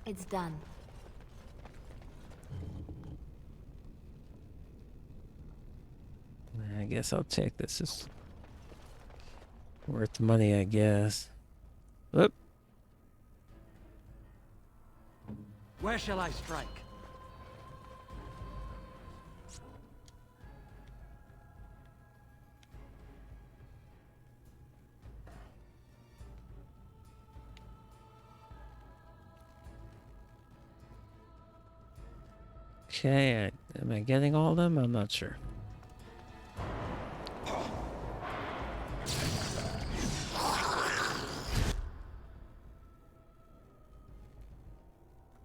It's done. I guess I'll take this. It's worth the money, I guess. Whoop. Where shall I strike? Okay, am I getting all of them? I'm not sure.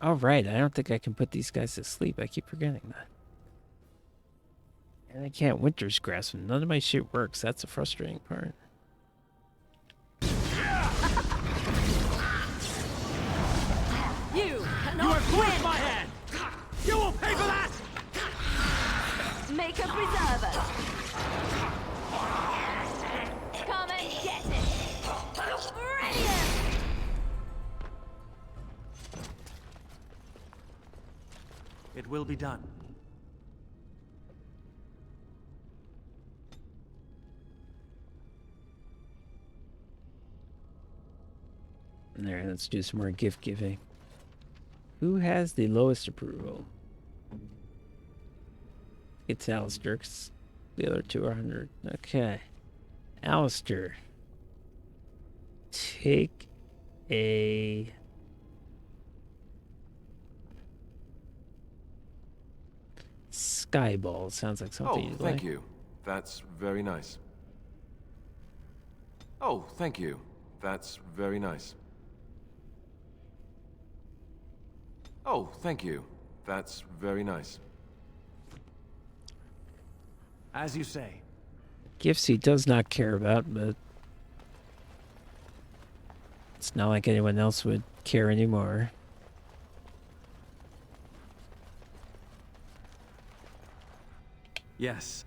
All right, I don't think I can put these guys to sleep. I keep forgetting that. And I can't Winter's Grasp. None of my shit works. That's the frustrating part. You cannot You have win. forced my hand! You will pay for that! Make a preserver. Come and get it. Brilliant. It will be done. Alright, let's do some more gift giving. Who has the lowest approval? It's Alistair, 'cause the other two are 100. Okay. Alistair. Take a... Skyball. Sounds like something Oh, you'd thank like. you. That's very nice. Oh, thank you. That's very nice. Oh, thank you. That's very nice. As you say. Gifts he does not care about, but it's not like anyone else would care anymore. Yes.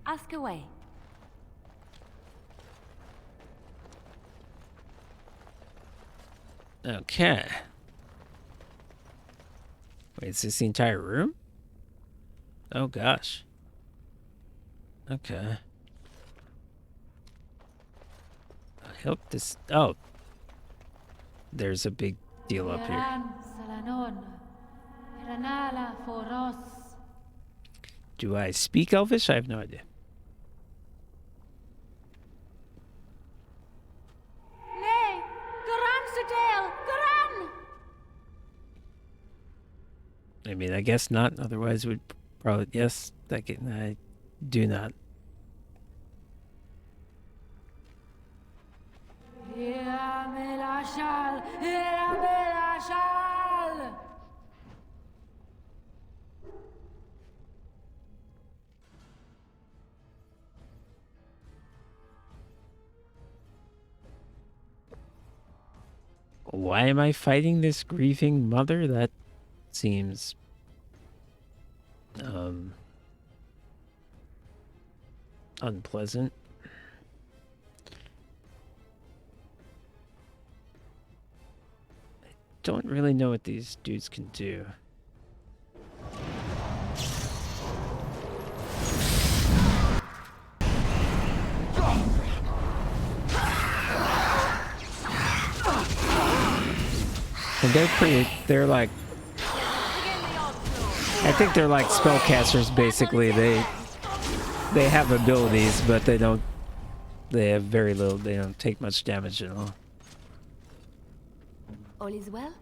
Ask away. Okay. Wait, is this the entire room? Oh gosh. Okay. I hope this... Oh. There's a big deal up here. Do I speak Elvish? I have no idea. Nay, Garan Sudale, Garan! I mean, I guess not. Otherwise, would probably... Yes, I do not. Why am I fighting this grieving mother? That seems... unpleasant. I don't really know what these dudes can do. And they're like, I think they're like spellcasters basically. They have abilities, but they have very little, they don't take much damage at all. All is well?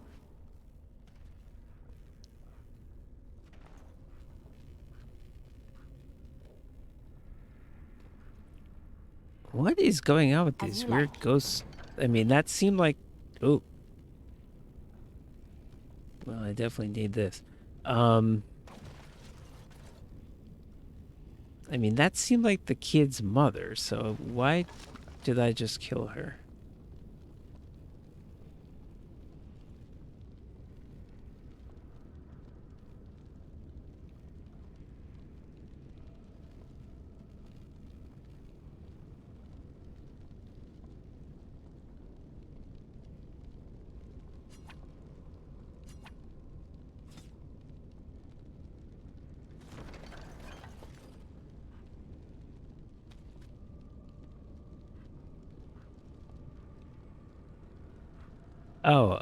What is going on with these weird ghosts? I mean, that seemed like... Oh. Well, I definitely need this. I mean, that seemed like the kid's mother, so why did I just kill her? Oh,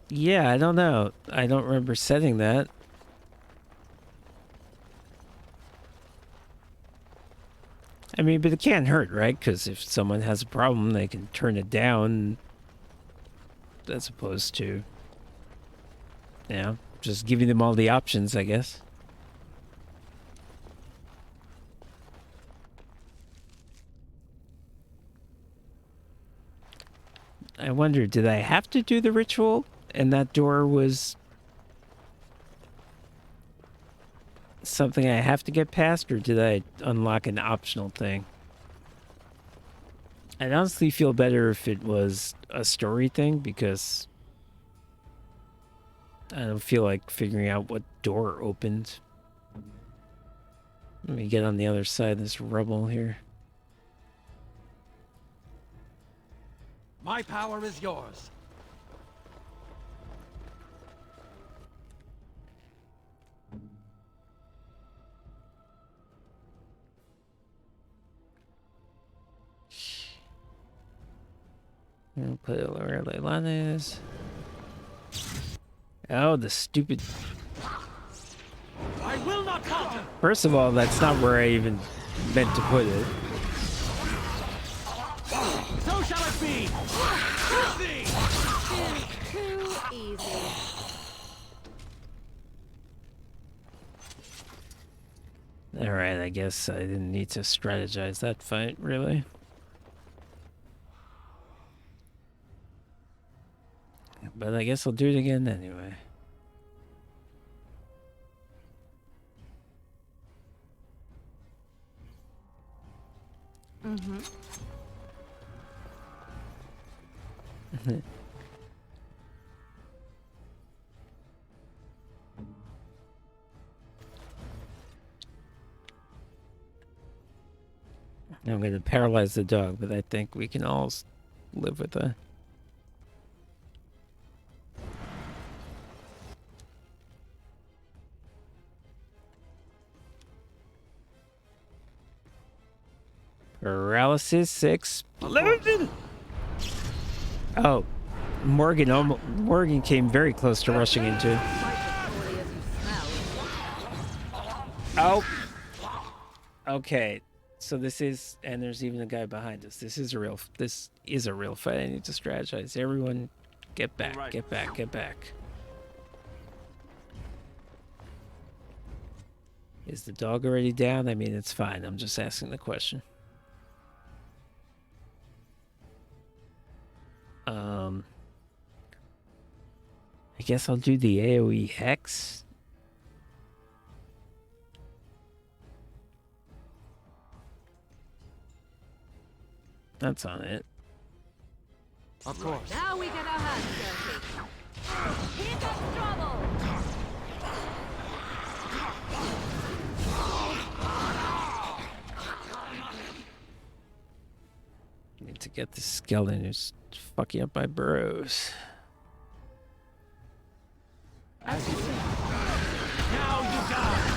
yeah, I don't know. I don't remember setting that. I mean, but it can't hurt, right? Because if someone has a problem, they can turn it down as opposed to, you know, just giving them all the options, I guess. I wonder, did I have to do the ritual and that door was something I have to get past, or did I unlock an optional thing? I'd honestly feel better if it was a story thing, because I don't feel like figuring out what door opened. Let me get on the other side of this rubble here. My power is yours. I'll put it where Leilani is. Oh, the stupid... I will not falter. First of all, that's not where I even meant to put it. So shall it be. Too easy. Alright, I guess I didn't need to strategize that fight, really. But I guess I'll do it again anyway. Mm-hmm. I'm going to paralyze the dog, but I think we can all live with that. Paralysis 6. Oh, Morgan came very close to rushing into it. Oh. Okay. So this is, and there's even a guy behind us. This is a real fight. I need to strategize. Everyone, get back, get back, get back. Is the dog already down? I mean, it's fine. I'm just asking the question. I guess I'll do the AoE Hex. That's on it. Of course. Now we get our hands dirty. Here comes trouble. Need to get the skeleton who's fucking up my burrows. As you say. Now you die.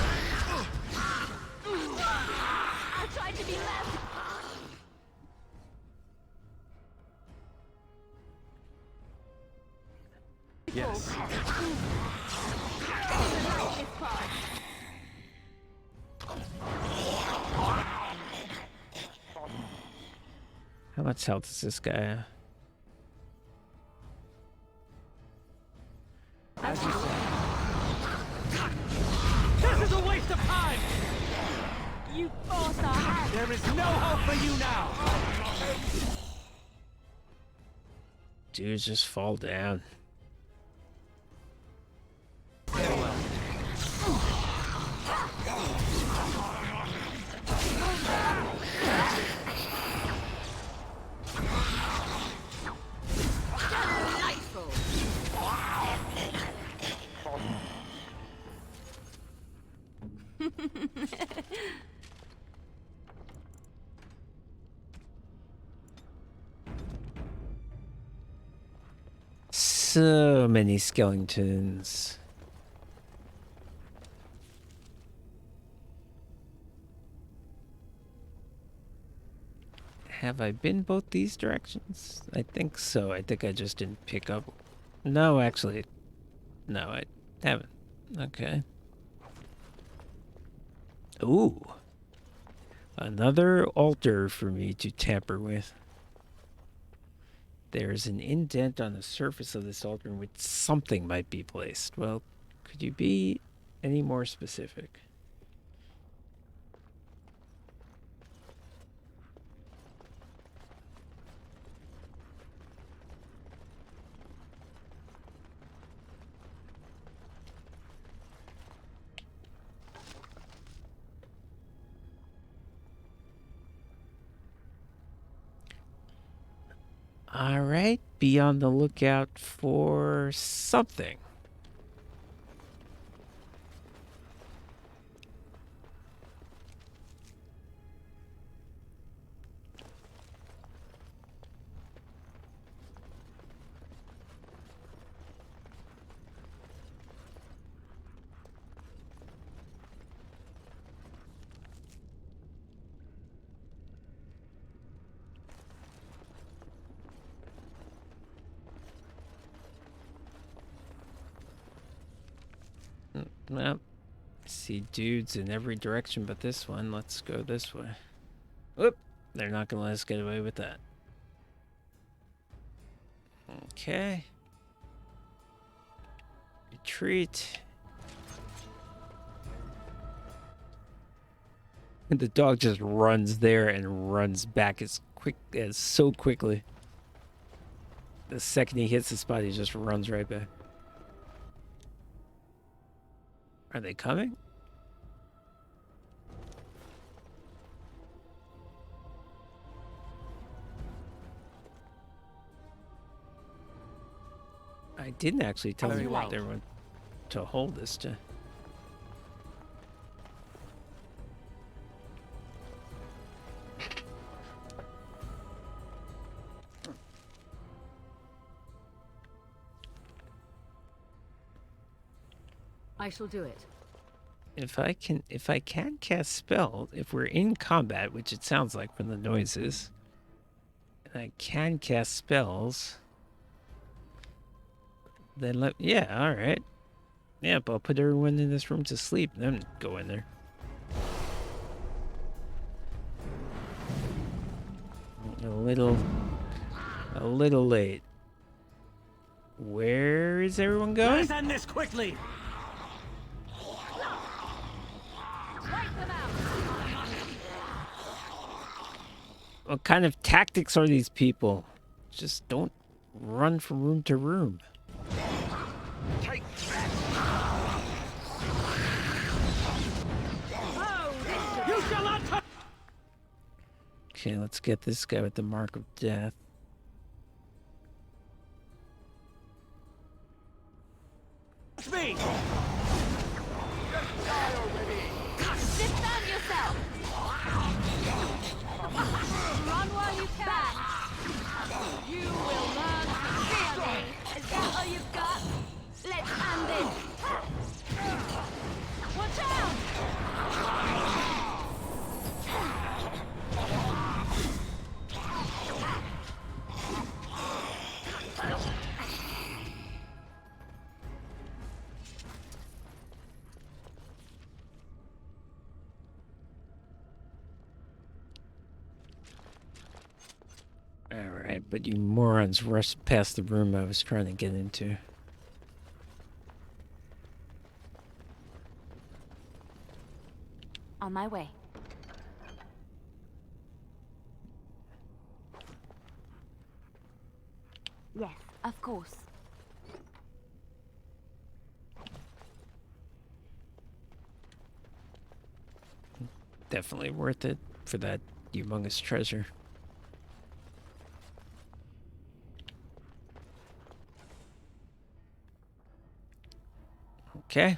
I tried to be left. Yes. How much health is this guy? As you say. This is a waste of time! You forced our hand. There is no hope for you now! Dudes just fall down. Farewell. So many skeletons. Have I been both these directions? I think so. I think I just didn't pick up. No, actually. No, I haven't. Okay. Ooh. Another altar for me to tamper with. There's an indent on the surface of this altar in which something might be placed. Well, could you be any more specific? All right, be on the lookout for something. Well, I see dudes in every direction but this one. Let's go this way. Whoop! They're not gonna let us get away with that. Okay. Retreat. And the dog just runs there and runs back so quickly. The second he hits the spot, he just runs right back. Are they coming? I didn't actually tell them everyone to hold this to. I shall do it. If I can cast spell, if we're in combat, which it sounds like from the noises, and I can cast spells, then all right. Yep, I'll put everyone in this room to sleep, then go in there. A little late. Where is everyone going? Let's end this quickly! What kind of tactics are these people? Just don't run from room to room. Take you shall not touch. Okay, let's get this guy with the mark of death. Me! Sit down yourself! Run while you can! You will learn to fear me! Is that all you've got? Let's end this! Watch out! Alright, but you morons rushed past the room I was trying to get into. On my way. Yes, of course. Definitely worth it for that humongous treasure. Okay.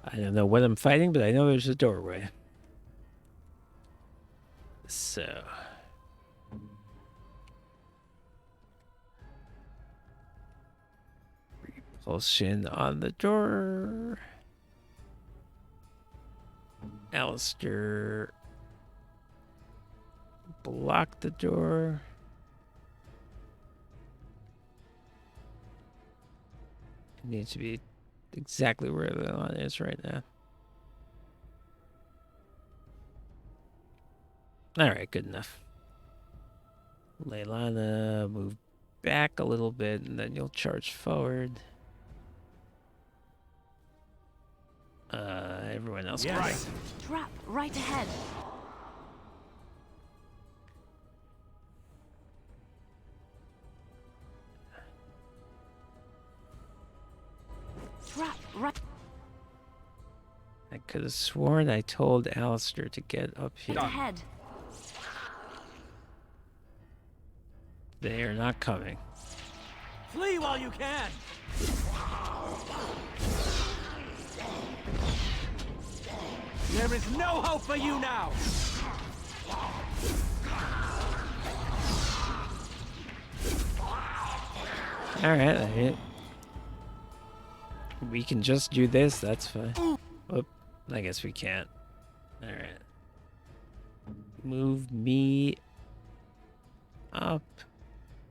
I don't know what I'm fighting, but I know there's a doorway. So. Expulsion on the door. Alistair, block the door. It needs to be exactly where the line is right now. Alright, good enough. Leilana, move back a little bit, and then you'll charge forward. Everyone else Yes. right. Trap right ahead. Trap right. I could have sworn I told Alistair to get up here. Ahead. They are not coming. Flee while you can! There is no hope for you now! Alright, I mean, we can just do this, that's fine. Oop, I guess we can't. Alright. Move me up.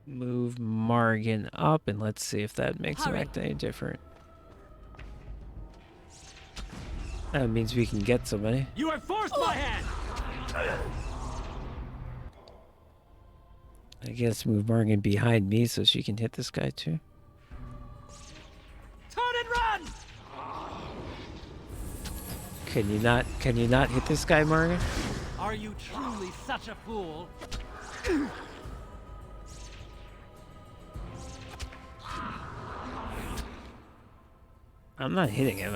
Move Morgan up, and let's see if that makes him act any different. That means we can get somebody. You have forced my hand! I guess move Morgan behind me so she can hit this guy too. Turn and run! Can you not hit this guy, Morgan? Are you truly such a fool? I'm not hitting him.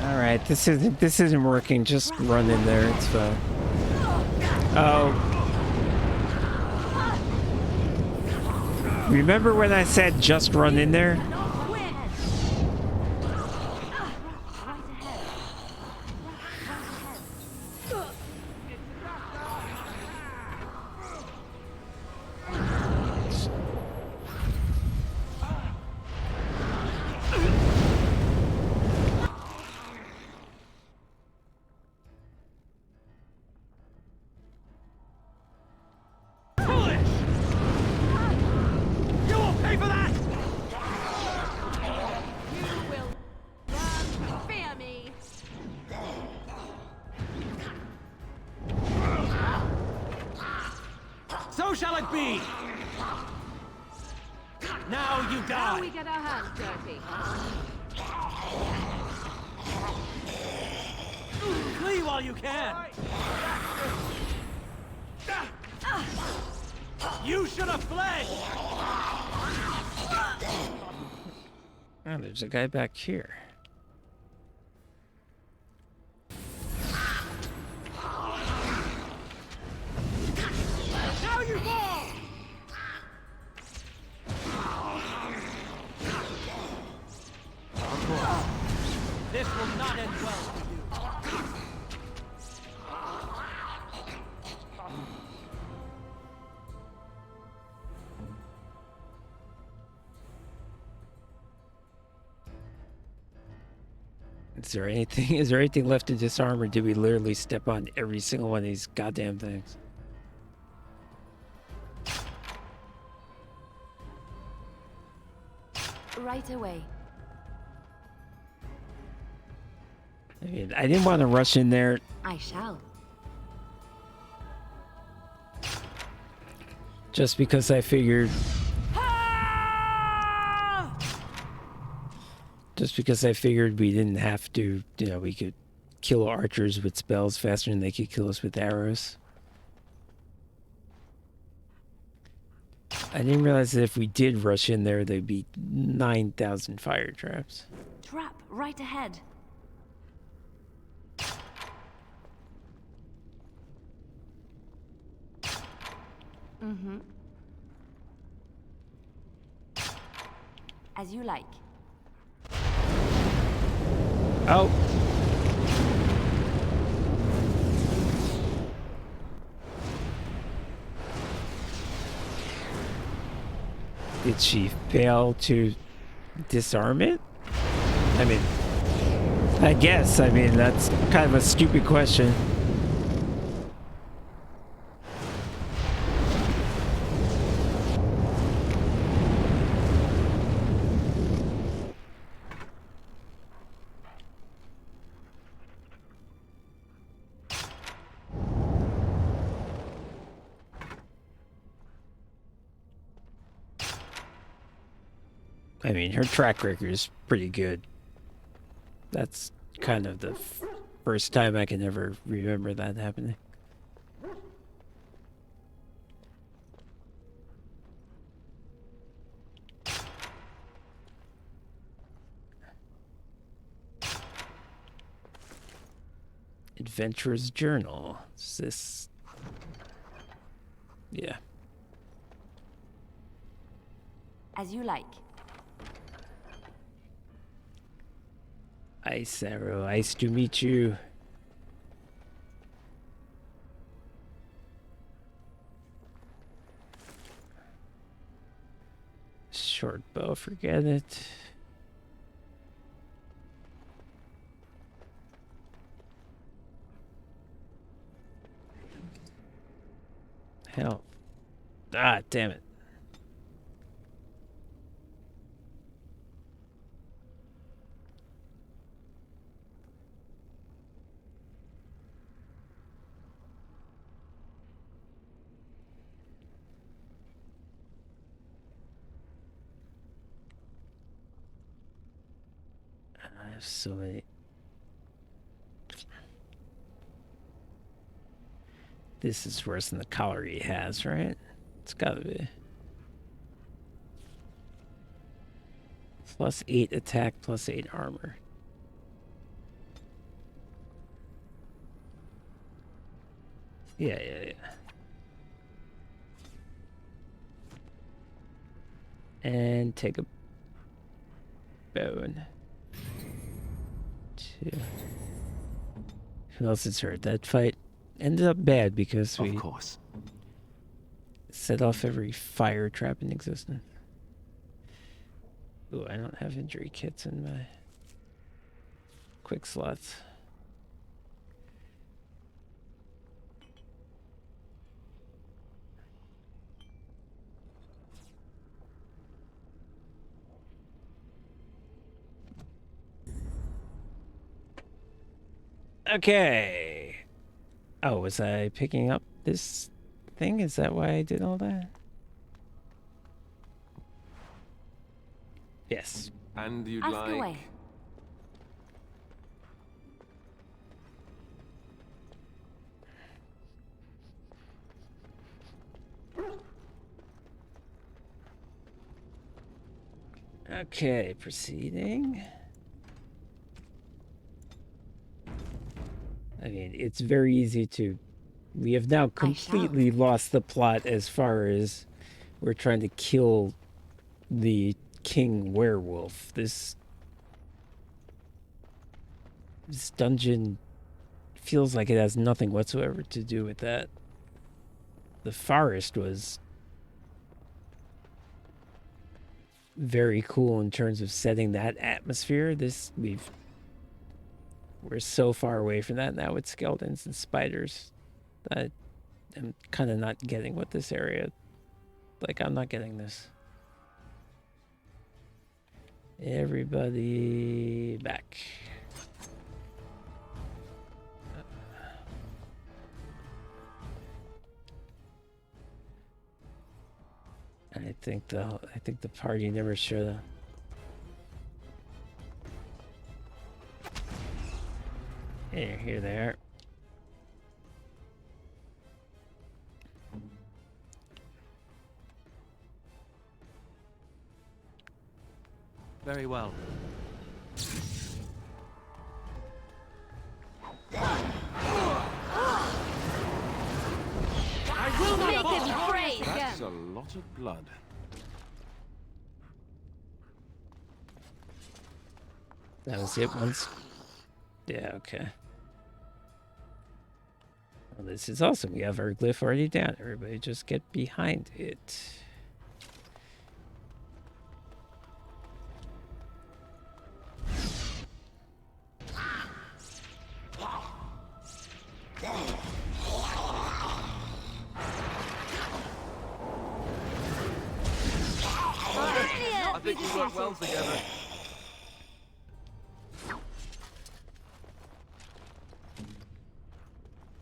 Alright, this isn't working. Just run in there, it's fine. Oh. Remember when I said just run in there? So shall it be! Now you die! Now we get our hands dirty. Flee while you can! You should have fled! Oh, there's a guy back here. Now you fall! This will not end well for you. Is there anything left to disarm, or did we literally step on every single one of these goddamn things? Right away. I mean, I didn't want to rush in there. I shall. Just because I figured... Just because I figured we didn't have to, you know, we could kill archers with spells faster than they could kill us with arrows. I didn't realize that if we did rush in there, there'd be 9,000 fire traps. Trap right ahead. Mm-hmm. As you like. Oh. Did she fail to disarm it? I mean, I guess. I mean, that's kind of a stupid question. I mean, her track record is pretty good. That's kind of the first time I can ever remember that happening. Adventurer's Journal. Is this... Yeah. As you like. Ice arrow, nice to meet you. Short bow, forget it. Hell. Ah, damn it. I have so many. This is worse than the collar he has, right? It's gotta be. +8 attack, +8 armor. Yeah. And take a bone. 2. Who else is hurt? That fight ended up bad because we, of course, set off every fire trap in existence. Ooh, I don't have injury kits in my quick slots. Okay. Oh, was I picking up this thing? Is that why I did all that? Yes. And you'd Ask like... away. Okay, proceeding. I mean, it's very easy to... We have now completely lost the plot as far as we're trying to kill the king werewolf. This dungeon feels like it has nothing whatsoever to do with that. The forest was very cool in terms of setting that atmosphere. We're so far away from that now with skeletons and spiders. I am kind of not getting what this area... Like, I'm not getting this. Everybody back. I think the party never should have. Here they are. Very well. I will not make them afraid again. That's a lot of blood. That was it once. Yeah, okay. Well, this is awesome. We have our glyph already down. Everybody just get behind it. I think we work well together.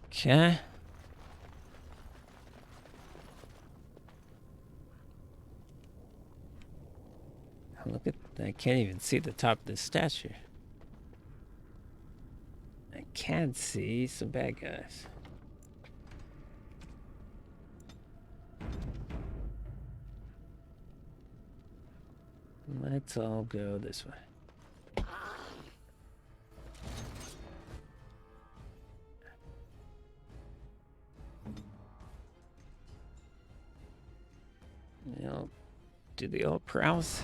Okay. Look at, I can't even see the top of this statue. I can see some bad guys. Let's all go this way. You know, do the old paralysis.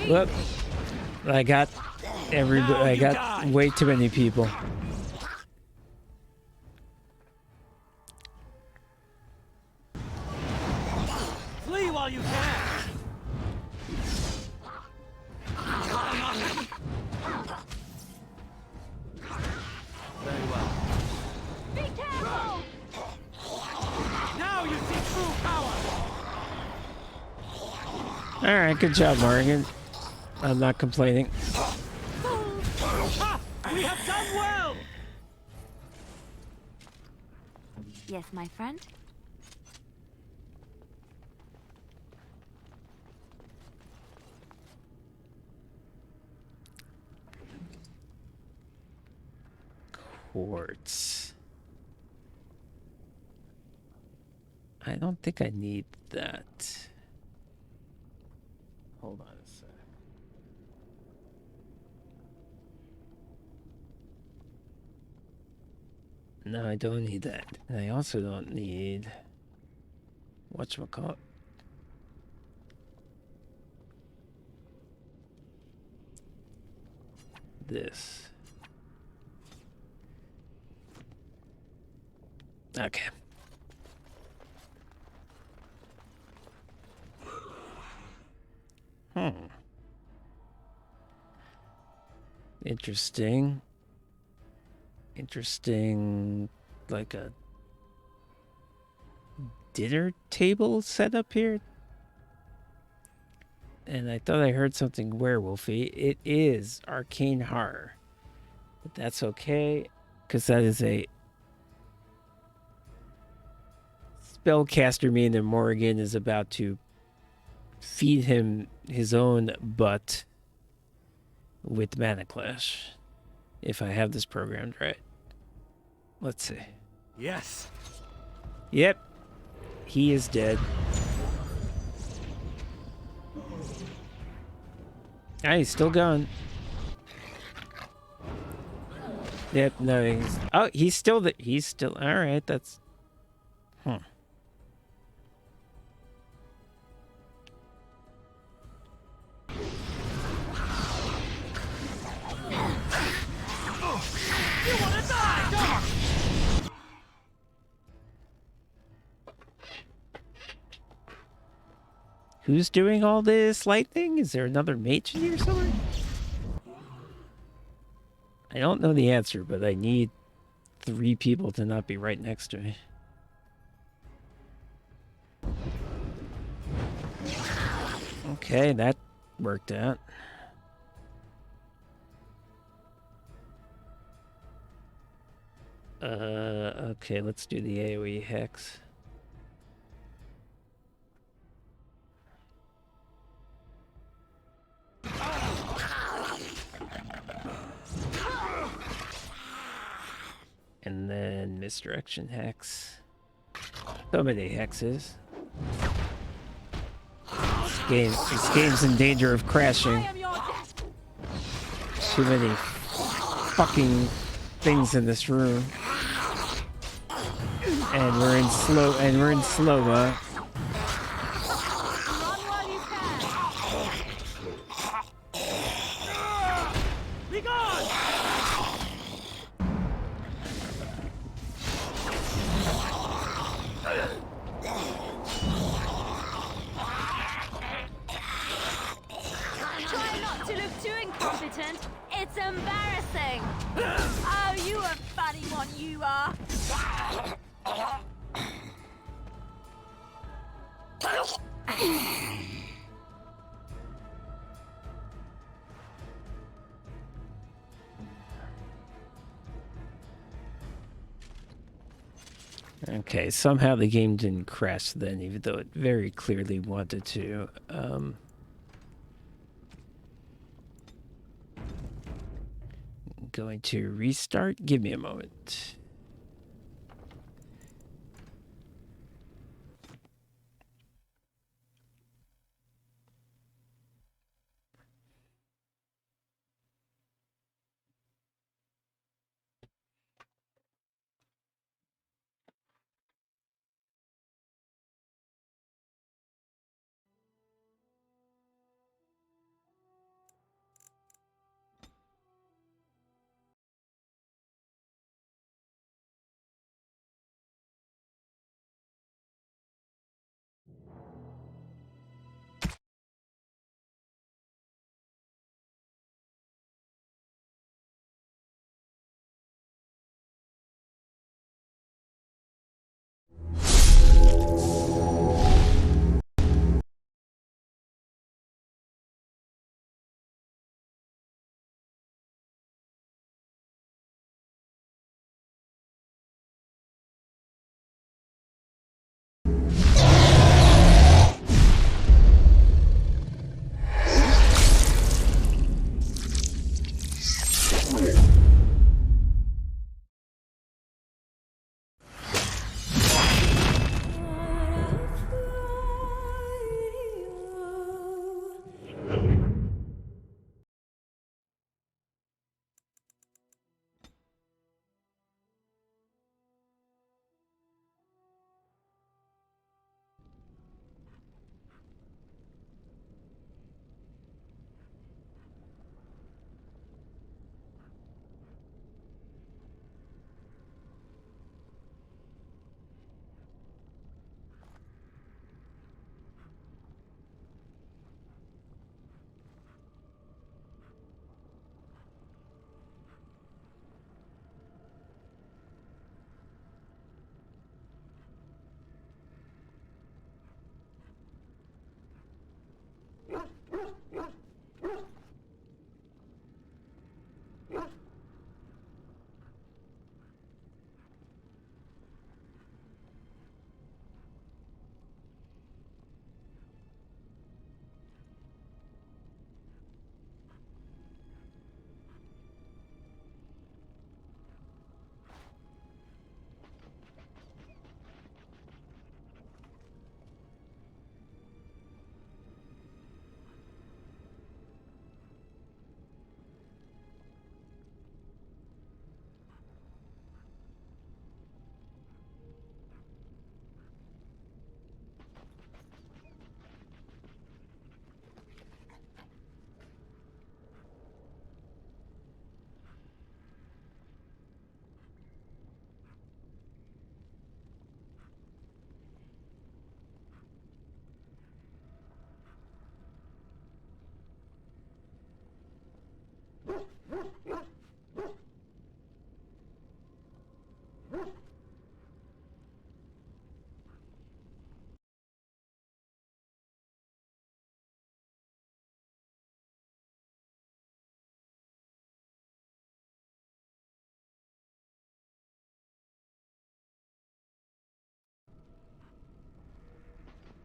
Whoop. I got everybody. I got way too many people. Flee while you can. Very well. Be careful! Now you see true power. All right, good job, Morgan. I'm not complaining. Ha! We have done well. Yes, my friend? Quartz. I don't think I need that. Hold on a sec. No, I don't need that. And I also don't need whatchamacallit. This. Okay. Interesting. Interesting, like a dinner table set up here. And I thought I heard something werewolfy. It is arcane horror. But that's okay, because that is a spellcaster, meaning that Morrigan is about to feed him his own butt with Mana Clash. If I have this programmed right. Let's see. Yes. Yep. He is dead. Ah, he's still going. Yep, no, he's... Oh, he's still... He's still... Alright, that's... You wanna die, dog? Who's doing all this lightning? Is there another mage in here somewhere? I don't know the answer, but I need 3 people to not be right next to me. Okay, that worked out. Okay, let's do the AoE hex. And then misdirection hex. So many hexes. This game's in danger of crashing. Too many fucking things in this room. And we're in slow-mo. Be gone! Try not to look too incompetent. It's embarrassing. Oh, you a funny one, you are. Okay, somehow the game didn't crash then, even though it very clearly wanted to. Going to restart. Give me a moment.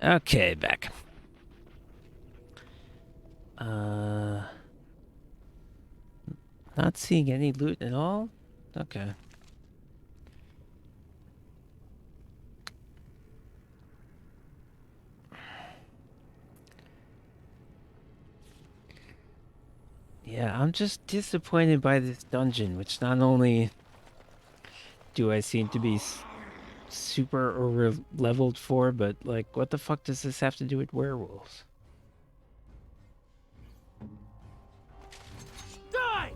Okay, back. Not seeing any loot at all? Okay. Yeah, I'm just disappointed by this dungeon, which not only do I seem to be super over leveled for, but like, what the fuck does this have to do with werewolves? Die!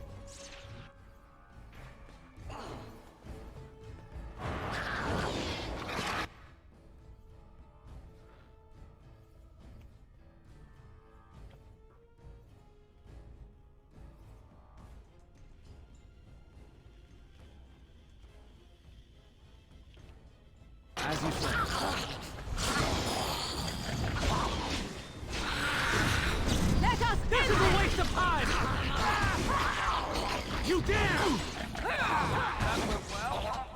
As you say. Let us This is a waste of time! You dare! That went well.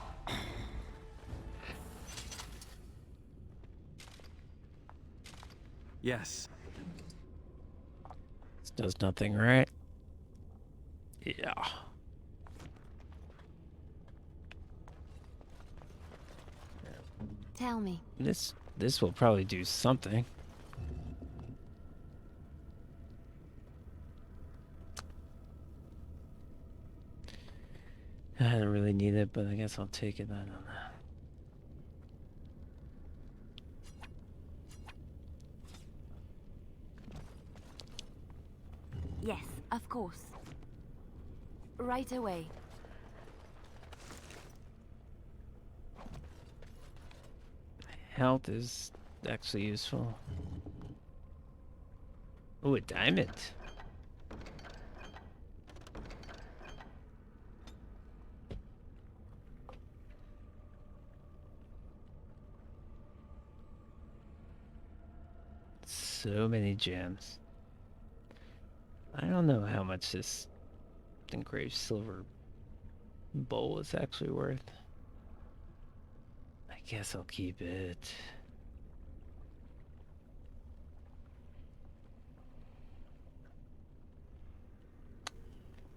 Yes. This does nothing, right? Yeah. Tell me. This will probably do something. I don't really need it, but I guess I'll take it. I don't know. Yes, of course. Right away. Health is actually useful. Oh, a diamond. So many gems. I don't know how much this engraved silver bowl is actually worth. I guess I'll keep it.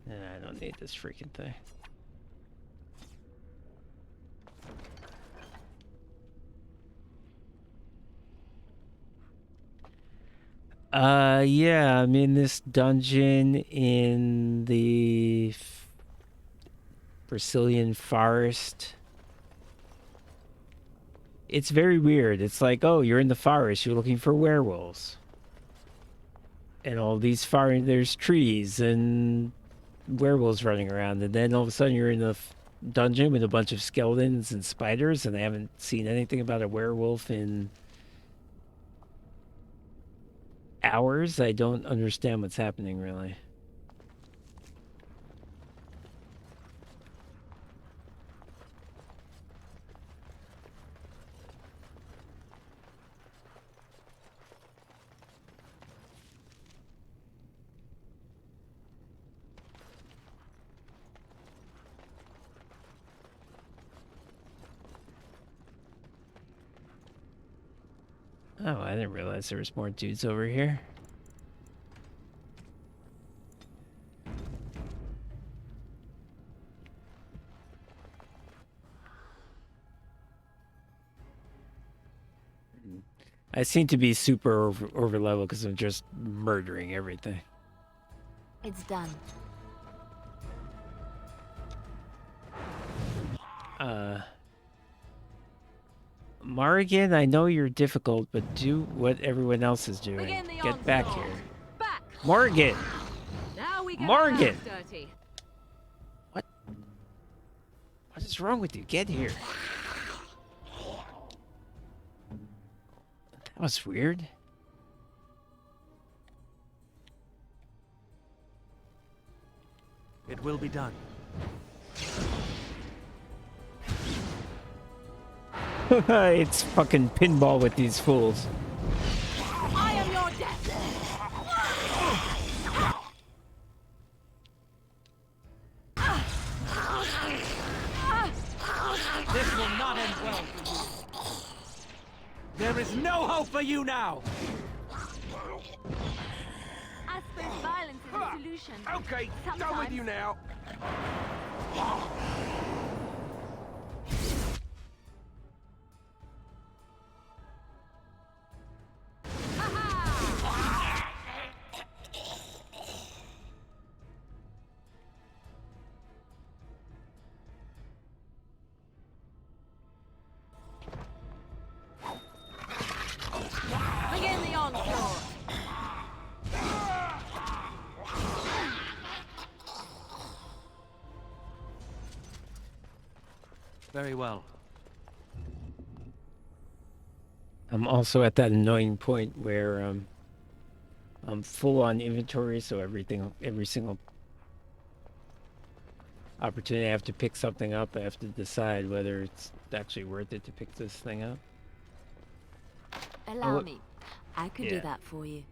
I don't need this freaking thing. Yeah, I'm in this dungeon in the Brecilian Forest. It's very weird. It's like, oh, you're in the forest, you're looking for werewolves. And all these there's trees and werewolves running around, and then all of a sudden you're in a dungeon with a bunch of skeletons and spiders, and I haven't seen anything about a werewolf in hours. I don't understand what's happening, really. Oh, I didn't realize there was more dudes over here. I seem to be super over level because I'm just murdering everything. It's done. Morrigan, I know you're difficult, but do what everyone else is doing. Get back here. Back. Morrigan! Now we get Morrigan! dirty. What is wrong with you? Get here. That was weird. It will be done. It's fucking pinball with these fools. I am your death. This will not end well for you. There is no hope for you now. I suppose violence is a solution. Okay, done with Sometimes. you now. Very well. I'm also at that annoying point where I'm full on inventory, so every single opportunity I have to pick something up, I have to decide whether it's actually worth it to pick this thing up. Allow me. I could do Yeah. that for you.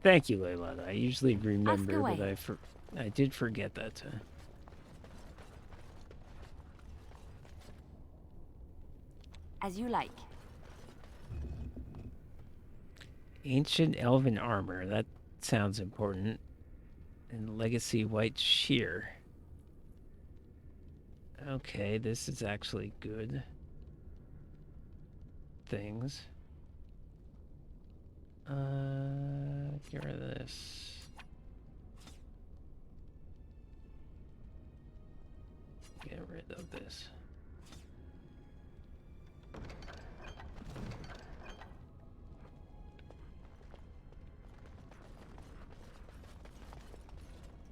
Thank you, Leilani. I usually remember, away. but I did forget that time. As you like. Ancient elven armor. That sounds important. And legacy white shear. Okay, this is actually good. Things. Get rid of this. Get rid of this.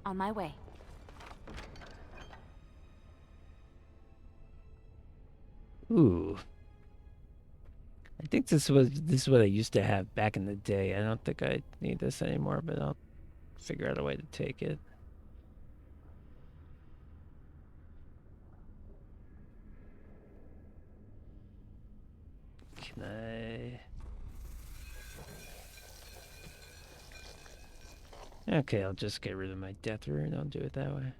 On my way. Ooh. I think this is what I used to have back in the day. I don't think I need this anymore, but I'll figure out a way to take it. Can I? Okay, I'll just get rid of my death rune. I'll do it that way.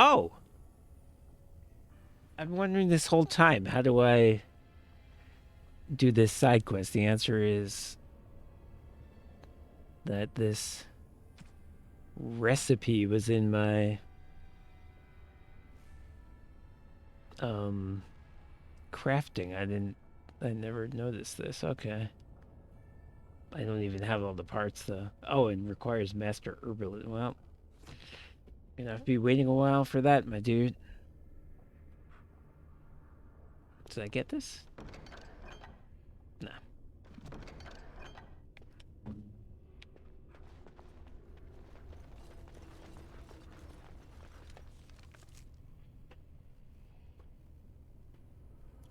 Oh! I'm wondering this whole time, how do I do this side quest? The answer is that this recipe was in my crafting. I never noticed this. Okay. I don't even have all the parts though. Oh, and requires master herbalist. Well, gonna have to be waiting a while for that, my dude. Did I get this? No.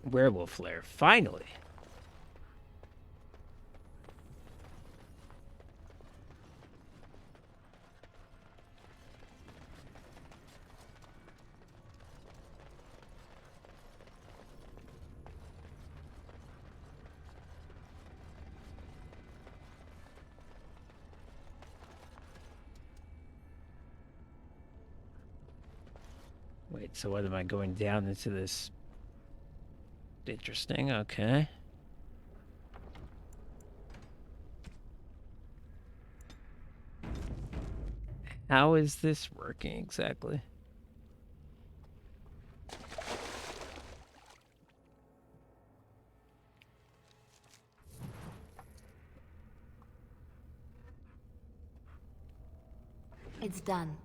Werewolf flare. Finally. Wait, so what am I going down into this? Interesting, okay. How is this working exactly? It's done.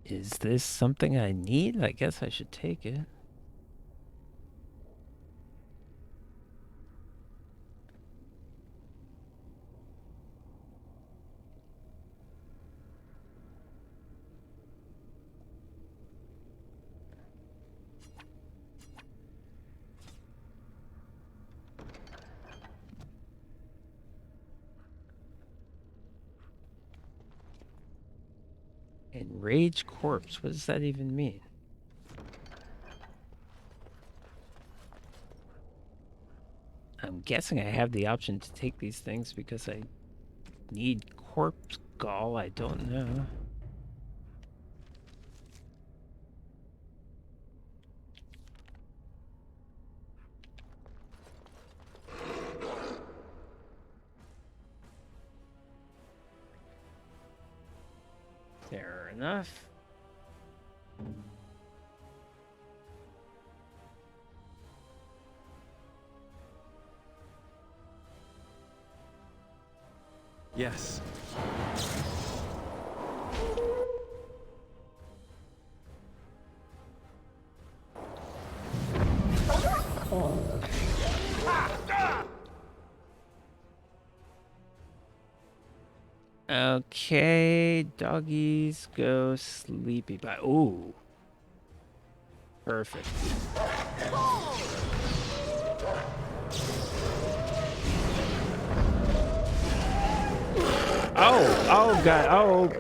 Is this something I need? I guess I should take it. Enraged corpse. What does that even mean? I'm guessing I have the option to take these things because I need corpse gall. I don't know. Fair enough. Yes. Okay, doggies go sleepy bye. Ooh. Perfect. Oh god, oh.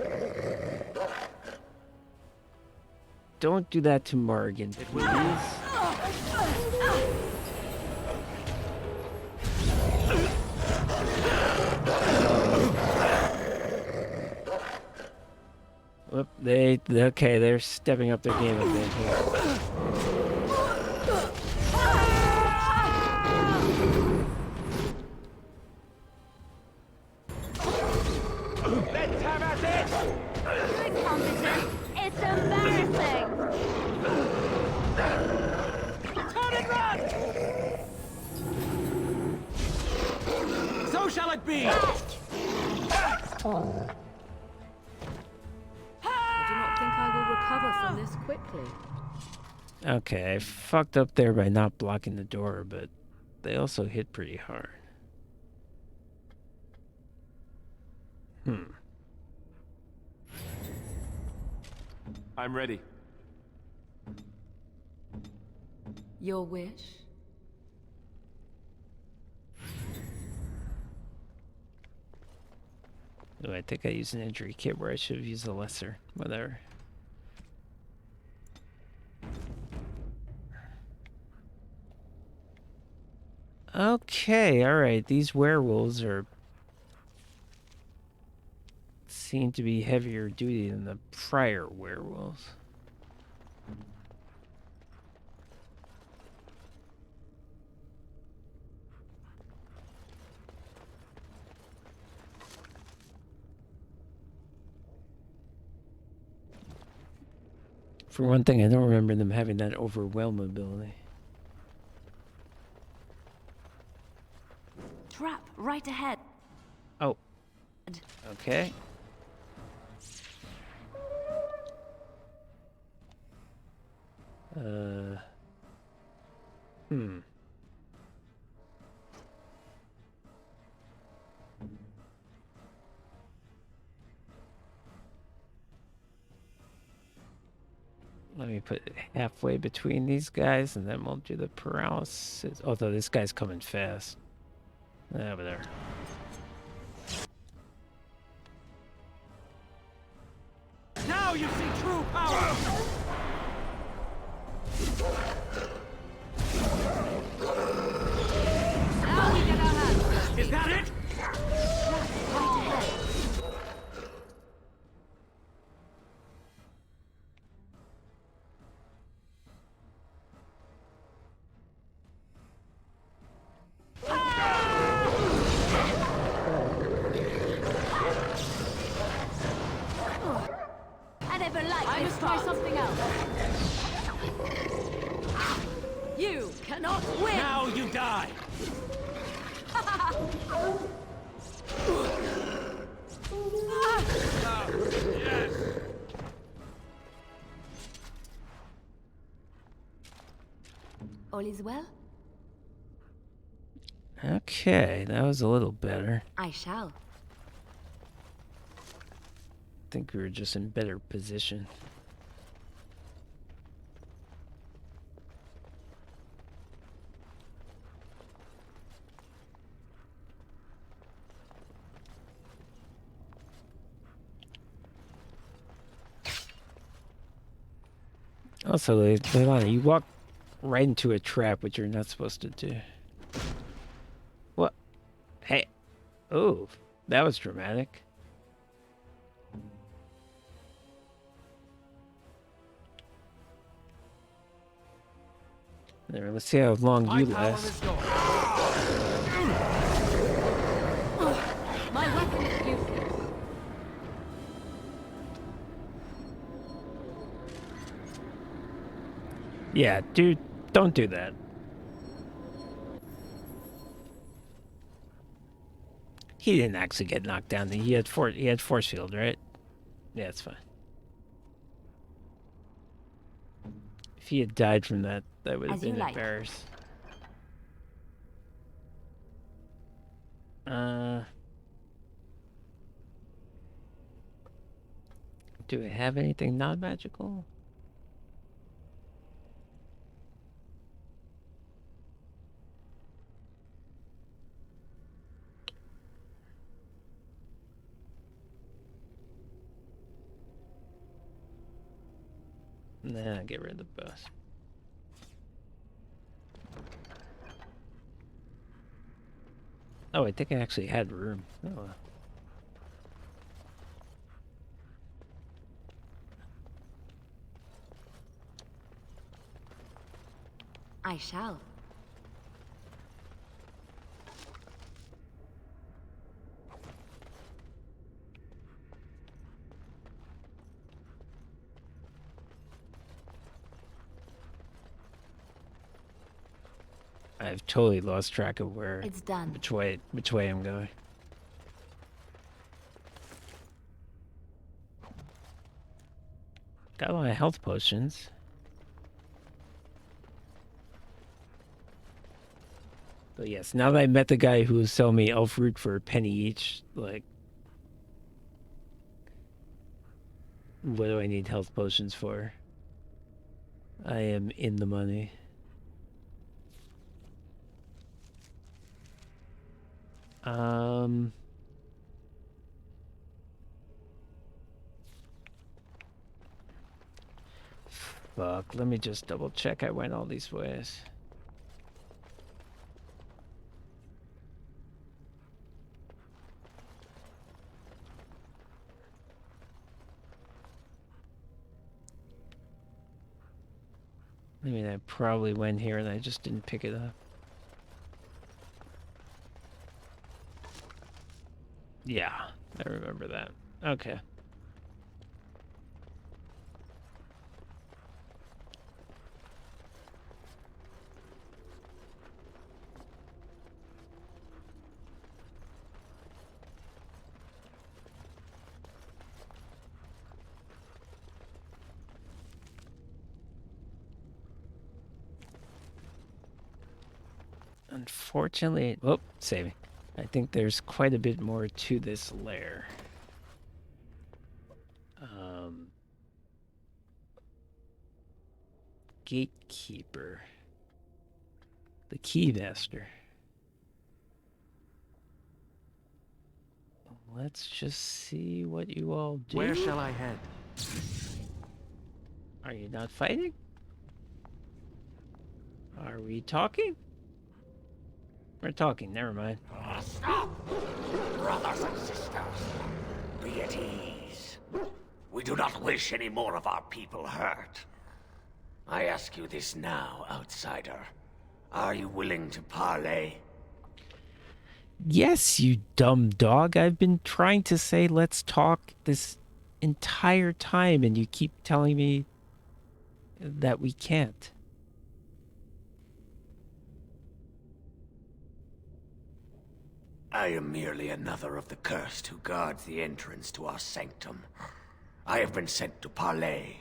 Don't do that to Morgan, please. Whoop, okay, they're stepping up their game a bit here. Let's have at it! Incompetent! It's embarrassing! Turn and run! So shall it be! I do not think I will recover from this quickly. Okay, I fucked up there by not blocking the door, but they also hit pretty hard. I'm ready. Your wish? Oh, I think I used an injury kit where I should have used a lesser. Whatever. Okay, alright. These werewolves seem to be heavier duty than the prior werewolves. For one thing, I don't remember them having that overwhelm ability. Trap right ahead. Oh. Okay. Let me put it halfway between these guys, and then we'll do the paralysis. Although this guy's coming fast. Over there. Now you see true power! Now we get our hands. Is that it? I never liked I must try something else. You cannot win! Now you die! Yes! All is well? Okay, that was a little better. I shall. I think we were just in better position. Also, Leilani, you walk right into a trap, which you're not supposed to do. What? Hey. Oh, that was dramatic. There, let's see how long you last. My weapon is useless. Yeah, dude, don't do that. He didn't actually get knocked down. He had force field, right? Yeah, it's fine. If he had died from that, that would have been embarrassing. Do I have anything non-magical? Nah, get rid of the bus. Oh, I think I actually had room. Oh. I shall. I've totally lost track of where It's done. which way I'm going. Got a lot of health potions. But yes, now that I met the guy who was selling me elf root for a penny each, like, what do I need health potions for? I am in the money. Fuck, let me just double check I went all these ways. I mean, I probably went here and I just didn't pick it up. Yeah, I remember that. Okay. Unfortunately, oh, saving. I think there's quite a bit more to this lair. Gatekeeper. The Keymaster. Let's just see what you all do. Where shall I head? Are you not fighting? Are we talking? We're talking, never mind. Stop! Brothers and sisters, be at ease. We do not wish any more of our people hurt. I ask you this now, outsider. Are you willing to parley? Yes, you dumb dog. I've been trying to say let's talk this entire time and you keep telling me that we can't. I am merely another of the cursed who guards the entrance to our sanctum. I have been sent to parley.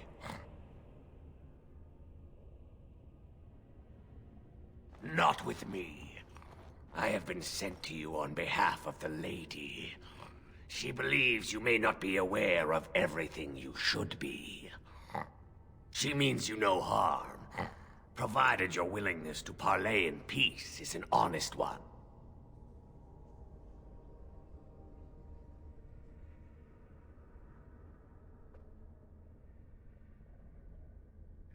Not with me. I have been sent to you on behalf of the lady. She believes you may not be aware of everything you should be. She means you no harm, provided your willingness to parley in peace is an honest one.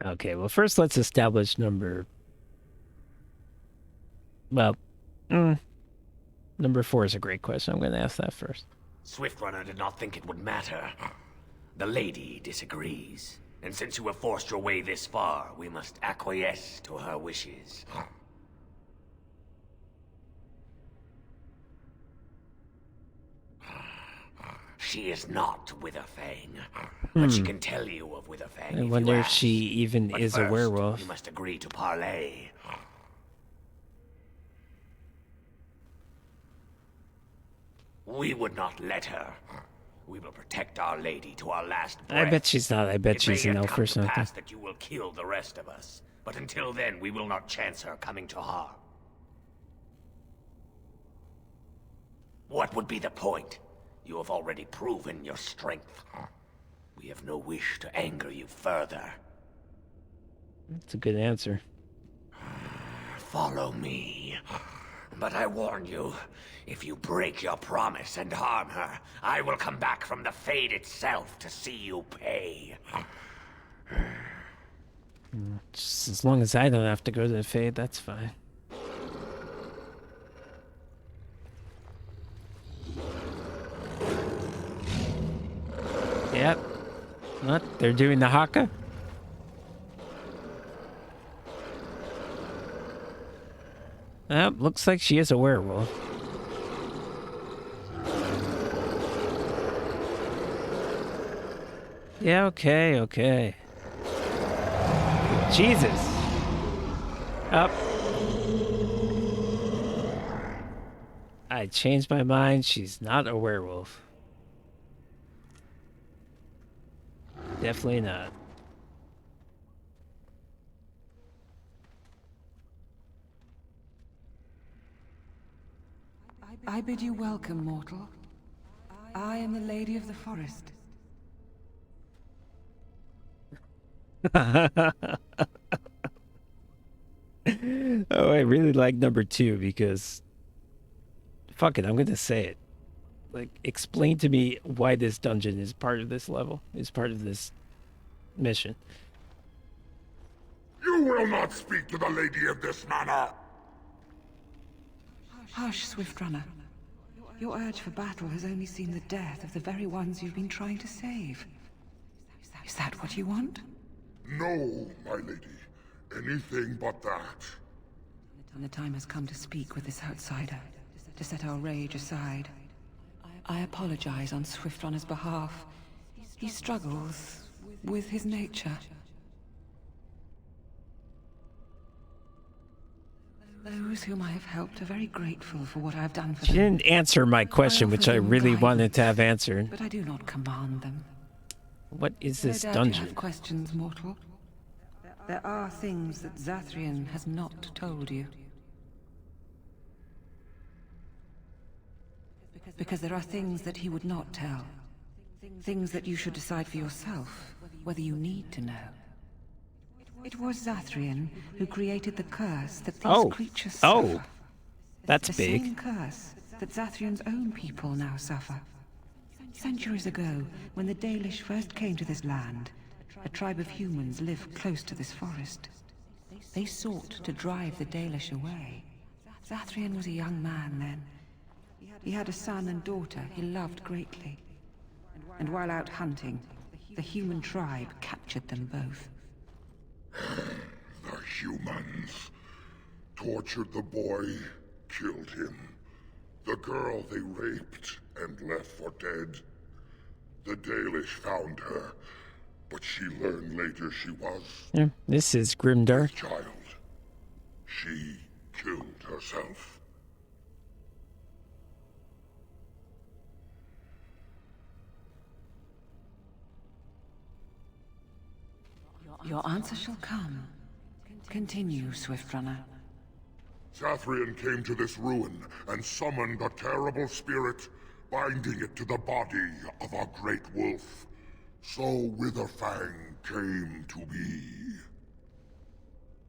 Okay, well, first let's establish number... Well, number 4 is a great question. I'm going to ask that first. Swiftrunner did not think it would matter. The lady disagrees. And since you have forced your way this far, we must acquiesce to her wishes. She is not Witherfang, but she can tell you of Witherfang. I wonder if she even But is first, a werewolf. We must agree to parley. We would not let her. We will protect our lady to our last breath. I bet she's not. I bet she's an elf or something. It may yet come to pass that you will kill the rest of us, but until then, we will not chance her coming to harm. What would be the point? You have already proven your strength. We have no wish to anger you further. That's a good answer. Follow me. But I warn you, if you break your promise and harm her, I will come back from the Fade itself to see you pay. Just as long as I don't have to go to the Fade, that's fine. Yep. What? They're doing the haka? Looks like she is a werewolf. Yeah, okay. Jesus. Up. I changed my mind. She's not a werewolf. Definitely not. I bid you welcome, mortal. I am the Lady of the Forest. Oh, I really like number 2 because... Fuck it, I'm gonna say it. Like, explain to me why this dungeon is part of this level, is part of this mission. You will not speak to the lady of this manor! Hush, Swift Runner. Your urge for battle has only seen the death of the very ones you've been trying to save. Is that what you want? No, my lady. Anything but that. And the time has come to speak with this outsider, to set our rage aside. I apologize on Swift Runner's behalf. He struggles with his nature. Those whom I have helped are very grateful for what I have done for She them. didn't answer my question, which I really wanted to have answered. But I do not command them. What is this No doubt you dungeon? have questions, mortal. There are things that Zathrian has not told you. Because there are things that he would not tell. Things that you should decide for yourself, whether you need to know. It was Zathrian who created the curse that these creatures suffer. That's the big. same curse that Zathrian's own people now suffer. Centuries ago, when the Dalish first came to this land, a tribe of humans lived close to this forest. They sought to drive the Dalish away. Zathrian was a young man then. He had a son and daughter he loved greatly. And while out hunting, the human tribe captured them both. The humans tortured the boy, killed him. The girl they raped and left for dead. The Dalish found her, but she learned later she was Yeah, this is grimdark. a child. She killed herself. Your answer shall come. Continue, Swift Runner. Zathrian came to this ruin and summoned a terrible spirit, binding it to the body of a great wolf. So Witherfang came to be.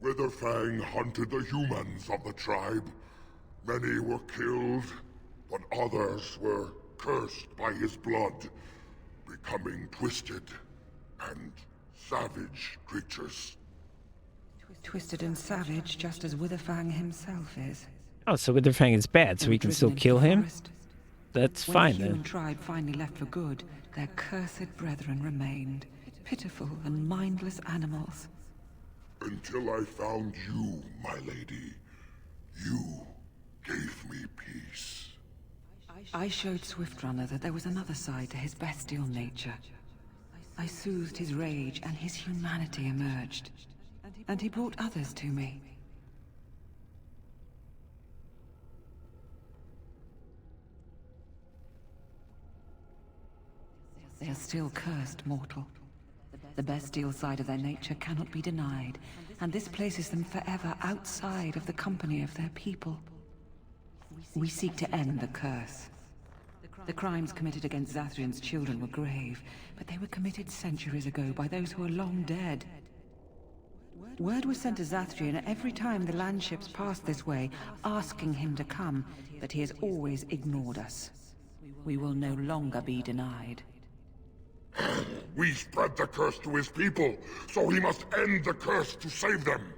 Witherfang hunted the humans of the tribe. Many were killed, but others were cursed by his blood, becoming twisted and savage creatures. Twisted and savage, just as Witherfang himself is. Oh, so Witherfang is bad, so we can still kill him? That's When fine the human then. tribe finally left for good, their cursed brethren remained. Pitiful and mindless animals. Until I found you, my lady. You gave me peace. I showed Swift Runner that there was another side to his bestial nature. I soothed his rage and his humanity emerged. And he brought others to me. They are still cursed, mortal. The bestial side of their nature cannot be denied, and this places them forever outside of the company of their people. We seek to end the curse, The crimes committed against Zathrian's children were grave, but they were committed centuries ago by those who are long dead. Word was sent to Zathrian every time the landships passed this way, asking him to come, but he has always ignored us. We will no longer be denied. We spread the curse to his people, so he must end the curse to save them.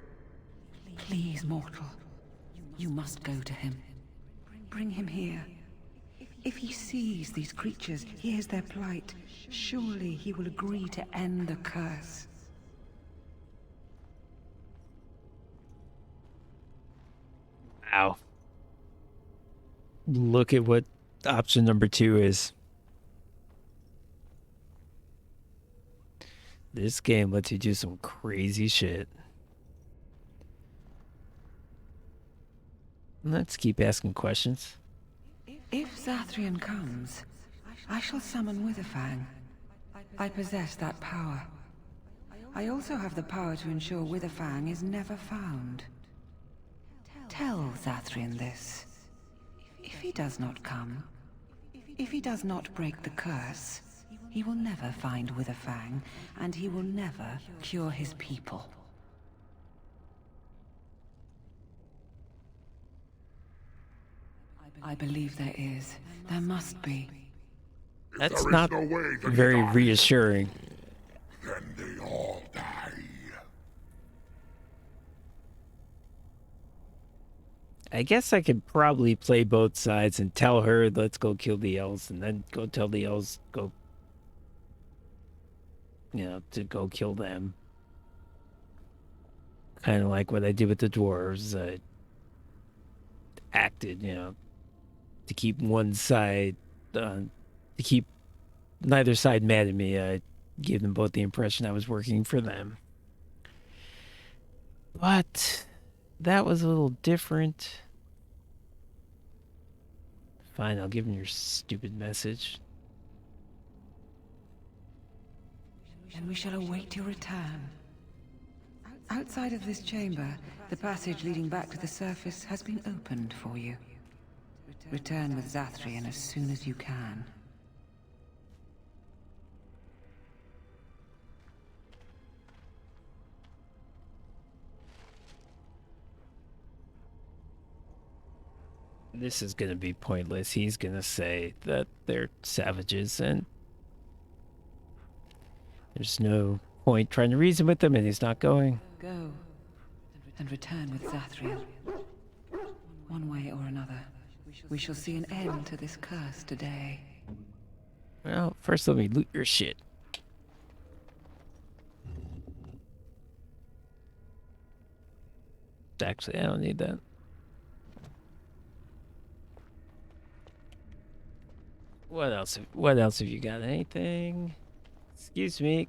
Please, mortal. You must go to him. Bring him here. If he sees these creatures, hears their plight, surely he will agree to end the curse. Wow. Look at what option number 2 is. This game lets you do some crazy shit. Let's keep asking questions. If Zathrian comes, I shall summon Witherfang. I possess that power. I also have the power to ensure Witherfang is never found. Tell Zathrian this. If he does not come, if he does not break the curse, he will never find Witherfang, and he will never cure his people. I believe there is. There must be. That's not very reassuring. Then they all die. I guess I could probably play both sides and tell her, let's go kill the elves, and then go tell the elves, go, to go kill them. Kind of like what I did with the dwarves. I acted, to keep one side, to keep neither side mad at me. I gave them both the impression I was working for them. But that was a little different. Fine, I'll give him your stupid message. And we shall await your return. Outside of this chamber, the passage leading back to the surface has been opened for you. Return with Zathrian as soon as you can. This is going to be pointless. He's going to say that they're savages, and there's no point trying to reason with them, and he's not going. Go, and return with Zathrian. One way or another, we shall see an end to this curse today. Well, first let me loot your shit. Actually, I don't need that. What else? What else have you got? Anything? Excuse me,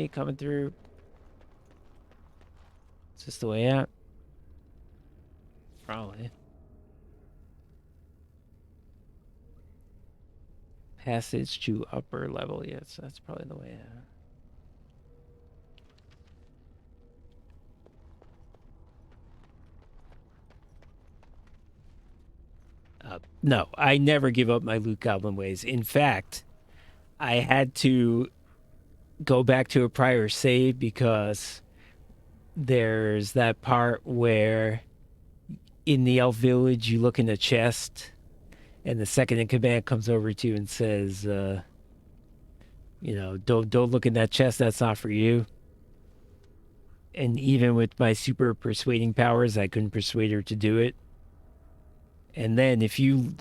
coming through. Is this the way out? Probably. Passage to upper level. Yes, that's probably the way out. No, I never give up my loot goblin ways. In fact, I had to go back to a prior save because there's that part where in the elf village you look in a chest and the second in command comes over to you and says, don't look in that chest, that's not for you. And even with my super persuading powers, I couldn't persuade her to do it. And then if you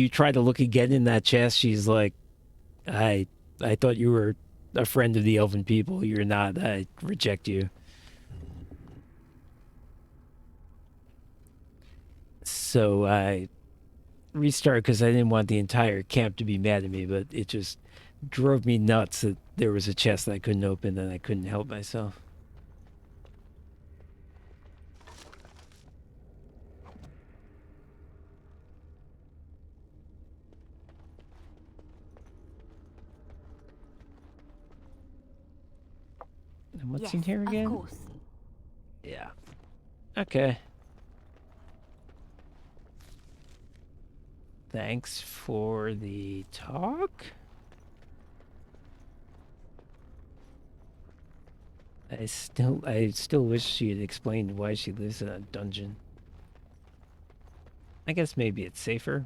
try to look again in that chest, she's like, I thought you were a friend of the elven people. You're not. I reject you. So I restarted because I didn't want the entire camp to be mad at me, but it just drove me nuts that there was a chest that I couldn't open and I couldn't help myself. And what's in here again? Of course. Yeah. Okay. Thanks for the talk. I still wish she had explained why she lives in a dungeon. I guess maybe it's safer.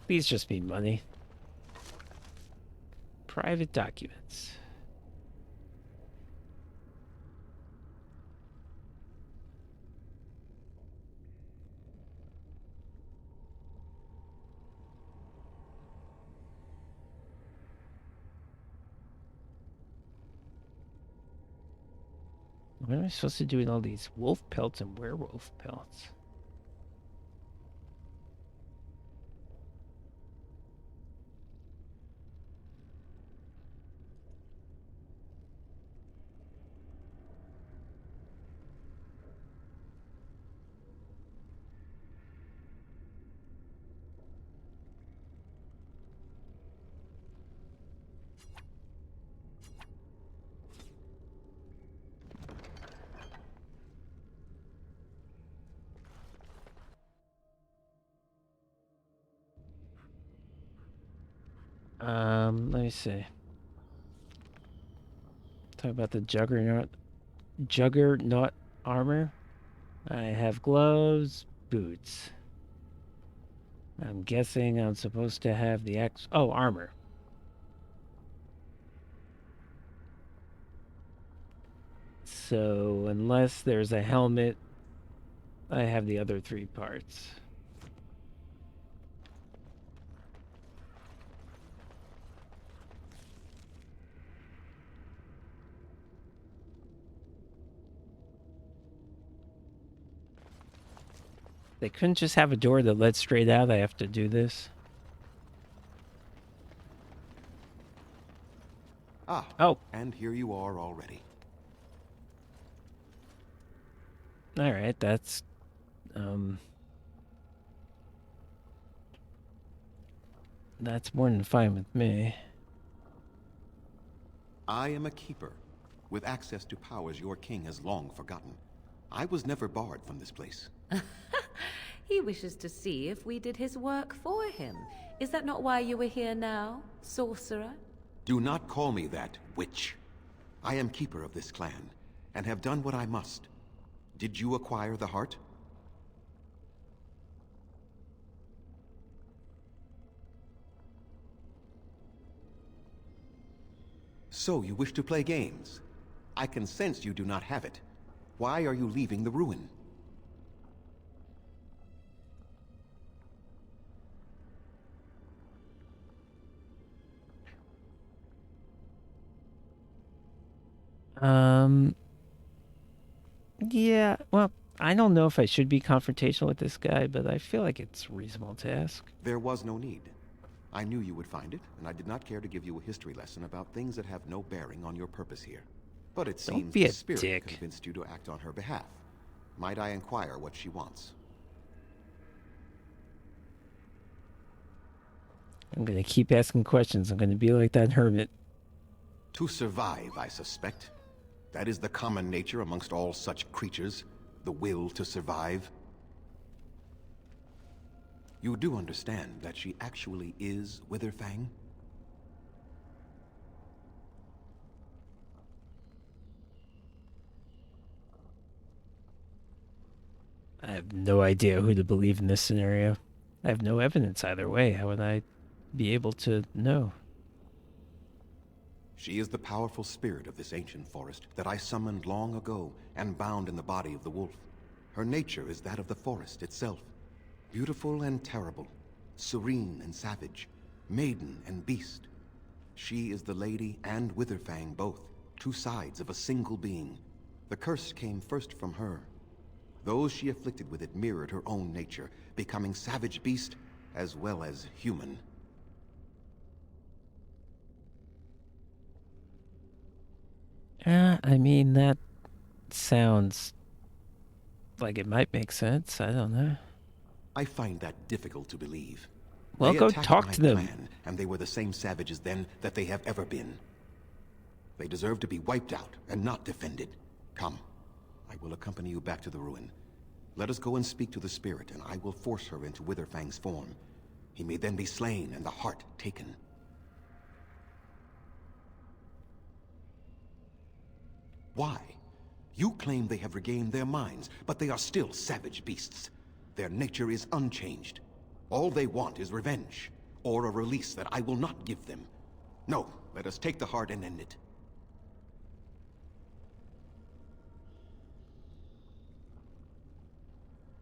These just mean money. Private documents. What am I supposed to do with all these wolf pelts and werewolf pelts? Let me see. Talk about the juggernaut armor. I have gloves, boots. I'm guessing I'm supposed to have the armor. So unless there's a helmet, I have the other 3 parts. They couldn't just have a door that led straight out. I have to do this. Ah. Oh. And here you are already. All right, that's that's more than fine with me. I am a keeper, with access to powers your king has long forgotten. I was never barred from this place. He wishes to see if we did his work for him. Is that not why you were here now, sorcerer? Do not call me that, witch. I am keeper of this clan, and have done what I must. Did you acquire the heart? So you wish to play games? I can sense you do not have it. Why are you leaving the ruin? Yeah, well, I don't know if I should be confrontational with this guy, but I feel like it's reasonable to ask. There was no need. I knew you would find it, and I did not care to give you a history lesson about things that have no bearing on your purpose here. But it seems the spirit convinced you to act on her behalf. Might I inquire what she wants? I'm gonna keep asking questions. I'm gonna be like that hermit. To survive, I suspect. That is the common nature amongst all such creatures, the will to survive. You do understand that she actually is Witherfang? I have no idea who to believe in this scenario. I have no evidence either way. How would I be able to know? She is the powerful spirit of this ancient forest that I summoned long ago and bound in the body of the wolf. Her nature is that of the forest itself. Beautiful and terrible, serene and savage, maiden and beast. She is the lady and Witherfang both, 2 sides of a single being. The curse came first from her. Those she afflicted with it mirrored her own nature, becoming savage beast as well as human. I mean, that sounds like it might make sense. I don't know. I find that difficult to believe. Well, They go attacked talk my to them. clan, and they were the same savages then that they have ever been. They deserve to be wiped out and not defended. Come, I will accompany you back to the ruin. Let us go and speak to the spirit, and I will force her into Witherfang's form. He may then be slain and the heart taken. Why? You claim they have regained their minds, but they are still savage beasts. Their nature is unchanged. All they want is revenge, or a release that I will not give them. No, let us take the heart and end it.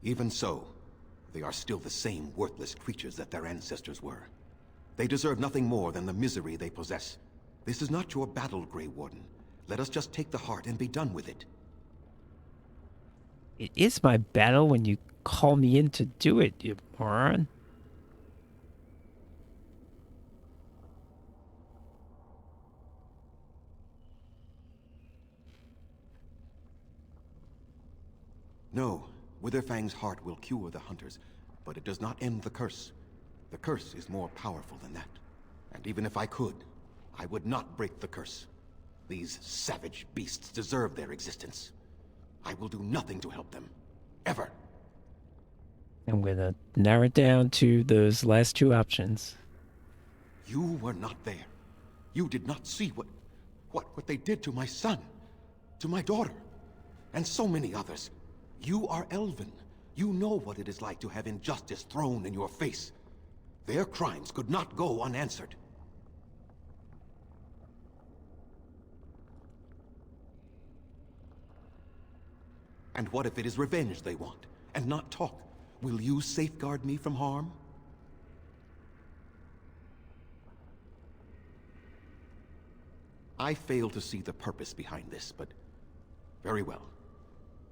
Even so, they are still the same worthless creatures that their ancestors were. They deserve nothing more than the misery they possess. This is not your battle, Grey Warden. Let us just take the heart and be done with it. It is my battle when you call me in to do it, you moron. No, Witherfang's heart will cure the hunters, but it does not end the curse. The curse is more powerful than that. And even if I could, I would not break the curse. These savage beasts deserve their existence. I will do nothing to help them. Ever. I'm gonna narrow it down to those last two options. You were not there. You did not see what they did to my son, to my daughter, and so many others. You are Elven. You know what it is like to have injustice thrown in your face. Their crimes could not go unanswered. And what if it is revenge they want, and not talk? Will you safeguard me from harm? I fail to see the purpose behind this, but very well.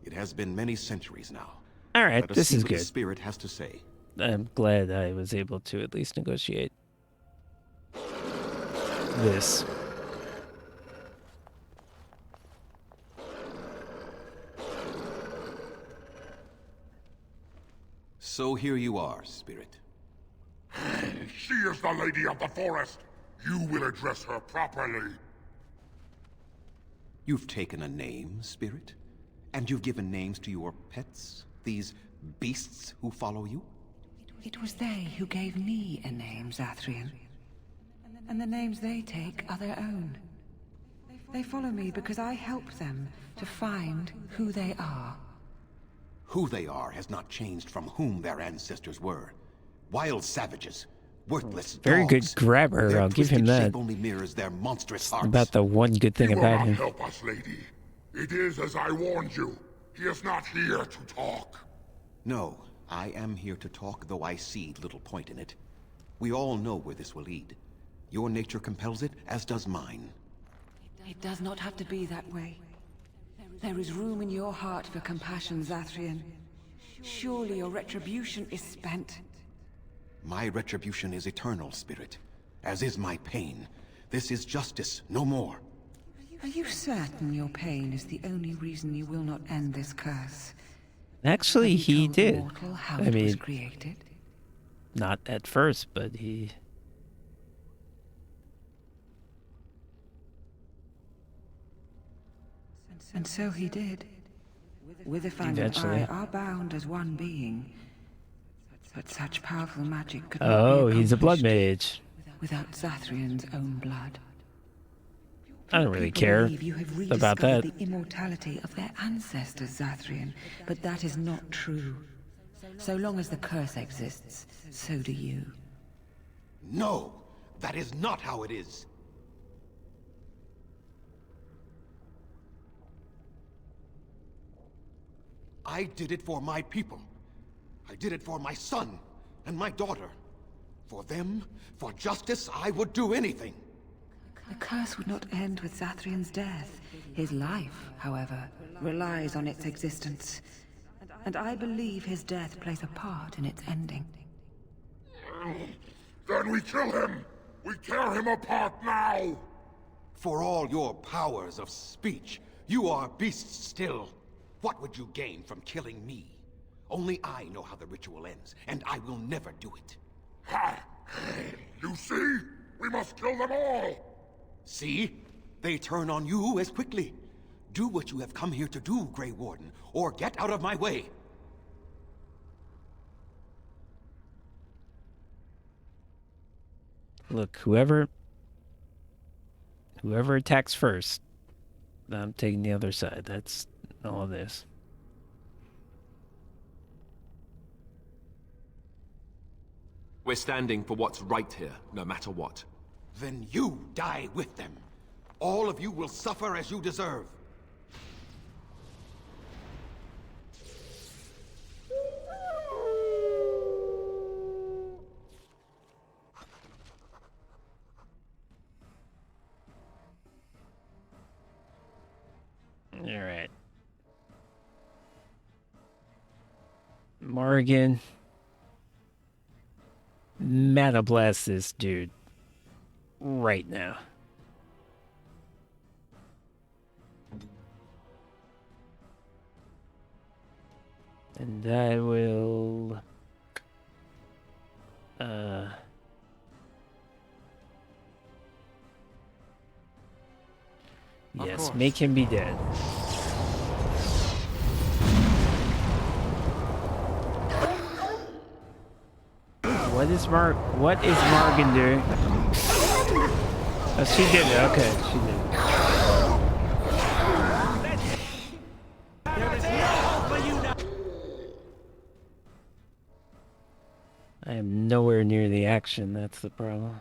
It has been many centuries now. All right, Let us this see is what good. The spirit has to say. I'm glad I was able to at least negotiate this. So here you are, spirit. She is the lady of the forest. You will address her properly. You've taken a name, spirit? And you've given names to your pets? These beasts who follow you? It was they who gave me a name, Zathrian. And the names they take are their own. They follow me because I help them to find who they are. Who they are has not changed from whom their ancestors were. Wild savages, worthless Very good dogs. grabber, Their I'll give him twisted that. shape only mirrors their monstrous hearts. About the one good thing He will about not him. help us, lady. It is as I warned you. He is not here to talk. No, I am here to talk, though I see little point in it. We all know where this will lead. Your nature compels it, as does mine. It does not have to be that way. There is room in your heart for compassion, Zathrian. Surely your retribution is spent. My retribution is eternal, spirit, as is my pain. This is justice, no more. Are you certain your pain is the only reason you will not end this curse? Actually, Have you he told the did. mortal how I it was mean, created? not at first, but he... And so he did. Witherfang and Eventually. I are bound as one being. But such powerful magic could not Oh, be he's a blood accomplished mage. without Zathrian's own blood. I don't really People care believe you have about that. rediscovered the immortality of their ancestors, Zathrian, but that is not true. So long as the curse exists, so do you. No, that is not how it is. I did it for my people. I did it for my son and my daughter. For them, for justice, I would do anything. The curse would not end with Zathrian's death. His life, however, relies on its existence. And I believe his death plays a part in its ending. Then we kill him! We tear him apart now! For all your powers of speech, you are beasts still. What would you gain from killing me? Only I know how the ritual ends, and I will never do it. Ha! You see? We must kill them all! See? They turn on you as quickly. Do what you have come here to do, Grey Warden, or get out of my way. Look, whoever attacks first, I'm taking the other side. That's all of this. We're standing for what's right here, no matter what. Then you die with them. All of you will suffer as you deserve. All right. Morgan. Mana blast this dude. Right now. And I will... Yes, make him be dead. What is Morgan doing? Oh, she did it. Okay, she did it. There is no hope for you now. I am nowhere near the action, that's the problem.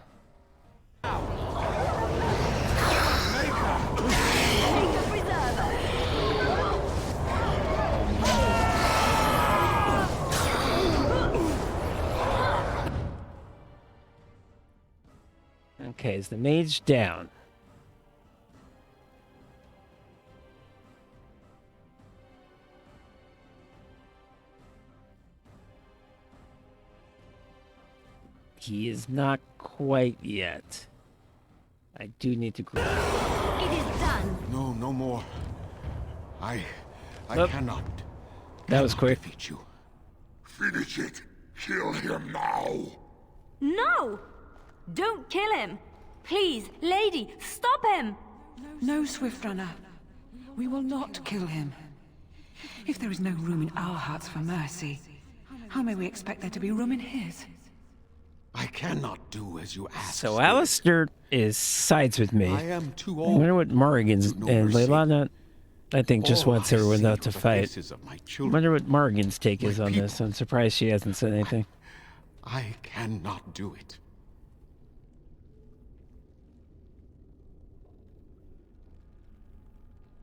Okay, is the mage down? He is not quite yet. I do need to grab. It is done. No, no more. I Nope. cannot. That was quick. Defeat you. Finish it! Kill him now! No! Don't kill him! Please, lady, stop him! No, Swiftrunner. We will not kill him. If there is no room in our hearts for mercy, how may we expect there to be room in his? I cannot do as you ask. So Alistair sides with me. I am too I old. wonder what Morrigan's to know and mercy. Leilani, I think, just All wants I everyone see not to are the fight. faces of my I children. wonder what Morrigan's take My is on this. people. I'm surprised she hasn't said anything. I cannot do it.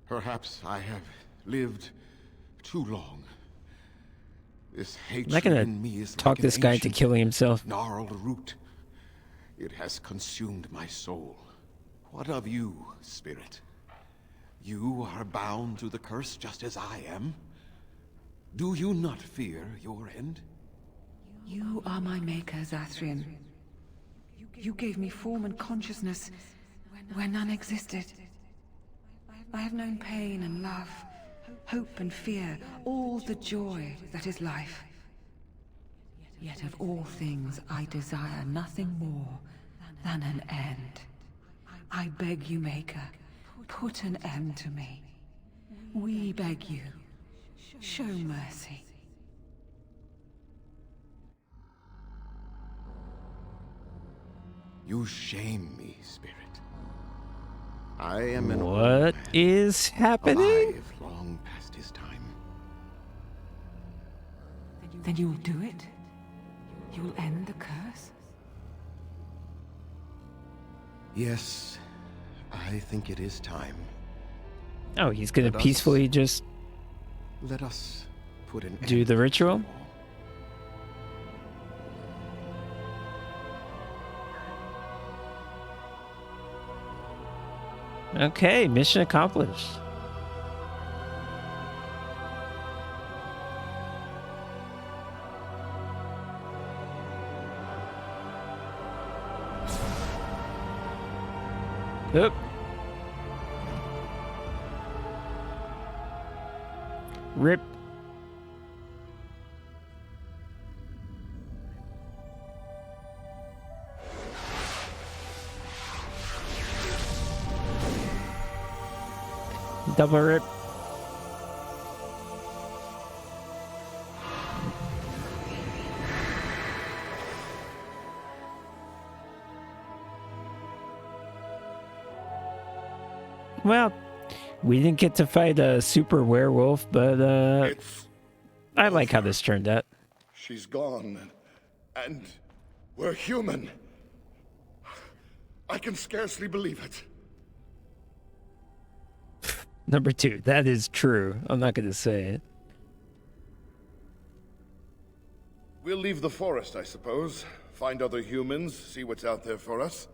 Perhaps I have lived too long. This I'm not hatred gonna in me is talk like this an guy into ancient, killing himself. gnarled root. It has consumed my soul. What of you, spirit? You are bound to the curse just as I am. Do you not fear your end? You are my maker, Zathrian. You gave me form and consciousness where none existed. I have known pain and love, hope and fear, all the joy that is life. Yet of all things I desire nothing more than an end. I beg you, Maker, put an end to me. We beg you, show mercy. You shame me, spirit. I am an What is happening? alive long past his time. Then you will do it? You will end the curse? Yes, I think it is time. Oh, he's gonna Let us- peacefully just Let us put an do end the ritual? Okay, mission accomplished. Oop. Rip. Double rip. Well, we didn't get to fight a super werewolf, but I like how this turned out. She's gone, and we're human. I can scarcely believe it. Number 2, that is true. I'm not going to say it. We'll leave the forest, I suppose. Find other humans, see what's out there for us.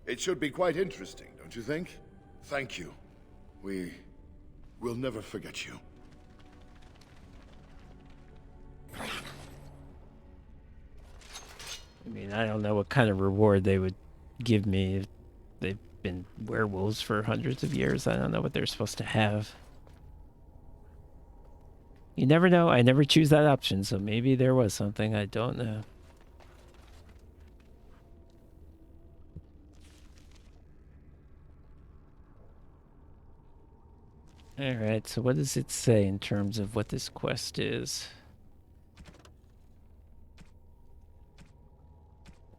It should be quite interesting, don't you think? Thank you. We'll never forget you. I mean, I don't know what kind of reward they would give me if they've been werewolves for hundreds of years. I don't know what they're supposed to have. You never know. I never choose that option, so maybe there was something. I don't know. Alright, so what does it say in terms of what this quest is?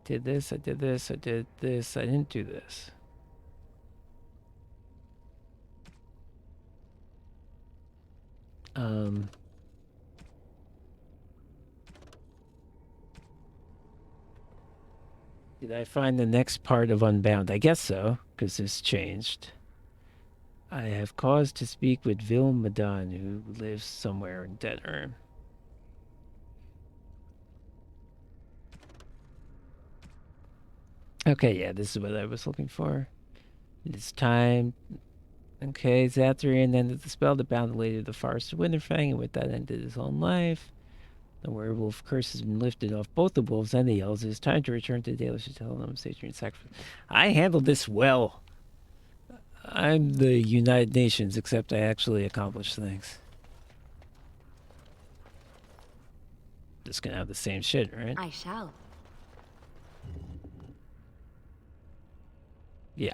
Did this, I did this, I did this, I didn't do this. Did I find the next part of Unbound? I guess so, because this changed. I have cause to speak with Vil Madan, who lives somewhere in Denerim. Okay, yeah, this is what I was looking for. It's time. Okay, Zathrian ended the spell that bound the Lady of the Forest of Winterfang, and with that ended his own life. The werewolf curse has been lifted off both the wolves and the elves. It is time to return to the Dalish to tell them Satrian sacrifice. I handled this well. I'm the United Nations, except I actually accomplish things. Just gonna have the same shit, right? I shall. Yeah.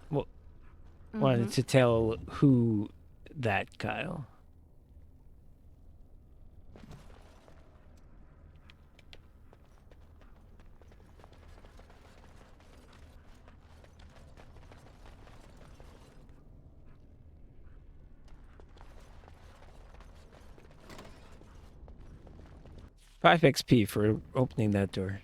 Well, wanted to tell who that, Kyle. Five XP for opening that door.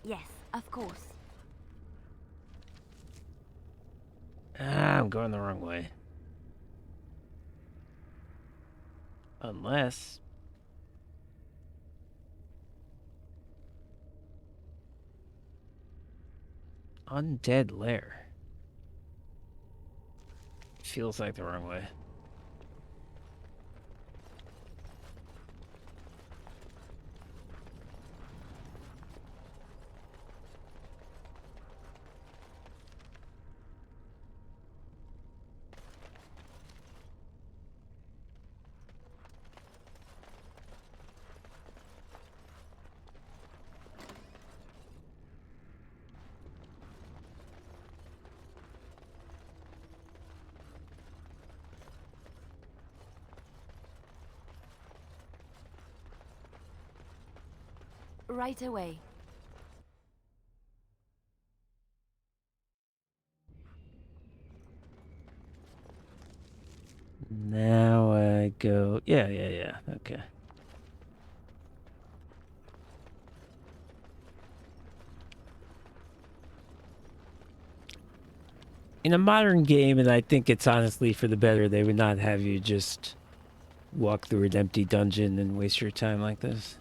Yes, of course. Ah, I'm going the wrong way. Unless... Undead Lair. Feels like the wrong way. Right away. Now I go... Yeah. Okay. In a modern game, and I think it's honestly for the better, they would not have you just walk through an empty dungeon and waste your time like this.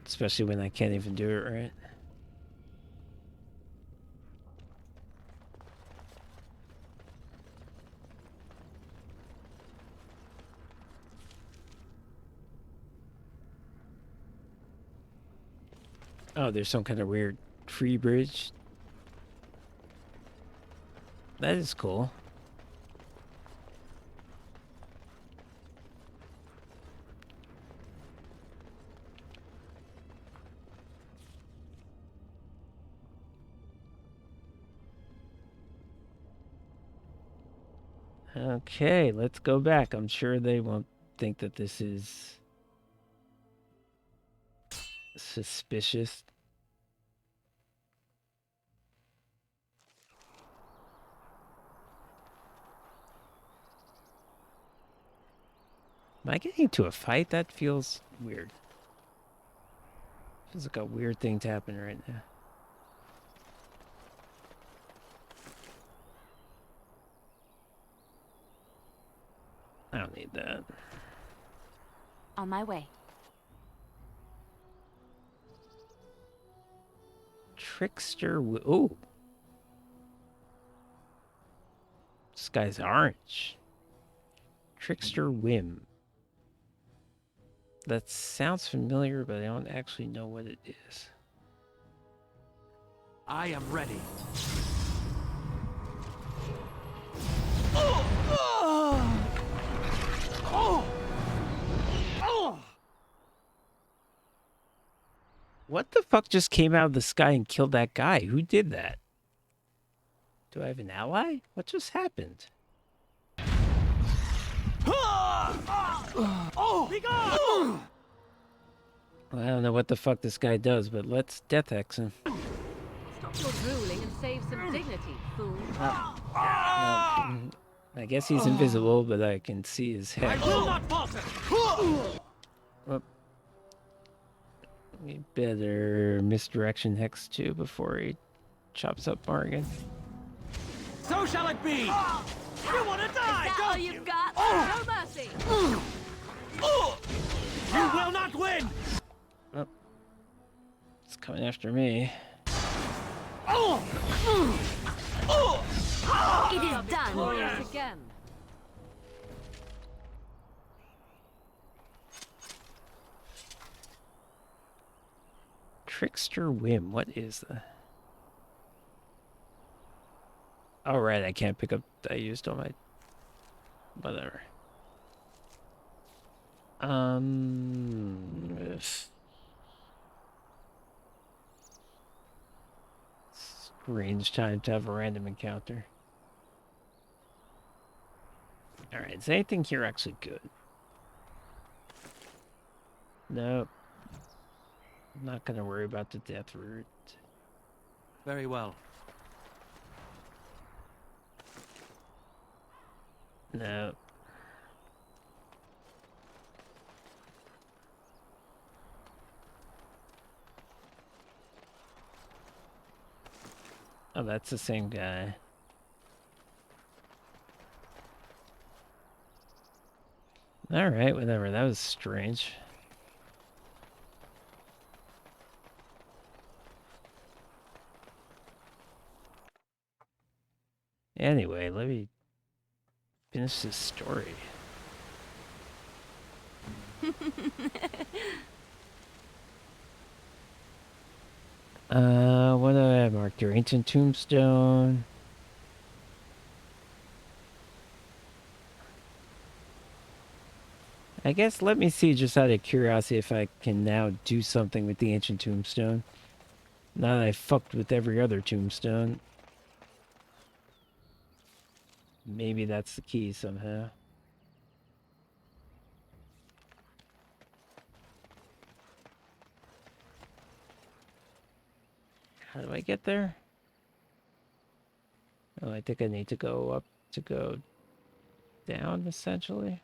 Especially when I can't even do it right. Oh, there's some kind of weird free bridge. That is cool. Okay, let's go back. I'm sure they won't think that this is suspicious. Am I getting into a fight? That feels weird. Feels like a weird thing to happen right now. I don't need that. On my way. Trickster. Oh. This guy's orange. Trickster Whim. That sounds familiar, but I don't actually know what it is. I am ready. What the fuck just came out of the sky and killed that guy? Who did that? Do I have an ally? What just happened? Be gone! Well, I don't know what the fuck this guy does, but let's Death Hex him. Stop your drooling and save some dignity, fool. I guess he's invisible, but I can see his head. I will not falter! Well, we better misdirection Hex 2 before he chops up Morgan. So shall it be! You want to die, Is that don't all you? you've got? No mercy! You will not win! Oh, it's coming after me. It is done. Glorious again. Trickster Whim, what is that? Oh, right, I can't pick up. I used all my. Whatever. Strange time to have a random encounter. Alright, is anything here actually good? Nope. I'm not gonna worry about the death route. Very well. No. Oh, that's the same guy. Alright, whatever. That was strange. Anyway, let me finish this story. What do I have marked here? Ancient tombstone. I guess let me see, just out of curiosity, if I can now do something with the ancient tombstone. Now that I fucked with every other tombstone. Maybe that's the key somehow. How do I get there? Oh, I think I need to go up to go down, essentially.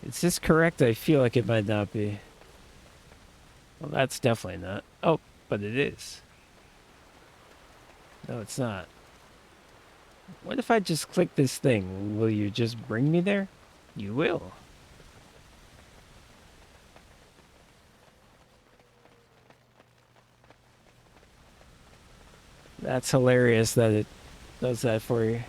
Is this correct? I feel like it might not be. Well, that's definitely not. Oh, but it is. No, it's not. What if I just click this thing? Will you just bring me there? You will. That's hilarious that it does that for you.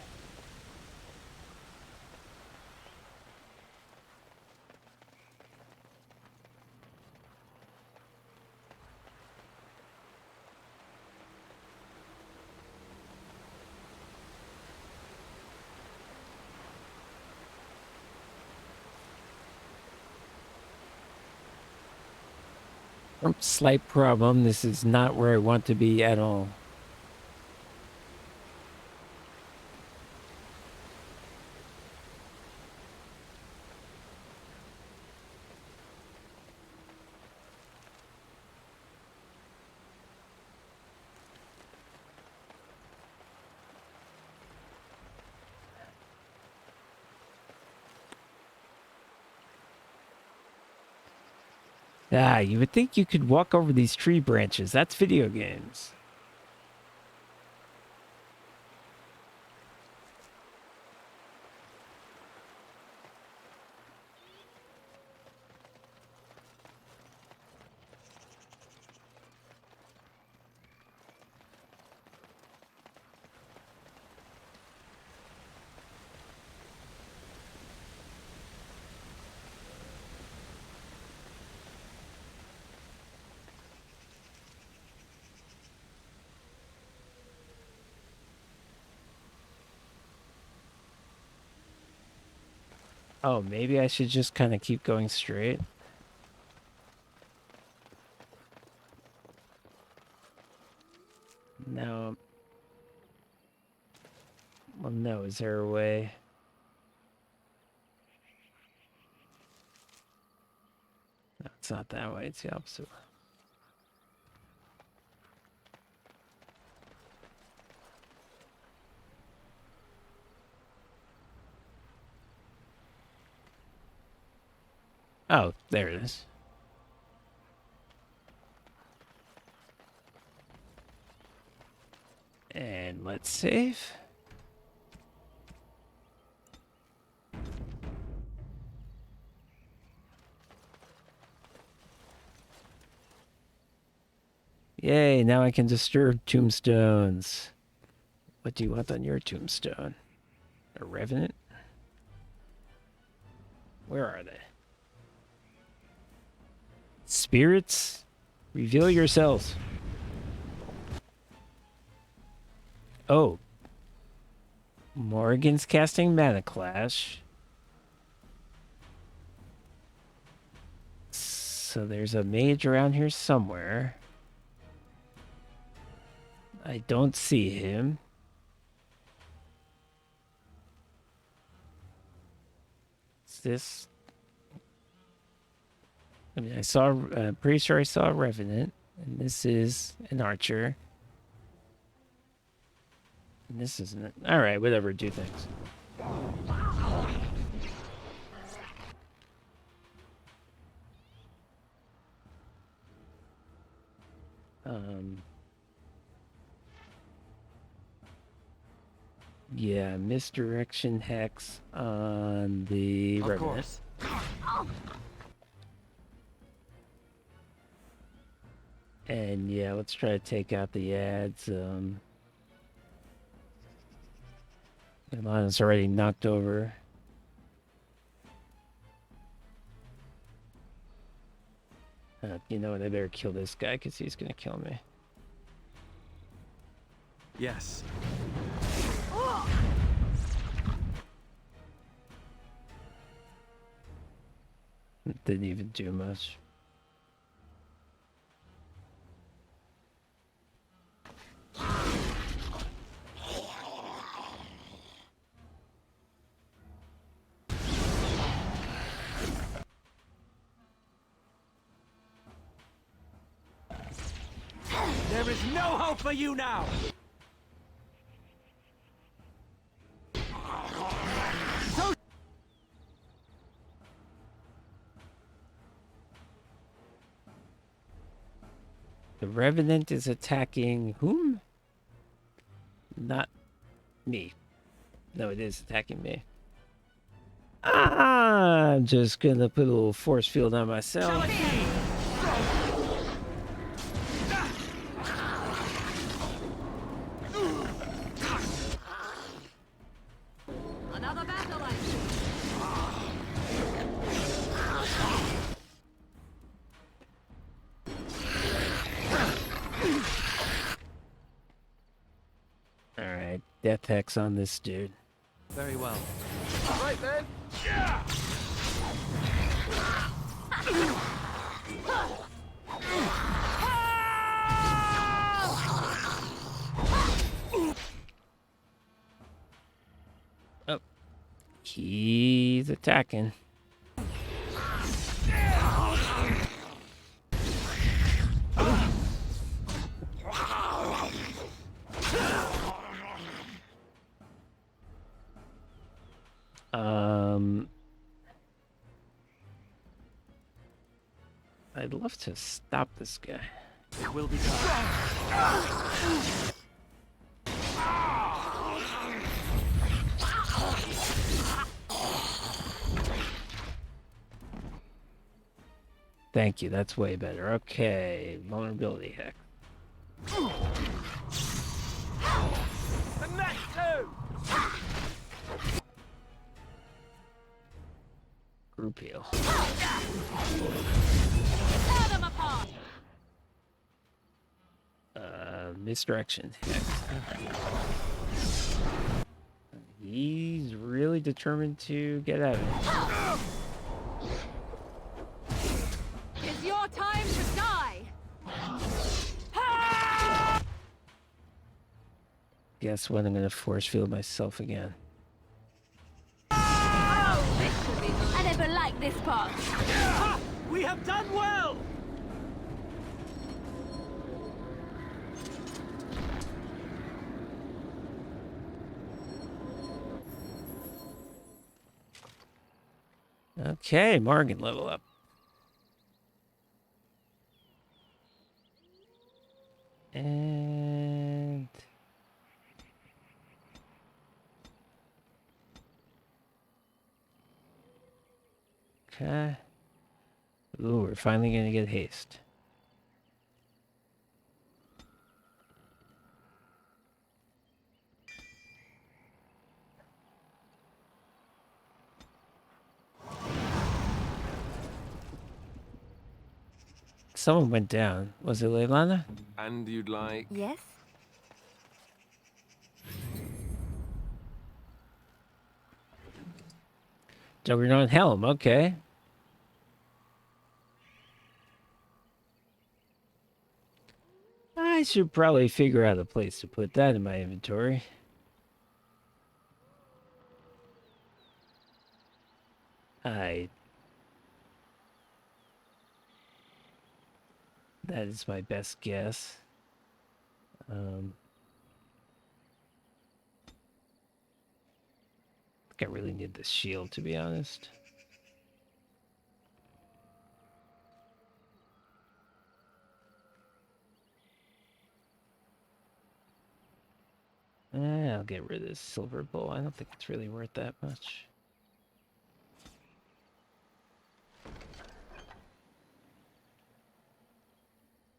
Slight problem. This is not where I want to be at all. Ah, you would think you could walk over these tree branches. That's video games. Oh, maybe I should just kind of keep going straight. No. Well, no. Is there a way? No, it's not that way. It's the opposite way. Oh, there it is. And let's save. Yay, now I can disturb tombstones. What do you want on your tombstone? A revenant? Where are they? Spirits, reveal yourselves. Oh. Morgan's casting Mana Clash. So there's a mage around here somewhere. I don't see him. Is this... I mean, pretty sure I saw a revenant. And this is an archer. And this isn't it. Alright, whatever, do things. Yeah, misdirection hex on the revenant. Course. And yeah, let's try to take out the ads. Mine's already knocked over. You know what? I better kill this guy because he's gonna kill me. Yes. Didn't even do much. There is no hope for you now! The Revenant is attacking whom? Not me. No, it is attacking me. I'm just gonna put a little force field on myself. Another battle I see. Alright, death hex on this dude. Very well. Right then. Oh. He's attacking. I'd love to stop this guy. It will be done. Thank you, that's way better. Okay, vulnerability hex. And that too! Group heal. Tear them apart! Misdirection hex. He's really determined to get out of it. It's your time to die! Guess what? I'm gonna force field myself again. Oh, this should be good. I never liked this part. We have done well! Okay, Morgan level up. And okay. Ooh, we're finally gonna get haste. Someone went down. Was it Leilana? And you'd like... Yes? Juggernaut Helm, okay. I should probably figure out a place to put that in my inventory. That is my best guess. I think I really need this shield, to be honest. I'll get rid of this silver bowl. I don't think it's really worth that much.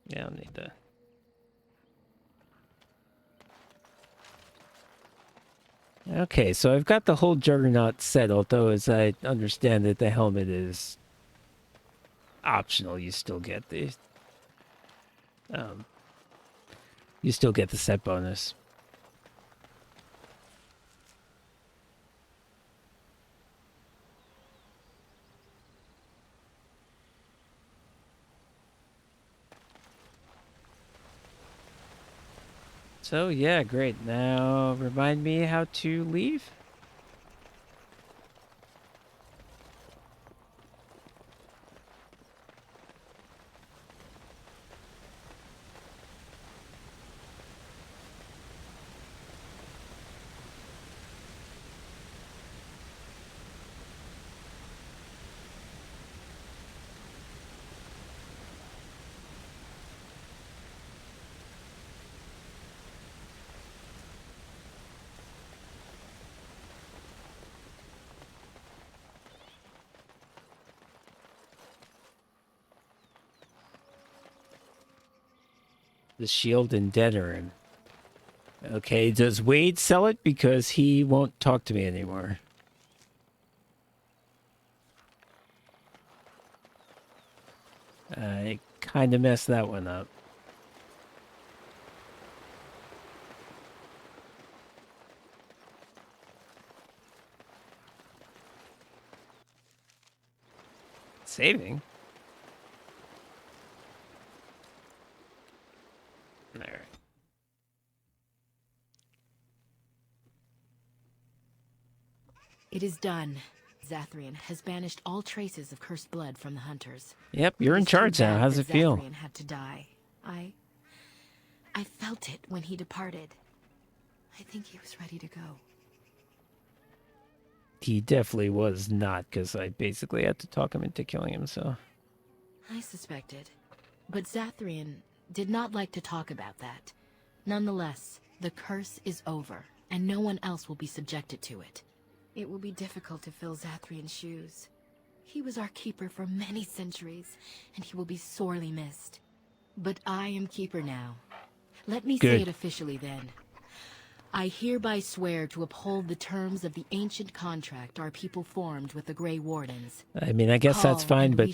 Yeah, I'll need that. Okay, so I've got the whole Juggernaut set, although as I understand it, the helmet is optional. You still get the set bonus. So, yeah, great. Now, remind me how to leave? The shield in Denerim. Okay, does Wade sell it? Because he won't talk to me anymore. I kind of messed that one up. Saving? There. It is done. Zathrian has banished all traces of cursed blood from the hunters. Yep, you're in charge now. How's it feel? Zathrian had to die. I felt it when he departed. I think he was ready to go. He definitely was not, because I basically had to talk him into killing him, so... I suspected. But Zathrian did not like to talk about that. Nonetheless, the curse is over, and no one else will be subjected to it. It will be difficult to fill Zathrian's shoes. He was our keeper for many centuries, and he will be sorely missed. But I am keeper now. Let me say it officially then. I hereby swear to uphold the terms of the ancient contract our people formed with the Grey Wardens. I mean, I guess that's fine, but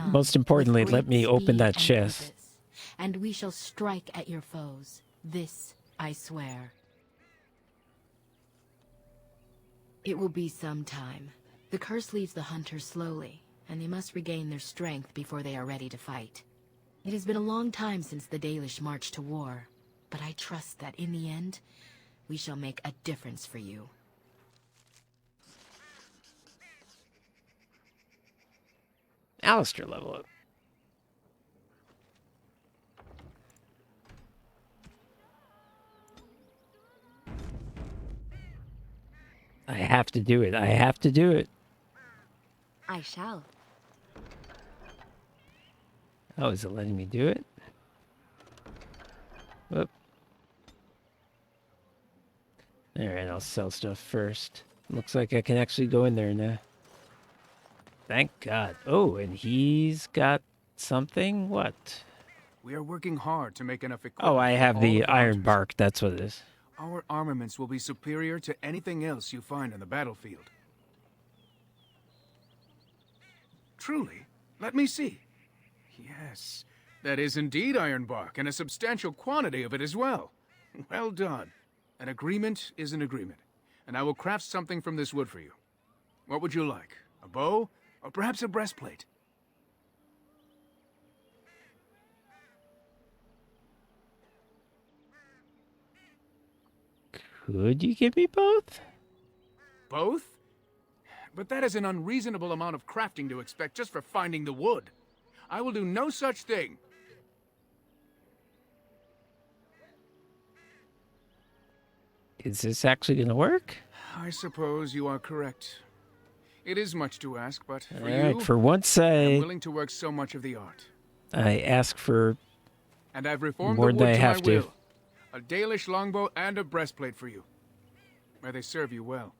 most importantly, let me open that chest. And we shall strike at your foes. This I swear. It will be some time. The curse leaves the hunters slowly, and they must regain their strength before they are ready to fight. It has been a long time since the Dalish marched to war, but I trust that in the end, we shall make a difference for you. Alistair level up. I have to do it. I have to do it. I shall. Oh, is it letting me do it? Whoop. Alright, I'll sell stuff first. Looks like I can actually go in there now. Thank God. Oh, and he's got something? What? We are working hard to make enough equipment. Oh, I have the iron bark. That's what it is. Our armaments will be superior to anything else you find on the battlefield. Truly? Let me see. Yes, that is indeed iron bark, and a substantial quantity of it as well. Well done. An agreement is an agreement, and I will craft something from this wood for you. What would you like? A bow? Or perhaps a breastplate? Could you give me both? Both? But that is an unreasonable amount of crafting to expect just for finding the wood. I will do no such thing. Is this actually going to work? I suppose you are correct. It is much to ask, but for Alright, you, for once I'm willing to work so much of the art. I ask for And I've reformed more the than wood I to have my to. will. A Dalish longbow and a breastplate for you. May they serve you well.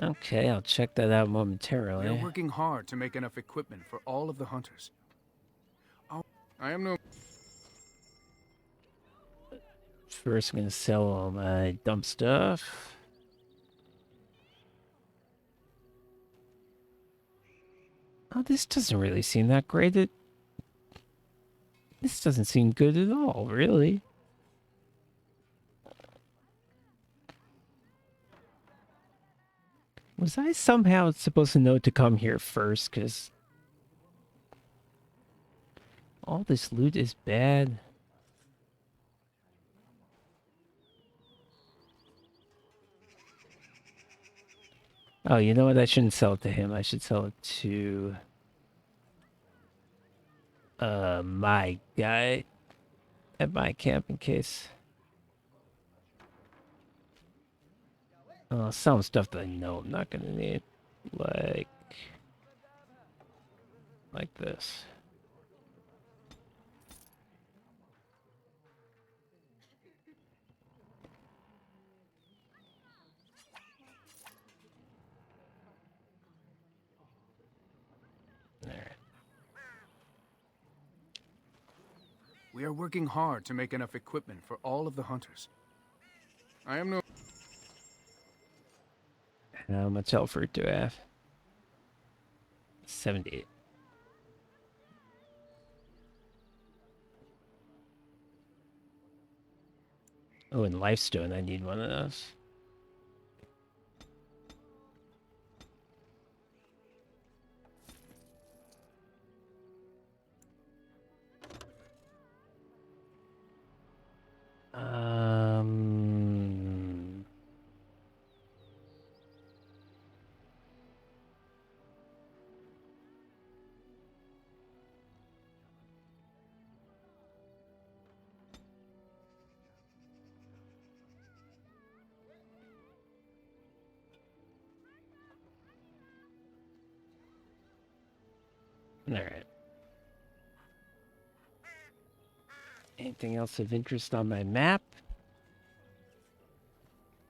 Okay, I'll check that out momentarily. We are working hard to make enough equipment for all of the hunters. I am no... First, I'm going to sell all my dump stuff. Oh, this doesn't really seem that great. This doesn't seem good at all, really. Was I somehow supposed to know to come here first? Because all this loot is bad. Oh, you know what? I shouldn't sell it to him. I should sell it to my guy at my camp in case. Some stuff that I know I'm not gonna need, like this. We are working hard to make enough equipment for all of the hunters. I am no... How much health fruit do I have? 78. Oh, and Lifestone, I need one of those. Um... All right. Anything else of interest on my map?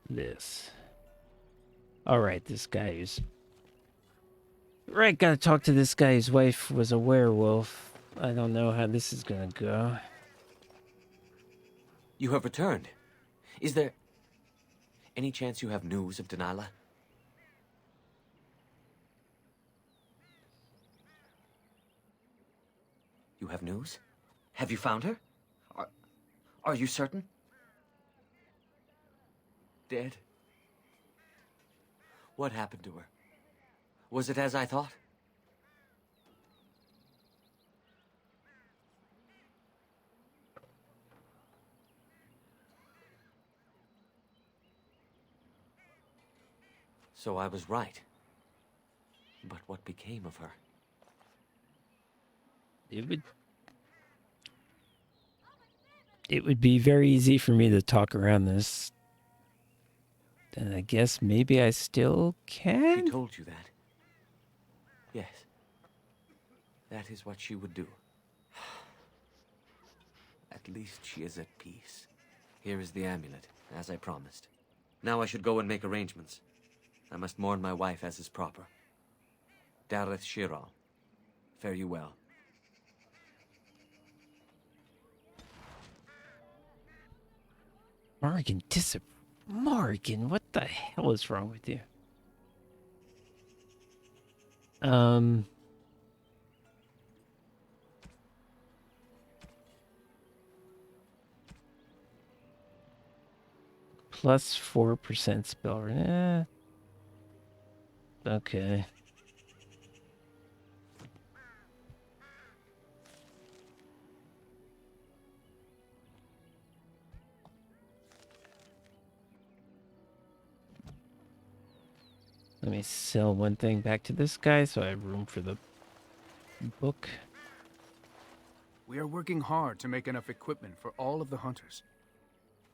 This. All right, this guy who's... Right, gotta talk to this guy whose wife was a werewolf. I don't know how this is gonna go. You have returned. Is there any chance you have news of Delilah? You have news? Have you found her? Are you certain? Dead? What happened to her? Was it as I thought? So I was right. But what became of her? It would be very easy for me to talk around this. And I guess maybe I still can? She told you that? Yes. That is what she would do. At least she is at peace. Here is the amulet, as I promised. Now I should go and make arrangements. I must mourn my wife as is proper. Dareth Shiral, fare you well. Morgan, Morgan, what the hell is wrong with you? Plus 4% spell. Okay. Let me sell one thing back to this guy so I have room for the book. We are working hard to make enough equipment for all of the hunters.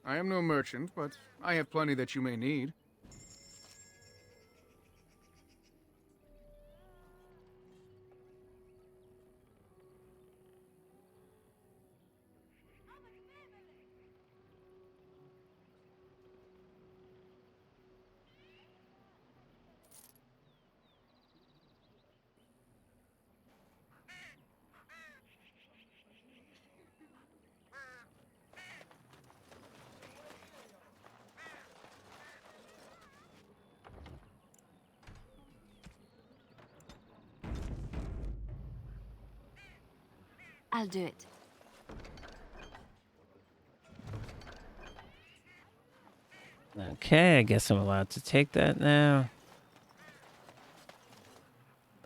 I am no merchant, but I have plenty that you may need. I'll do it. Okay, I guess I'm allowed to take that now.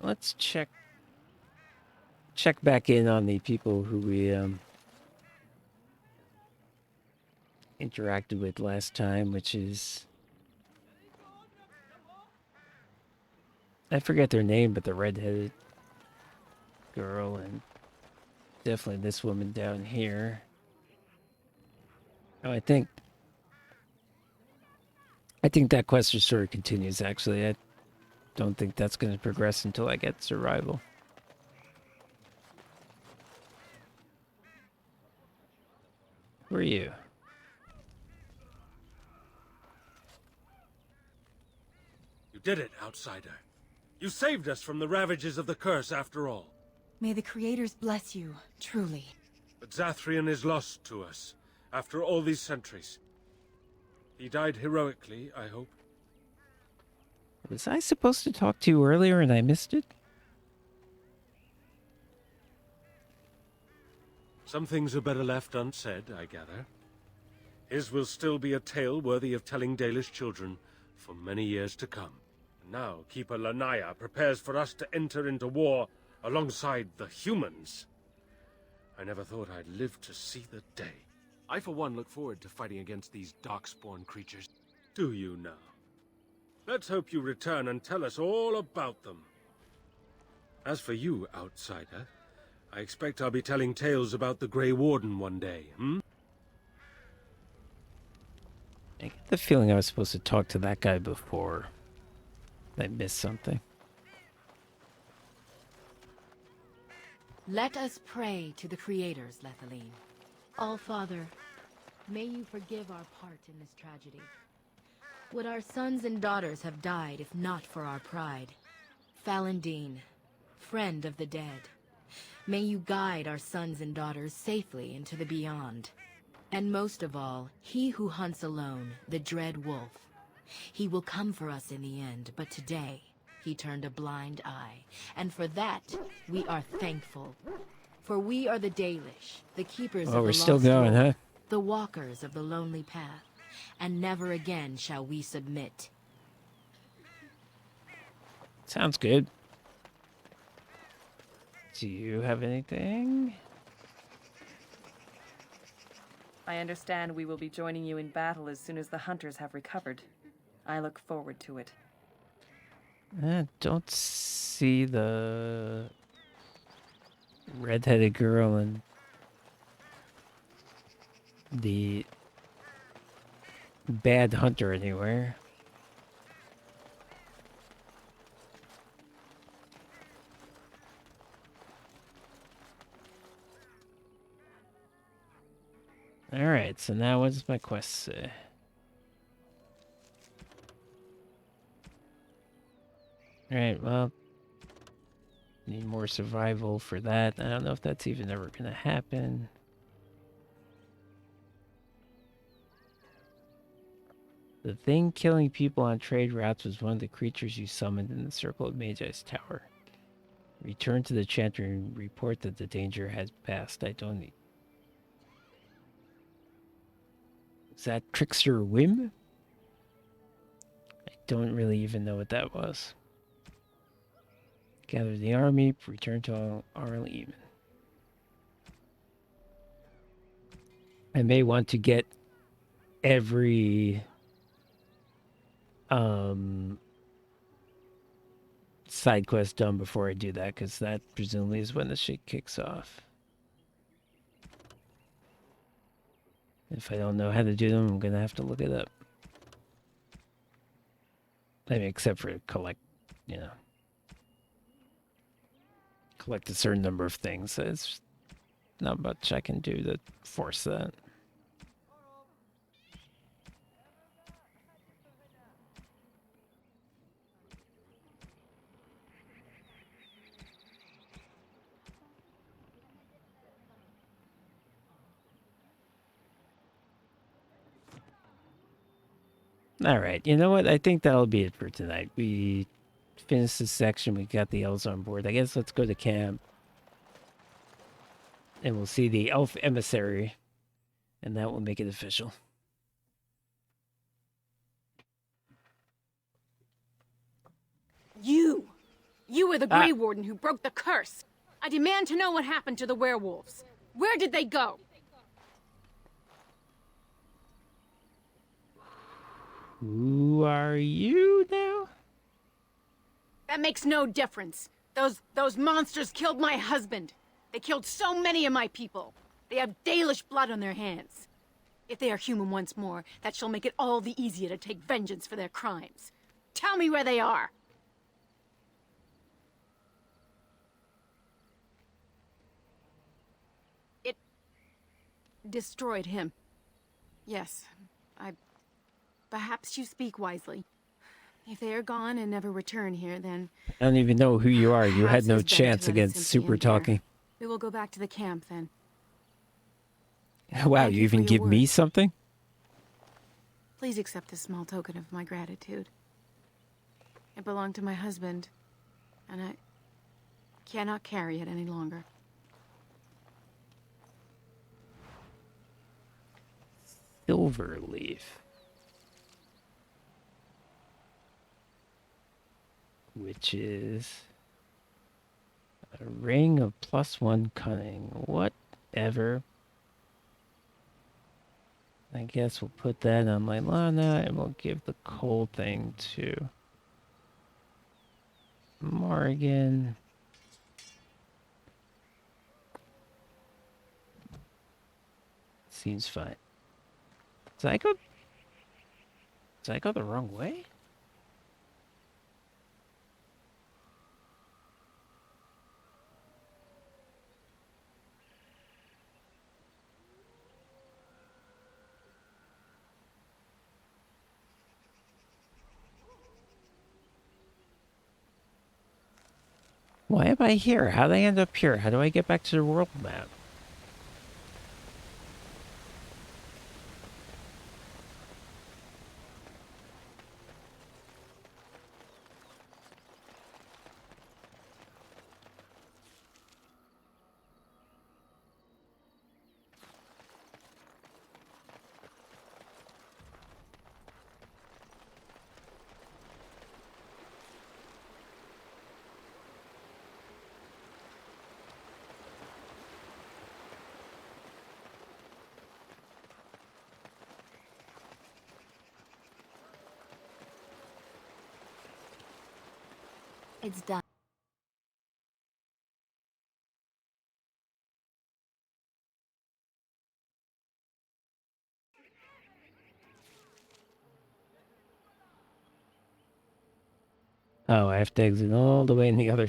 Let's check back in on the people who we interacted with last time, which is... I forget their name, but the redheaded girl and definitely this woman down here. Oh, I think that quest story continues, actually. I don't think that's going to progress until I get survival. Who are you? You did it, outsider. You saved us from the ravages of the curse after all. May the creators bless you, truly. But that Zathrian is lost to us, after all these centuries. He died heroically, I hope. Was I supposed to talk to you earlier and I missed it? Some things are better left unsaid, I gather. His will still be a tale worthy of telling Dalish children for many years to come. And now Keeper Lanaya prepares for us to enter into war alongside the humans. I never thought I'd live to see the day. I, for one, look forward to fighting against these darkspawn creatures. Do you now? Let's hope you return and tell us all about them. As for you, outsider, I expect I'll be telling tales about the Grey Warden one day, I get the feeling I was supposed to talk to that guy before. I missed something. Let us pray to the creators, Lethaline. All-Father, may you forgive our part in this tragedy. Would our sons and daughters have died if not for our pride? Falendine, friend of the dead, may you guide our sons and daughters safely into the beyond. And most of all, he who hunts alone, the dread wolf. He will come for us in the end, but today he turned a blind eye. And for that, we are thankful. For we are the Dalish, the keepers of the we're still lost going, lore, huh? the walkers of the lonely path. And never again shall we submit. Sounds good. Do you have anything? I understand we will be joining you in battle as soon as the hunters have recovered. I look forward to it. I don't see the redheaded girl and the bad hunter anywhere. Alright, so now what does my quest say? Alright, well, need more survival for that. I don't know if that's even ever gonna happen. The thing killing people on trade routes was one of the creatures you summoned in the Circle of Mage's Tower. Return to the chanter and report that the danger has passed. I don't need... Is that Trickster Whim? I don't really even know what that was. Gather the army, return to Arleem. I may want to get every side quest done before I do that, because that presumably is when the shit kicks off. If I don't know how to do them, I'm gonna have to look it up. I mean, except for collect, you know, collect a certain number of things. There's not much I can do to force that. Alright, you know what? I think that'll be it for tonight. We finished this section, we got the elves on board. I guess let's go to camp. And we'll see the elf emissary. And that will make it official. You were the Grey Warden who broke the curse. I demand to know what happened to the werewolves. Where did they go? Who are you now? That makes no difference. Those monsters killed my husband. They killed so many of my people. They have Dalish blood on their hands. If they are human once more, that shall make it all the easier to take vengeance for their crimes. Tell me where they are. It destroyed him. Yes, perhaps you speak wisely. If they are gone and never return here, then... I don't even know who you are. You had no perhaps it's better chance to let it against simply super end here. talking. We will go back to the camp, then. Wow, Thank you you for even your give me words. something? Please accept this small token of my gratitude. It belonged to my husband, and I cannot carry it any longer. Silver leaf. Which is a ring of +1 cunning. Whatever. I guess we'll put that on my Lana, and we'll give the coal thing to Morgan. Seems fine. Did I go the wrong way? Why am I here? How did I end up here? How do I get back to the world map? It's done. Oh, I have to exit all the way in the other...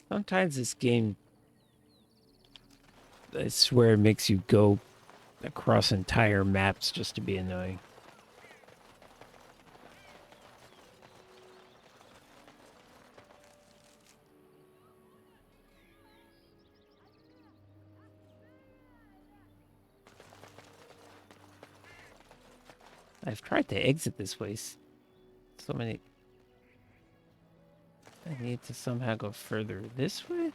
Sometimes this game, I swear, makes you go across entire maps just to be annoying. I've tried to exit this way so many... I need to somehow go further this way?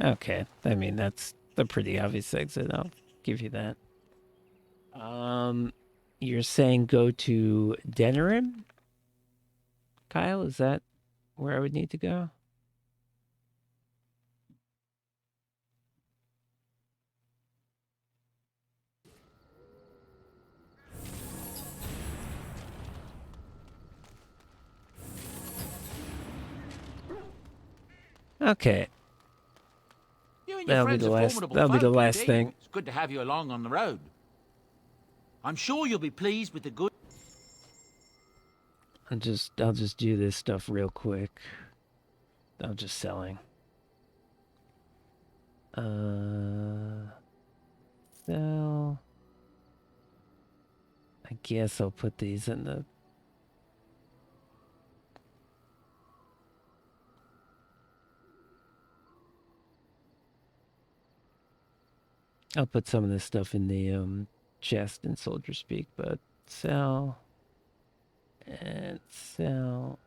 Okay, I mean, that's a pretty obvious exit. I'll give you that. You're saying go to Denerim? Kyle, is that where I would need to go? Okay. You and your That'll be friends the are last. formidable That'll be the folk, last indeed. thing. It's good to have you along on the road. I'm sure you'll be pleased with the good... I'll just do this stuff real quick. I'm just selling. Sell. I guess I'll put these in the... I'll put some of this stuff in the chest in Soldier Speak, but sell and sell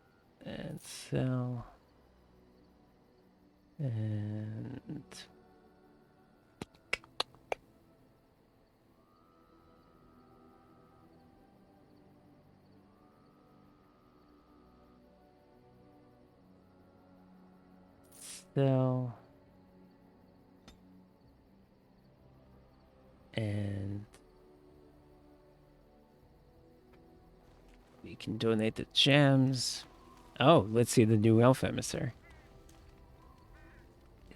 and sell and sell and we can donate the gems. Oh, let's see the new elf emissary.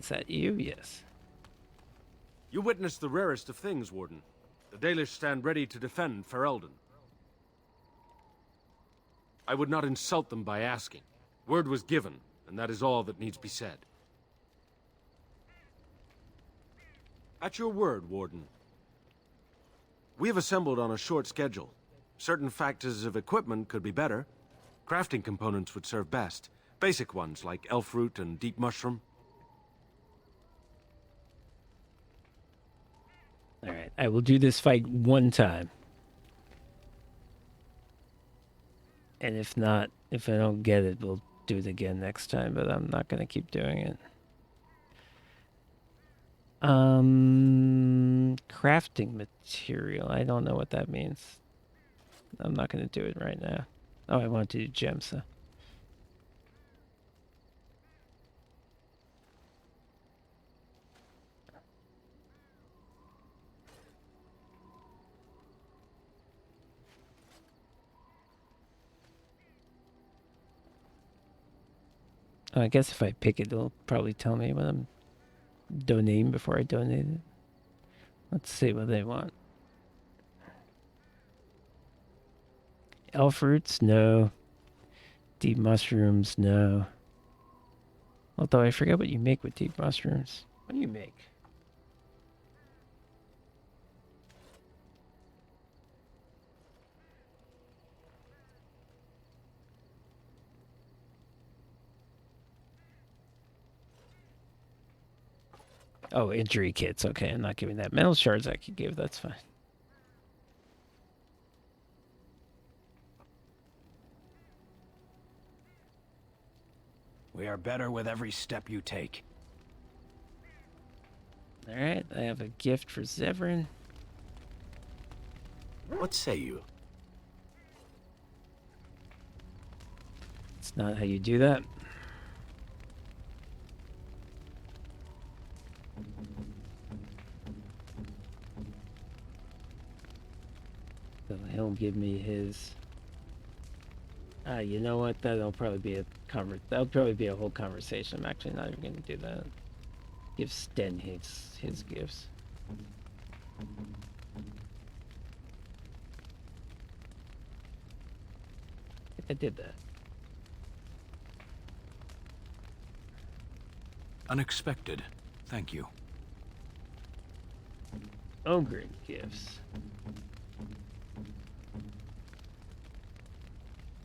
Is that you? Yes. You witnessed the rarest of things, Warden. The Dalish stand ready to defend Ferelden. I would not insult them by asking. Word was given, and that is all that needs be said. At your word, Warden. We have assembled on a short schedule. Certain factors of equipment could be better. Crafting components would serve best. Basic ones like elf root and deep mushroom. Alright, I will do this fight one time. And if not, if I don't get it, we'll do it again next time, but I'm not going to keep doing it. Crafting material. I don't know what that means. I'm not going to do it right now. Oh, I want to do gems, huh? Oh, I guess if I pick it, it'll probably tell me when I'm donating before I donate it. Let's see what they want. Elf roots? No. Deep mushrooms? No. Although I forget what you make with deep mushrooms. What do you make? Oh, injury kits. Okay, I'm not giving that. Metal shards I could give. That's fine. We are better with every step you take. Alright, I have a gift for Zevran. What say you? It's not how you do that. So he'll give me his... you know what? That'll probably be a whole conversation. I'm actually not even going to do that. Give Sten his gifts. I did that. Unexpected. Thank you. Ogre gifts.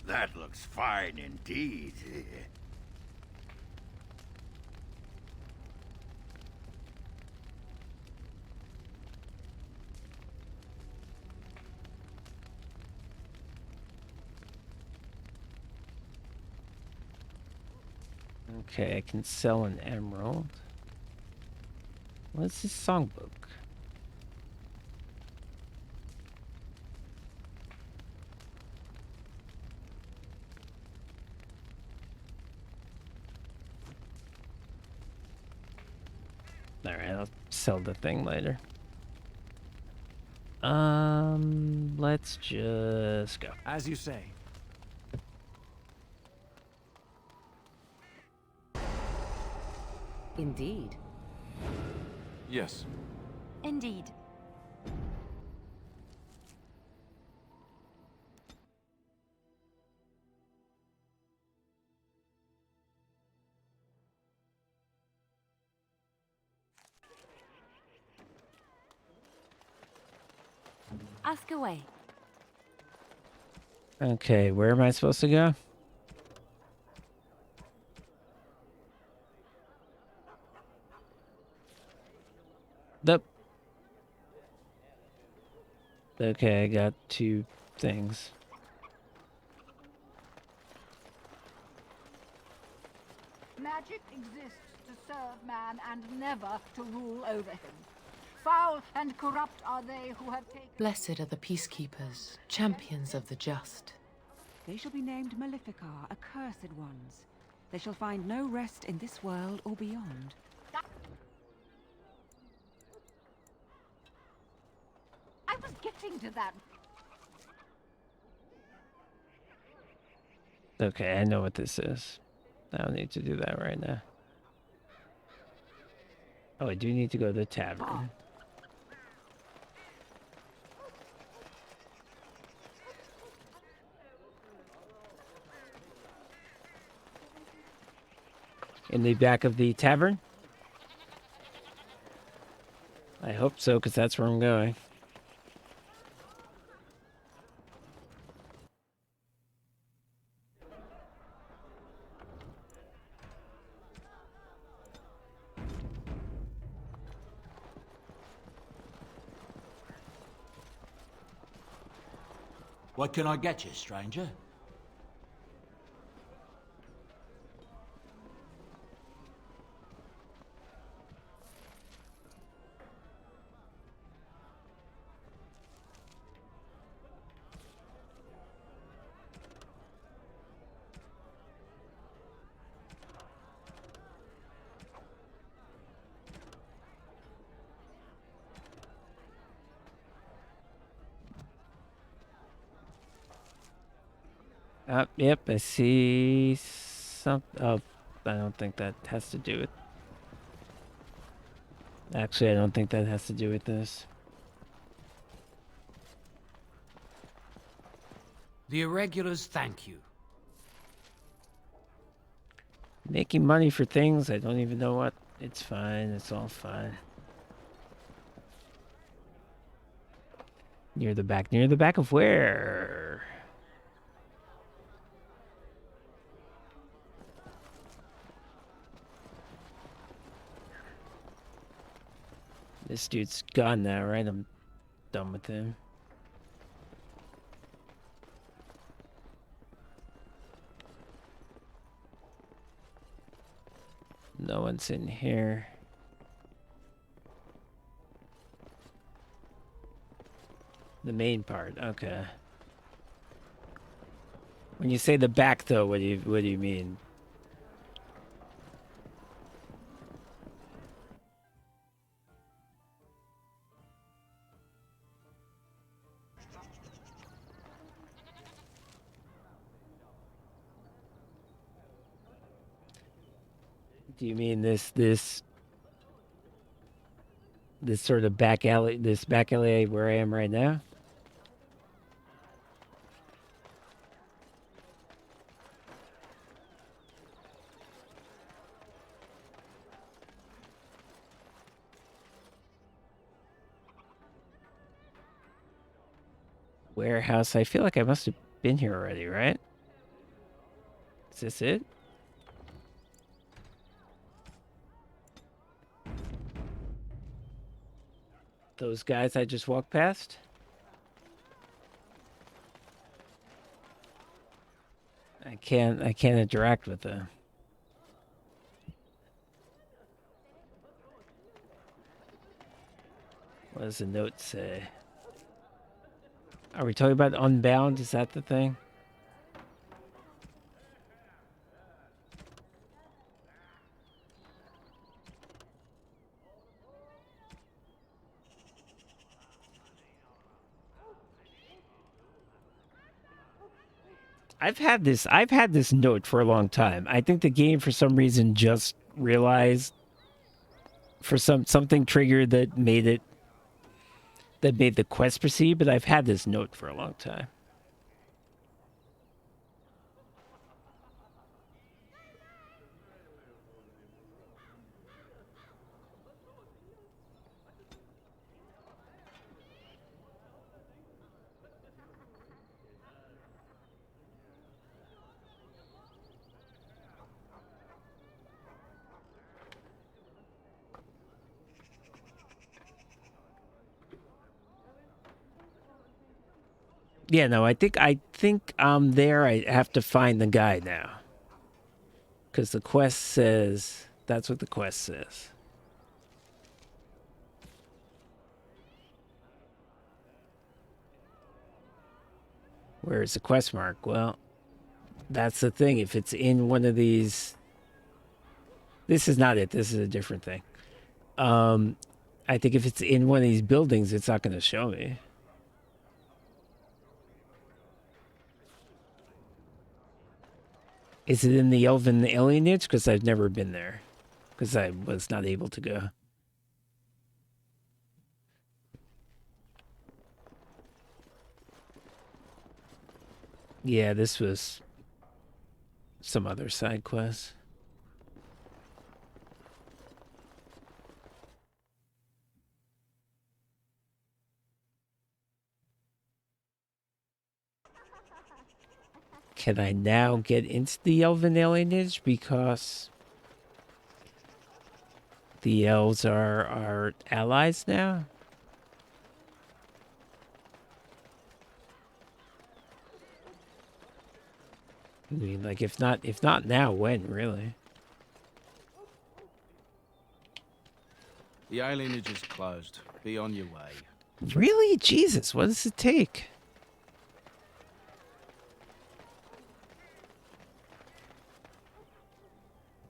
That looks fine indeed. Okay, I can sell an emerald. What's this songbook? Alright, I'll sell the thing later. Let's just go. As you say. Indeed. Yes. Indeed. Ask away. Okay, where am I supposed to go? Okay, I got 2 things. Magic exists to serve man and never to rule over him. Foul and corrupt are they who have taken... Blessed are the peacekeepers, champions of the just. They shall be named Maleficar, accursed ones. They shall find no rest in this world or beyond. I was getting to that. Okay, I know what this is. I don't need to do that right now. Oh, I do need to go to the tavern. In the back of the tavern? I hope so, because that's where I'm going. What can I get you, stranger? Yep, I see some. Oh, I don't think that has to do with. Actually, I don't think that has to do with this. The irregulars thank you. Making money for things I don't even know what. It's fine. It's all fine. Near the back. Near the back of where? This dude's gone now, right? I'm done with him. No one's in here. The main part, okay. When you say the back, though, what do you mean? Do you mean this sort of back alley, this back alley where I am right now? Warehouse. I feel like I must have been here already, right? Is this it? Those guys I just walked past? I can't interact with them. What does the note say? Are we talking about Unbound? Is that the thing? I've had this note for a long time. I think the game for some reason just realized for something triggered that made the quest proceed, but I've had this note for a long time. Yeah, no, I think there. I have to find the guy now. Because the quest says... That's what the quest says. Where is the quest mark? Well, that's the thing. If it's in one of these... This is not it. This is a different thing. I think if it's in one of these buildings, it's not going to show me. Is it in the Elven Alienage? Because I've never been there. Because I was not able to go. Yeah, this was some other side quest. Can I now get into the elven alienage because the elves are our allies now? I mean, like, if not now, when, really? The alienage is closed. Be on your way. Really? Jesus, what does it take?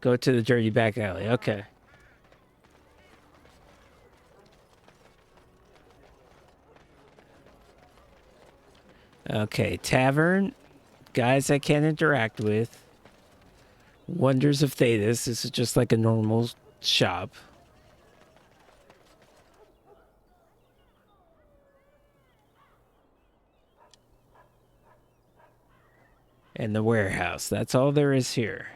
Go to the dirty back alley. Okay. Okay, tavern. Guys I can't interact with. Wonders of Thetis. This is just like a normal shop. And the warehouse. That's all there is here.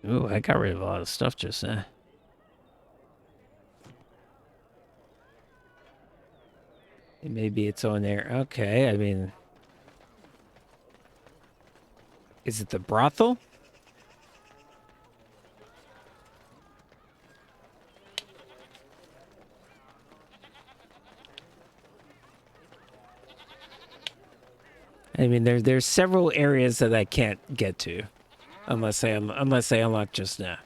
Ooh, I got rid of a lot of stuff just now. Maybe it's on there. Okay, I mean... Is it the brothel? I mean, there's several areas that I can't get to. Unless I unlock just now.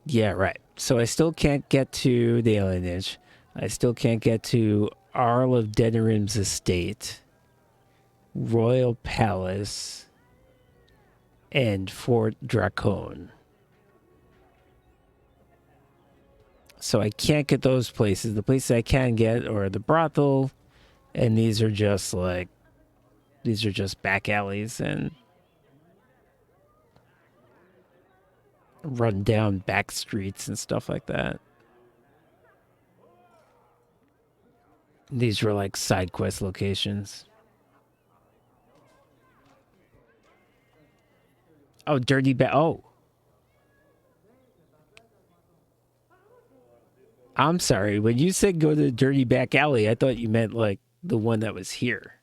Yeah, right. So I still can't get to the alienage. I still can't get to Arl of Denerim's estate, Royal Palace, and Fort Dracone. So I can't get those places. The places I can get are the brothel, and these are just back alleys and run down back streets and stuff like that. These were like side quest locations. Oh, Dirty Back. Oh. I'm sorry. When you said go to the Dirty Back Alley, I thought you meant like the one that was here.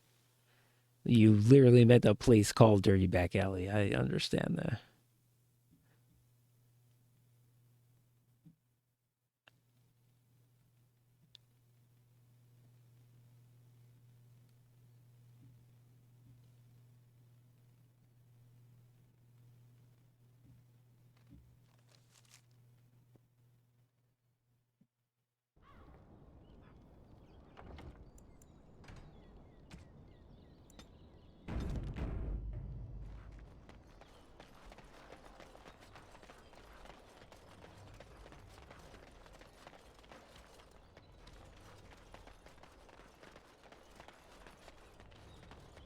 You literally meant a place called Dirty Back Alley. I understand that.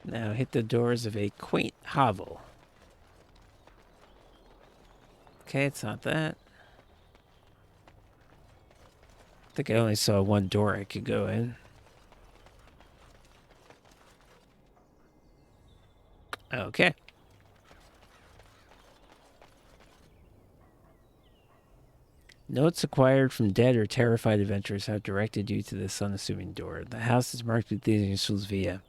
Now hit the doors of a quaint hovel. Okay, it's not that. I think I only saw one door I could go in. Okay. Notes acquired from dead or terrified adventurers have directed you to this unassuming door. The house is marked with these initials via.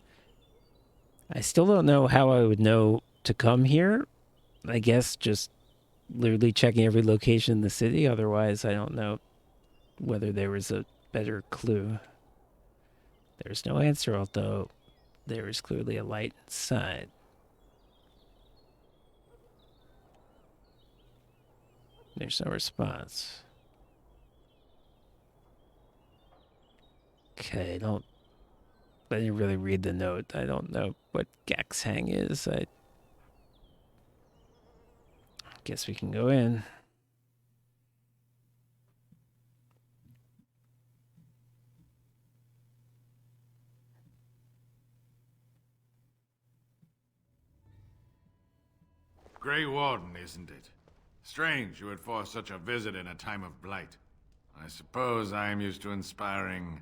I still don't know how I would know to come here. I guess just literally checking every location in the city. Otherwise, I don't know whether there was a better clue. There's no answer, although there is clearly a light inside. There's no response. Okay, I didn't really read the note. I don't know what Gaxhang is. I guess we can go in. Grey Warden, isn't it? Strange you would force such a visit in a time of blight. I suppose I am used to inspiring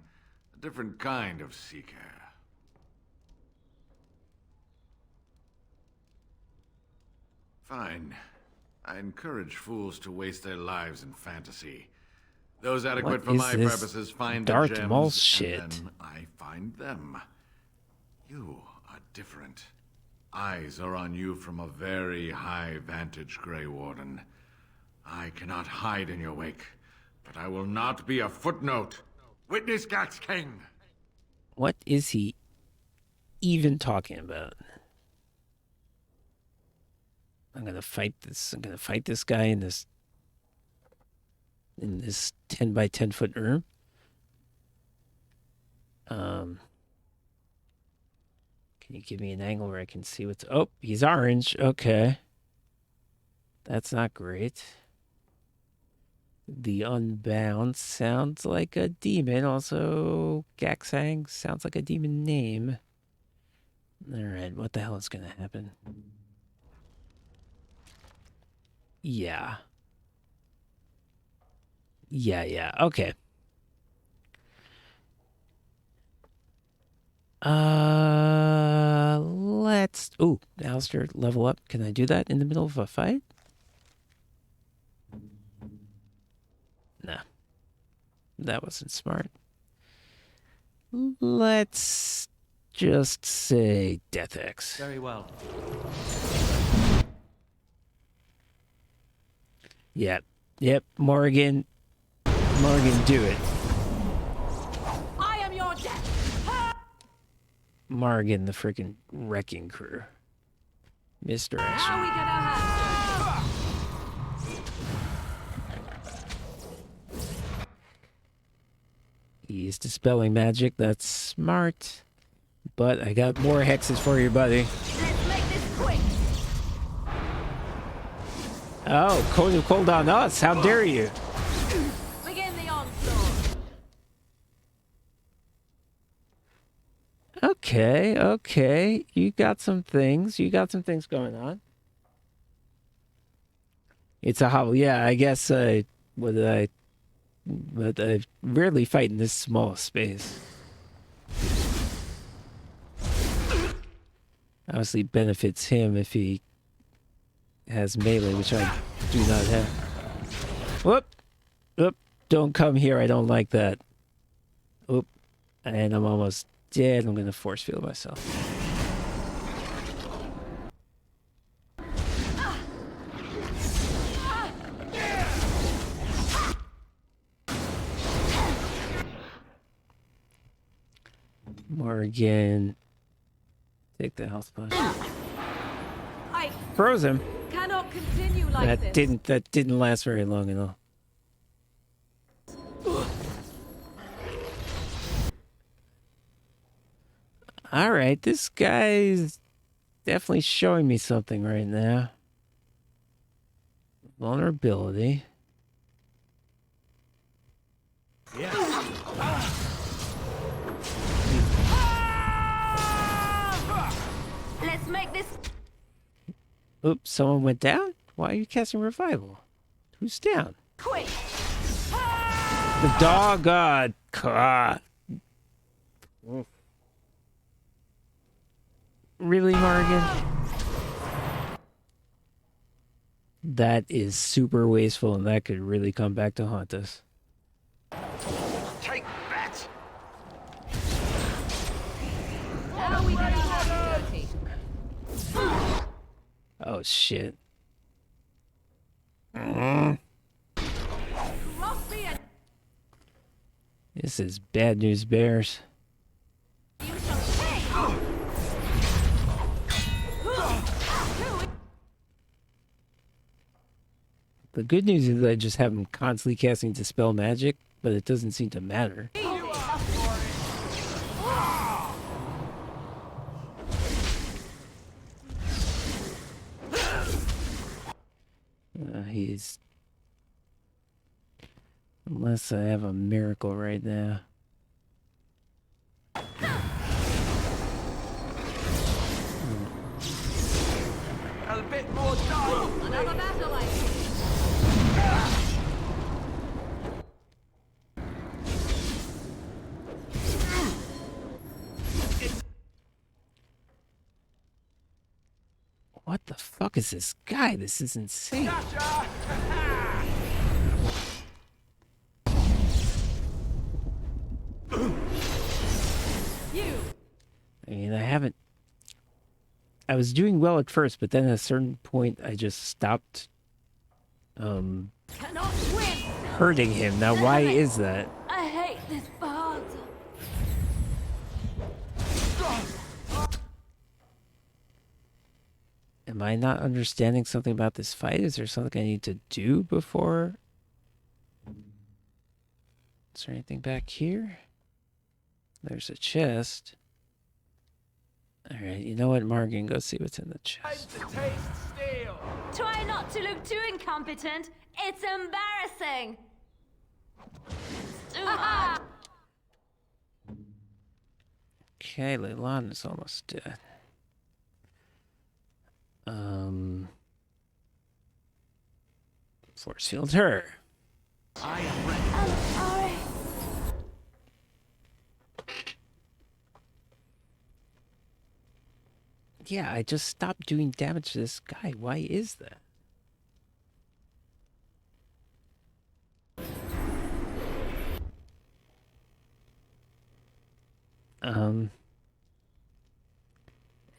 a different kind of seeker. Fine. I encourage fools to waste their lives in fantasy. Those adequate for my purposes find the Darth gems, Maul shit? and then I find them. You are different. Eyes are on you from a very high vantage, Grey Warden. I cannot hide in your wake, but I will not be a footnote. Witness Gax King! What is he even talking about? I'm gonna fight this guy in this 10 by 10 foot room. Can you give me an angle where I can see what's... Oh, he's orange. Okay. That's not great. The Unbound sounds like a demon. Also, Gaxang sounds like a demon name. Alright, what the hell is gonna happen? Yeah. Yeah. Okay. Let's... Ooh, Alistair, level up. Can I do that in the middle of a fight? Nah. That wasn't smart. Let's just say Death X. Very well. Yep. Morgan, do it. I am your death. Morgan, the freaking wrecking crew. Misdirection. Now we get our hands He's dispelling magic. That's smart. But I got more hexes for you, buddy. Let's make this quick. Oh, cold on us. How dare you? Begin the onslaught. Okay. You got some things going on. It's a hovel. Yeah, I guess I rarely fight in this small space. Obviously benefits him if he has melee, which I do not have. Whoop! Don't come here. I don't like that. Oop. And I'm almost dead. I'm going to force field myself. Morgan. Take the health potion. I Froze him. cannot continue like this. That didn't last very long at all. All right, this guy's definitely showing me something right now. Vulnerability. Let's make this. Oops, someone went down? Why are you casting revival? Who's down? Quick. The dog god. Really, Morgan? That is super wasteful, and that could really come back to haunt us. Take that! Now we get our hands dirty. Oh, shit. This is bad news bears. The good news is that I just have him constantly casting Dispel Magic, but it doesn't seem to matter. He's... Unless I have a miracle right now. I'll bet bit more time. Another battle, I see. What the fuck is this guy? This is insane. I mean, I was doing well at first, but then at a certain point, I just stopped hurting him. Now, why is that? I hate this part. Am I not understanding something about this fight? Is there something I need to do before? Is there anything back here? There's a chest. Alright, you know what, Morgan? Go see what's in the chest. Try not to look too incompetent. It's embarrassing. It's too hard. Okay, Leilon is almost dead. Force field her. I am ready. I'm sorry. Yeah, I just stopped doing damage to this guy. Why is that?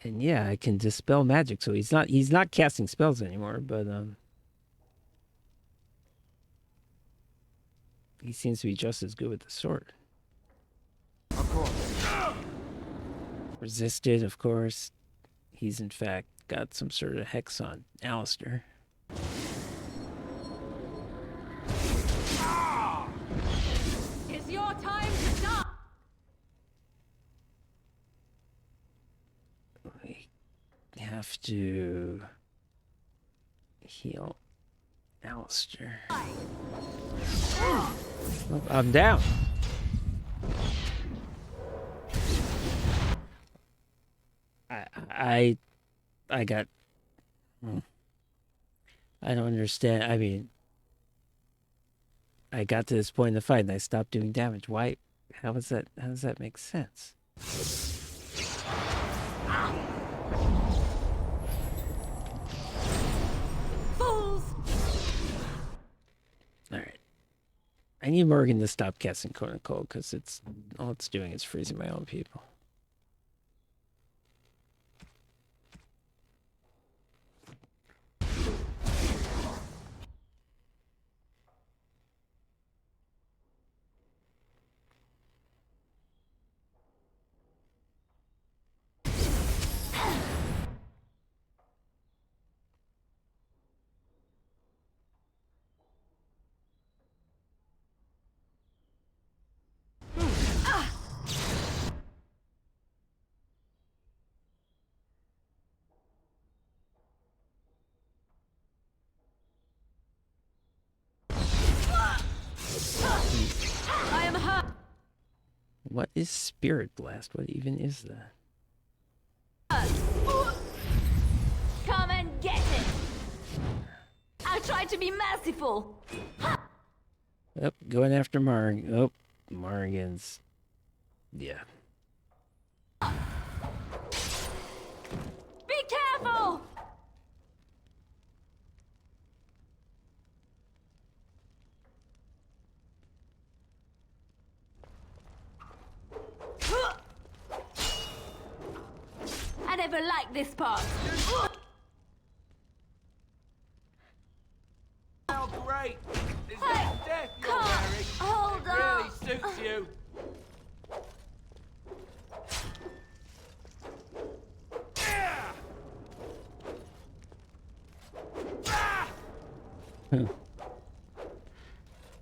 And yeah, I can dispel magic, so he's not casting spells anymore, but he seems to be just as good with the sword. Of course. Resisted, of course. He's in fact got some sort of hex on Alistair. It's your time to stop. We have to heal Alistair. Oh, I'm down. I got. I don't understand. I mean, I got to this point in the fight and I stopped doing damage. Why? How does that make sense? Fools! All right. I need Morgan to stop casting Cone and Cold because all it's doing is freezing my own people. I am hurt. What is Spirit Blast? What even is that? Come and get it. I'll try to be merciful. Oh, going after Marg. Oh, Morgan's. Yeah. Be careful. I never liked this part. Oh, great! Is that death you're wearing? Hold it on. really suits you.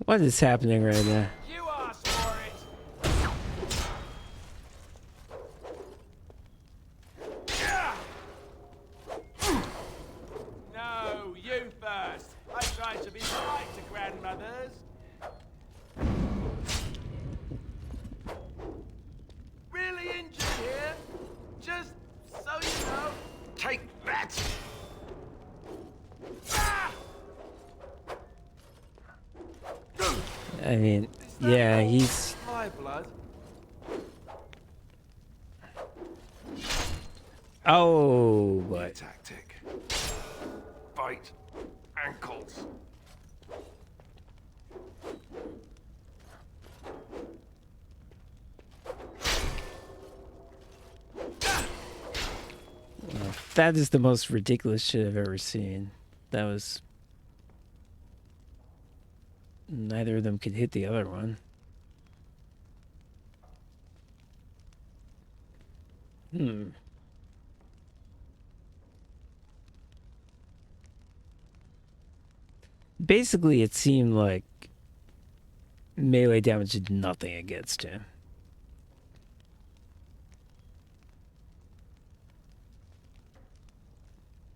What is happening right now? You asked for it. No, you first. I tried to be polite to grandmothers. Really injured here? Just so you know. Take that! I mean, yeah, he's... My blood. Oh, but... Tactic. Bite ankles. That is the most ridiculous shit I've ever seen. That was... Neither of them could hit the other one. Basically, it seemed like melee damage did nothing against him.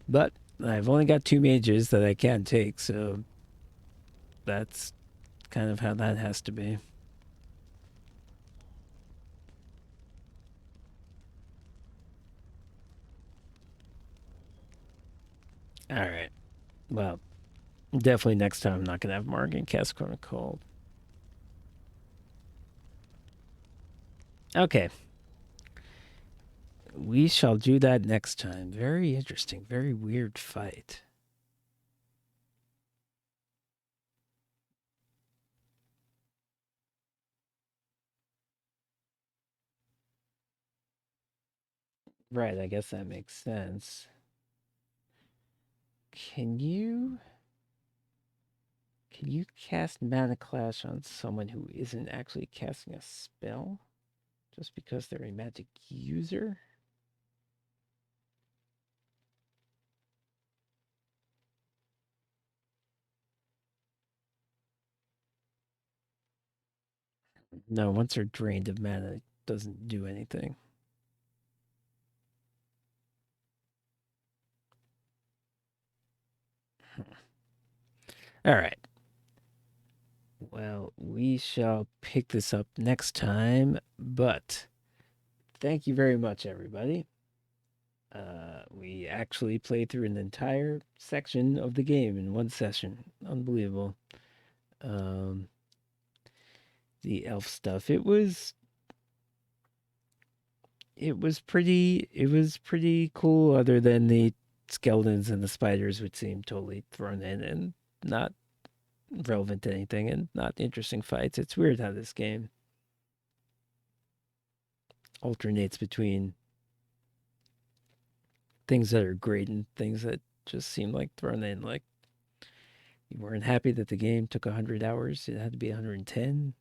But I've only got 2 mages that I can take, so that's kind of how that has to be. Alright. Well, definitely next time I'm not going to have Morgan cast Chronic Cold. Okay. We shall do that next time. Very interesting. Very weird fight. Right, I guess that makes sense. Can you cast Mana Clash on someone who isn't actually casting a spell? Just because they're a magic user? No, once they're drained of mana, it doesn't do anything. All right. Well, we shall pick this up next time, but thank you very much, everybody. We actually played through an entire section of the game in one session. Unbelievable. The elf stuff. It was pretty cool, other than the skeletons and the spiders, which seemed totally thrown in and not relevant to anything and not interesting fights. It's weird how this game alternates between things that are great and things that just seem like thrown in. Like, you weren't happy that the game took 100 hours. It had to be 110.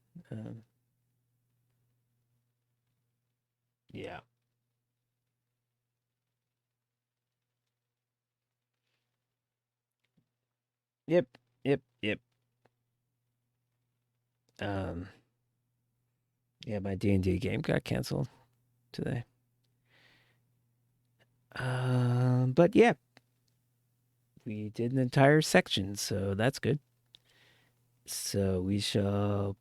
Yeah. Yep. Yeah, my D&D game got canceled today. But yeah, we did an entire section, so that's good. So we shall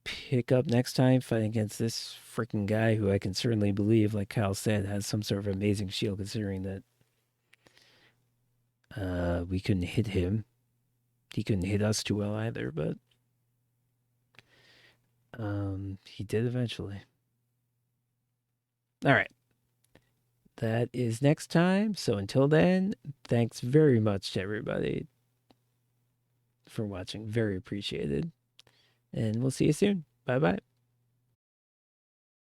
pick up next time fighting against this freaking guy who I can certainly believe, like Kyle said, has some sort of amazing shield, considering that we couldn't hit him. He couldn't hit us too well either, but he did eventually. All right. That is next time. So until then, thanks very much to everybody for watching. Very appreciated. And we'll see you soon. Bye-bye.